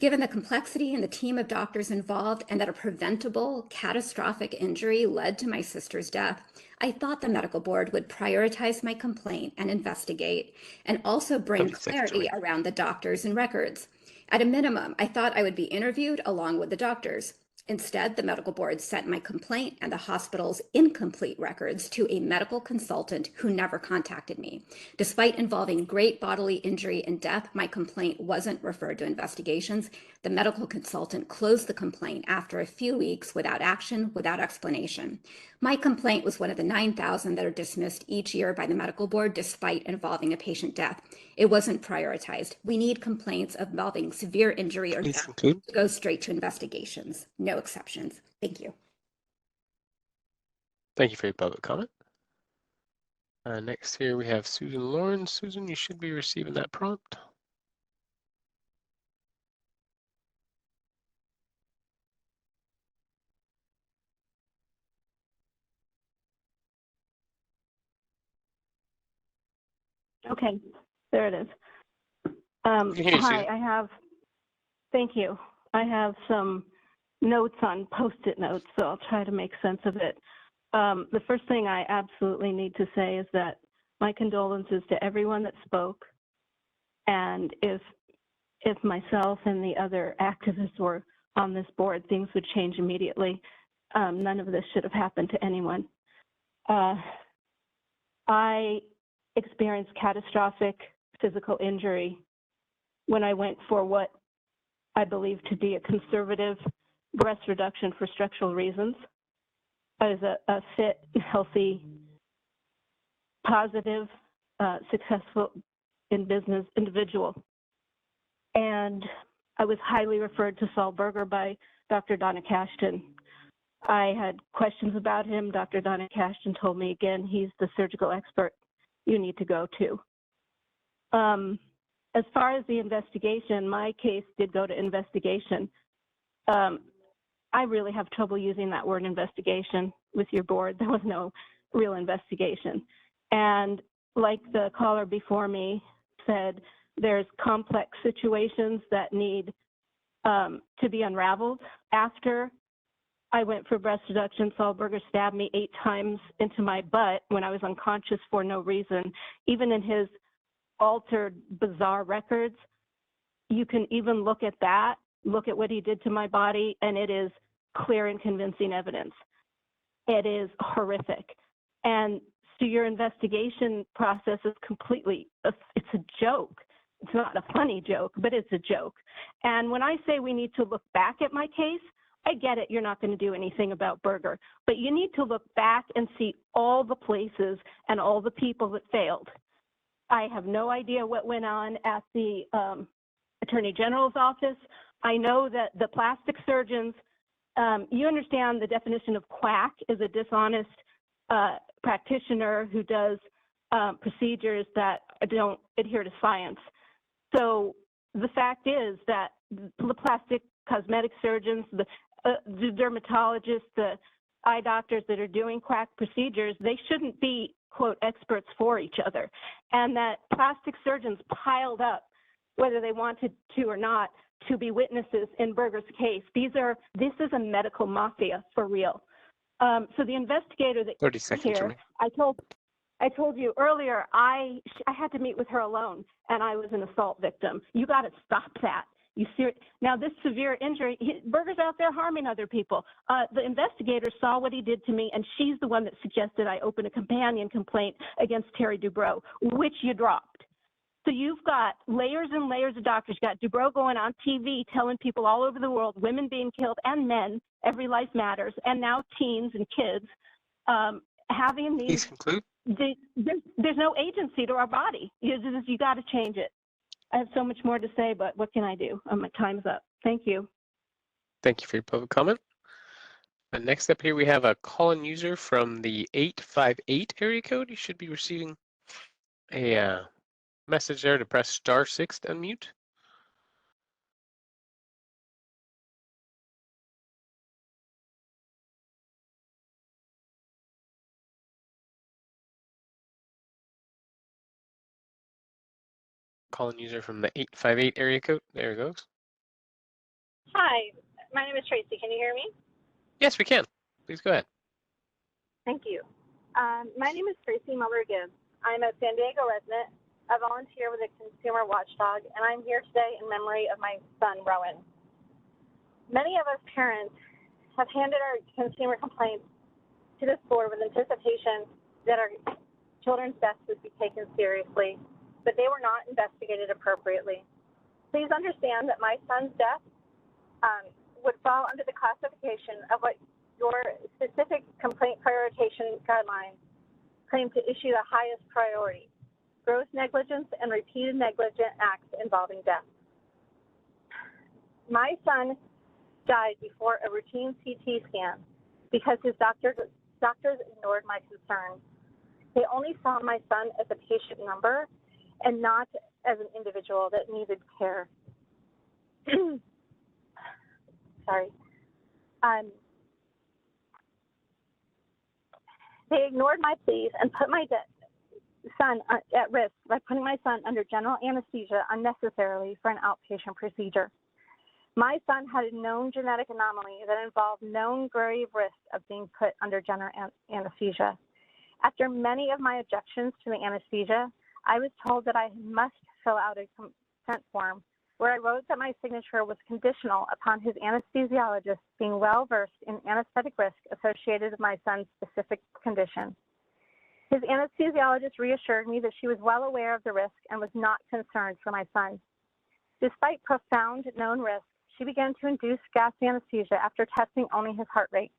Given the complexity and the team of doctors involved, and that a preventable, catastrophic injury led to my sister's death, I thought the medical board would prioritize my complaint and investigate, and also bring 30 seconds clarity remaining. around the doctors and records. At a minimum, I thought I would be interviewed along with the doctors. Instead, the medical board sent my complaint and the hospital's incomplete records to a medical consultant who never contacted me. Despite involving great bodily injury and death, my complaint wasn't referred to investigations. The medical consultant closed the complaint after a few weeks without action, without explanation. My complaint was one of the 9,000 that are dismissed each year by the medical board despite involving a patient death. It wasn't prioritized. We need complaints involving severe injury or Please death conclude. to go straight to investigations. No exceptions. Thank you. Thank you for your public comment. Next here we have Susan Lawrence. Susan, you should be receiving that prompt. Okay, there it is. We can hear you, Hi, Susan. thank you. I have some notes on Post-it notes, so I'll try to make sense of it. The first thing I absolutely need to say is that my condolences to everyone that spoke. And if myself and the other activists were on this board, things would change immediately. None of this should have happened to anyone. I experienced catastrophic physical injury when I went for what I believe to be a conservative breast reduction for structural reasons. I was a fit, healthy, positive, successful in business individual. And I was highly referred to Saul Berger by Dr. Donna Cashton. I had questions about him. Dr. Donna Cashton told me again, he's the surgical expert you need to go to. As far as the investigation, my case did go to investigation. I really have trouble using that word investigation with your board. There was no real investigation. And like the caller before me said, there's complex situations that need to be unraveled. After I went for breast reduction, Saul Berger stabbed me 8 times into my butt when I was unconscious for no reason. Even in his altered, bizarre records, you can even look at that, look at what he did to my body, and it is clear and convincing evidence. It is horrific. And so your investigation process is completely, it's a joke. It's not a funny joke, but it's a joke. And when I say we need to look back at my case, I get it, you're not going to do anything about Berger, but you need to look back and see all the places and all the people that failed. I have no idea what went on at the Attorney General's office. I know that the plastic surgeons, you understand the definition of quack is a dishonest practitioner who does procedures that don't adhere to science. So the fact is that the plastic cosmetic surgeons, the dermatologists, the eye doctors that are doing quack procedures, they shouldn't be, quote, experts for each other. And that plastic surgeons piled up, whether they wanted to or not, to be witnesses in Berger's case. This is a medical mafia for real. So the investigator that 30 seconds here, remaining. I told you earlier, I had to meet with her alone, and I was an assault victim. You got to stop that. Now, this severe injury, Berger's out there harming other people. The investigator saw what he did to me, and she's the one that suggested I open a companion complaint against Terry Dubrow, which you dropped. So you've got layers and layers of doctors. You've got Dubrow going on TV telling people all over the world, women being killed and men, every life matters, and now teens and kids having these. Please conclude. There's no agency to our body. You got to change it. I have so much more to say, but what can I do? My time's up. Thank you. Thank you for your public comment. And next up here, we have a call-in user from the 858 area code. You should be receiving a message there to press *6 to unmute. Call-in user from the 858 area code. There it goes. Hi, my name is Tracy. Can you hear me? Yes, we can. Please go ahead. Thank you. My name is Tracy Muller-Gibbs. I'm a San Diego resident, a volunteer with a consumer watchdog, and I'm here today in memory of my son, Rowan. Many of us parents have handed our consumer complaints to this board with anticipation that our children's deaths would be taken seriously, but they were not investigated appropriately. Please understand that my son's death would fall under the classification of what your specific complaint prioritization guidelines claim to issue the highest priority: gross negligence and repeated negligent acts involving death. My son died before a routine CT scan because his doctors ignored my concerns. They only saw my son as a patient number and not as an individual that needed care. Sorry. They ignored my pleas and put my son at risk by putting my son under general anesthesia unnecessarily for an outpatient procedure. My son had a known genetic anomaly that involved known grave risk of being put under general anesthesia. After many of my objections to the anesthesia, I was told that I must fill out a consent form where I wrote that my signature was conditional upon his anesthesiologist being well-versed in anesthetic risk associated with my son's specific condition. His anesthesiologist reassured me that she was well aware of the risk and was not concerned for my son. Despite profound known risks, she began to induce gas anesthesia after testing only his heart rate.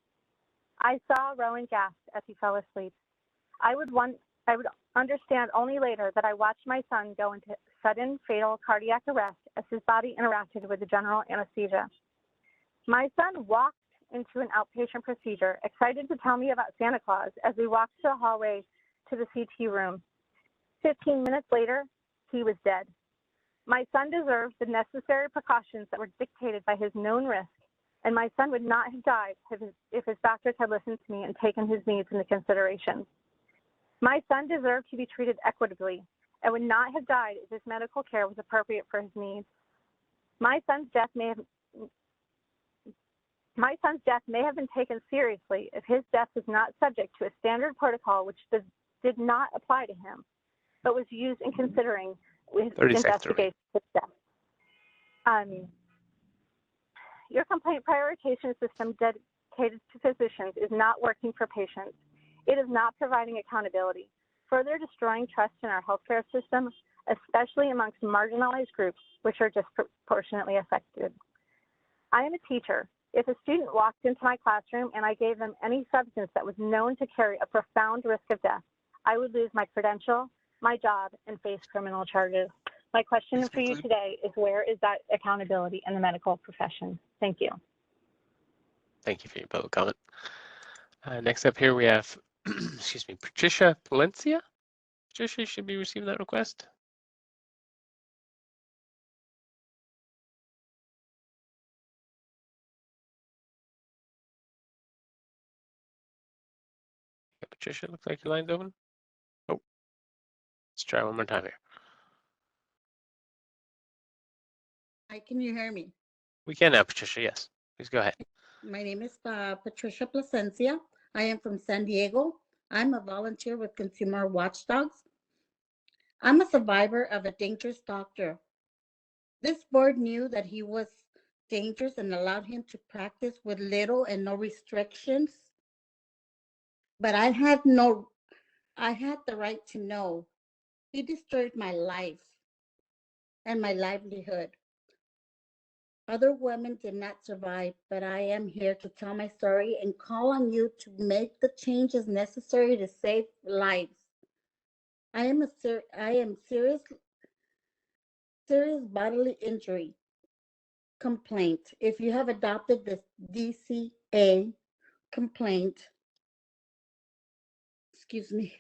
I saw Rowan gasp as he fell asleep. I would understand only later that I watched my son go into sudden fatal cardiac arrest as his body interacted with the general anesthesia. My son walked into an outpatient procedure, excited to tell me about Santa Claus as we walked to the hallway to the CT room. 15 minutes later, he was dead. My son deserves the necessary precautions that were dictated by his known risk, and my son would not have died if his doctors had listened to me and taken his needs into consideration. My son deserved to be treated equitably and would not have died if his medical care was appropriate for his needs. My son's death may have been taken seriously if his death was not subject to a standard protocol which did not apply to him, but was used in considering his investigation of death. Your complaint prioritization system dedicated to physicians is not working for patients. It is not providing accountability, further destroying trust in our healthcare system, especially amongst marginalized groups, which are disproportionately affected. I am a teacher. If a student walked into my classroom and I gave them any substance that was known to carry a profound risk of death, I would lose my credential, my job, and face criminal charges. My question for you today is, where is that accountability in the medical profession? Thank you. Thank you for your public comment. Next up here we have, excuse me, Patricia Palencia. Patricia, you should be receiving that request. Yeah, Patricia, looks like your line's open. Oh, let's try one more time here. Hi, can you hear me? We can now, Patricia, yes. Please go ahead. My name is Patricia Placencia. I am from San Diego. I'm a volunteer with Consumer Watchdogs. I'm a survivor of a dangerous doctor. This board knew that he was dangerous and allowed him to practice with little and no restrictions. But I had the right to know. He destroyed my life and my livelihood. Other women did not survive, but I am here to tell my story and call on you to make the changes necessary to save lives. I am serious bodily injury complaint. If you have adopted this DCA complaint, excuse me,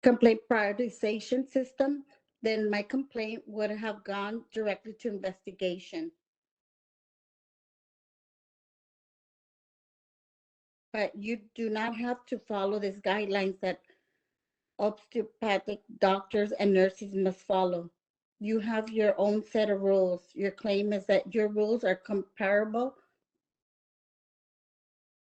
complaint prioritization system, then my complaint would have gone directly to investigation. but you do not have to follow these guidelines that osteopathic doctors and nurses must follow. You have your own set of rules. Your claim is that your rules are comparable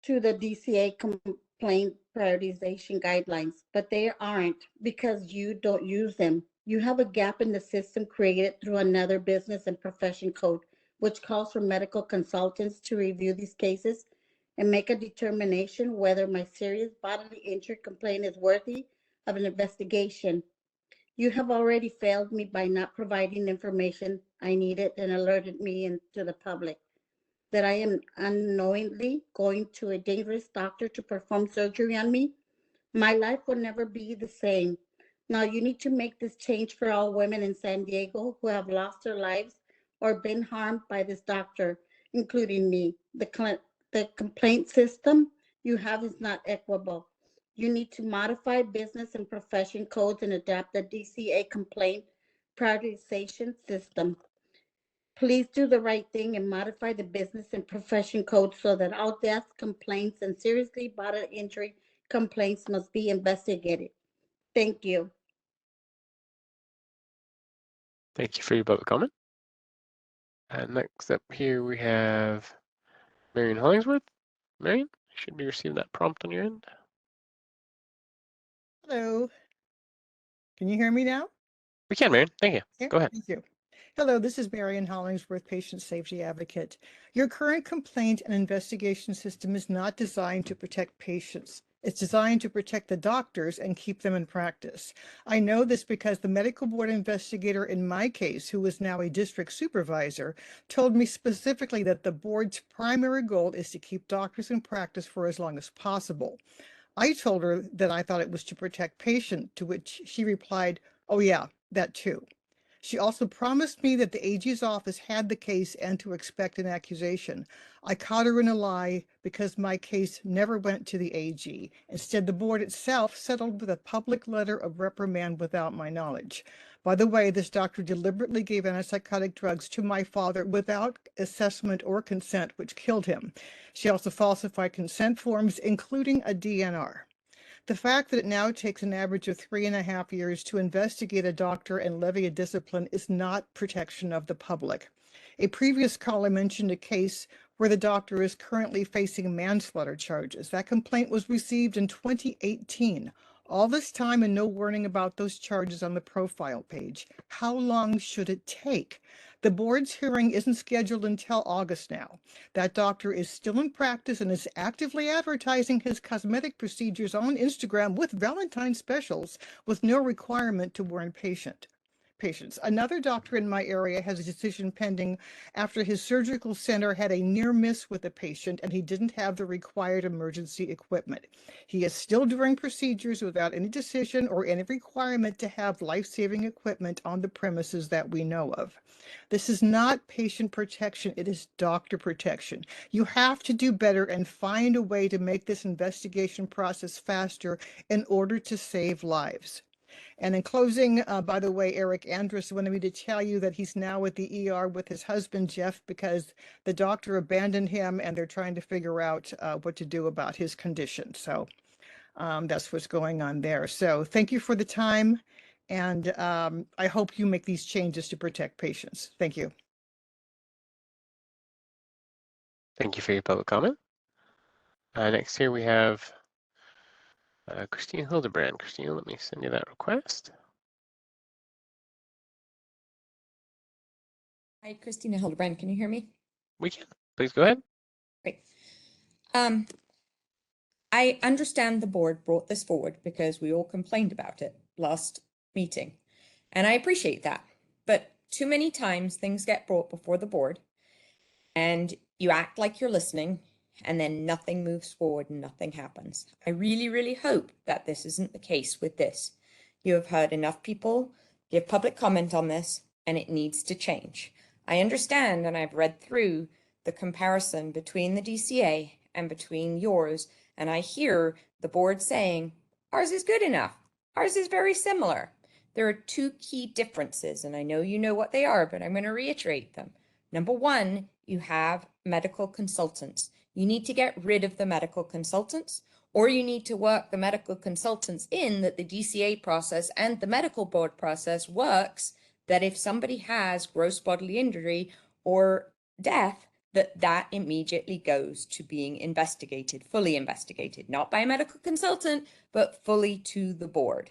to the DCA complaint prioritization guidelines, but they aren't because you don't use them. You have a gap in the system created through another business and profession code, which calls for medical consultants to review these cases and make a determination whether my serious bodily injury complaint is worthy of an investigation. You have already failed me by not providing information I needed and alerted me and to the public that I am unknowingly going to a dangerous doctor to perform surgery on me. My life will never be the same. Now you need to make this change for all women in San Diego who have lost their lives or been harmed by this doctor, including me. The complaint system you have is not equitable. You need to modify business and profession codes and adapt the DCA complaint prioritization system. Please do the right thing and modify the business and profession code so that all death complaints and seriously bodily injury complaints must be investigated. Thank you. Thank you for your public comment. And next up here we have Marion Hollingsworth. Marion, you should be receiving that prompt on your end. Hello. Can you hear me now? We can, Marion. Thank you. Yeah, Go ahead. thank you. Hello, this is Marion Hollingsworth, patient safety advocate. Your current complaint and investigation system is not designed to protect patients. It's designed to protect the doctors and keep them in practice. I know this because the medical board investigator in my case, who is now a district supervisor, told me specifically that the board's primary goal is to keep doctors in practice for as long as possible. I told her that I thought it was to protect patient, to which she replied, "Oh yeah, that too." She also promised me that the AG's office had the case and to expect an accusation. I caught her in a lie because my case never went to the AG. Instead, the board itself settled with a public letter of reprimand without my knowledge. By the way, this doctor deliberately gave antipsychotic drugs to my father without assessment or consent, which killed him. She also falsified consent forms, including a DNR. The fact that it now takes an average of 3.5 years to investigate a doctor and levy a discipline is not protection of the public. A previous caller mentioned a case where the doctor is currently facing manslaughter charges. That complaint was received in 2018. All this time and no warning about those charges on the profile page. How long should it take? The board's hearing isn't scheduled until August now. That doctor is still in practice and is actively advertising his cosmetic procedures on Instagram with Valentine's specials with no requirement to warn patients. Another doctor in my area has a decision pending after his surgical center had a near miss with a patient and he didn't have the required emergency equipment. He is still doing procedures without any decision or any requirement to have life-saving equipment on the premises that we know of. This is not patient protection, it is doctor protection. You have to do better and find a way to make this investigation process faster in order to save lives. And in closing, by the way, Eric Andrus wanted me to tell you that he's now at the ER with his husband, Jeff, because the doctor abandoned him and they're trying to figure out what to do about his condition. So that's what's going on there. So thank you for the time. And I hope you make these changes to protect patients. Thank you. Thank you for your public comment. Next here we have Christina Hildebrand. Christina, let me send you that request. Hi, Christina Hildebrand. Can you hear me? We can. Please go ahead. Great. I understand the board brought this forward because we all complained about it last meeting, and I appreciate that. But too many times things get brought before the board and you act like you're listening and then nothing moves forward and nothing happens. I really, really hope that this isn't the case with this. You have heard enough people give public comment on this and it needs to change. I understand, and I've read through the comparison between the DCA and between yours, and I hear the board saying, ours is good enough. Ours is very similar. There are two key differences, and I know you know what they are, but I'm going to reiterate them. Number one, you have medical consultants. You need to get rid of the medical consultants, or you need to work the medical consultants in that the DCA process and the medical board process works, that if somebody has gross bodily injury or death, that immediately goes to being investigated, fully investigated, not by a medical consultant, but fully to the board.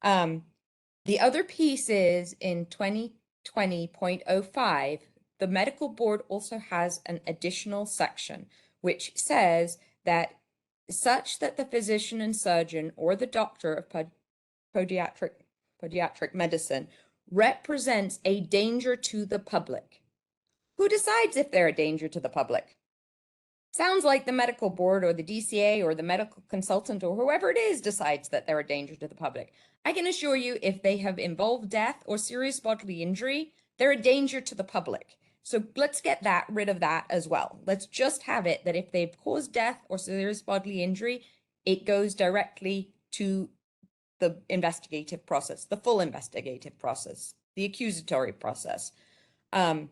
The other piece is in 2020.05, the medical board also has an additional section which says that such that the physician and surgeon or the doctor of podiatric medicine represents a danger to the public. Who decides if they're a danger to the public? Sounds like the medical board or the DCA or the medical consultant or whoever it is decides that they're a danger to the public. I can assure you, if they have involved death or serious bodily injury, they're a danger to the public. So let's get rid of that as well. Let's just have it that if they've caused death or serious bodily injury, it goes directly to the investigative process, the full investigative process, the accusatory process. I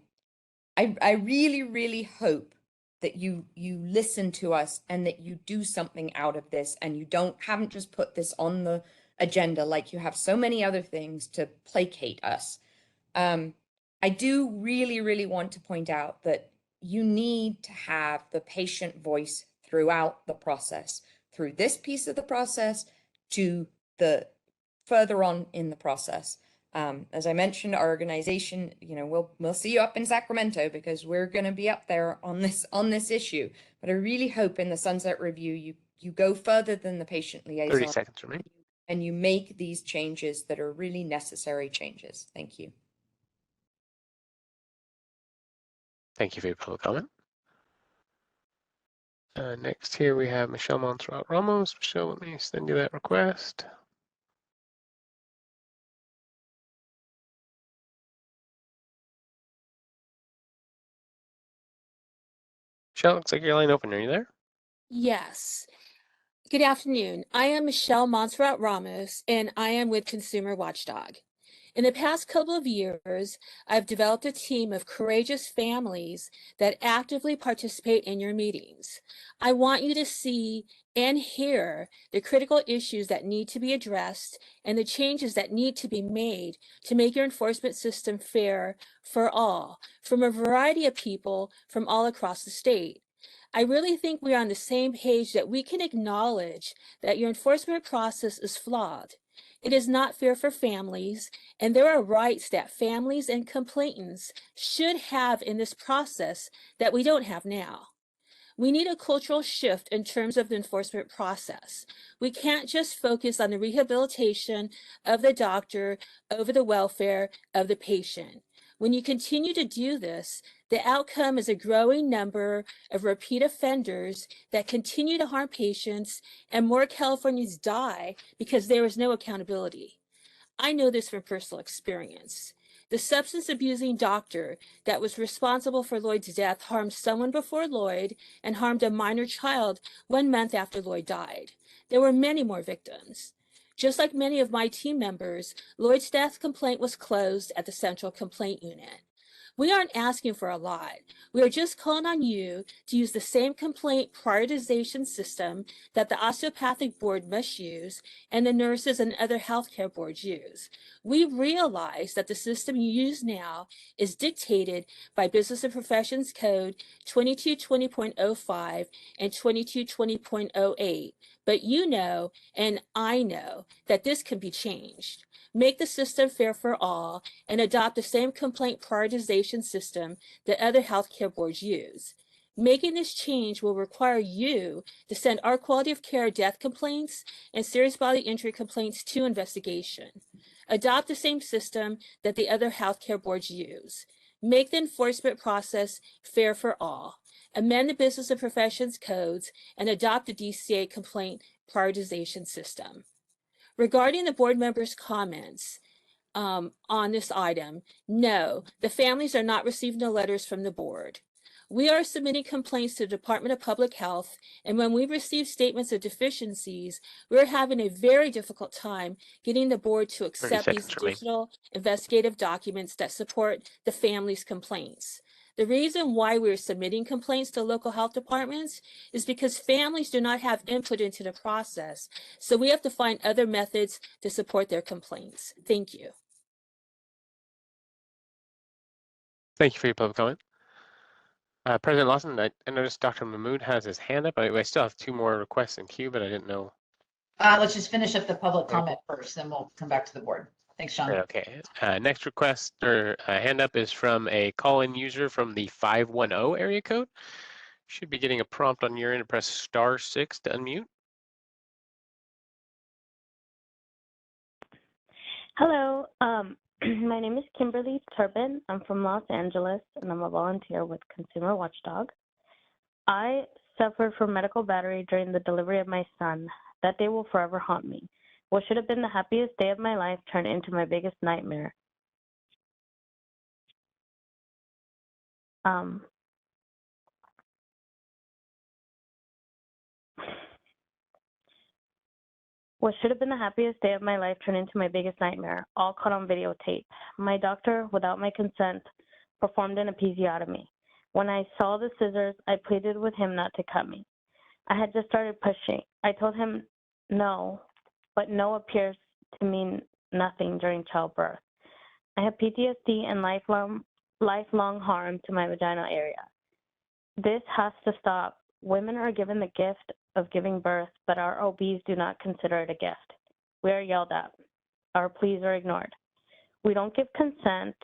really, really hope that you listen to us and that you do something out of this, and you haven't just put this on the agenda like you have so many other things to placate us. I do really, really want to point out that you need to have the patient voice throughout the process, through this piece of the process to the further on in the process. As I mentioned, our organization, we'll see you up in Sacramento because we're going to be up there on this issue. But I really hope in the Sunset Review you go further than the patient liaison. 30 seconds remaining. And you make these changes that are really necessary changes. Thank you. Thank you for your public comment. Next here we have Michelle Montserrat Ramos. Michelle, let me send you that request. Michelle, looks like your line open. Are you there? Yes. Good afternoon. I am Michelle Montserrat Ramos, and I am with Consumer Watchdog. In the past couple of years, I've developed a team of courageous families that actively participate in your meetings. I want you to see and hear the critical issues that need to be addressed and the changes that need to be made to make your enforcement system fair for all, from a variety of people from all across the state. I really think we're on the same page that we can acknowledge that your enforcement process is flawed. It is not fair for families, and there are rights that families and complainants should have in this process that we don't have now. We need a cultural shift in terms of the enforcement process. We can't just focus on the rehabilitation of the doctor over the welfare of the patient. When you continue to do this, the outcome is a growing number of repeat offenders that continue to harm patients, and more Californians die because there is no accountability. I know this from personal experience. The substance abusing doctor that was responsible for Lloyd's death harmed someone before Lloyd and harmed a minor child 1 month after Lloyd died. There were many more victims. Just like many of my team members, Lloyd's death complaint was closed at the Central Complaint Unit. We aren't asking for a lot. We are just calling on you to use the same complaint prioritization system that the osteopathic board must use and the nurses and other healthcare boards use. We realize that the system you use now is dictated by Business and Professions Code 2220.05 and 2220.08, but you know, and I know, that this can be changed. Make the system fair for all and adopt the same complaint prioritization system that other healthcare boards use. Making this change will require you to send our quality of care death complaints and serious bodily injury complaints to investigation. Adopt the same system that the other healthcare boards use. Make the enforcement process fair for all. Amend the Business and Professions codes and adopt the DCA complaint prioritization system. Regarding the board members' comments on this item, no, the families are not receiving the letters from the board. We are submitting complaints to the Department of Public Health, and when we receive statements of deficiencies, we're having a very difficult time getting the board to accept these additional investigative documents that support the family's complaints. The reason why we're submitting complaints to local health departments is because families do not have input into the process. So we have to find other methods to support their complaints. Thank you. Thank you for your public comment. President Lawson, I noticed Dr. Mahmood has his hand up. I still have 2 more requests in queue, but I didn't know. Let's just finish up the public comment first, then we'll come back to the board. Thanks, Sean. Okay. Next request or hand up is from a call-in user from the 510 area code. Should be getting a prompt on your end to press *6 to unmute. Hello, my name is Kimberly Turbin. I'm from Los Angeles, and I'm a volunteer with Consumer Watchdog. I suffered from medical battery during the delivery of my son. That day will forever haunt me. What should have been the happiest day of my life turned into my biggest nightmare. What should have been the happiest day of my life turned into my biggest nightmare, all caught on videotape. My doctor, without my consent, performed an episiotomy. When I saw the scissors, I pleaded with him not to cut me. I had just started pushing. I told him no, but no appears to mean nothing during childbirth. I have PTSD and lifelong harm to my vaginal area. This has to stop. Women are given the gift of giving birth, but our OBs do not consider it a gift. We are yelled at. Our pleas are ignored. We don't give consent,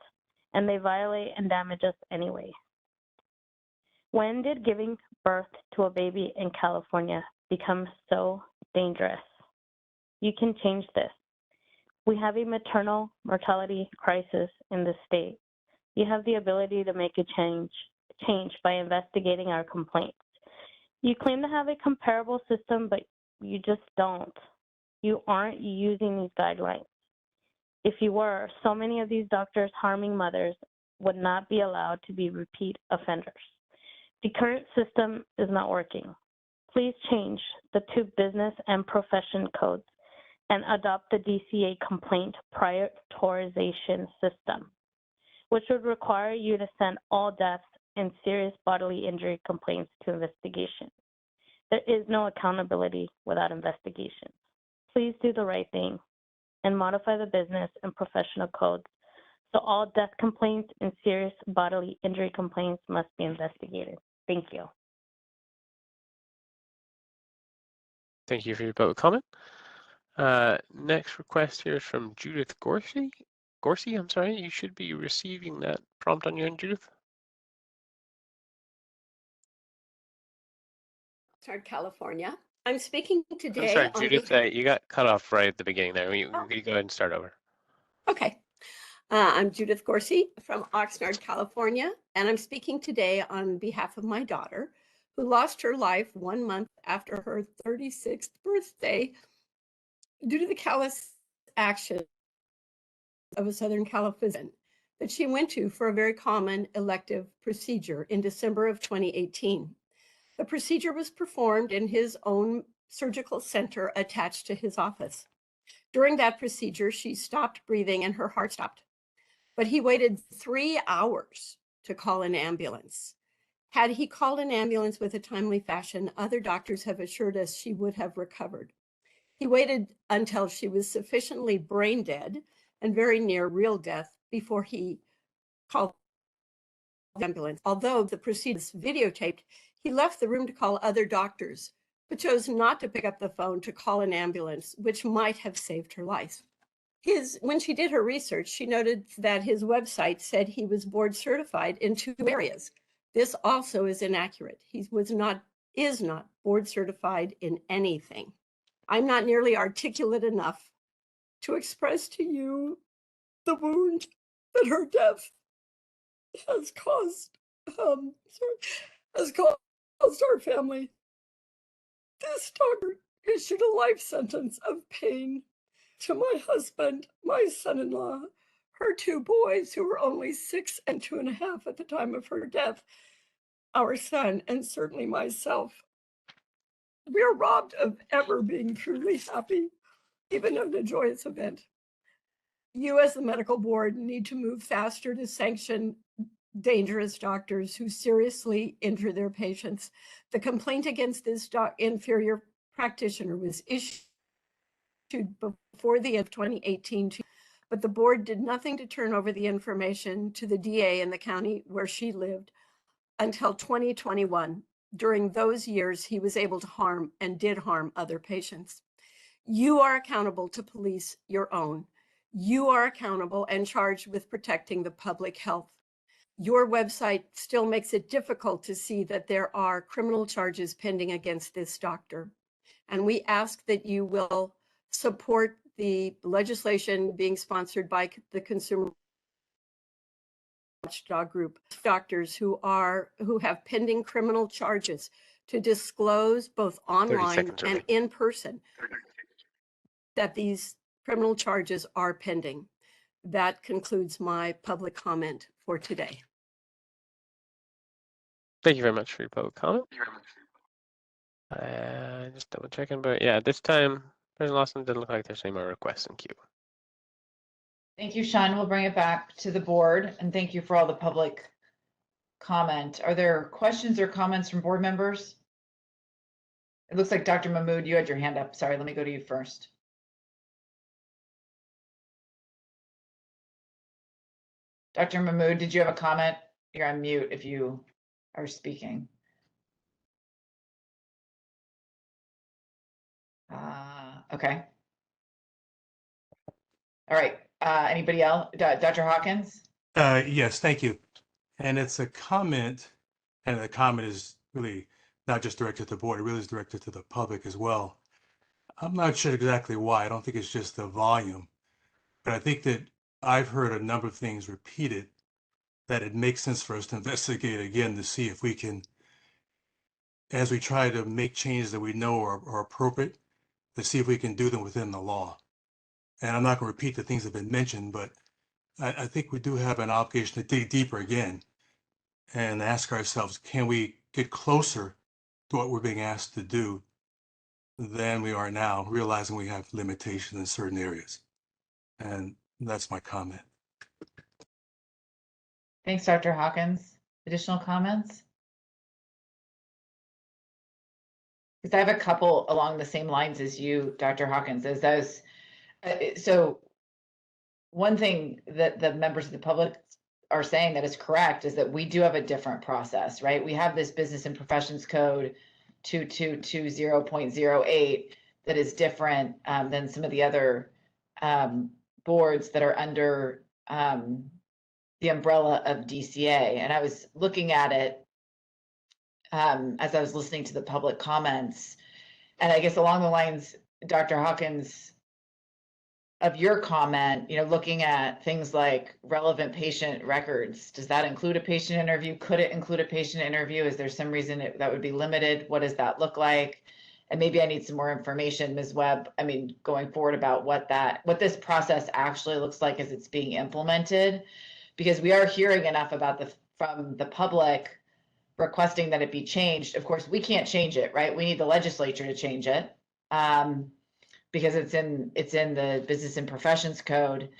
and they violate and damage us anyway. When did giving birth to a baby in California become so dangerous? You can change this. We have a maternal mortality crisis in the state. You have the ability to make a change by investigating our complaints. You claim to have a comparable system, but you just don't. You aren't using these guidelines. If you were, so many of these doctors harming mothers would not be allowed to be repeat offenders. The current system is not working. Please change the 2 business and profession codes and adopt the DCA complaint prioritization system, which would require you to send all deaths and serious bodily injury complaints to investigation. There is no accountability without investigation. Please do the right thing and modify the business and professional codes so all death complaints and serious bodily injury complaints must be investigated. Thank you. Thank you for your public comment. Next request here is from Judith Gorsey. I'm sorry. You should be receiving that prompt on your end, Judith. California. I'm speaking today. I'm sorry, Judith. You got cut off right at the beginning there. You go ahead and start over. Okay. I'm Judith Gorsey from Oxnard, California, and I'm speaking today on behalf of my daughter, who lost her life 1 month after her 36th birthday due to the callous action of a Southern Cal physician that she went to for a very common elective procedure in December of 2018. The procedure was performed in his own surgical center attached to his office. During that procedure, she stopped breathing and her heart stopped. But he waited 3 hours to call an ambulance. Had he called an ambulance with a timely fashion, other doctors have assured us she would have recovered. He waited until she was sufficiently brain dead and very near real death before he called the ambulance. Although the procedure was videotaped, he left the room to call other doctors, but chose not to pick up the phone to call an ambulance, which might have saved her life. When she did her research, she noted that his website said he was board certified in 2 areas. This also is inaccurate. He is not board certified in anything. I'm not nearly articulate enough to express to you the wound that her death has caused our family. This doctor issued a life sentence of pain to my husband, my son-in-law, her 2 boys who were only 6 and 2.5 at the time of her death, our son, and certainly myself. We are robbed of ever being truly happy, even of the joyous event. You as the medical board need to move faster to sanction dangerous doctors who seriously injure their patients. The complaint against this inferior practitioner was issued before the end of 2018, but the board did nothing to turn over the information to the DA in the county where she lived until 2021. During those years, he was able to harm and did harm other patients. You are accountable to police your own. You are accountable and charged with protecting the public health. Your website still makes it difficult to see that there are criminal charges pending against this doctor. And we ask that you will support the legislation being sponsored by the Consumer Watchdog Group, doctors who have pending criminal charges to disclose both online and in person that these criminal charges are pending. That concludes my public comment for today. Thank you very much for your public comment. Just double checking, but yeah, at this time, President Lawson, doesn't look like there's any more requests in queue. Thank you, Sean. We'll bring it back to the board, and thank you for all the public comment. Are there questions or comments from board members? It looks like Dr. Mahmood, you had your hand up. Sorry, let me go to you first. Dr. Mahmood, did you have a comment? You're on mute if you are speaking. Okay. All right. Anybody else? Dr. Hawkins? Yes, thank you. And it's a comment, and the comment is really not just directed to the board, it really is directed to the public as well. I'm not sure exactly why. I don't think it's just the volume, but I think that I've heard a number of things repeated that it makes sense for us to investigate again to see if we can, as we try to make changes that we know are appropriate, to see if we can do them within the law. And I'm not going to repeat the things that have been mentioned, but I think we do have an obligation to dig deeper again and ask ourselves, can we get closer to what we're being asked to do than we are now, realizing we have limitations in certain areas. And that's my comment. Thanks, Dr. Hawkins. Additional comments? Because I have a couple along the same lines as you, Dr. Hawkins, as those. So one thing that the members of the public are saying that is correct is that we do have a different process, right? We have this Business and Professions Code 2220.08 that is different than some of the other boards that are under the umbrella of DCA. And I was looking at it as I was listening to the public comments, and I guess along the lines, Dr. Hawkins, of your comment, looking at things like relevant patient records, does that include a patient interview? Could it include a patient interview? Is there some reason that would be limited? What does that look like? And maybe I need some more information, Ms. Webb, going forward about what this process actually looks like as it's being implemented, because we are hearing enough about from the public requesting that it be changed. Of course, we can't change it, right? We need the legislature to change it. Because it's in the Business and Professions Code,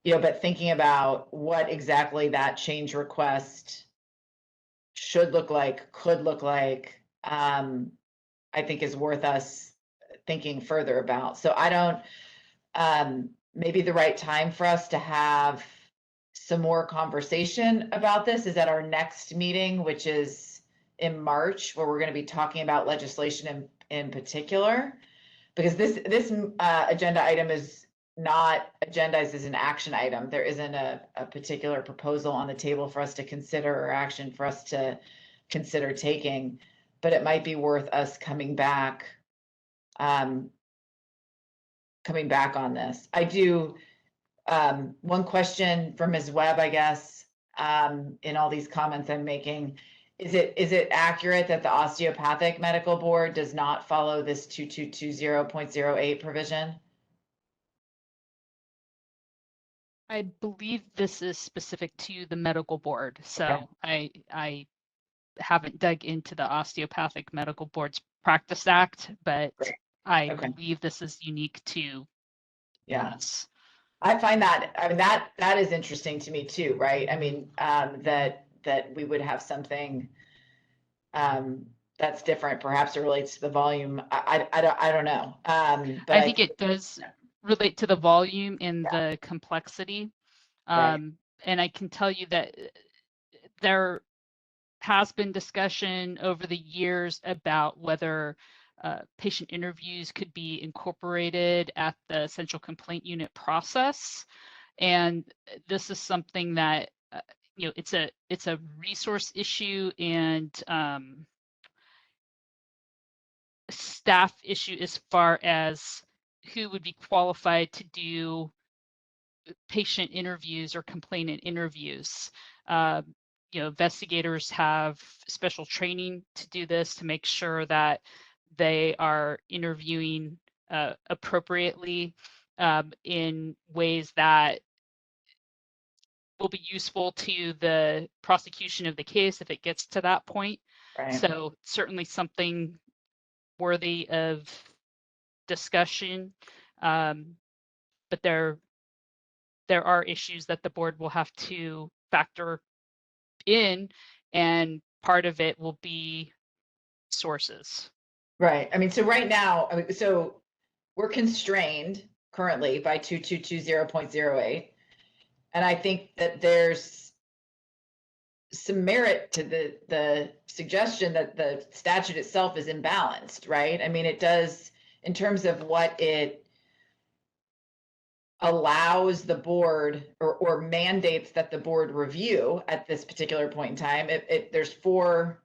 but thinking about what exactly that change request should look like, could look like, I think is worth us thinking further about. So I don't, maybe the right time for us to have some more conversation about this is at our next meeting, which is in March, where we're going to be talking about legislation in particular. Because this agenda item is not agendized as an action item. There isn't a particular proposal on the table for us to consider or action for us to consider taking, but it might be worth us coming back on this. I do, one question for Ms. Webb, I guess, in all these comments I'm making. Is it accurate that the Osteopathic Medical Board does not follow this 2220.08 provision? I believe this is specific to the medical board. So okay. I haven't dug into the Osteopathic Medical Board's Practice Act, but I believe this is unique to us. I find that, I mean, that is interesting to me too, right? I mean, that we would have something that's different. Perhaps it relates to the volume. I don't know. But I think it does relate to the volume and the complexity. Right. And I can tell you that there has been discussion over the years about whether patient interviews could be incorporated at the central complaint unit process. And this is something that, you know, it's a resource issue and staff issue as far as who would be qualified to do patient interviews or complainant interviews. You know, investigators have special training to do this to make sure that they are interviewing appropriately in ways that will be useful to the prosecution of the case if it gets to that point. Right. So certainly something worthy of discussion, but there are issues that the board will have to factor in, and part of it will be sources. Right. I mean, so right now, I mean, so we're constrained currently by 2220.08. And I think that there's some merit to the suggestion that the statute itself is imbalanced, right? I mean, it does, in terms of what it allows the board or mandates that the board review at this particular point in time. There's 4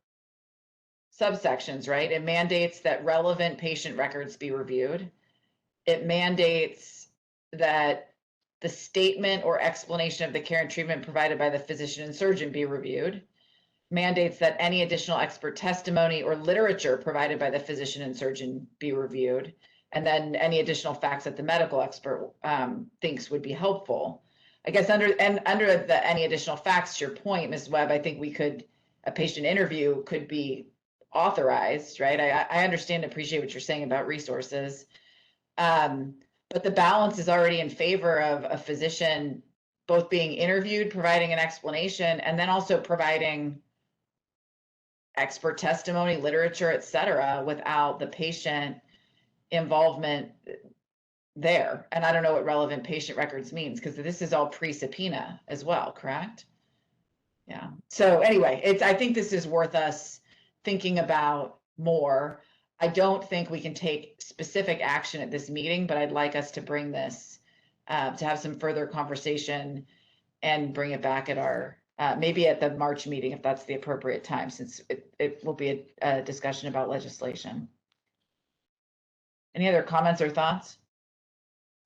subsections, right? It mandates that relevant patient records be reviewed. It mandates that the statement or explanation of the care and treatment provided by the physician and surgeon be reviewed. Mandates that any additional expert testimony or literature provided by the physician and surgeon be reviewed. And then any additional facts that the medical expert thinks would be helpful. I guess under the any additional facts, to your point, Ms. Webb, I think a patient interview could be authorized, right? I understand and appreciate what you're saying about resources. But the balance is already in favor of a physician both being interviewed, providing an explanation, and then also providing expert testimony, literature, et cetera, without the patient involvement there. And I don't know what relevant patient records means, because this is all pre-subpoena as well, correct? Yeah. So anyway, I think this is worth us thinking about more. I don't think we can take specific action at this meeting, but I'd like us to bring this to have some further conversation and bring it back at our maybe at the March meeting, if that's the appropriate time, since it will be a discussion about legislation. Any other comments or thoughts?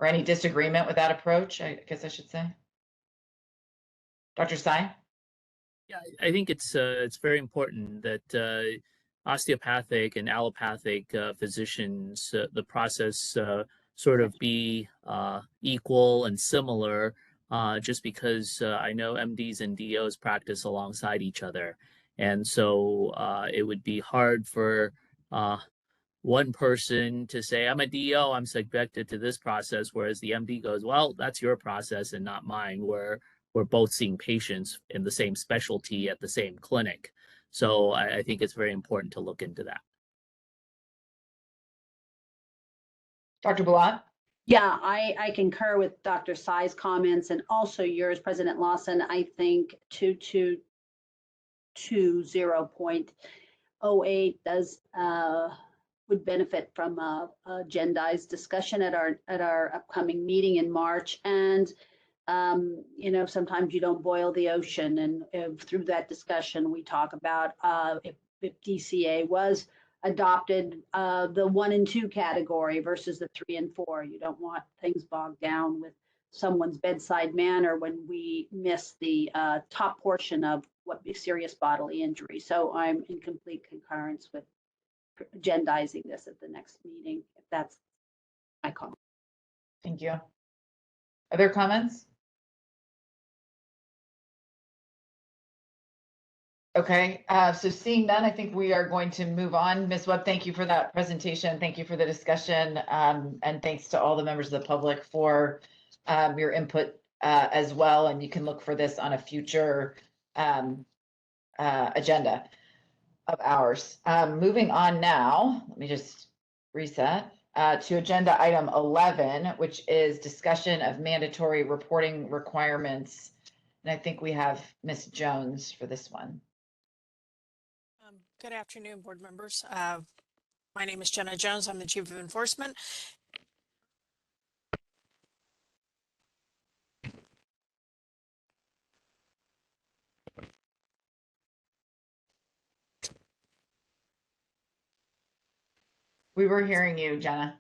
Or any disagreement with that approach, I guess I should say. Dr. Tsai? Yeah, I think it's very important that osteopathic and allopathic physicians, the process sort of be equal and similar, just because I know MDs and DOs practice alongside each other. And so it would be hard for one person to say, I'm a DO, I'm subjected to this process, whereas the MD goes, well, that's your process and not mine, where we're both seeing patients in the same specialty at the same clinic. So I think it's very important to look into that. Dr. Blunt? Yeah, I concur with Dr. Tsai's comments and also yours, President Lawson. I think 2220.08 does would benefit from a agendized discussion at our upcoming meeting in March. And you know, sometimes you don't boil the ocean, and through that discussion, we talk about if DCA was adopted, the 1 and 2 category versus the 3 and 4. You don't want things bogged down with someone's bedside manner when we miss the top portion of what be serious bodily injury. So I'm in complete concurrence with agendizing this at the next meeting, if that's my comment. Thank you. Other comments? Okay, so seeing none, I think we are going to move on. Ms. Webb, thank you for that presentation. Thank you for the discussion. And thanks to all the members of the public for your input as well, and you can look for this on a future agenda of ours. Moving on now, let me just reset to agenda item 11, which is discussion of mandatory reporting requirements. And I think we have Ms. Jones for this one. Good afternoon, board members. My name is Jenna Jones. I'm the Chief of Enforcement. We were hearing you, Jenna.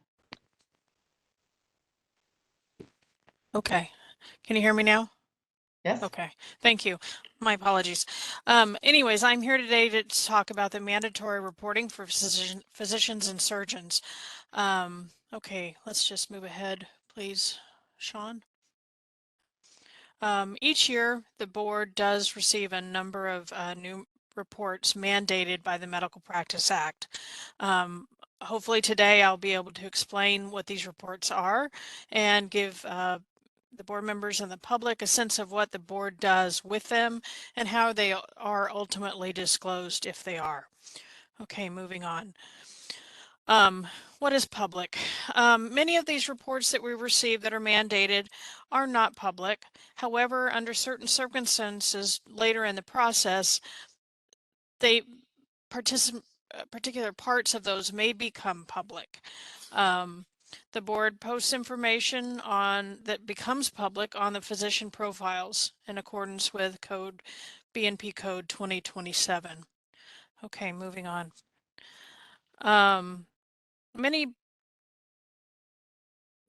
Okay. Can you hear me now? Yes. Okay. Thank you. My apologies. Anyways, I'm here today to talk about the mandatory reporting for physicians and surgeons. Okay, let's just move ahead, please, Sean. Each year, the board does receive a number of new reports mandated by the Medical Practice Act. Hopefully today I'll be able to explain what these reports are and give the board members and the public a sense of what the board does with them and how they are ultimately disclosed if they are. Okay, moving on. What is public? Many of these reports that we receive that are mandated are not public. However, under certain circumstances later in the process, particular parts of those may become public. The board posts information that becomes public on the physician profiles in accordance with BNP Code 2027. Okay, moving on. Many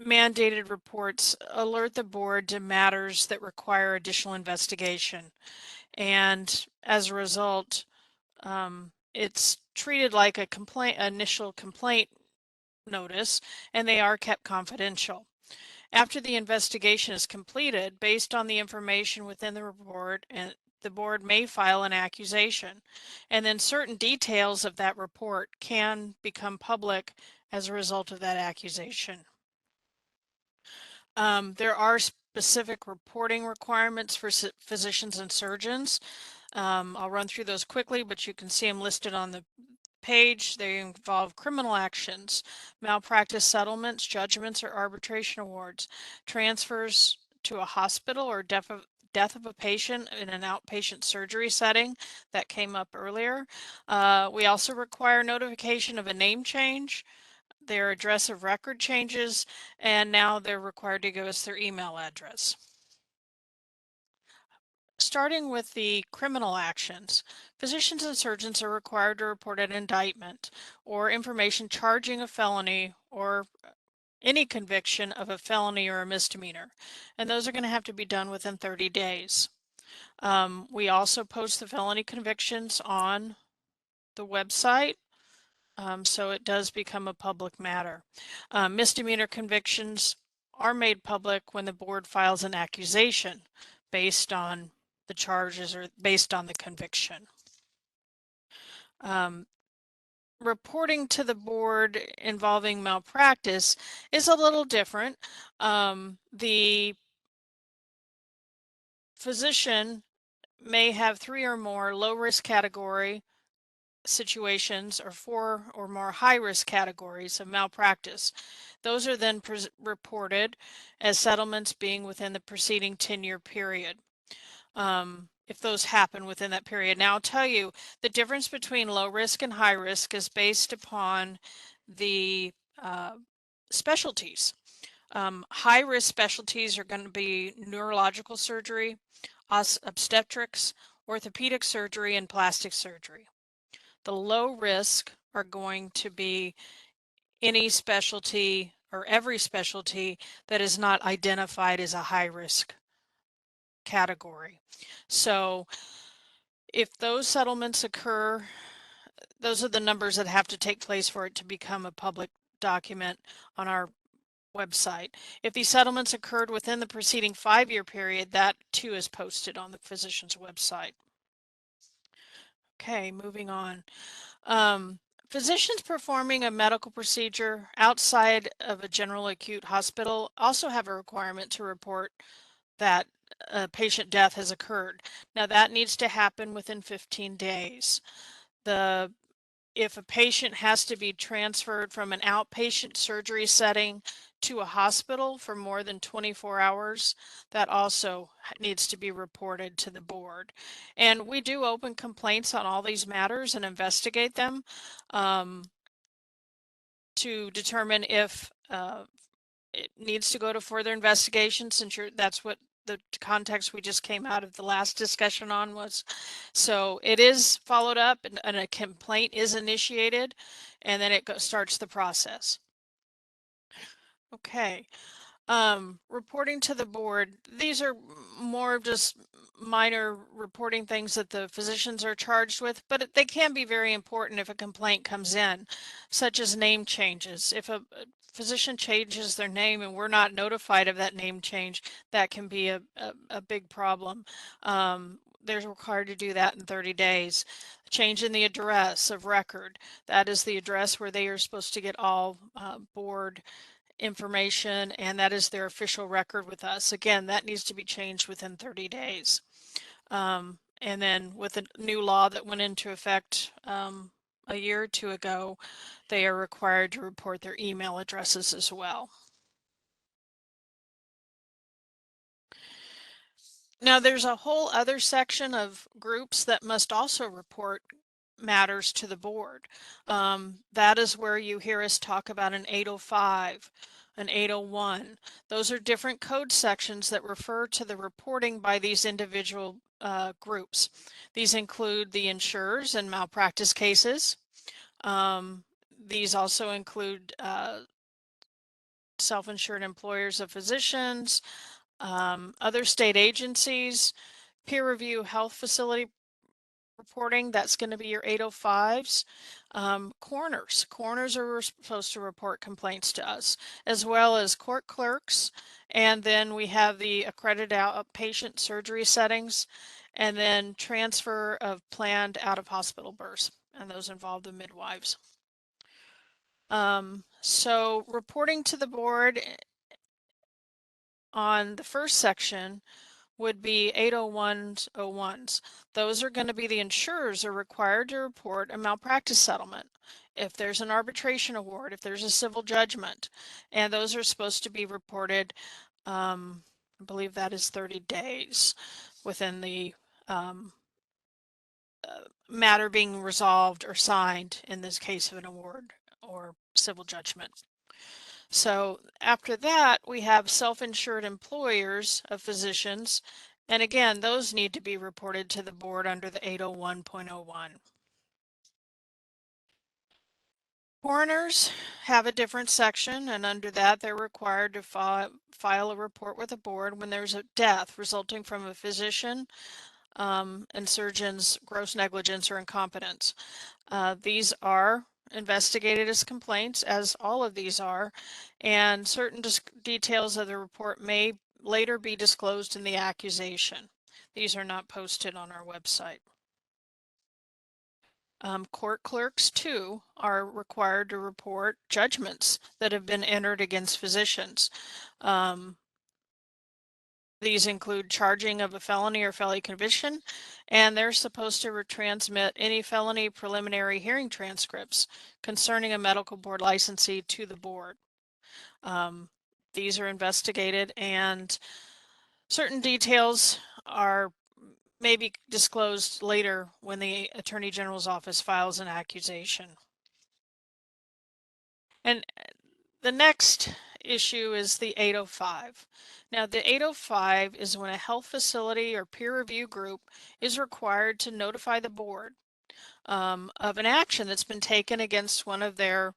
mandated reports alert the board to matters that require additional investigation. And as a result, it's treated like a initial complaint notice, and they are kept confidential. After the investigation is completed, based on the information within the report, and the board may file an accusation, and then certain details of that report can become public as a result of that accusation. There are specific reporting requirements for physicians and surgeons. I'll run through those quickly, but you can see them listed on the page. They involve criminal actions, malpractice settlements, judgments, or arbitration awards, transfers to a hospital or death of a patient in an outpatient surgery setting that came up earlier. We also require notification of a name change, their address of record changes, and now they're required to give us their email address. Starting with the criminal actions, physicians and surgeons are required to report an indictment or information charging a felony or any conviction of a felony or a misdemeanor, and those are going to have to be done within 30 days. We also post the felony convictions on the website, so it does become a public matter. Misdemeanor convictions are made public when the board files an accusation based on the charges or based on the conviction. Reporting to the board involving malpractice is a little different. The physician may have 3 or more low-risk category situations or 4 or more high-risk categories of malpractice. Those are then reported as settlements being within the preceding 10-year period. If those happen within that period. Now I'll tell you the difference between low risk and high risk is based upon the specialties. High risk specialties are going to be neurological surgery, obstetrics, orthopedic surgery, and plastic surgery. The low risk are going to be any specialty or every specialty that is not identified as a high risk category. So if those settlements occur, those are the numbers that have to take place for it to become a public document on our website. If these settlements occurred within the preceding 5-year period, that too is posted on the physician's website. Okay, moving on. Physicians performing a medical procedure outside of a general acute hospital also have a requirement to report that a patient death has occurred. Now that needs to happen within 15 days. If a patient has to be transferred from an outpatient surgery setting to a hospital for more than 24 hours, that also needs to be reported to the board. And we do open complaints on all these matters and investigate them to determine if it needs to go to further investigation, since that's what the context we just came out of the last discussion on was. So it is followed up and a complaint is initiated, and then it starts the process. Okay. Reporting to the board. These are more of just minor reporting things that the physicians are charged with, but they can be very important if a complaint comes in, such as name changes. If a physician changes their name and we're not notified of that name change, that can be a big problem. They're required to do that in 30 days. Change in the address of record. That is the address where they are supposed to get all board information, and that is their official record with us. Again, that needs to be changed within 30 days. And then with a new law that went into effect a year or two ago, they are required to report their email addresses as well. Now there's a whole other section of groups that must also report matters to the board. That is where you hear us talk about an 805, an 801. Those are different code sections that refer to the reporting by these individual groups. These include the insurers and malpractice cases. These also include self-insured employers of physicians, other state agencies, peer review health facility reporting, that's going to be your 805s. Coroners are supposed to report complaints to us, as well as court clerks. And then we have the accredited outpatient surgery settings, and then transfer of planned out-of-hospital births, and those involve the midwives. So reporting to the board on the first section would be 801s. Those are going to be the insurers are required to report a malpractice settlement, if there's an arbitration award, if there's a civil judgment, and those are supposed to be reported, I believe that is 30 days within the matter being resolved or signed in this case of an award or civil judgment. So after that, we have self-insured employers of physicians. And again, those need to be reported to the board under the 801.01. Coroners have a different section, and under that, they're required to file a report with the board when there's a death resulting from a physician and surgeon's gross negligence or incompetence. These are investigated as complaints, as all of these are, and certain details of the report may later be disclosed in the accusation. These are not posted on our website. Court clerks, too, are required to report judgments that have been entered against physicians. These include charging of a felony or felony conviction, and they're supposed to retransmit any felony preliminary hearing transcripts concerning a medical board licensee to the board. These are investigated, and certain details are maybe disclosed later when the Attorney General's office files an accusation. And the next issue is the 805. Now, the 805 is when a health facility or peer review group is required to notify the board of an action that's been taken against one of their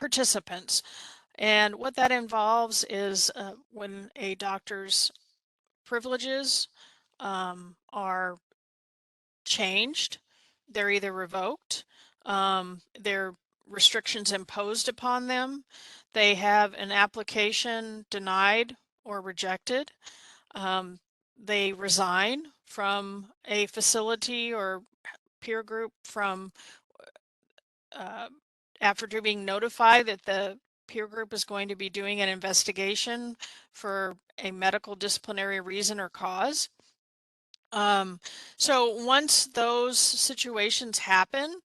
participants. And what that involves is when a doctor's privileges are changed, they're either revoked, they're restrictions imposed upon them, they have an application denied or rejected, they resign from a facility or peer group from after being notified that the peer group is going to be doing an investigation for a medical disciplinary reason or cause. So once those situations happen,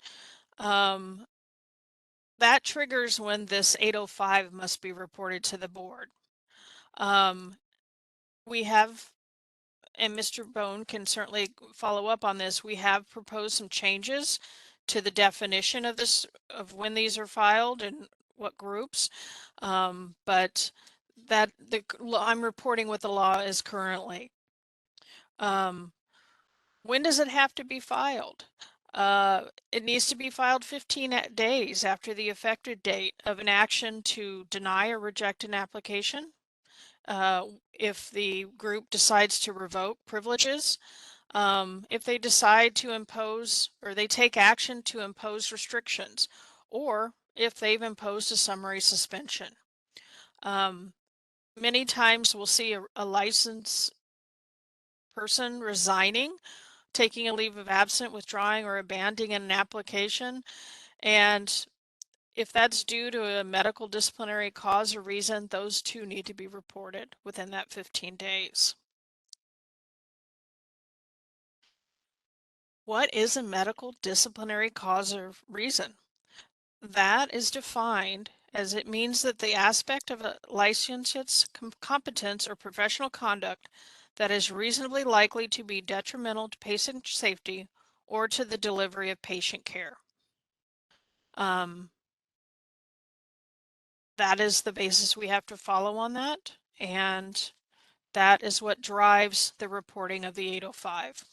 that triggers when this 805 must be reported to the board. We have, and Mr. Bone can certainly follow up on this, we have proposed some changes to the definition of this, of when these are filed and what groups. But that I'm reporting what the law is currently. When does it have to be filed? It needs to be filed 15 days after the effective date of an action to deny or reject an application. If the group decides to revoke privileges, if they decide to impose or they take action to impose restrictions, or if they've imposed a summary suspension. Many times we'll see a licensed person resigning, taking a leave of absence, withdrawing, or abandoning an application. And if that's due to a medical disciplinary cause or reason, those two need to be reported within that 15 days. What is a medical disciplinary cause or reason? That is defined as it means that the aspect of a licentiate's competence or professional conduct that is reasonably likely to be detrimental to patient safety or to the delivery of patient care. That is the basis we have to follow on that, and that is what drives the reporting of the 805.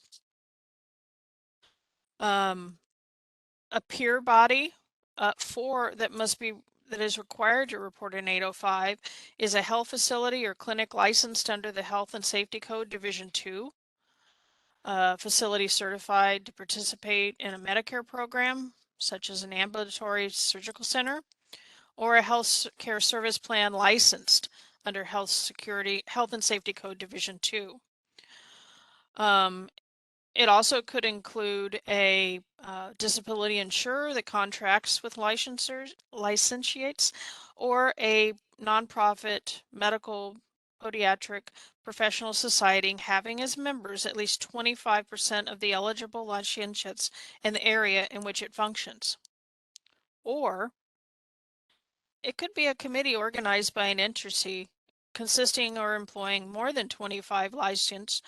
A peer body that is required to report an 805 is a health facility or clinic licensed under the Health and Safety Code Division 2, facility certified to participate in a Medicare program, such as an ambulatory surgical center, or a health care service plan licensed under Health and Safety Code Division 2. It also could include a disability insurer that contracts with licentiates, or a nonprofit medical podiatric professional society having as members at least 25% of the eligible licentiates in the area in which it functions. Or it could be a committee organized by an entity consisting or employing more than 25 licensed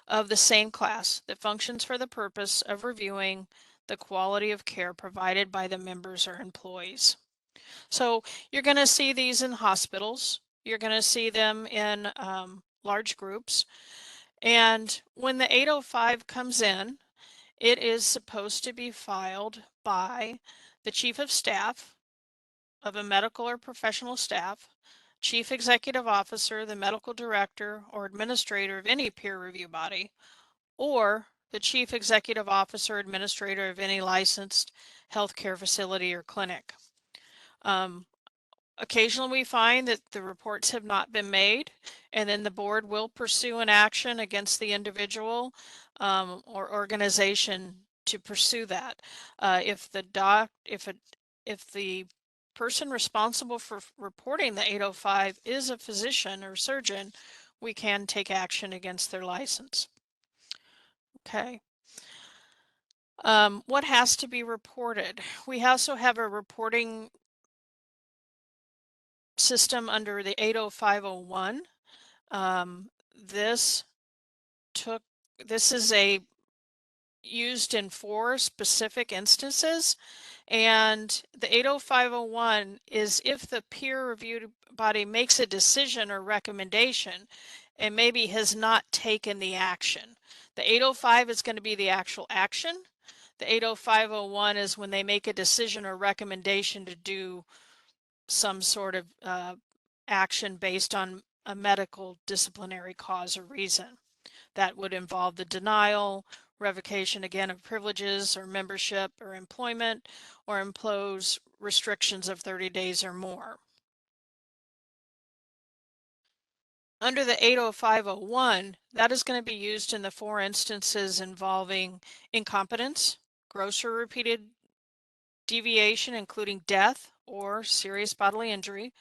of the same class that functions for the purpose of reviewing the quality of care provided by the members or employees. So you're going to see these in hospitals. You're going to see them in large groups. And when the 805 comes in, it is supposed to be filed by the chief of staff of a medical or professional staff, chief executive officer, the medical director, or administrator of any peer review body, or the chief executive officer, administrator of any licensed healthcare facility or clinic. Occasionally we find that the reports have not been made, and then the board will pursue an action against the individual or organization to pursue that. If the person responsible for reporting the 805 is a physician or surgeon, we can take action against their license. Okay. What has to be reported? We also have a reporting system under the 80501. This is used in 4 specific instances, and the 80501 is if the peer reviewed body makes a decision or recommendation and maybe has not taken the action. The 805 is going to be the actual action. The 80501 is when they make a decision or recommendation to do some sort of action based on a medical disciplinary cause or reason. That would involve the denial, revocation again of privileges or membership or employment, or impose restrictions of 30 days or more. Under the 80501, that is going to be used in the 4 instances involving incompetence, gross or repeated deviation, including death or serious bodily injury,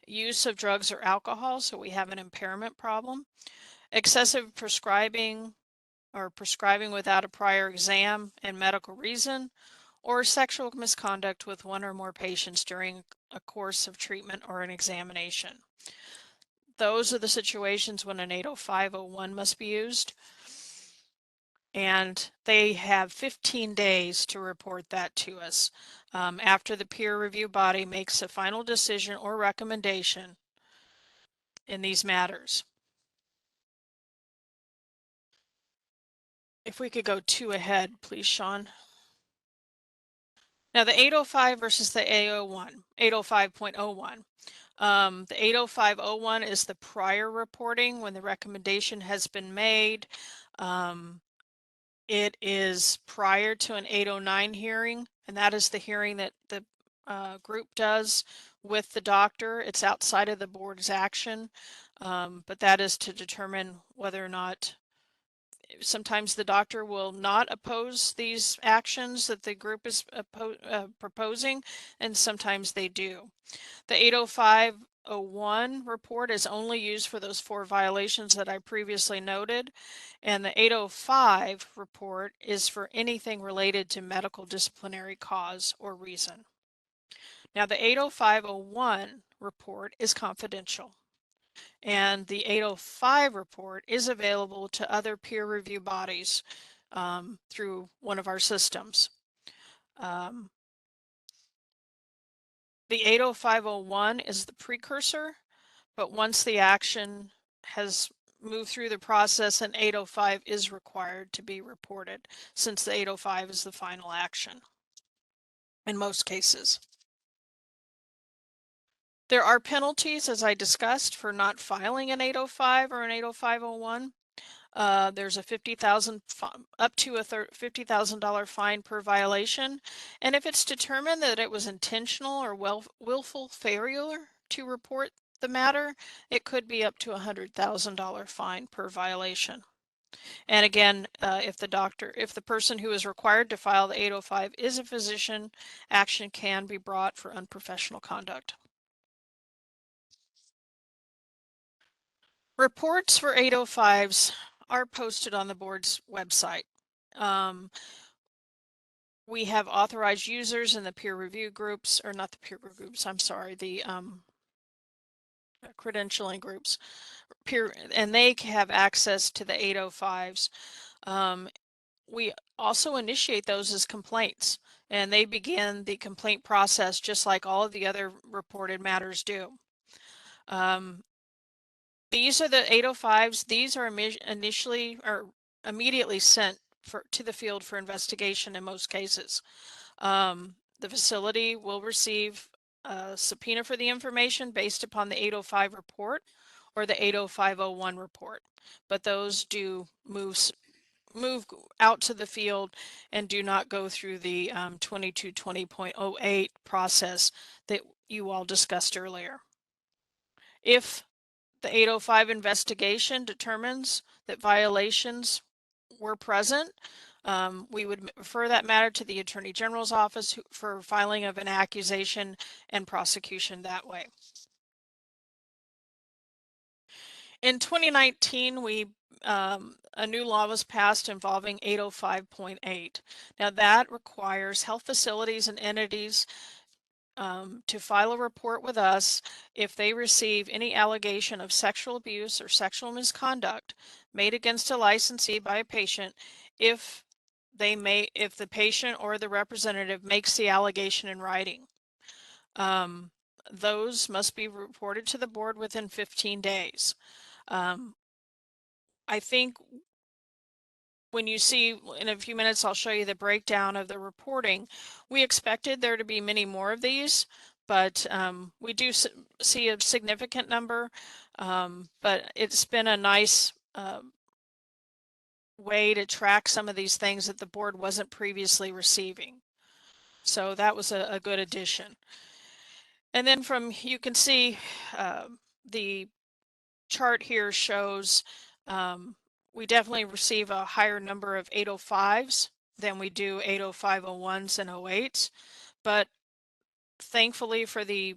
use of drugs or alcohol, so we have an impairment problem, excessive prescribing or prescribing without a prior exam and medical reason, or sexual misconduct with one or more patients during a course of treatment or an examination. Those are the situations when an 80501 must be used. And they have 15 days to report that to us after the peer review body makes a final decision or recommendation in these matters. If we could go 2 ahead, please, Sean. Now the 805 versus the 805.01. The 80501 is the prior reporting when the recommendation has been made. It is prior to an 809 hearing, and that is the hearing that the group does with the doctor. It's outside of the board's action, but that is to determine whether or not sometimes the doctor will not oppose these actions that the group is proposing, and sometimes they do. The 80501 report is only used for those 4 violations that I previously noted, and the 805 report is for anything related to medical disciplinary cause or reason. Now the 80501 report is confidential, and the 805 report is available to other peer review bodies through one of our systems. The 80501 is the precursor, but once the action has moved through the process, an 805 is required to be reported, since the 805 is the final action in most cases. There are penalties, as I discussed, for not filing an 805 or an 80501. There's a up to a $50,000 fine per violation, and if it's determined that it was intentional or willful failure to report the matter, it could be up to a $100,000 fine per violation. And again, if the person who is required to file the 805 is a physician, action can be brought for unprofessional conduct. Reports for 805s are posted on the board's website. We have authorized users in the peer review groups, or not the peer review groups, I'm sorry, the credentialing groups, and they have access to the 805s. We also initiate those as complaints, and they begin the complaint process just like all of the other reported matters do. These are the 805s. These are initially or immediately sent to the field for investigation in most cases. The facility will receive a subpoena for the information based upon the 805 report or the 80501 report, but those do move out to the field and do not go through the 2220.08 process that you all discussed earlier. If the 805 investigation determines that violations were present, we would refer that matter to the Attorney General's office for filing of an accusation and prosecution that way. In 2019, a new law was passed involving 805.8. Now that requires health facilities and entities to file a report with us if they receive any allegation of sexual abuse or sexual misconduct made against a licensee by a patient, if the patient or the representative makes the allegation in writing. Those must be reported to the board within 15 days. I think when you see, in a few minutes, I'll show you the breakdown of the reporting. We expected there to be many more of these, but we do see a significant number, but it's been a nice way to track some of these things that the board wasn't previously receiving. So that was a good addition. And then you can see the chart here shows we definitely receive a higher number of 805s than we do 80501s and 08s. But thankfully for the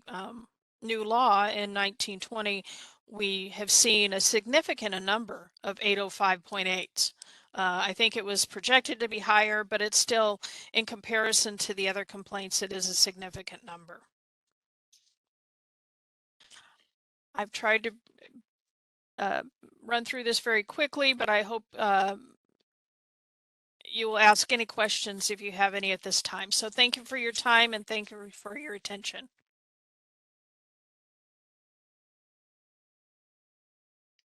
new law in 1920, we have seen a significant number of 805.8s. I think it was projected to be higher, but it's still, in comparison to the other complaints, it is a significant number. I've tried to run through this very quickly, but I hope you will ask any questions if you have any at this time. So thank you for your time and thank you for your attention.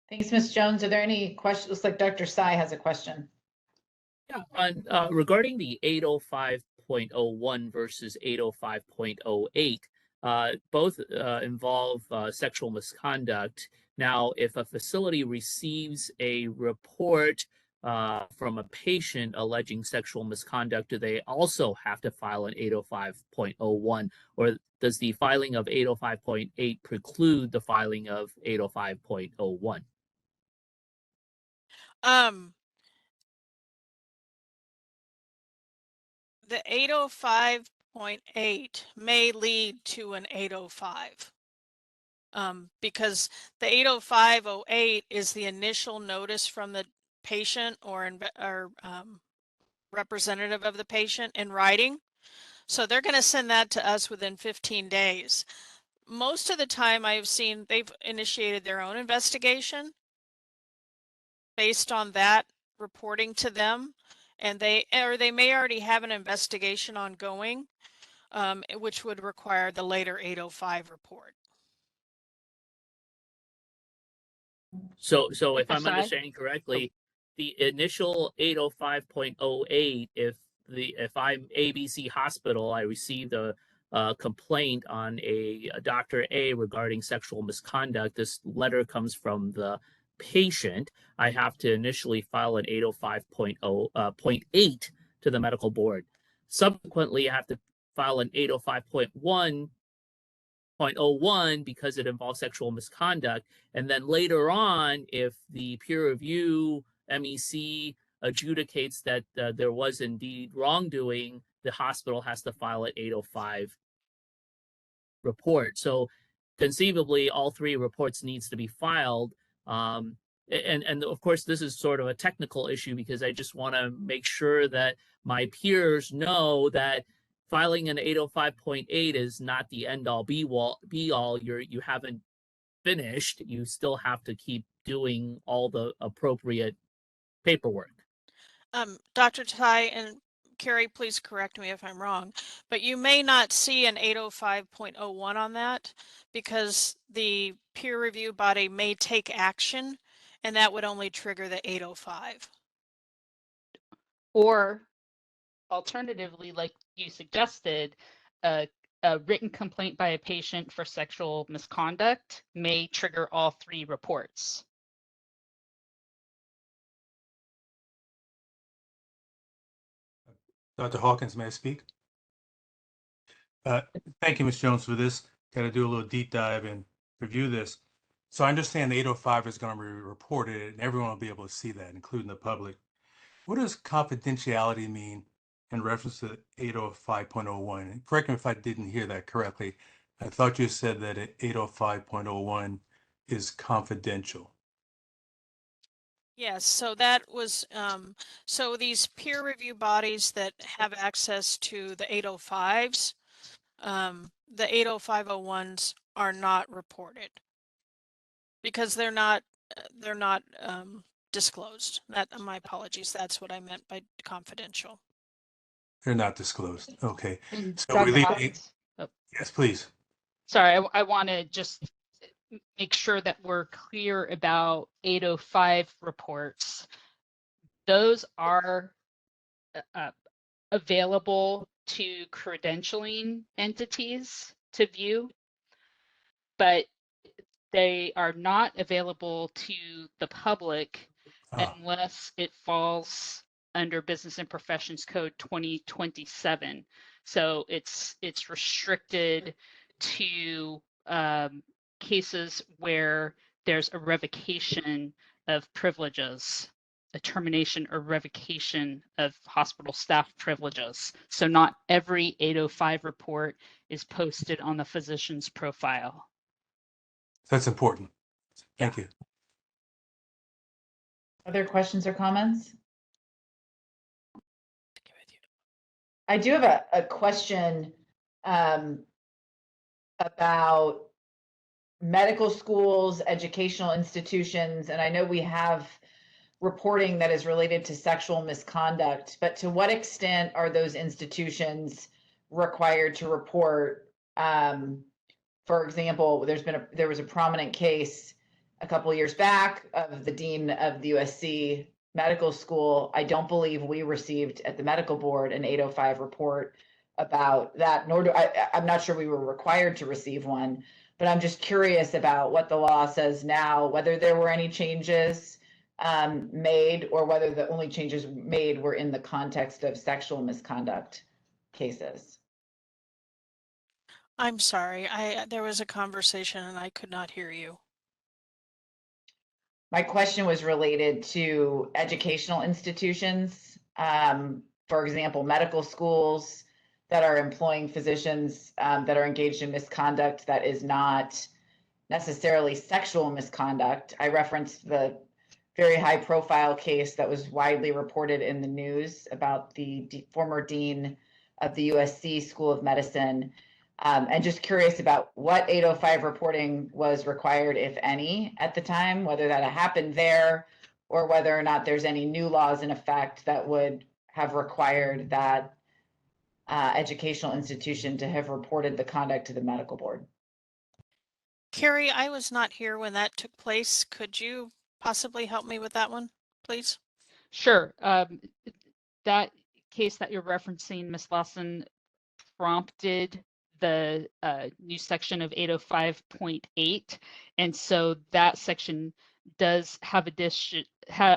Thanks, Ms. Jones. Are there any questions? Looks like Dr. Sai has a question. Yeah, on regarding the 805.01 versus 805.08, both involve sexual misconduct. Now, if a facility receives a report from a patient alleging sexual misconduct, do they also have to file an 805.01, or does the filing of 805.8 preclude the filing of 805.01? The 805.8 may lead to an 805. Because the 805.08 is the initial notice from the patient or representative of the patient in writing. So they're going to send that to us within 15 days. Most of the time I've seen they've initiated their own investigation based on that reporting to them, and they may already have an investigation ongoing, which would require the later 805 report. So if Dr. I'm Sai? understanding correctly, the initial 805.08, if I'm ABC Hospital, I received a complaint on a Dr. A regarding sexual misconduct. This letter comes from the patient. I have to initially file an 805.8 to the medical board. Subsequently, I have to file an 805.1 because it involves sexual misconduct. And then later on, if the peer review MEC adjudicates that there was indeed wrongdoing, the hospital has to file an 805 report. So conceivably, all three reports needs to be filed. And of course, this is sort of a technical issue because I just want to make sure that my peers know that filing an 805.8 is not the end all be all. You haven't finished. You still have to keep doing all the appropriate paperwork. Dr. Tai and Carrie, please correct me if I'm wrong, but you may not see an 805.01 on that because the peer review body may take action, and that would only trigger the 805. Or alternatively, like you suggested, a written complaint by a patient for sexual misconduct may trigger all three reports. Dr. Hawkins, may I speak? Thank you, Ms. Jones, for this. Got to do a little deep dive and review this. So I understand the 805 is going to be reported and everyone will be able to see that, including the public. What does confidentiality mean in reference to 805.01? Correct me if I didn't hear that correctly. I thought you said that 805.01 is confidential. Yes, so that was, so these peer review bodies that have access to the 805s, the 805.01s are not reported because they're not disclosed. My apologies, that's what I meant by confidential. They're not disclosed. Okay. And So we Dr. leave Hawkins, yes, please. sorry, I want to just make sure that we're clear about 805 reports. Those are available to credentialing entities to view, but they are not available to the public unless it falls under Business and Professions Code 2027. So it's restricted to cases where there's a revocation of privileges. a termination or revocation of hospital staff privileges. So not every 805 report is posted on the physician's profile. That's important. Thank you. Other questions or comments? I do have a question about medical schools, educational institutions, and I know we have reporting that is related to sexual misconduct, but to what extent are those institutions required to report? For example, there was a prominent case a couple of years back of the dean of the USC Medical School. I don't believe we received at the medical board an 805 report about that, nor do I'm not sure we were required to receive one, but I'm just curious about what the law says now, whether there were any changes made or whether the only changes made were in the context of sexual misconduct cases. I'm sorry. There was a conversation and I could not hear you. My question was related to educational institutions, for example, medical schools that are employing physicians that are engaged in misconduct that is not necessarily sexual misconduct. I referenced the very high profile case that was widely reported in the news about the former dean of the USC School of Medicine. And just curious about what 805 reporting was required, if any, at the time, whether that happened there or whether or not there's any new laws in effect that would have required that educational institution to have reported the conduct to the medical board. Carrie, I was not here when that took place. Could you possibly help me with that one, please? Sure. That case that you're referencing, Ms. Lawson, prompted the new section of 805.8, and so that section does have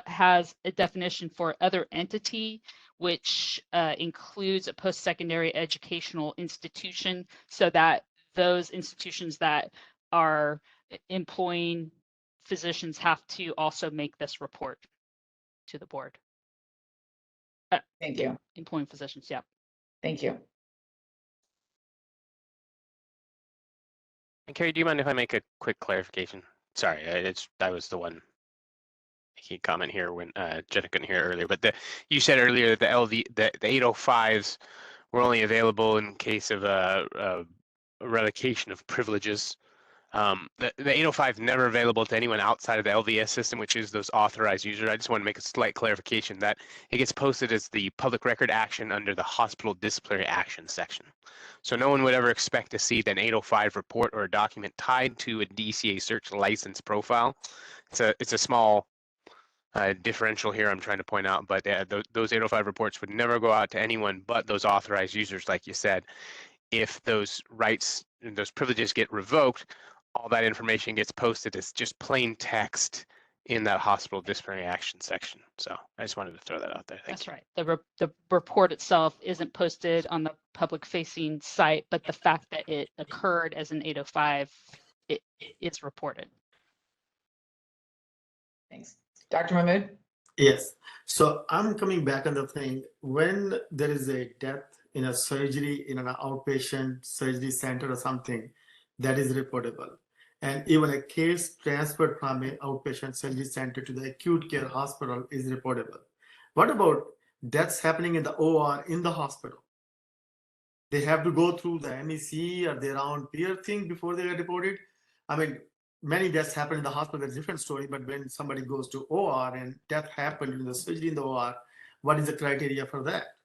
has a definition for other entity, which includes a post-secondary educational institution, so that those institutions that are employing physicians have to also make this report to the board. Thank you. Employing physicians, yeah. Thank you. And Carrie, do you mind if I make a quick clarification? Sorry, I was the one making a comment here when Jenna couldn't hear earlier. But you said earlier that the 805s were only available in case of a revocation of privileges. The 805 is never available to anyone outside of the LVS system, which is those authorized users. I just want to make a slight clarification that it gets posted as the public record action under the hospital disciplinary action section. So no one would ever expect to see an 805 report or a document tied to a DCA search license profile. It's a small differential here I'm trying to point out, but those 805 reports would never go out to anyone but those authorized users, like you said. If those rights and those privileges get revoked, all that information gets posted as just plain text in that hospital disciplinary action section. So I just wanted to throw that out there. That's right. The report itself isn't posted on the public facing site, but the fact that it occurred as an 805, it is reported. Thanks. Dr. Mahmood? Yes. So I'm coming back on the thing. When there is a death in a surgery, in an outpatient surgery center or something, that is reportable. And even a case transferred from an outpatient surgery center to the acute care hospital is reportable. What about deaths happening in the OR in the hospital? They have to go through the MEC or their own peer thing before they get reported. I mean, many deaths happen in the hospital, that's a different story, but when somebody goes to OR and death happened in the surgery in the OR, what is the criteria for that?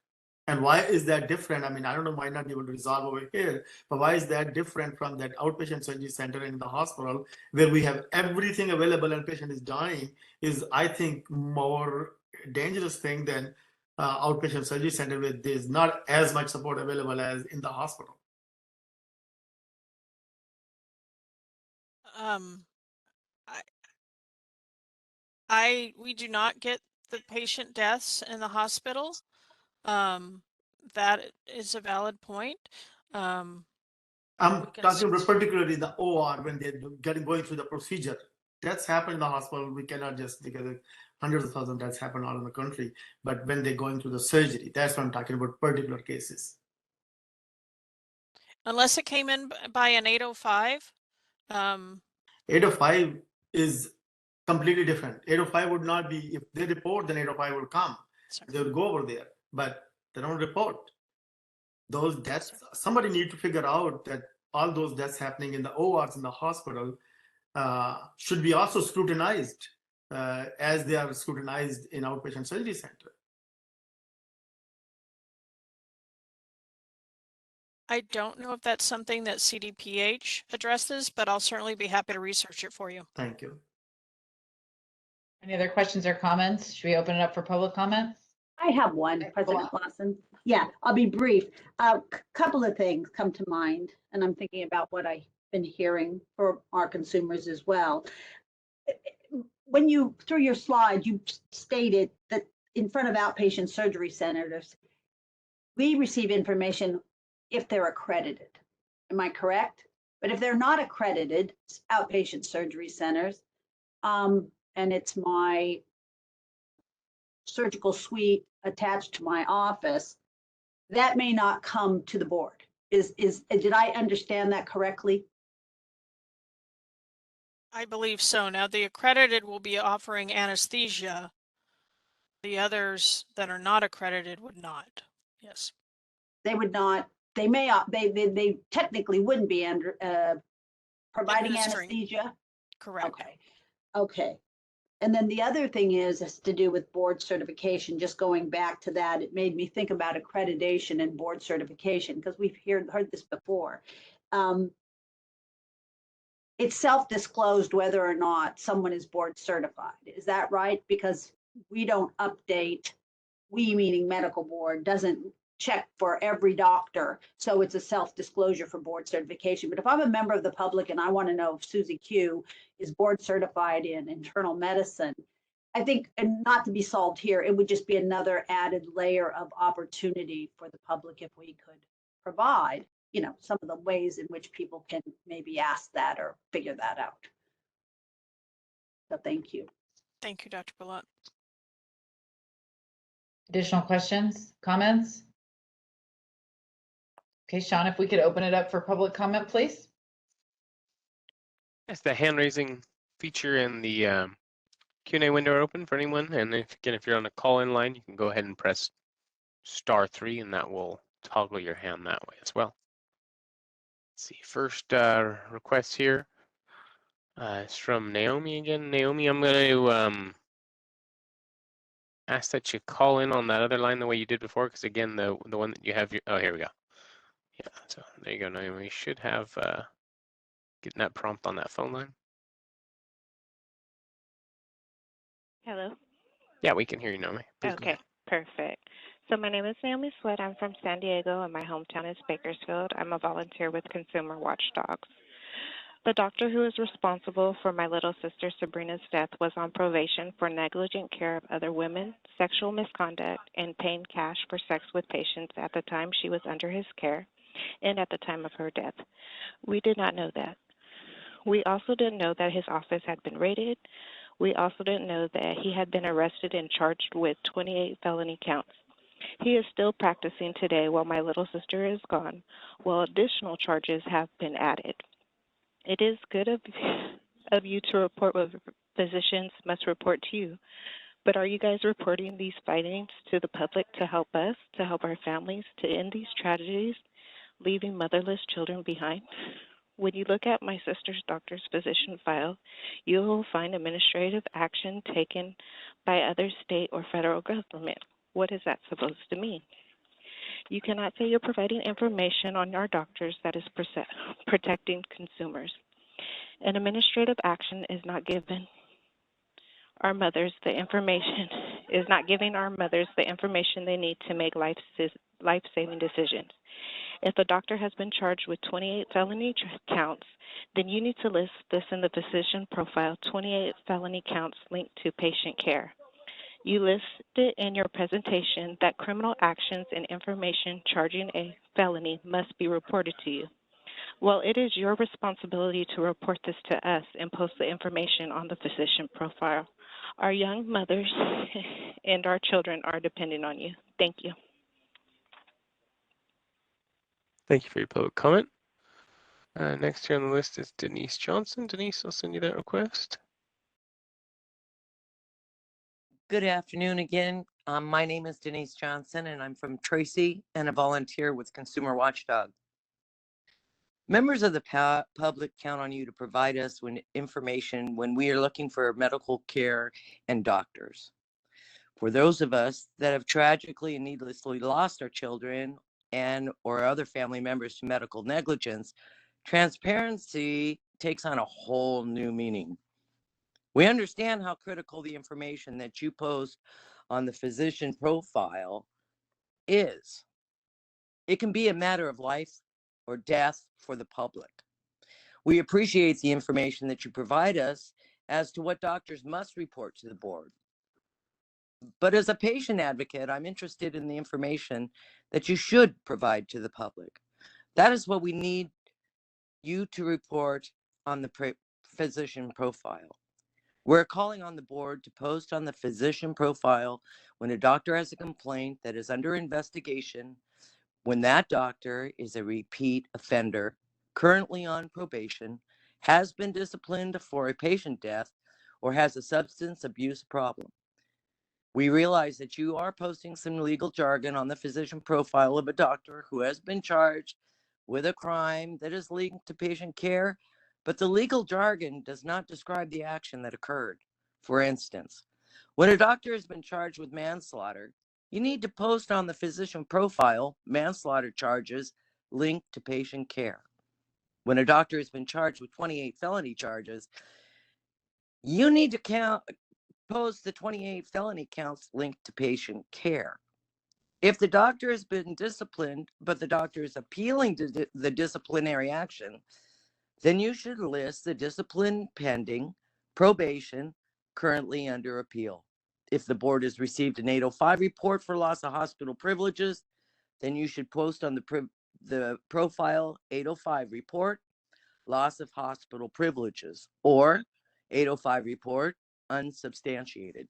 And why is that different? I mean, I don't know, might not be able to resolve over here, but why is that different from that outpatient surgery center in the hospital where we have everything available and patient is dying is, I think, more dangerous thing than outpatient surgery center where there's not as much support available as in the hospital. We do not get the patient deaths in the hospital. That is a valid point. I'm talking about particularly the OR when they're going through the procedure deaths happen in the hospital, we cannot just, because hundreds of thousands of deaths happen all in the country. But when they're going through the surgery, that's what I'm talking about, particular cases. Unless it came in by an 805. 805 is completely different. 805 would not be, if they report, then 805 will come. They will go over there, but they don't report. Those deaths, somebody need to figure out that all those deaths happening in the ORs in the hospital should be also scrutinized as they are scrutinized in outpatient surgery center. I don't know if that's something that CDPH addresses, but I'll certainly be happy to research it for you. Thank you. Any other questions or comments? Should we open it up for public comments? I have one, President Clausen. Yeah, I'll be brief. A couple of things come to mind, and I'm thinking about what I've been hearing for our consumers as well. When you, through your slide, you stated that in front of outpatient surgery centers, we receive information if they're accredited. Am I correct? But if they're not accredited, outpatient surgery centers, and it's my surgical suite attached to my office, that may not come to the board. Did I understand that correctly? I believe so. Now, the accredited will be offering anesthesia. The others that are not accredited would not. Yes. They would not. They may. They technically wouldn't be under providing anesthesia. Correct. Okay. Okay. And then the other thing is to do with board certification. Just going back to that, it made me think about accreditation and board certification, because we've heard this before. It's self-disclosed whether or not someone is board certified. Is that right? Because we don't update, we meaning medical board, doesn't check for every doctor. So it's a self-disclosure for board certification. But if I'm a member of the public and I want to know if Susie Q is board certified in internal medicine, I think, and not to be solved here, it would just be another added layer of opportunity for the public if we could provide, you know, some of the ways in which people can maybe ask that or figure that out. So thank you. Thank you, Dr. Bullock. Additional questions, comments? Okay, Sean, if we could open it up for public comment, please. Yes, the hand raising feature in the Q&A window are open for anyone. And if you're on a call-in line, you can go ahead and press *3 and that will toggle your hand that way as well. Let's see, first request here is from Naomi again. Naomi, I'm going to ask that you call in on that other line the way you did before, because again, the one that you have, oh, here we go. Yeah, so there you go, Naomi. You should have getting that prompt on that phone line. Hello. Yeah, we can hear you, Naomi. Please Okay, perfect. So my name is Naomi Sweat. I'm from San Diego, and my hometown is Bakersfield. I'm a volunteer with Consumer Watchdogs. The doctor who is responsible for my little sister Sabrina's death was on probation for negligent care of other women, sexual misconduct, and paying cash for sex with patients at the time she was under his care and at the time of her death. We did not know that. We also didn't know that his office had been raided. We also didn't know that he had been arrested and charged with 28 felony counts. He is still practicing today while my little sister is gone, while additional charges have been added. It is good of you to report what physicians must report to you, but are you guys reporting these findings to the public to help us, to help our families, to end these tragedies, leaving motherless children behind? When you look at my sister's doctor's physician file, you will find administrative action taken by other state or federal government. What is that supposed to mean? You cannot say you're providing information on our doctors that is protecting consumers. An administrative action is not giving our mothers the information they need to make life-saving decisions. If a doctor has been charged with 28 felony counts, then you need to list this in the physician profile, 28 felony counts linked to patient care. You listed in your presentation that criminal actions and information charging a felony must be reported to you. Well, it is your responsibility to report this to us and post the information on the physician profile. Our young mothers and our children are depending on you. Thank you. Thank you for your public comment. Next here on the list is Denise Johnson. Denise, I'll send you that request. Good afternoon again. My name is Denise Johnson, and I'm from Tracy and a volunteer with Consumer Watchdog. Members of the public count on you to provide us with information when we are looking for medical care and doctors. For those of us that have tragically and needlessly lost our children and or other family members to medical negligence, transparency takes on a whole new meaning. We understand how critical the information that you post on the physician profile is. It can be a matter of life or death for the public. We appreciate the information that you provide us as to what doctors must report to the board. But as a patient advocate, I'm interested in the information that you should provide to the public. That is what we need you to report on the physician profile. We're calling on the board to post on the physician profile when a doctor has a complaint that is under investigation, when that doctor is a repeat offender, currently on probation, has been disciplined for a patient death, or has a substance abuse problem. We realize that you are posting some legal jargon on the physician profile of a doctor who has been charged with a crime that is linked to patient care, but the legal jargon does not describe the action that occurred. For instance, when a doctor has been charged with manslaughter, you need to post on the physician profile manslaughter charges linked to patient care. When a doctor has been charged with 28 felony charges, you need to post the 28 felony counts linked to patient care. If the doctor has been disciplined, but the doctor is appealing to the disciplinary action, then you should list the discipline pending, probation, currently under appeal. If the board has received an 805 report for loss of hospital privileges, then you should post on the profile 805 report, loss of hospital privileges, or 805 report, unsubstantiated.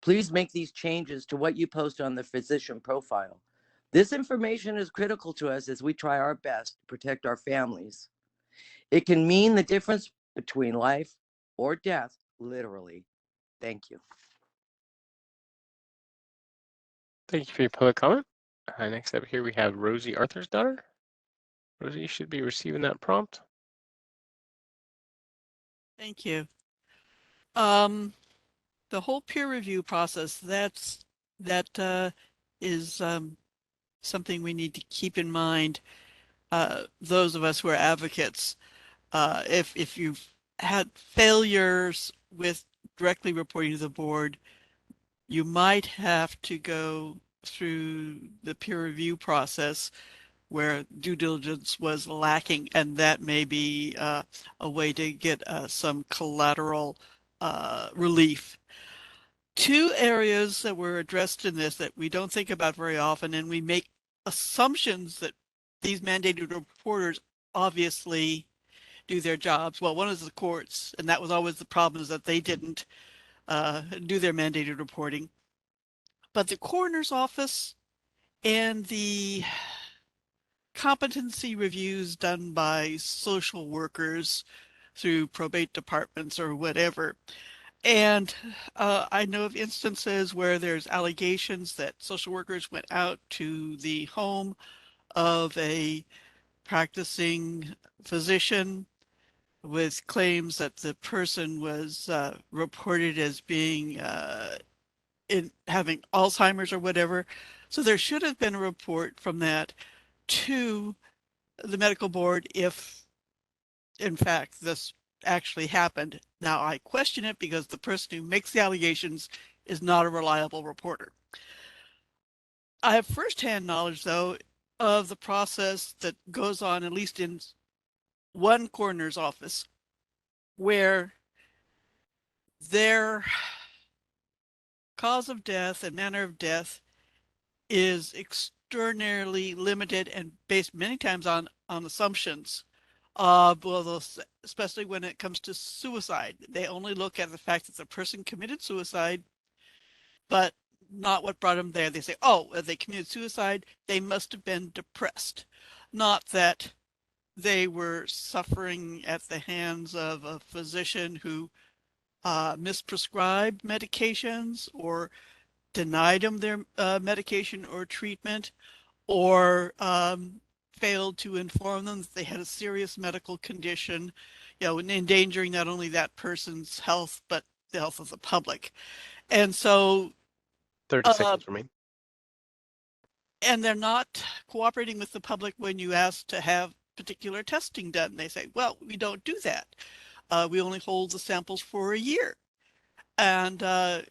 Please make these changes to what you post on the physician profile. This information is critical to us as we try our best to protect our families. It can mean the difference between life or death, literally. Thank you. Thank you for your public comment. Next up here, we have Rosie Arthur's daughter. Rosie, you should be receiving that prompt. Thank you. The whole peer review process, that is something we need to keep in mind. Those of us who are advocates, if you've had failures with directly reporting to the board, you might have to go through the peer review process where due diligence was lacking, and that may be a way to get some collateral relief. Two areas that were addressed in this that we don't think about very often, and we make assumptions that these mandated reporters obviously do their jobs. Well, one is the courts, and that was always the problem, is that they didn't do their mandated reporting. But the coroner's office and the competency reviews done by social workers through probate departments or whatever. And I know of instances where there's allegations that social workers went out to the home of a practicing physician with claims that the person was reported as being having Alzheimer's or whatever. So there should have been a report from that to the medical board if, in fact, this actually happened. Now, I question it because the person who makes the allegations is not a reliable reporter. I have firsthand knowledge, though, of the process that goes on, at least in one coroner's office, where their cause of death and manner of death is extraordinarily limited and based many times on assumptions. Especially when it comes to suicide, they only look at the fact that the person committed suicide, but not what brought them there. They say, oh, they committed suicide, they must have been depressed, not that they were suffering at the hands of a physician who misprescribed medications or denied them their medication or treatment, or failed to inform them that they had a serious medical condition, endangering not only that person's health, but the health of the public. And so 30 seconds remain. And they're not cooperating with the public when you ask to have particular testing done. They say, well, we don't do that. We only hold the samples for a year. And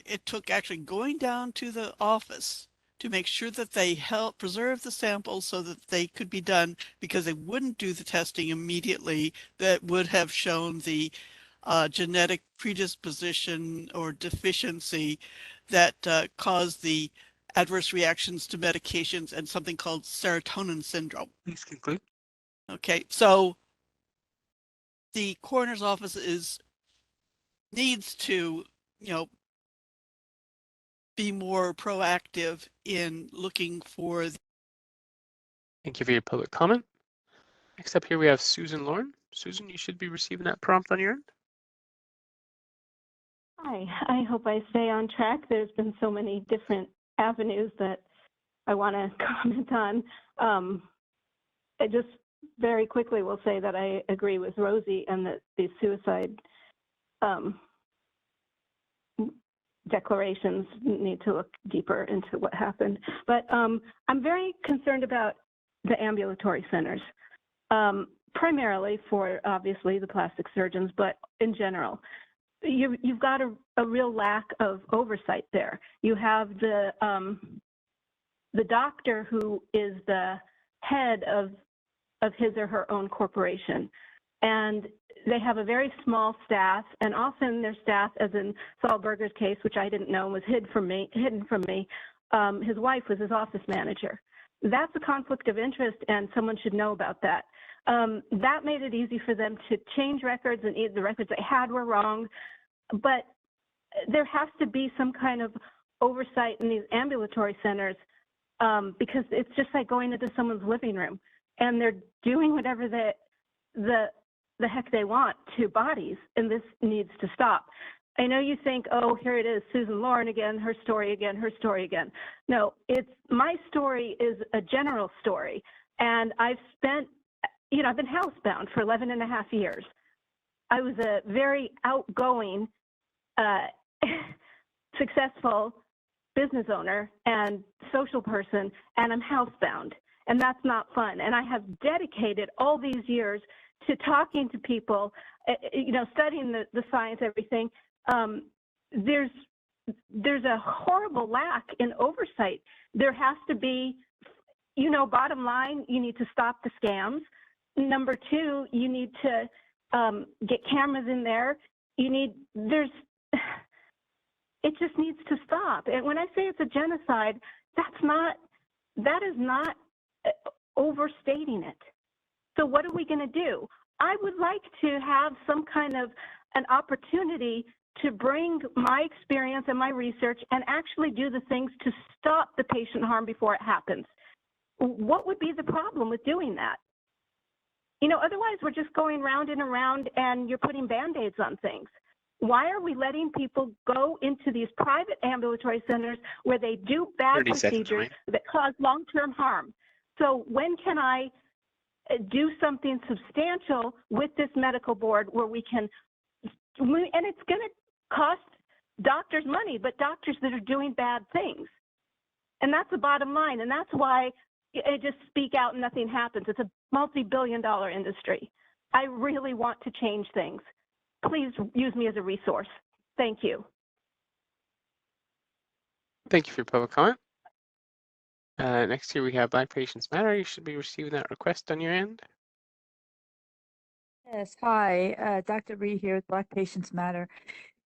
it took actually going down to the office to make sure that they help preserve the samples so that they could be done, because they wouldn't do the testing immediately that would have shown the genetic predisposition or deficiency that caused the adverse reactions to medications and something called serotonin syndrome. Please conclude. Okay, so the coroner's office needs to, be more proactive in looking for. Thank you for your public comment. Next up here we have Susan Lauren. Susan, you should be receiving that prompt on your end. Hi, I hope I stay on track. There's been so many different avenues that I want to comment on. I just very quickly will say that I agree with Rosie and that the suicide declarations need to look deeper into what happened. But I'm very concerned about the ambulatory centers, primarily for obviously the plastic surgeons, but in general. You've got a real lack of oversight there. You have the doctor who is the head of his or her own corporation, and they have a very small staff, and often their staff, as in Saul Berger's case, which I didn't know and was hidden from me, his wife was his office manager. That's a conflict of interest, and someone should know about that. That made it easy for them to change records, and the records they had were wrong. But there has to be some kind of oversight in these ambulatory centers, because it's just like going into someone's living room, and they're doing whatever the heck they want to bodies, and this needs to stop. I know you think, oh, here it is, Susan Lauren again, her story again, her story again. No, my story is a general story, and I've spent, I've been housebound for 11 and a half years. I was a very outgoing, successful business owner and social person, and I'm housebound, and that's not fun. And I have dedicated all these years to talking to people, studying the science, everything. There's a horrible lack in oversight. There has to be, bottom line, you need to stop the scams. Number two, you need to get cameras in there. It just needs to stop. And when I say it's a genocide, that is not overstating it. So what are we going to do? I would like to have some kind of an opportunity to bring my experience and my research and actually do the things to stop the patient harm before it happens. What would be the problem with doing that? Otherwise we're just going round and around and you're putting Band-Aids on things. Why are we letting people go into these private ambulatory centers where they do bad procedures that cause long-term harm? So when can I do something substantial with this medical board where we can, and it's going to cost doctors money, but doctors that are doing bad things. And that's the bottom line. And that's why I just speak out and nothing happens. It's a multi-billion-dollar industry. I really want to change things. Please use me as a resource. Thank you. Thank you for your public comment. Next here we have Black Patients Matter. You should be receiving that request on your end. Yes, hi, Dr. Ree here with Black Patients Matter.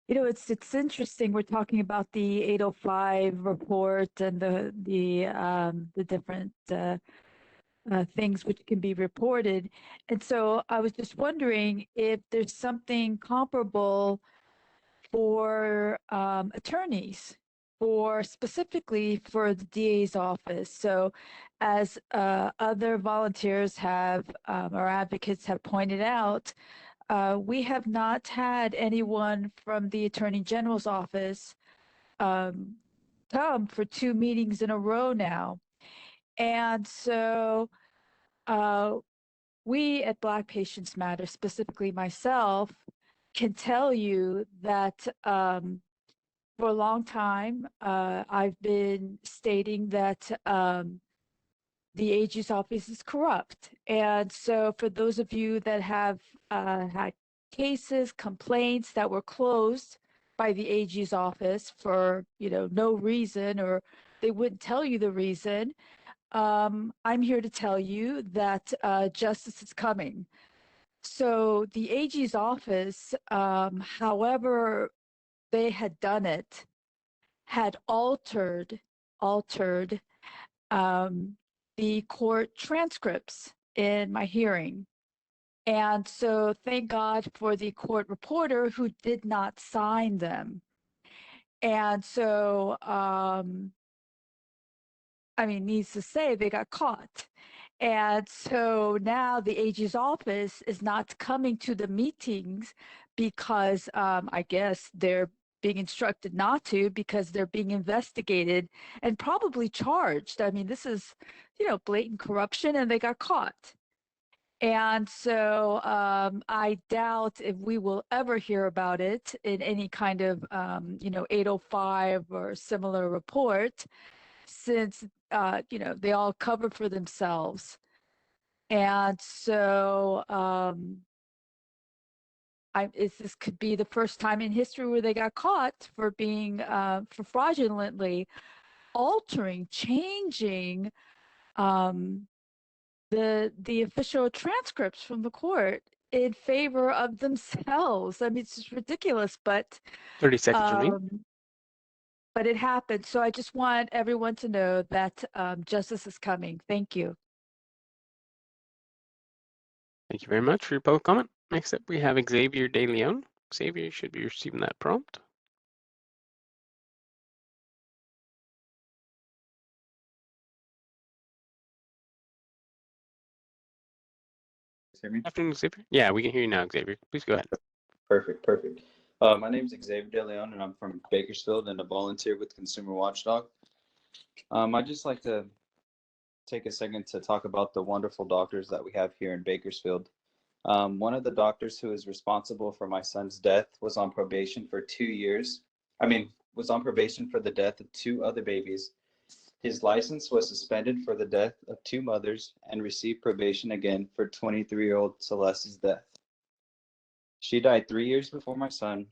You know, it's interesting. We're talking about the 805 report and the different things which can be reported. And so I was just wondering if there's something comparable for attorneys, for specifically for the DA's office. So as other volunteers have or advocates have pointed out, we have not had anyone from the Attorney General's office come for 2 meetings in a row now. And so we at Black Patients Matter, specifically myself, can tell you that for a long time, I've been stating that the AG's office is corrupt. And so for those of you that have had cases, complaints that were closed by the AG's office for, you know, no reason, or they wouldn't tell you the reason, I'm here to tell you that justice is coming. So the AG's office, however they had done it, had altered the court transcripts in my hearing. And so thank God for the court reporter who did not sign them. And so, I mean, needs to say they got caught. And so now the AG's office is not coming to the meetings because I guess they're being instructed not to, because they're being investigated and probably charged. I mean, this is, you know, blatant corruption, and they got caught. And so I doubt if we will ever hear about it in any kind of, you know, 805 or similar report, since, you know, they all cover for themselves. And so this could be the first time in history where they got caught for being, for fraudulently altering, changing the official transcripts from the court in favor of themselves. I mean, it's just ridiculous, but 30 seconds remaining. But it happened. So I just want everyone to know that justice is coming. Thank you. Thank you very much for your public comment. Next up, we have Xavier De Leon. Xavier, you should be receiving that prompt. Hear me? Afternoon, Xavier. Yeah, we can hear you now, Xavier. Please go ahead. Perfect. My name is Xavier De Leon, and I'm from Bakersfield and a volunteer with Consumer Watchdog. I'd just like to take a second to talk about the wonderful doctors that we have here in Bakersfield. One of the doctors who is responsible for my son's death was on probation for 2 years. Was on probation for the death of 2 other babies. His license was suspended for the death of 2 mothers and received probation again for 23-year-old Celeste's death. She died 3 years before my son,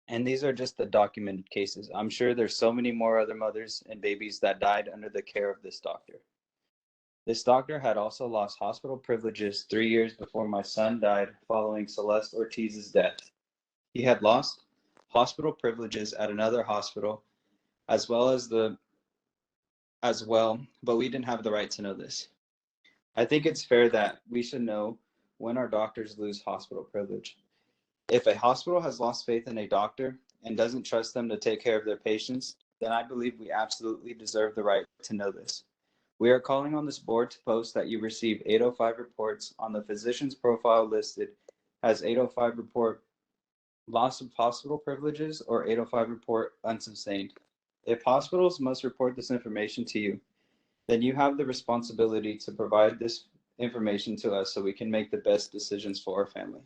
and these are just the documented cases. I'm sure there's so many more other mothers and babies that died under the care of this doctor. This doctor had also lost hospital privileges 3 years before my son died following Celeste Ortiz's death. He had lost hospital privileges at another hospital as well, but we didn't have the right to know this. I think it's fair that we should know when our doctors lose hospital privilege. If a hospital has lost faith in a doctor and doesn't trust them to take care of their patients, then I believe we absolutely deserve the right to know this. We are calling on this board to post that you receive 805 reports on the physician's profile listed as 805 report loss of hospital privileges or 805 report unsustained. If hospitals must report this information to you, then you have the responsibility to provide this information to us so we can make the best decisions for our family.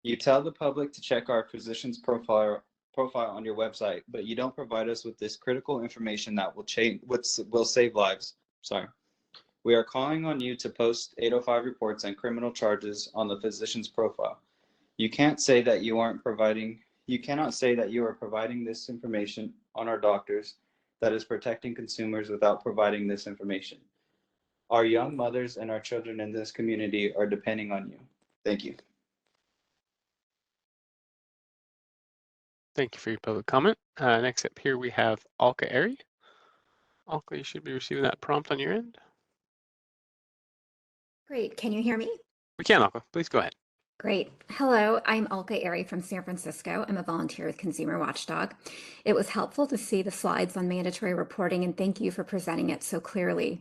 You tell the public to check our physician's profile on your website, but you don't provide us with this critical information that will save lives. We are calling on you to post 805 reports and criminal charges on the physician's profile. You cannot say that you are providing this information on our doctors that is protecting consumers without providing this information. Our young mothers and our children in this community are depending on you. Thank you. Thank you for your public comment. Next up here we have Alka Eri. Alka, you should be receiving that prompt on your end. Great. Can you hear me? We can, Alka. Please go ahead. Great. Hello, I'm Alka Eri from San Francisco. I'm a volunteer with Consumer Watchdog. It was helpful to see the slides on mandatory reporting, and thank you for presenting it so clearly.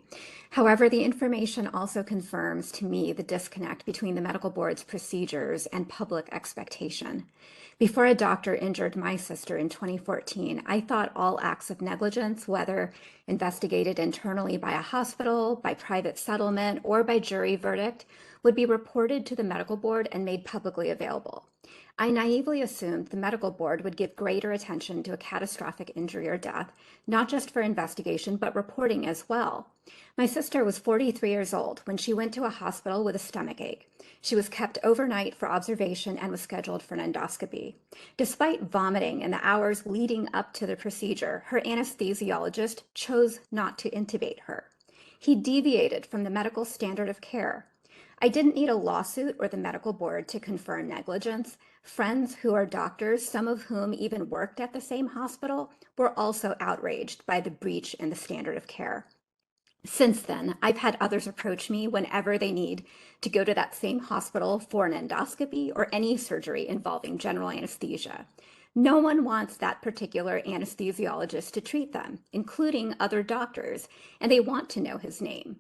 However, the information also confirms to me the disconnect between the medical board's procedures and public expectation. Before a doctor injured my sister in 2014, I thought all acts of negligence, whether investigated internally by a hospital, by private settlement, or by jury verdict, would be reported to the medical board and made publicly available. I naively assumed the medical board would give greater attention to a catastrophic injury or death, not just for investigation, but reporting as well. My sister was 43 years old when she went to a hospital with a stomach ache. She was kept overnight for observation and was scheduled for an endoscopy. Despite vomiting in the hours leading up to the procedure, her anesthesiologist chose not to intubate her. He deviated from the medical standard of care. I didn't need a lawsuit or the medical board to confirm negligence. Friends who are doctors, some of whom even worked at the same hospital, were also outraged by the breach in the standard of care. Since then, I've had others approach me whenever they need to go to that same hospital for an endoscopy or any surgery involving general anesthesia. No one wants that particular anesthesiologist to treat them, including other doctors, and they want to know his name.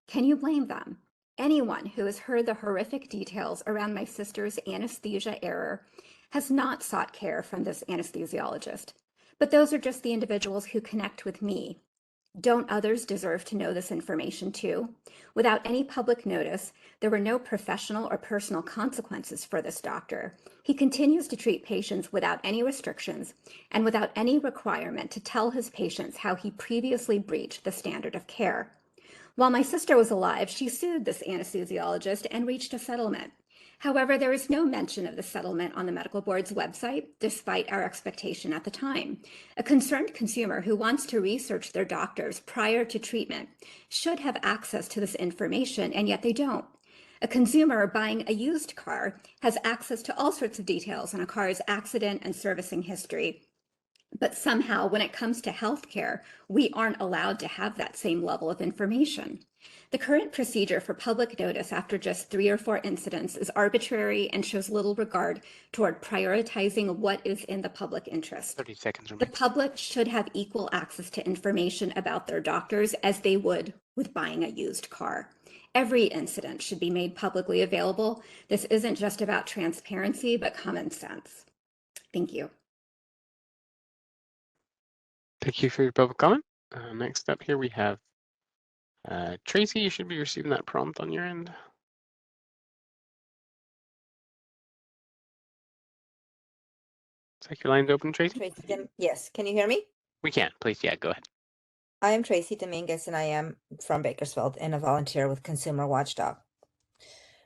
Can you blame them? Anyone who has heard the horrific details around my sister's anesthesia error has not sought care from this anesthesiologist. But those are just the individuals who connect with me. Don't others deserve to know this information too? Without any public notice, there were no professional or personal consequences for this doctor. He continues to treat patients without any restrictions and without any requirement to tell his patients how he previously breached the standard of care. While my sister was alive, she sued this anesthesiologist and reached a settlement. However, there is no mention of the settlement on the medical board's website, despite our expectation at the time. A concerned consumer who wants to research their doctors prior to treatment should have access to this information, and yet they don't. A consumer buying a used car has access to all sorts of details on a car's accident and servicing history. But somehow, when it comes to healthcare, we aren't allowed to have that same level of information. The current procedure for public notice after just 3 or 4 incidents is arbitrary and shows little regard toward prioritizing what is in the public interest. 30 seconds remaining. The public should have equal access to information about their doctors as they would with buying a used car. Every incident should be made publicly available. This isn't just about transparency, but common sense. Thank you. Thank you for your public comment. Next up here we have Tracy. You should be receiving that prompt on your end. Looks like your line's open, Tracy. Yes, can you hear me? We can. Please, yeah, go ahead. I am Tracy Dominguez, and I am from Bakersfield and a volunteer with Consumer Watchdog.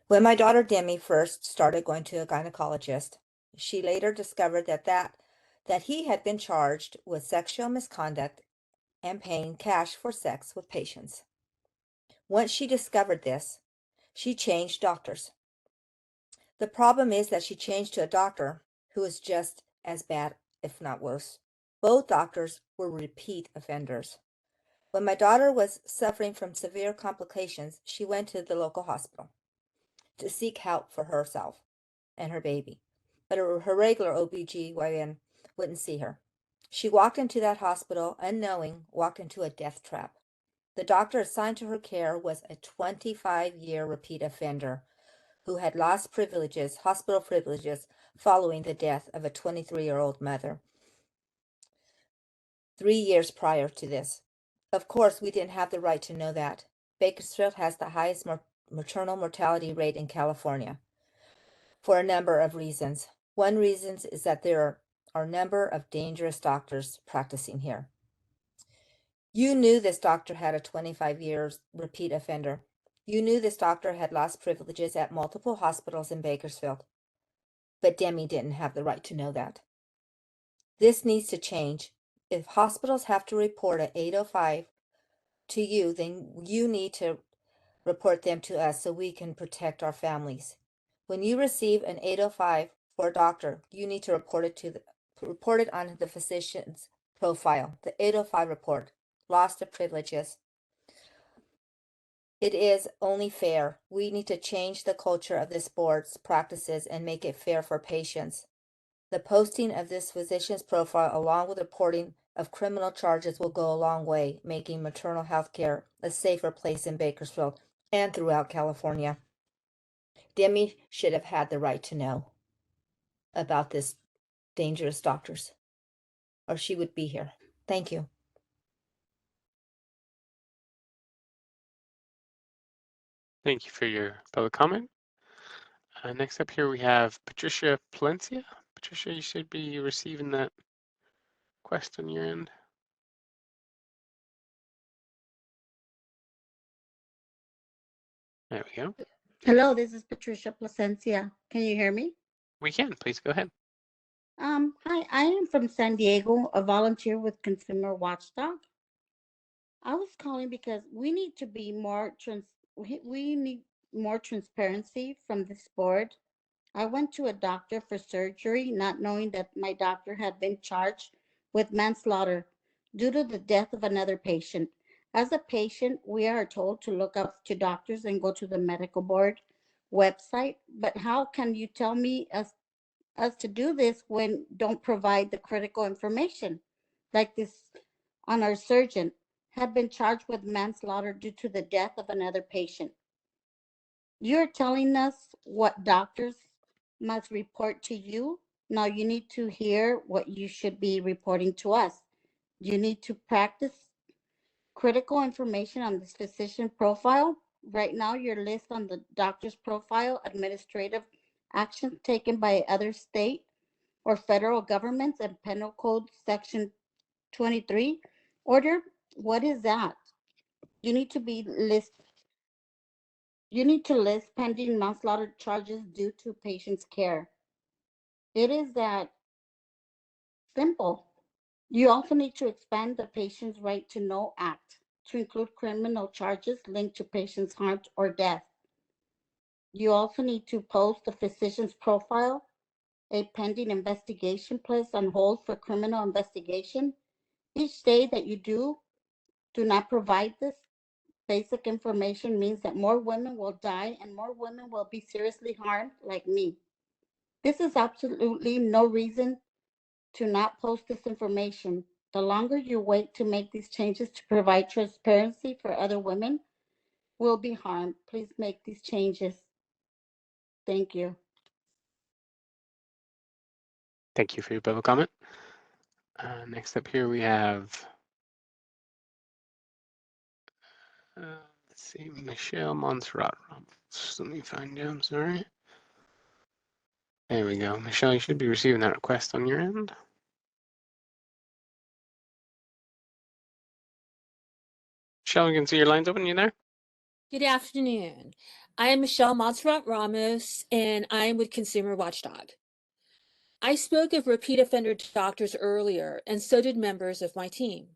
When my daughter Demi first started going to a gynecologist, she later discovered that he had been charged with sexual misconduct and paying cash for sex with patients. Once she discovered this, she changed doctors. The problem is that she changed to a doctor who is just as bad, if not worse. Both doctors were repeat offenders. When my daughter was suffering from severe complications, she went to the local hospital to seek help for herself and her baby. But her regular OBGYN wouldn't see her. She walked into that hospital unknowing, walked into a death trap. The doctor assigned to her care was a 25-year repeat offender who had lost privileges, hospital privileges, following the death of a 23-year-old mother 3 years prior to this. Of course, we didn't have the right to know that. Bakersfield has the highest maternal mortality rate in California for a number of reasons. One reason is that there are a number of dangerous doctors practicing here. You knew this doctor had a 25 years repeat offender. You knew this doctor had lost privileges at multiple hospitals in Bakersfield. But Demi didn't have the right to know that. This needs to change. If hospitals have to report an 805 to you, then you need to report them to us so we can protect our families. When you receive an 805 for a doctor, you need to report it reported on the physician's profile. The 805 report, loss of privileges. It is only fair. We need to change the culture of this board's practices and make it fair for patients. The posting of this physician's profile along with reporting of criminal charges will go a long way, making maternal health care a safer place in Bakersfield and throughout California. Demi should have had the right to know about this dangerous doctors, or she would be here. Thank you. Thank you for your public comment. Next up here we have Patricia Palencia. Patricia, you should be receiving that request on your end. There we go. Hello, this is Patricia Placencia. Can you hear me? We can. Please go ahead. Hi, I am from San Diego, a volunteer with Consumer Watchdog. I was calling because we need to be we need more transparency from this board. I went to a doctor for surgery, not knowing that my doctor had been charged with manslaughter due to the death of another patient. As a patient, we are told to look up to doctors and go to the medical board website. But how can you tell me us to do this when don't provide the critical information? Like this on our surgeon had been charged with manslaughter due to the death of another patient. You're telling us what doctors must report to you. Now you need to hear what you should be reporting to us. You need to practice critical information on this physician profile. Right now, your list on the doctor's profile, administrative actions taken by other state or federal governments and Penal Code Section 23 order. What is that? You need to list pending manslaughter charges due to patient's care. It is that simple. You also need to expand the Patient's Right to Know Act to include criminal charges linked to patient's harm or death. You also need to post the physician's profile, a pending investigation placed on hold for criminal investigation. Each day that you do not provide this basic information means that more women will die and more women will be seriously harmed like me. This is absolutely no reason to not post this information. The longer you wait to make these changes to provide transparency for other women will be harmed. Please make these changes. Thank you. Thank you for your public comment. Next up here we have, let's see, Michelle Montserrat. Let me find you, I'm sorry. There we go. Michelle, you should be receiving that request on your end. Michelle, you can see your lines open. You there? Good afternoon. I am Michelle Montserrat Ramos, and I am with Consumer Watchdog. I spoke of repeat offender doctors earlier, and so did members of my team.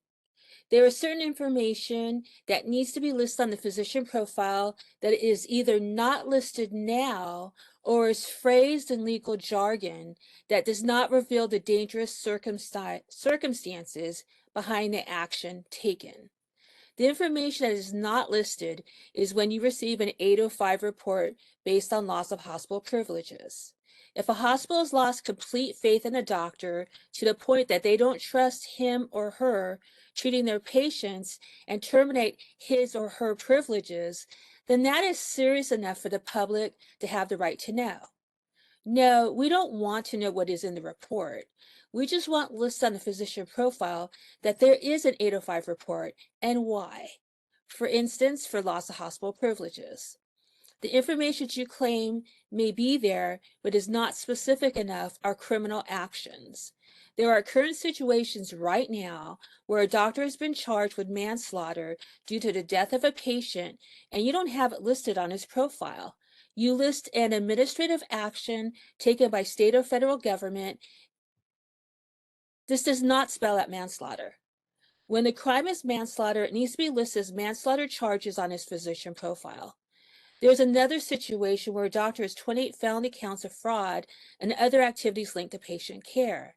There is certain information that needs to be listed on the physician profile that is either not listed now or is phrased in legal jargon that does not reveal the dangerous circumstances behind the action taken. The information that is not listed is when you receive an 805 report based on loss of hospital privileges. If a hospital has lost complete faith in a doctor to the point that they don't trust him or her treating their patients and terminate his or her privileges, then that is serious enough for the public to have the right to know. No, we don't want to know what is in the report. We just want lists on the physician profile that there is an 805 report and why. For instance, for loss of hospital privileges. The information you claim may be there, but is not specific enough, are criminal actions. There are current situations right now where a doctor has been charged with manslaughter due to the death of a patient, and you don't have it listed on his profile. You list an administrative action taken by state or federal government. This does not spell out manslaughter. When the crime is manslaughter, it needs to be listed as manslaughter charges on his physician profile. There's another situation where a doctor has 28 felony counts of fraud and other activities linked to patient care.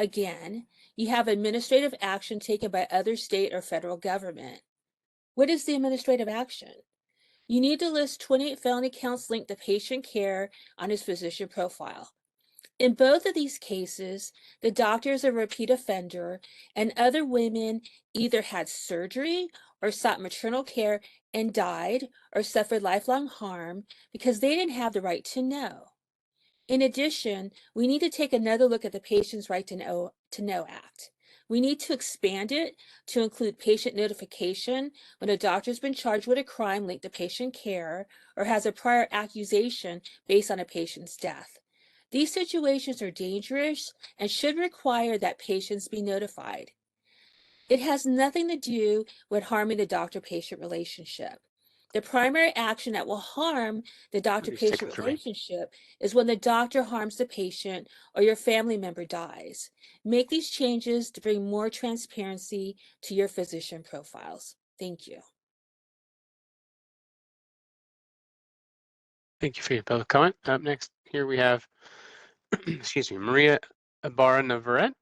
Again, you have administrative action taken by other state or federal government. What is the administrative action? You need to list 28 felony counts linked to patient care on his physician profile. In both of these cases, the doctor is a repeat offender, and other women either had surgery or sought maternal care and died or suffered lifelong harm because they didn't have the right to know. In addition, we need to take another look at the Patient's Right to Know Act. We need to expand it to include patient notification when a doctor's been charged with a crime linked to patient care or has a prior accusation based on a patient's death. These situations are dangerous and should require that patients be notified. It has nothing to do with harming the doctor-patient relationship. The primary action that will harm the doctor-patient relationship is when the doctor harms the patient or your family member dies. Make these changes to bring more transparency to your physician profiles. Thank you. Thank you for your public comment. Up next, here we have, excuse me, Maria Ibarra Navarrete.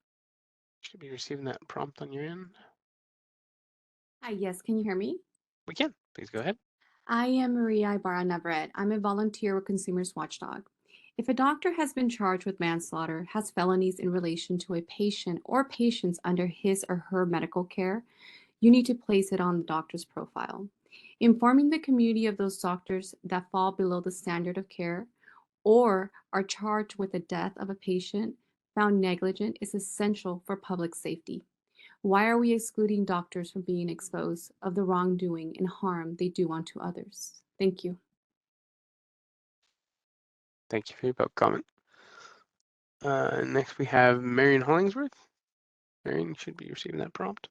Should be receiving that prompt on your end. Hi, yes, can you hear me? We can. Please go ahead. I am Maria Ibarra Navarrete. I'm a volunteer with Consumers Watchdog. If a doctor has been charged with manslaughter, has felonies in relation to a patient or patients under his or her medical care, you need to place it on the doctor's profile. Informing the community of those doctors that fall below the standard of care or are charged with the death of a patient found negligent is essential for public safety. Why are we excluding doctors from being exposed of the wrongdoing and harm they do unto others? Thank you. Thank you for your public comment. Next, we have Marion Hollingsworth. Marion should be receiving that prompt.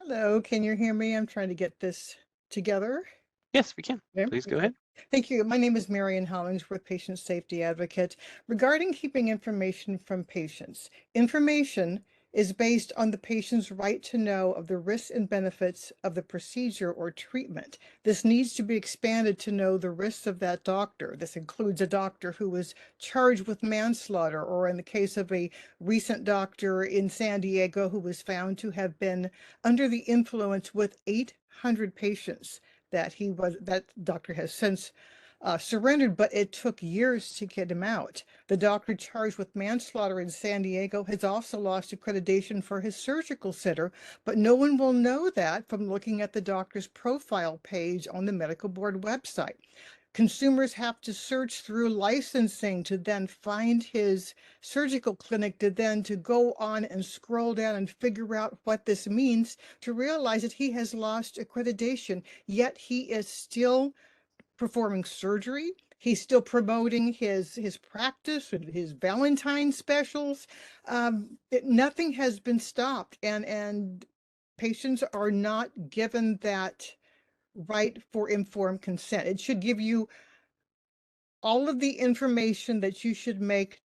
Hello, can you hear me? I'm trying to get this together. Yes, we can. Okay. Please go ahead. Thank you. My name is Marion Hollingsworth, Patient Safety Advocate. Regarding keeping information from patients, information is based on the patient's right to know of the risks and benefits of the procedure or treatment. This needs to be expanded to know the risks of that doctor. This includes a doctor who was charged with manslaughter, or in the case of a recent doctor in San Diego who was found to have been under the influence with 800 patients. That doctor has since surrendered, but it took years to get him out. The doctor charged with manslaughter in San Diego has also lost accreditation for his surgical center, but no one will know that from looking at the doctor's profile page on the medical board website. Consumers have to search through licensing to then find his surgical clinic, to go on and scroll down and figure out what this means, to realize that he has lost accreditation, yet he is still performing surgery. He's still promoting his practice and his Valentine specials. Nothing has been stopped, and patients are not given that right for informed consent. It should give you all of the information that you should make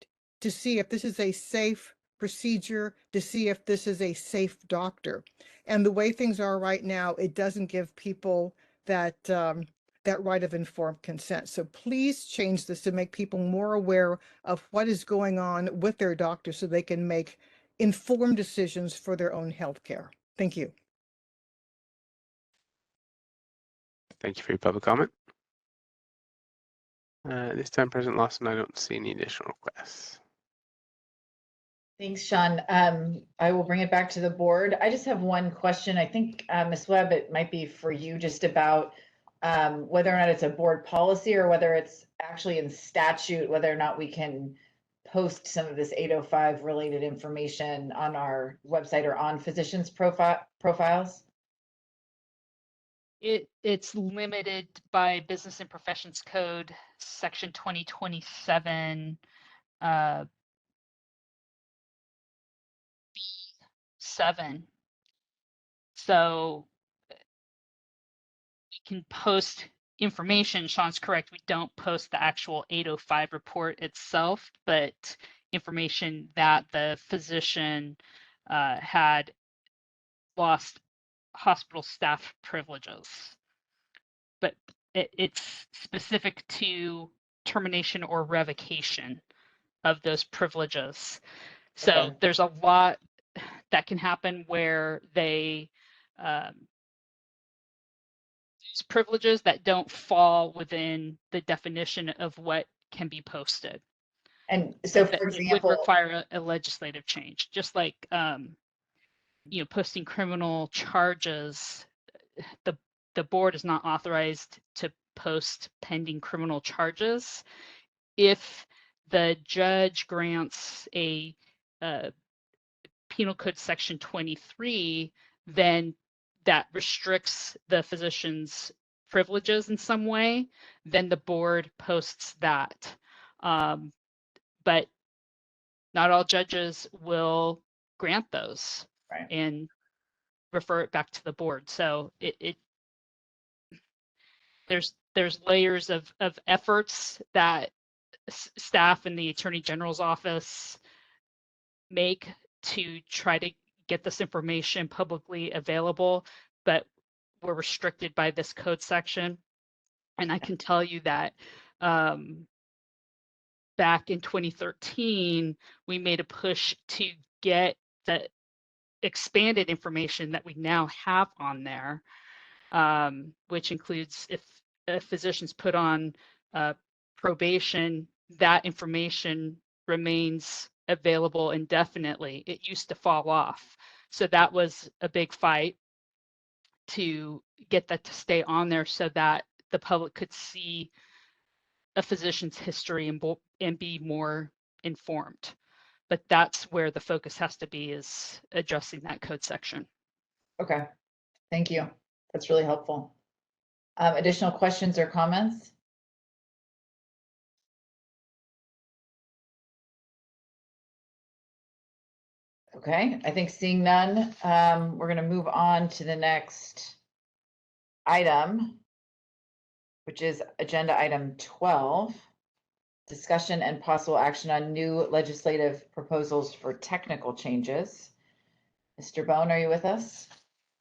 to see if this is a safe procedure, to see if this is a safe doctor. And the way things are right now, it doesn't give people that that right of informed consent. So please change this to make people more aware of what is going on with their doctor so they can make informed decisions for their own health care. Thank you. Thank you for your public comment. This time, President Lawson, I don't see any additional requests. Thanks, Sean. I will bring it back to the board. I just have one question. I think, Ms. Webb, it might be for you just about whether or not it's a board policy or whether it's actually in statute, whether or not we can post some of this 805 related information on our website or on physicians' profiles. It's limited by Business and Professions Code, section 2027, B7. So we can post information. Sean's correct. We don't post the actual 805 report itself, but information that the physician had lost hospital staff privileges. But it's specific to termination or revocation of those privileges. So Okay. there's a lot that can happen where they use privileges that don't fall within the definition of what can be posted. And so, for It would example, require a legislative change, just like you know, posting criminal charges. The board is not authorized to post pending criminal charges. If the judge grants a Penal Code Section 23, then that restricts the physician's privileges in some way, then the board posts that. But not all judges will grant those and refer it back to the board. So there's layers of efforts that staff in the Attorney General's office make to try to get this information publicly available, but we're restricted by this code section. And I can tell you that back in 2013, we made a push to get the expanded information that we now have on there, which includes if a physician's put on probation, that information remains available indefinitely. It used to fall off. So that was a big fight to get that to stay on there so that the public could see a physician's history and be more informed. But that's where the focus has to be, is addressing that code section. okay, thank you. That's really helpful. Additional questions or comments? Okay, I think seeing none, we're going to move on to the next item, which is agenda item 12, discussion and possible action on new legislative proposals for technical changes. Mr. Bone, are you with us?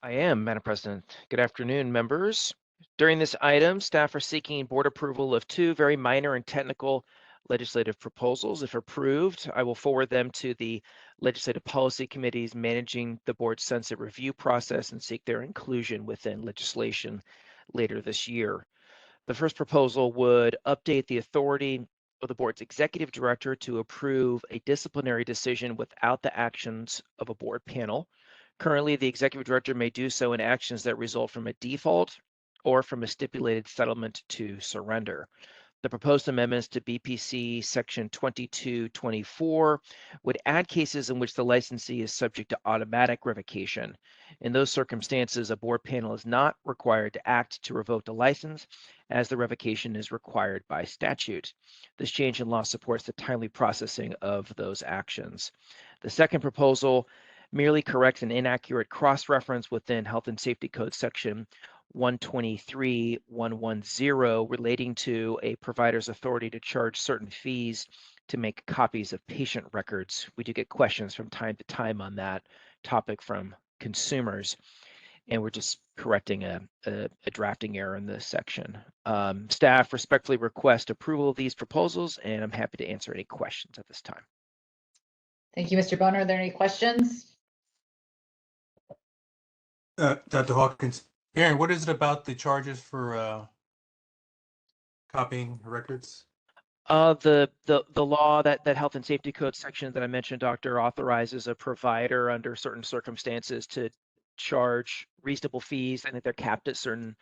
I am, Madam President. Good afternoon, members. During this item, staff are seeking board approval of two very minor and technical legislative proposals. If approved, I will forward them to the legislative policy committees managing the board's sunset review process and seek their inclusion within legislation later this year. The first proposal would update the authority of the board's executive director to approve a disciplinary decision without the actions of a board panel. Currently, the executive director may do so in actions that result from a default or from a stipulated settlement to surrender. The proposed amendments to BPC Section 2224 would add cases in which the licensee is subject to automatic revocation. In those circumstances, a board panel is not required to act to revoke the license, as the revocation is required by statute. This change in law supports the timely processing of those actions. The second proposal merely corrects an inaccurate cross-reference within Health and Safety Code Section 123.110 relating to a provider's authority to charge certain fees to make copies of patient records. We do get questions from time to time on that topic from consumers, and we're just correcting a drafting error in this section. Staff respectfully request approval of these proposals, and I'm happy to answer any questions at this time. Thank you, Mr. Boner. Are there any questions? Dr. Hawkins, Aaron, what is it about the charges for copying records? The law that Health and Safety Code section that I mentioned, Doctor, authorizes a provider under certain circumstances to charge reasonable fees. I think they're capped at certain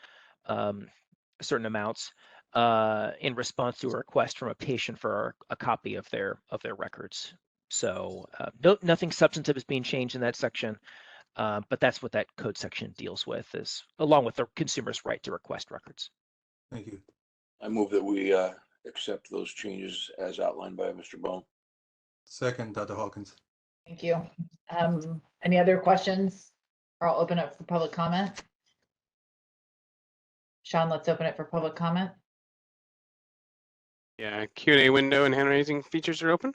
amounts in response to a request from a patient for a copy of their records. So nothing substantive is being changed in that section. But that's what that code section deals with, is along with the consumer's right to request records. Thank you. I move that we accept those changes as outlined by Mr. Bone. Second, Dr. Hawkins. Thank you. Any other questions? Or I'll open up for public comment. Sean, let's open it for public comment. Yeah, Q&A window and hand raising features are open.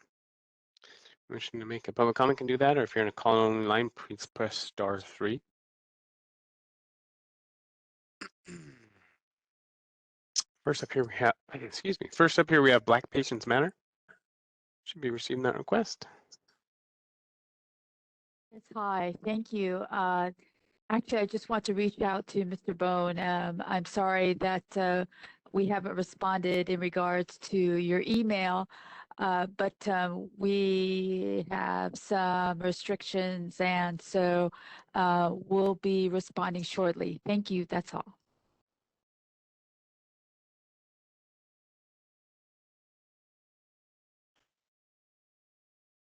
Wishing to make a public comment can do that, or if you're in a call only line, please press *3. First up here we have, excuse me. First up here we have Black Patients Matter. Should be receiving that request. Yes, hi, thank you. Actually, I just want to reach out to Mr. Bone. I'm sorry that we haven't responded in regards to your email, but we have some restrictions, and so we'll be responding shortly. Thank you, that's all.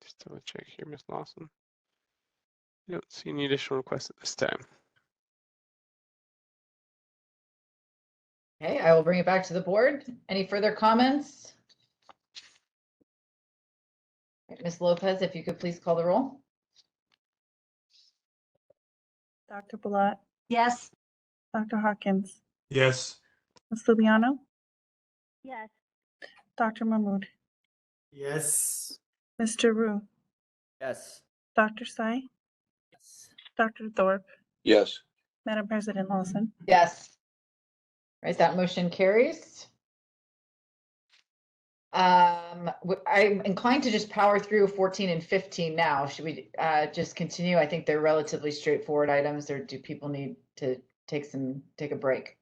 Just double check here, Ms. Lawson. I don't see any additional requests at this time. Okay, I will bring it back to the board. Any further comments? Ms. Lopez, if you could please call the roll. Dr. Bullock, Yes. Dr. Hawkins, Yes. Ms. Lubiano, Yes. Dr. Mahmood, Yes. Mr. Rue, Yes. Dr. Sai, Dr. Thorpe, Yes. Madam President Lawson. Yes. Right, that motion carries. I'm inclined to just power through 14 and 15 now. Should we just continue? I think they're relatively straightforward items, or do people need to take a break?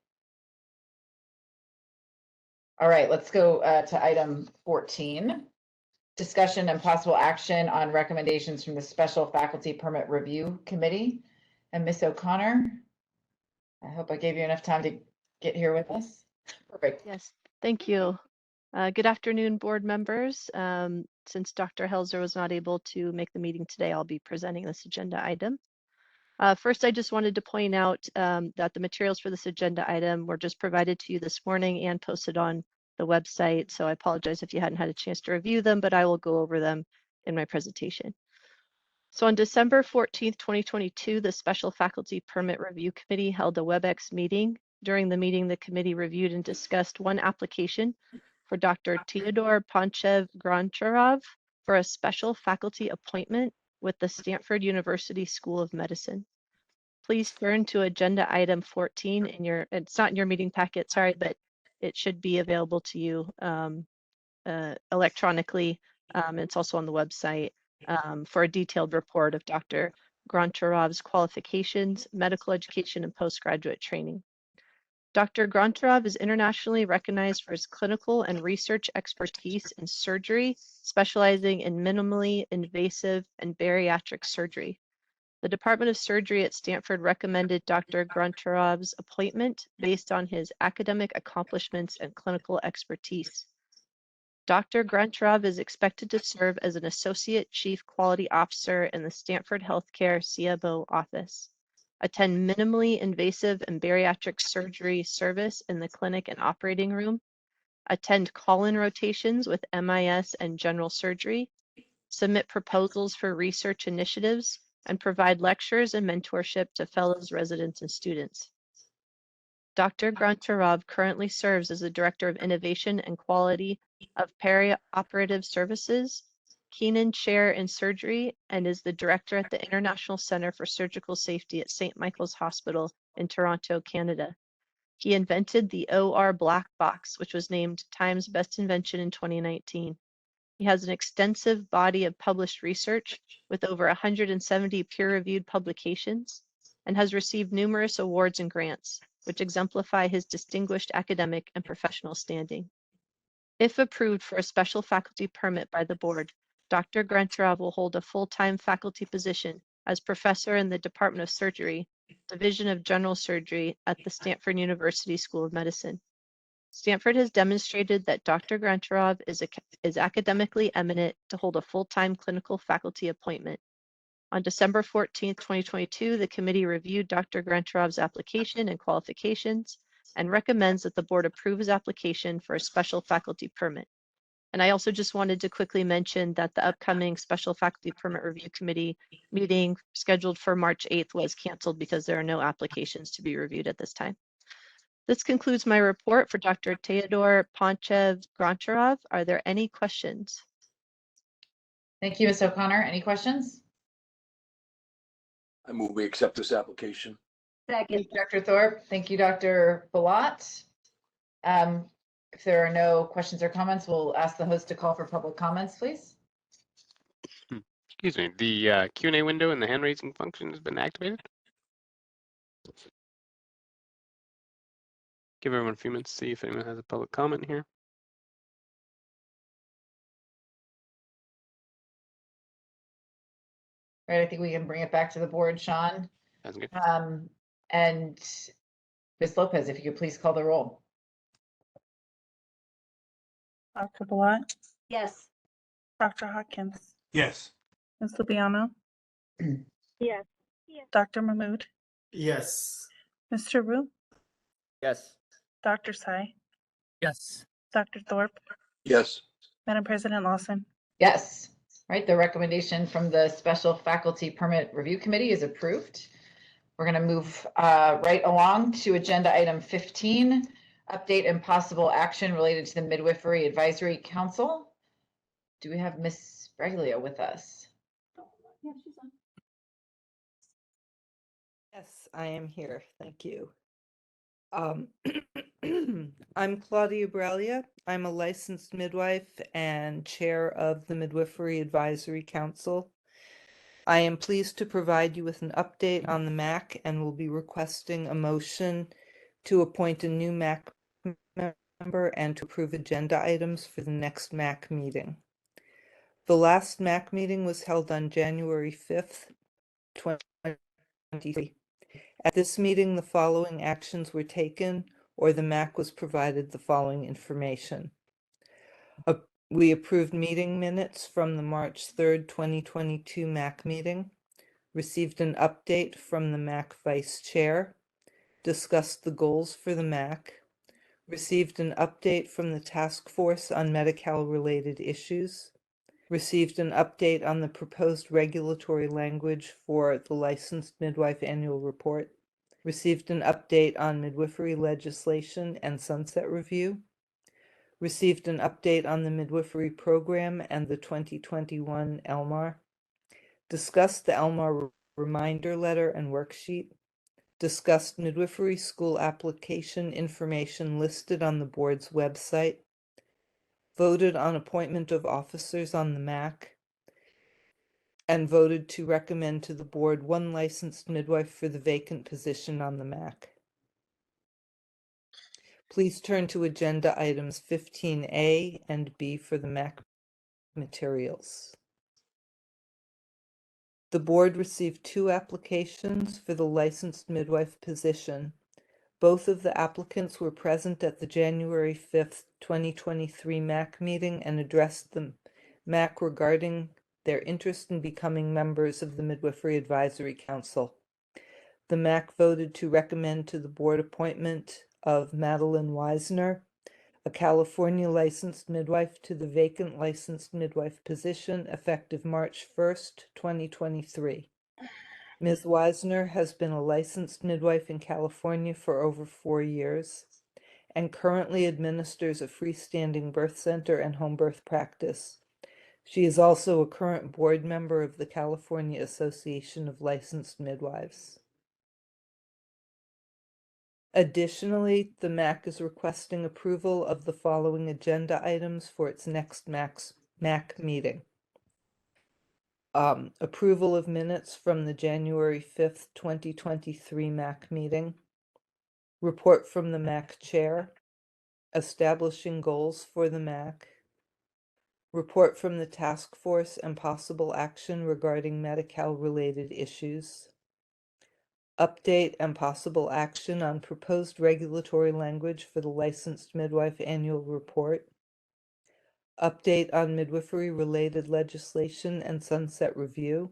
All right, let's go to item 14. Discussion and possible action on recommendations from the Special Faculty Permit Review Committee. And Ms. O'Connor, I hope I gave you enough time to get here with us. Perfect. Yes, thank you. Good afternoon, board members. Since Dr. Helzer was not able to make the meeting today, I'll be presenting this agenda item. First, I just wanted to point out that the materials for this agenda item were just provided to you this morning and posted on the website. So I apologize if you hadn't had a chance to review them, but I will go over them in my presentation. So on December 14th, 2022, the Special Faculty Permit Review Committee held a WebEx meeting. During the meeting, the committee reviewed and discussed one application for Dr. Teodor Panchev-Goncharov for a special faculty appointment with the Stanford University School of Medicine. Please turn to agenda item 14 in your, it's not in your meeting packet, sorry, but it should be available to you electronically. It's also on the website for a detailed report of Dr. Goncharov's qualifications, medical education, and postgraduate training. Dr. Goncharov is internationally recognized for his clinical and research expertise in surgery, specializing in minimally invasive and bariatric surgery. The Department of Surgery at Stanford recommended Dr. Goncharov's appointment based on his academic accomplishments and clinical expertise. Dr. Goncharov is expected to serve as an Associate Chief Quality Officer in the Stanford Healthcare CMO office, attend minimally invasive and bariatric surgery service in the clinic and operating room, attend call-in rotations with MIS and general surgery, submit proposals for research initiatives, and provide lectures and mentorship to fellows, residents, and students. Dr. Goncharov currently serves as the Director of Innovation and Quality of Perioperative Services, Keenan Chair in Surgery, and is the Director at the International Center for Surgical Safety at St. Michael's Hospital in Toronto, Canada. He invented the OR Black Box, which was named Time's Best Invention in 2019. He has an extensive body of published research with over 170 peer-reviewed publications and has received numerous awards and grants, which exemplify his distinguished academic and professional standing. If approved for a special faculty permit by the board, Dr. Goncharov will hold a full-time faculty position as professor in the Department of Surgery, Division of General Surgery at the Stanford University School of Medicine. Stanford has demonstrated that Dr. Goncharov is academically eminent to hold a full-time clinical faculty appointment. On December 14th, 2022, the committee reviewed Dr. Goncharov's application and qualifications and recommends that the board approve his application for a special faculty permit. And I also just wanted to quickly mention that the upcoming Special Faculty Permit Review Committee meeting scheduled for March 8th was canceled because there are no applications to be reviewed at this time. This concludes my report for Dr. Teodor Panchev-Goncharov. Are there any questions? Thank you, Ms. O'Connor. Any questions? I move we accept this application. Second. Thank you, Dr. Thorpe. Thank you, Dr. Bullock. If there are no questions or comments, we'll ask the host to call for public comments, please. Excuse me, the Q&A window and the hand raising function has been activated. Give everyone a few minutes to see if anyone has a public comment here. Right, I think we can bring it back to the board, Sean. Sounds good. And Ms. Lopez, if you could please call the roll. Dr. Balot, Yes. Dr. Hopkins, Yes. Ms. Lubiano, Yes. Dr. Mahmood, Yes. Mr. Wu, Yes. Dr. Sai, Yes. Dr. Thorpe, Yes. Madam President Lawson. Yes. Right, the recommendation from the Special Faculty Permit Review Committee is approved. We're going to move right along to agenda item 15, update and possible action related to the Midwifery Advisory Council. Do we have Ms. Braglio with us? Yeah, she's on. Yes, I am here. Thank you. I'm Claudia Bralia. I'm a licensed midwife and chair of the Midwifery Advisory Council. I am pleased to provide you with an update on the MAC and will be requesting a motion to appoint a new MAC member and to approve agenda items for the next MAC meeting. The last MAC meeting was held on January 5th, 2023. At this meeting, the following actions were taken, or the MAC was provided the following information. We approved meeting minutes from the March 3rd, 2022 MAC meeting, received an update from the MAC Vice Chair, discussed the goals for the MAC, received an update from the Task Force on Medi-Cal-related issues, received an update on the proposed regulatory language for the Licensed Midwife Annual Report, received an update on midwifery legislation and sunset review, received an update on the midwifery program and the 2021 ELMAR, discussed the ELMAR reminder letter and worksheet, discussed midwifery school application information listed on the board's website, voted on appointment of officers on the MAC, and voted to recommend to the board one licensed midwife for the vacant position on the MAC. Please turn to agenda items 15A and B for the MAC materials. The board received 2 applications for the licensed midwife position. Both of the applicants were present at the January 5th, 2023 MAC meeting and addressed the MAC regarding their interest in becoming members of the Midwifery Advisory Council. The MAC voted to recommend to the board appointment of Madeline Weisner, a California licensed midwife, to the vacant licensed midwife position effective March 1st, 2023. Ms. Weisner has been a licensed midwife in California for over 4 years and currently administers a freestanding birth center and home birth practice. She is also a current board member of the California Association of Licensed Midwives. Additionally, the MAC is requesting approval of the following agenda items for its next MAC meeting. Approval of minutes from the January 5th, 2023 MAC meeting. Report from the MAC chair. Establishing goals for the MAC. Report from the task force and possible action regarding Medi-Cal related issues. Update and possible action on proposed regulatory language for the Licensed Midwife Annual Report. Update on midwifery related legislation and sunset review.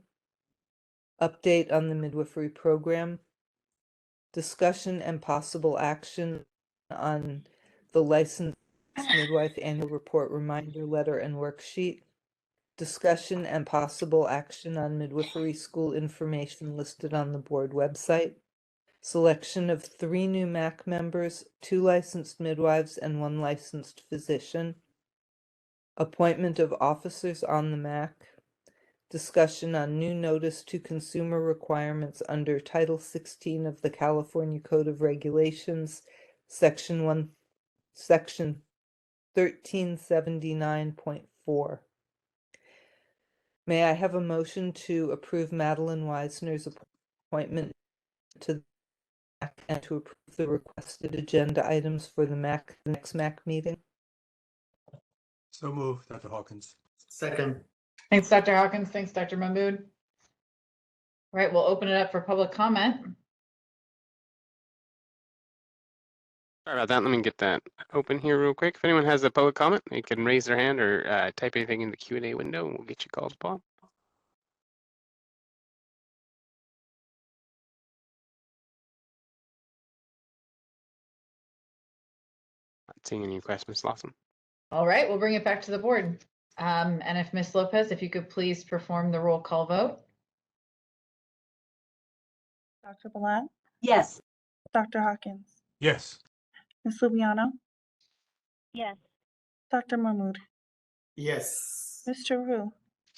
Update on the midwifery program. Discussion and possible action on the Licensed Midwife Annual Report reminder letter and worksheet. Discussion and possible action on midwifery school information listed on the board website. Selection of 3 new MAC members, 2 licensed midwives, and 1 licensed physician. Appointment of officers on the MAC. Discussion on new notice to consumer requirements under Title 16 of the California Code of Regulations, Section 1379.4. May I have a motion to approve Madeline Weisner's appointment to the MAC and to approve the requested agenda items for the next MAC meeting? So moved, Dr. Hawkins. Second. Thanks, Dr. Hawkins. Thanks, Dr. Mahmood. All right, we'll open it up for public comment. Sorry about that. Let me get that open here real quick. If anyone has a public comment, they can raise their hand or type anything in the Q&A window, and we'll get you called upon. Not seeing any requests, Ms. Lawson. All right, we'll bring it back to the board. And if Ms. Lopez, if you could please perform the roll call vote. Dr. Balat, Yes. Dr. Hawkins, Yes. Ms. Lubiano, Yes. Dr. Mahmood, Yes. Mr. Wu,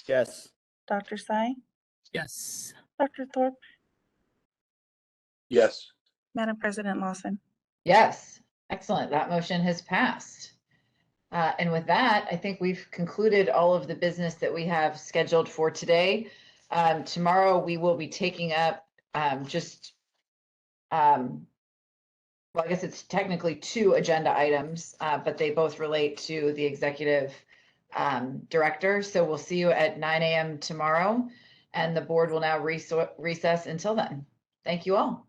Yes. Dr. Sai, Yes. Dr. Thorpe, Yes. Madam President Lawson. Yes, excellent. That motion has passed. And with that, I think we've concluded all of the business that we have scheduled for today. Tomorrow, we will be taking up well, I guess it's technically 2 agenda items, but they both relate to the executive director. So we'll see you at 9 a.m. tomorrow, and the board will now recess until then. Thank you all.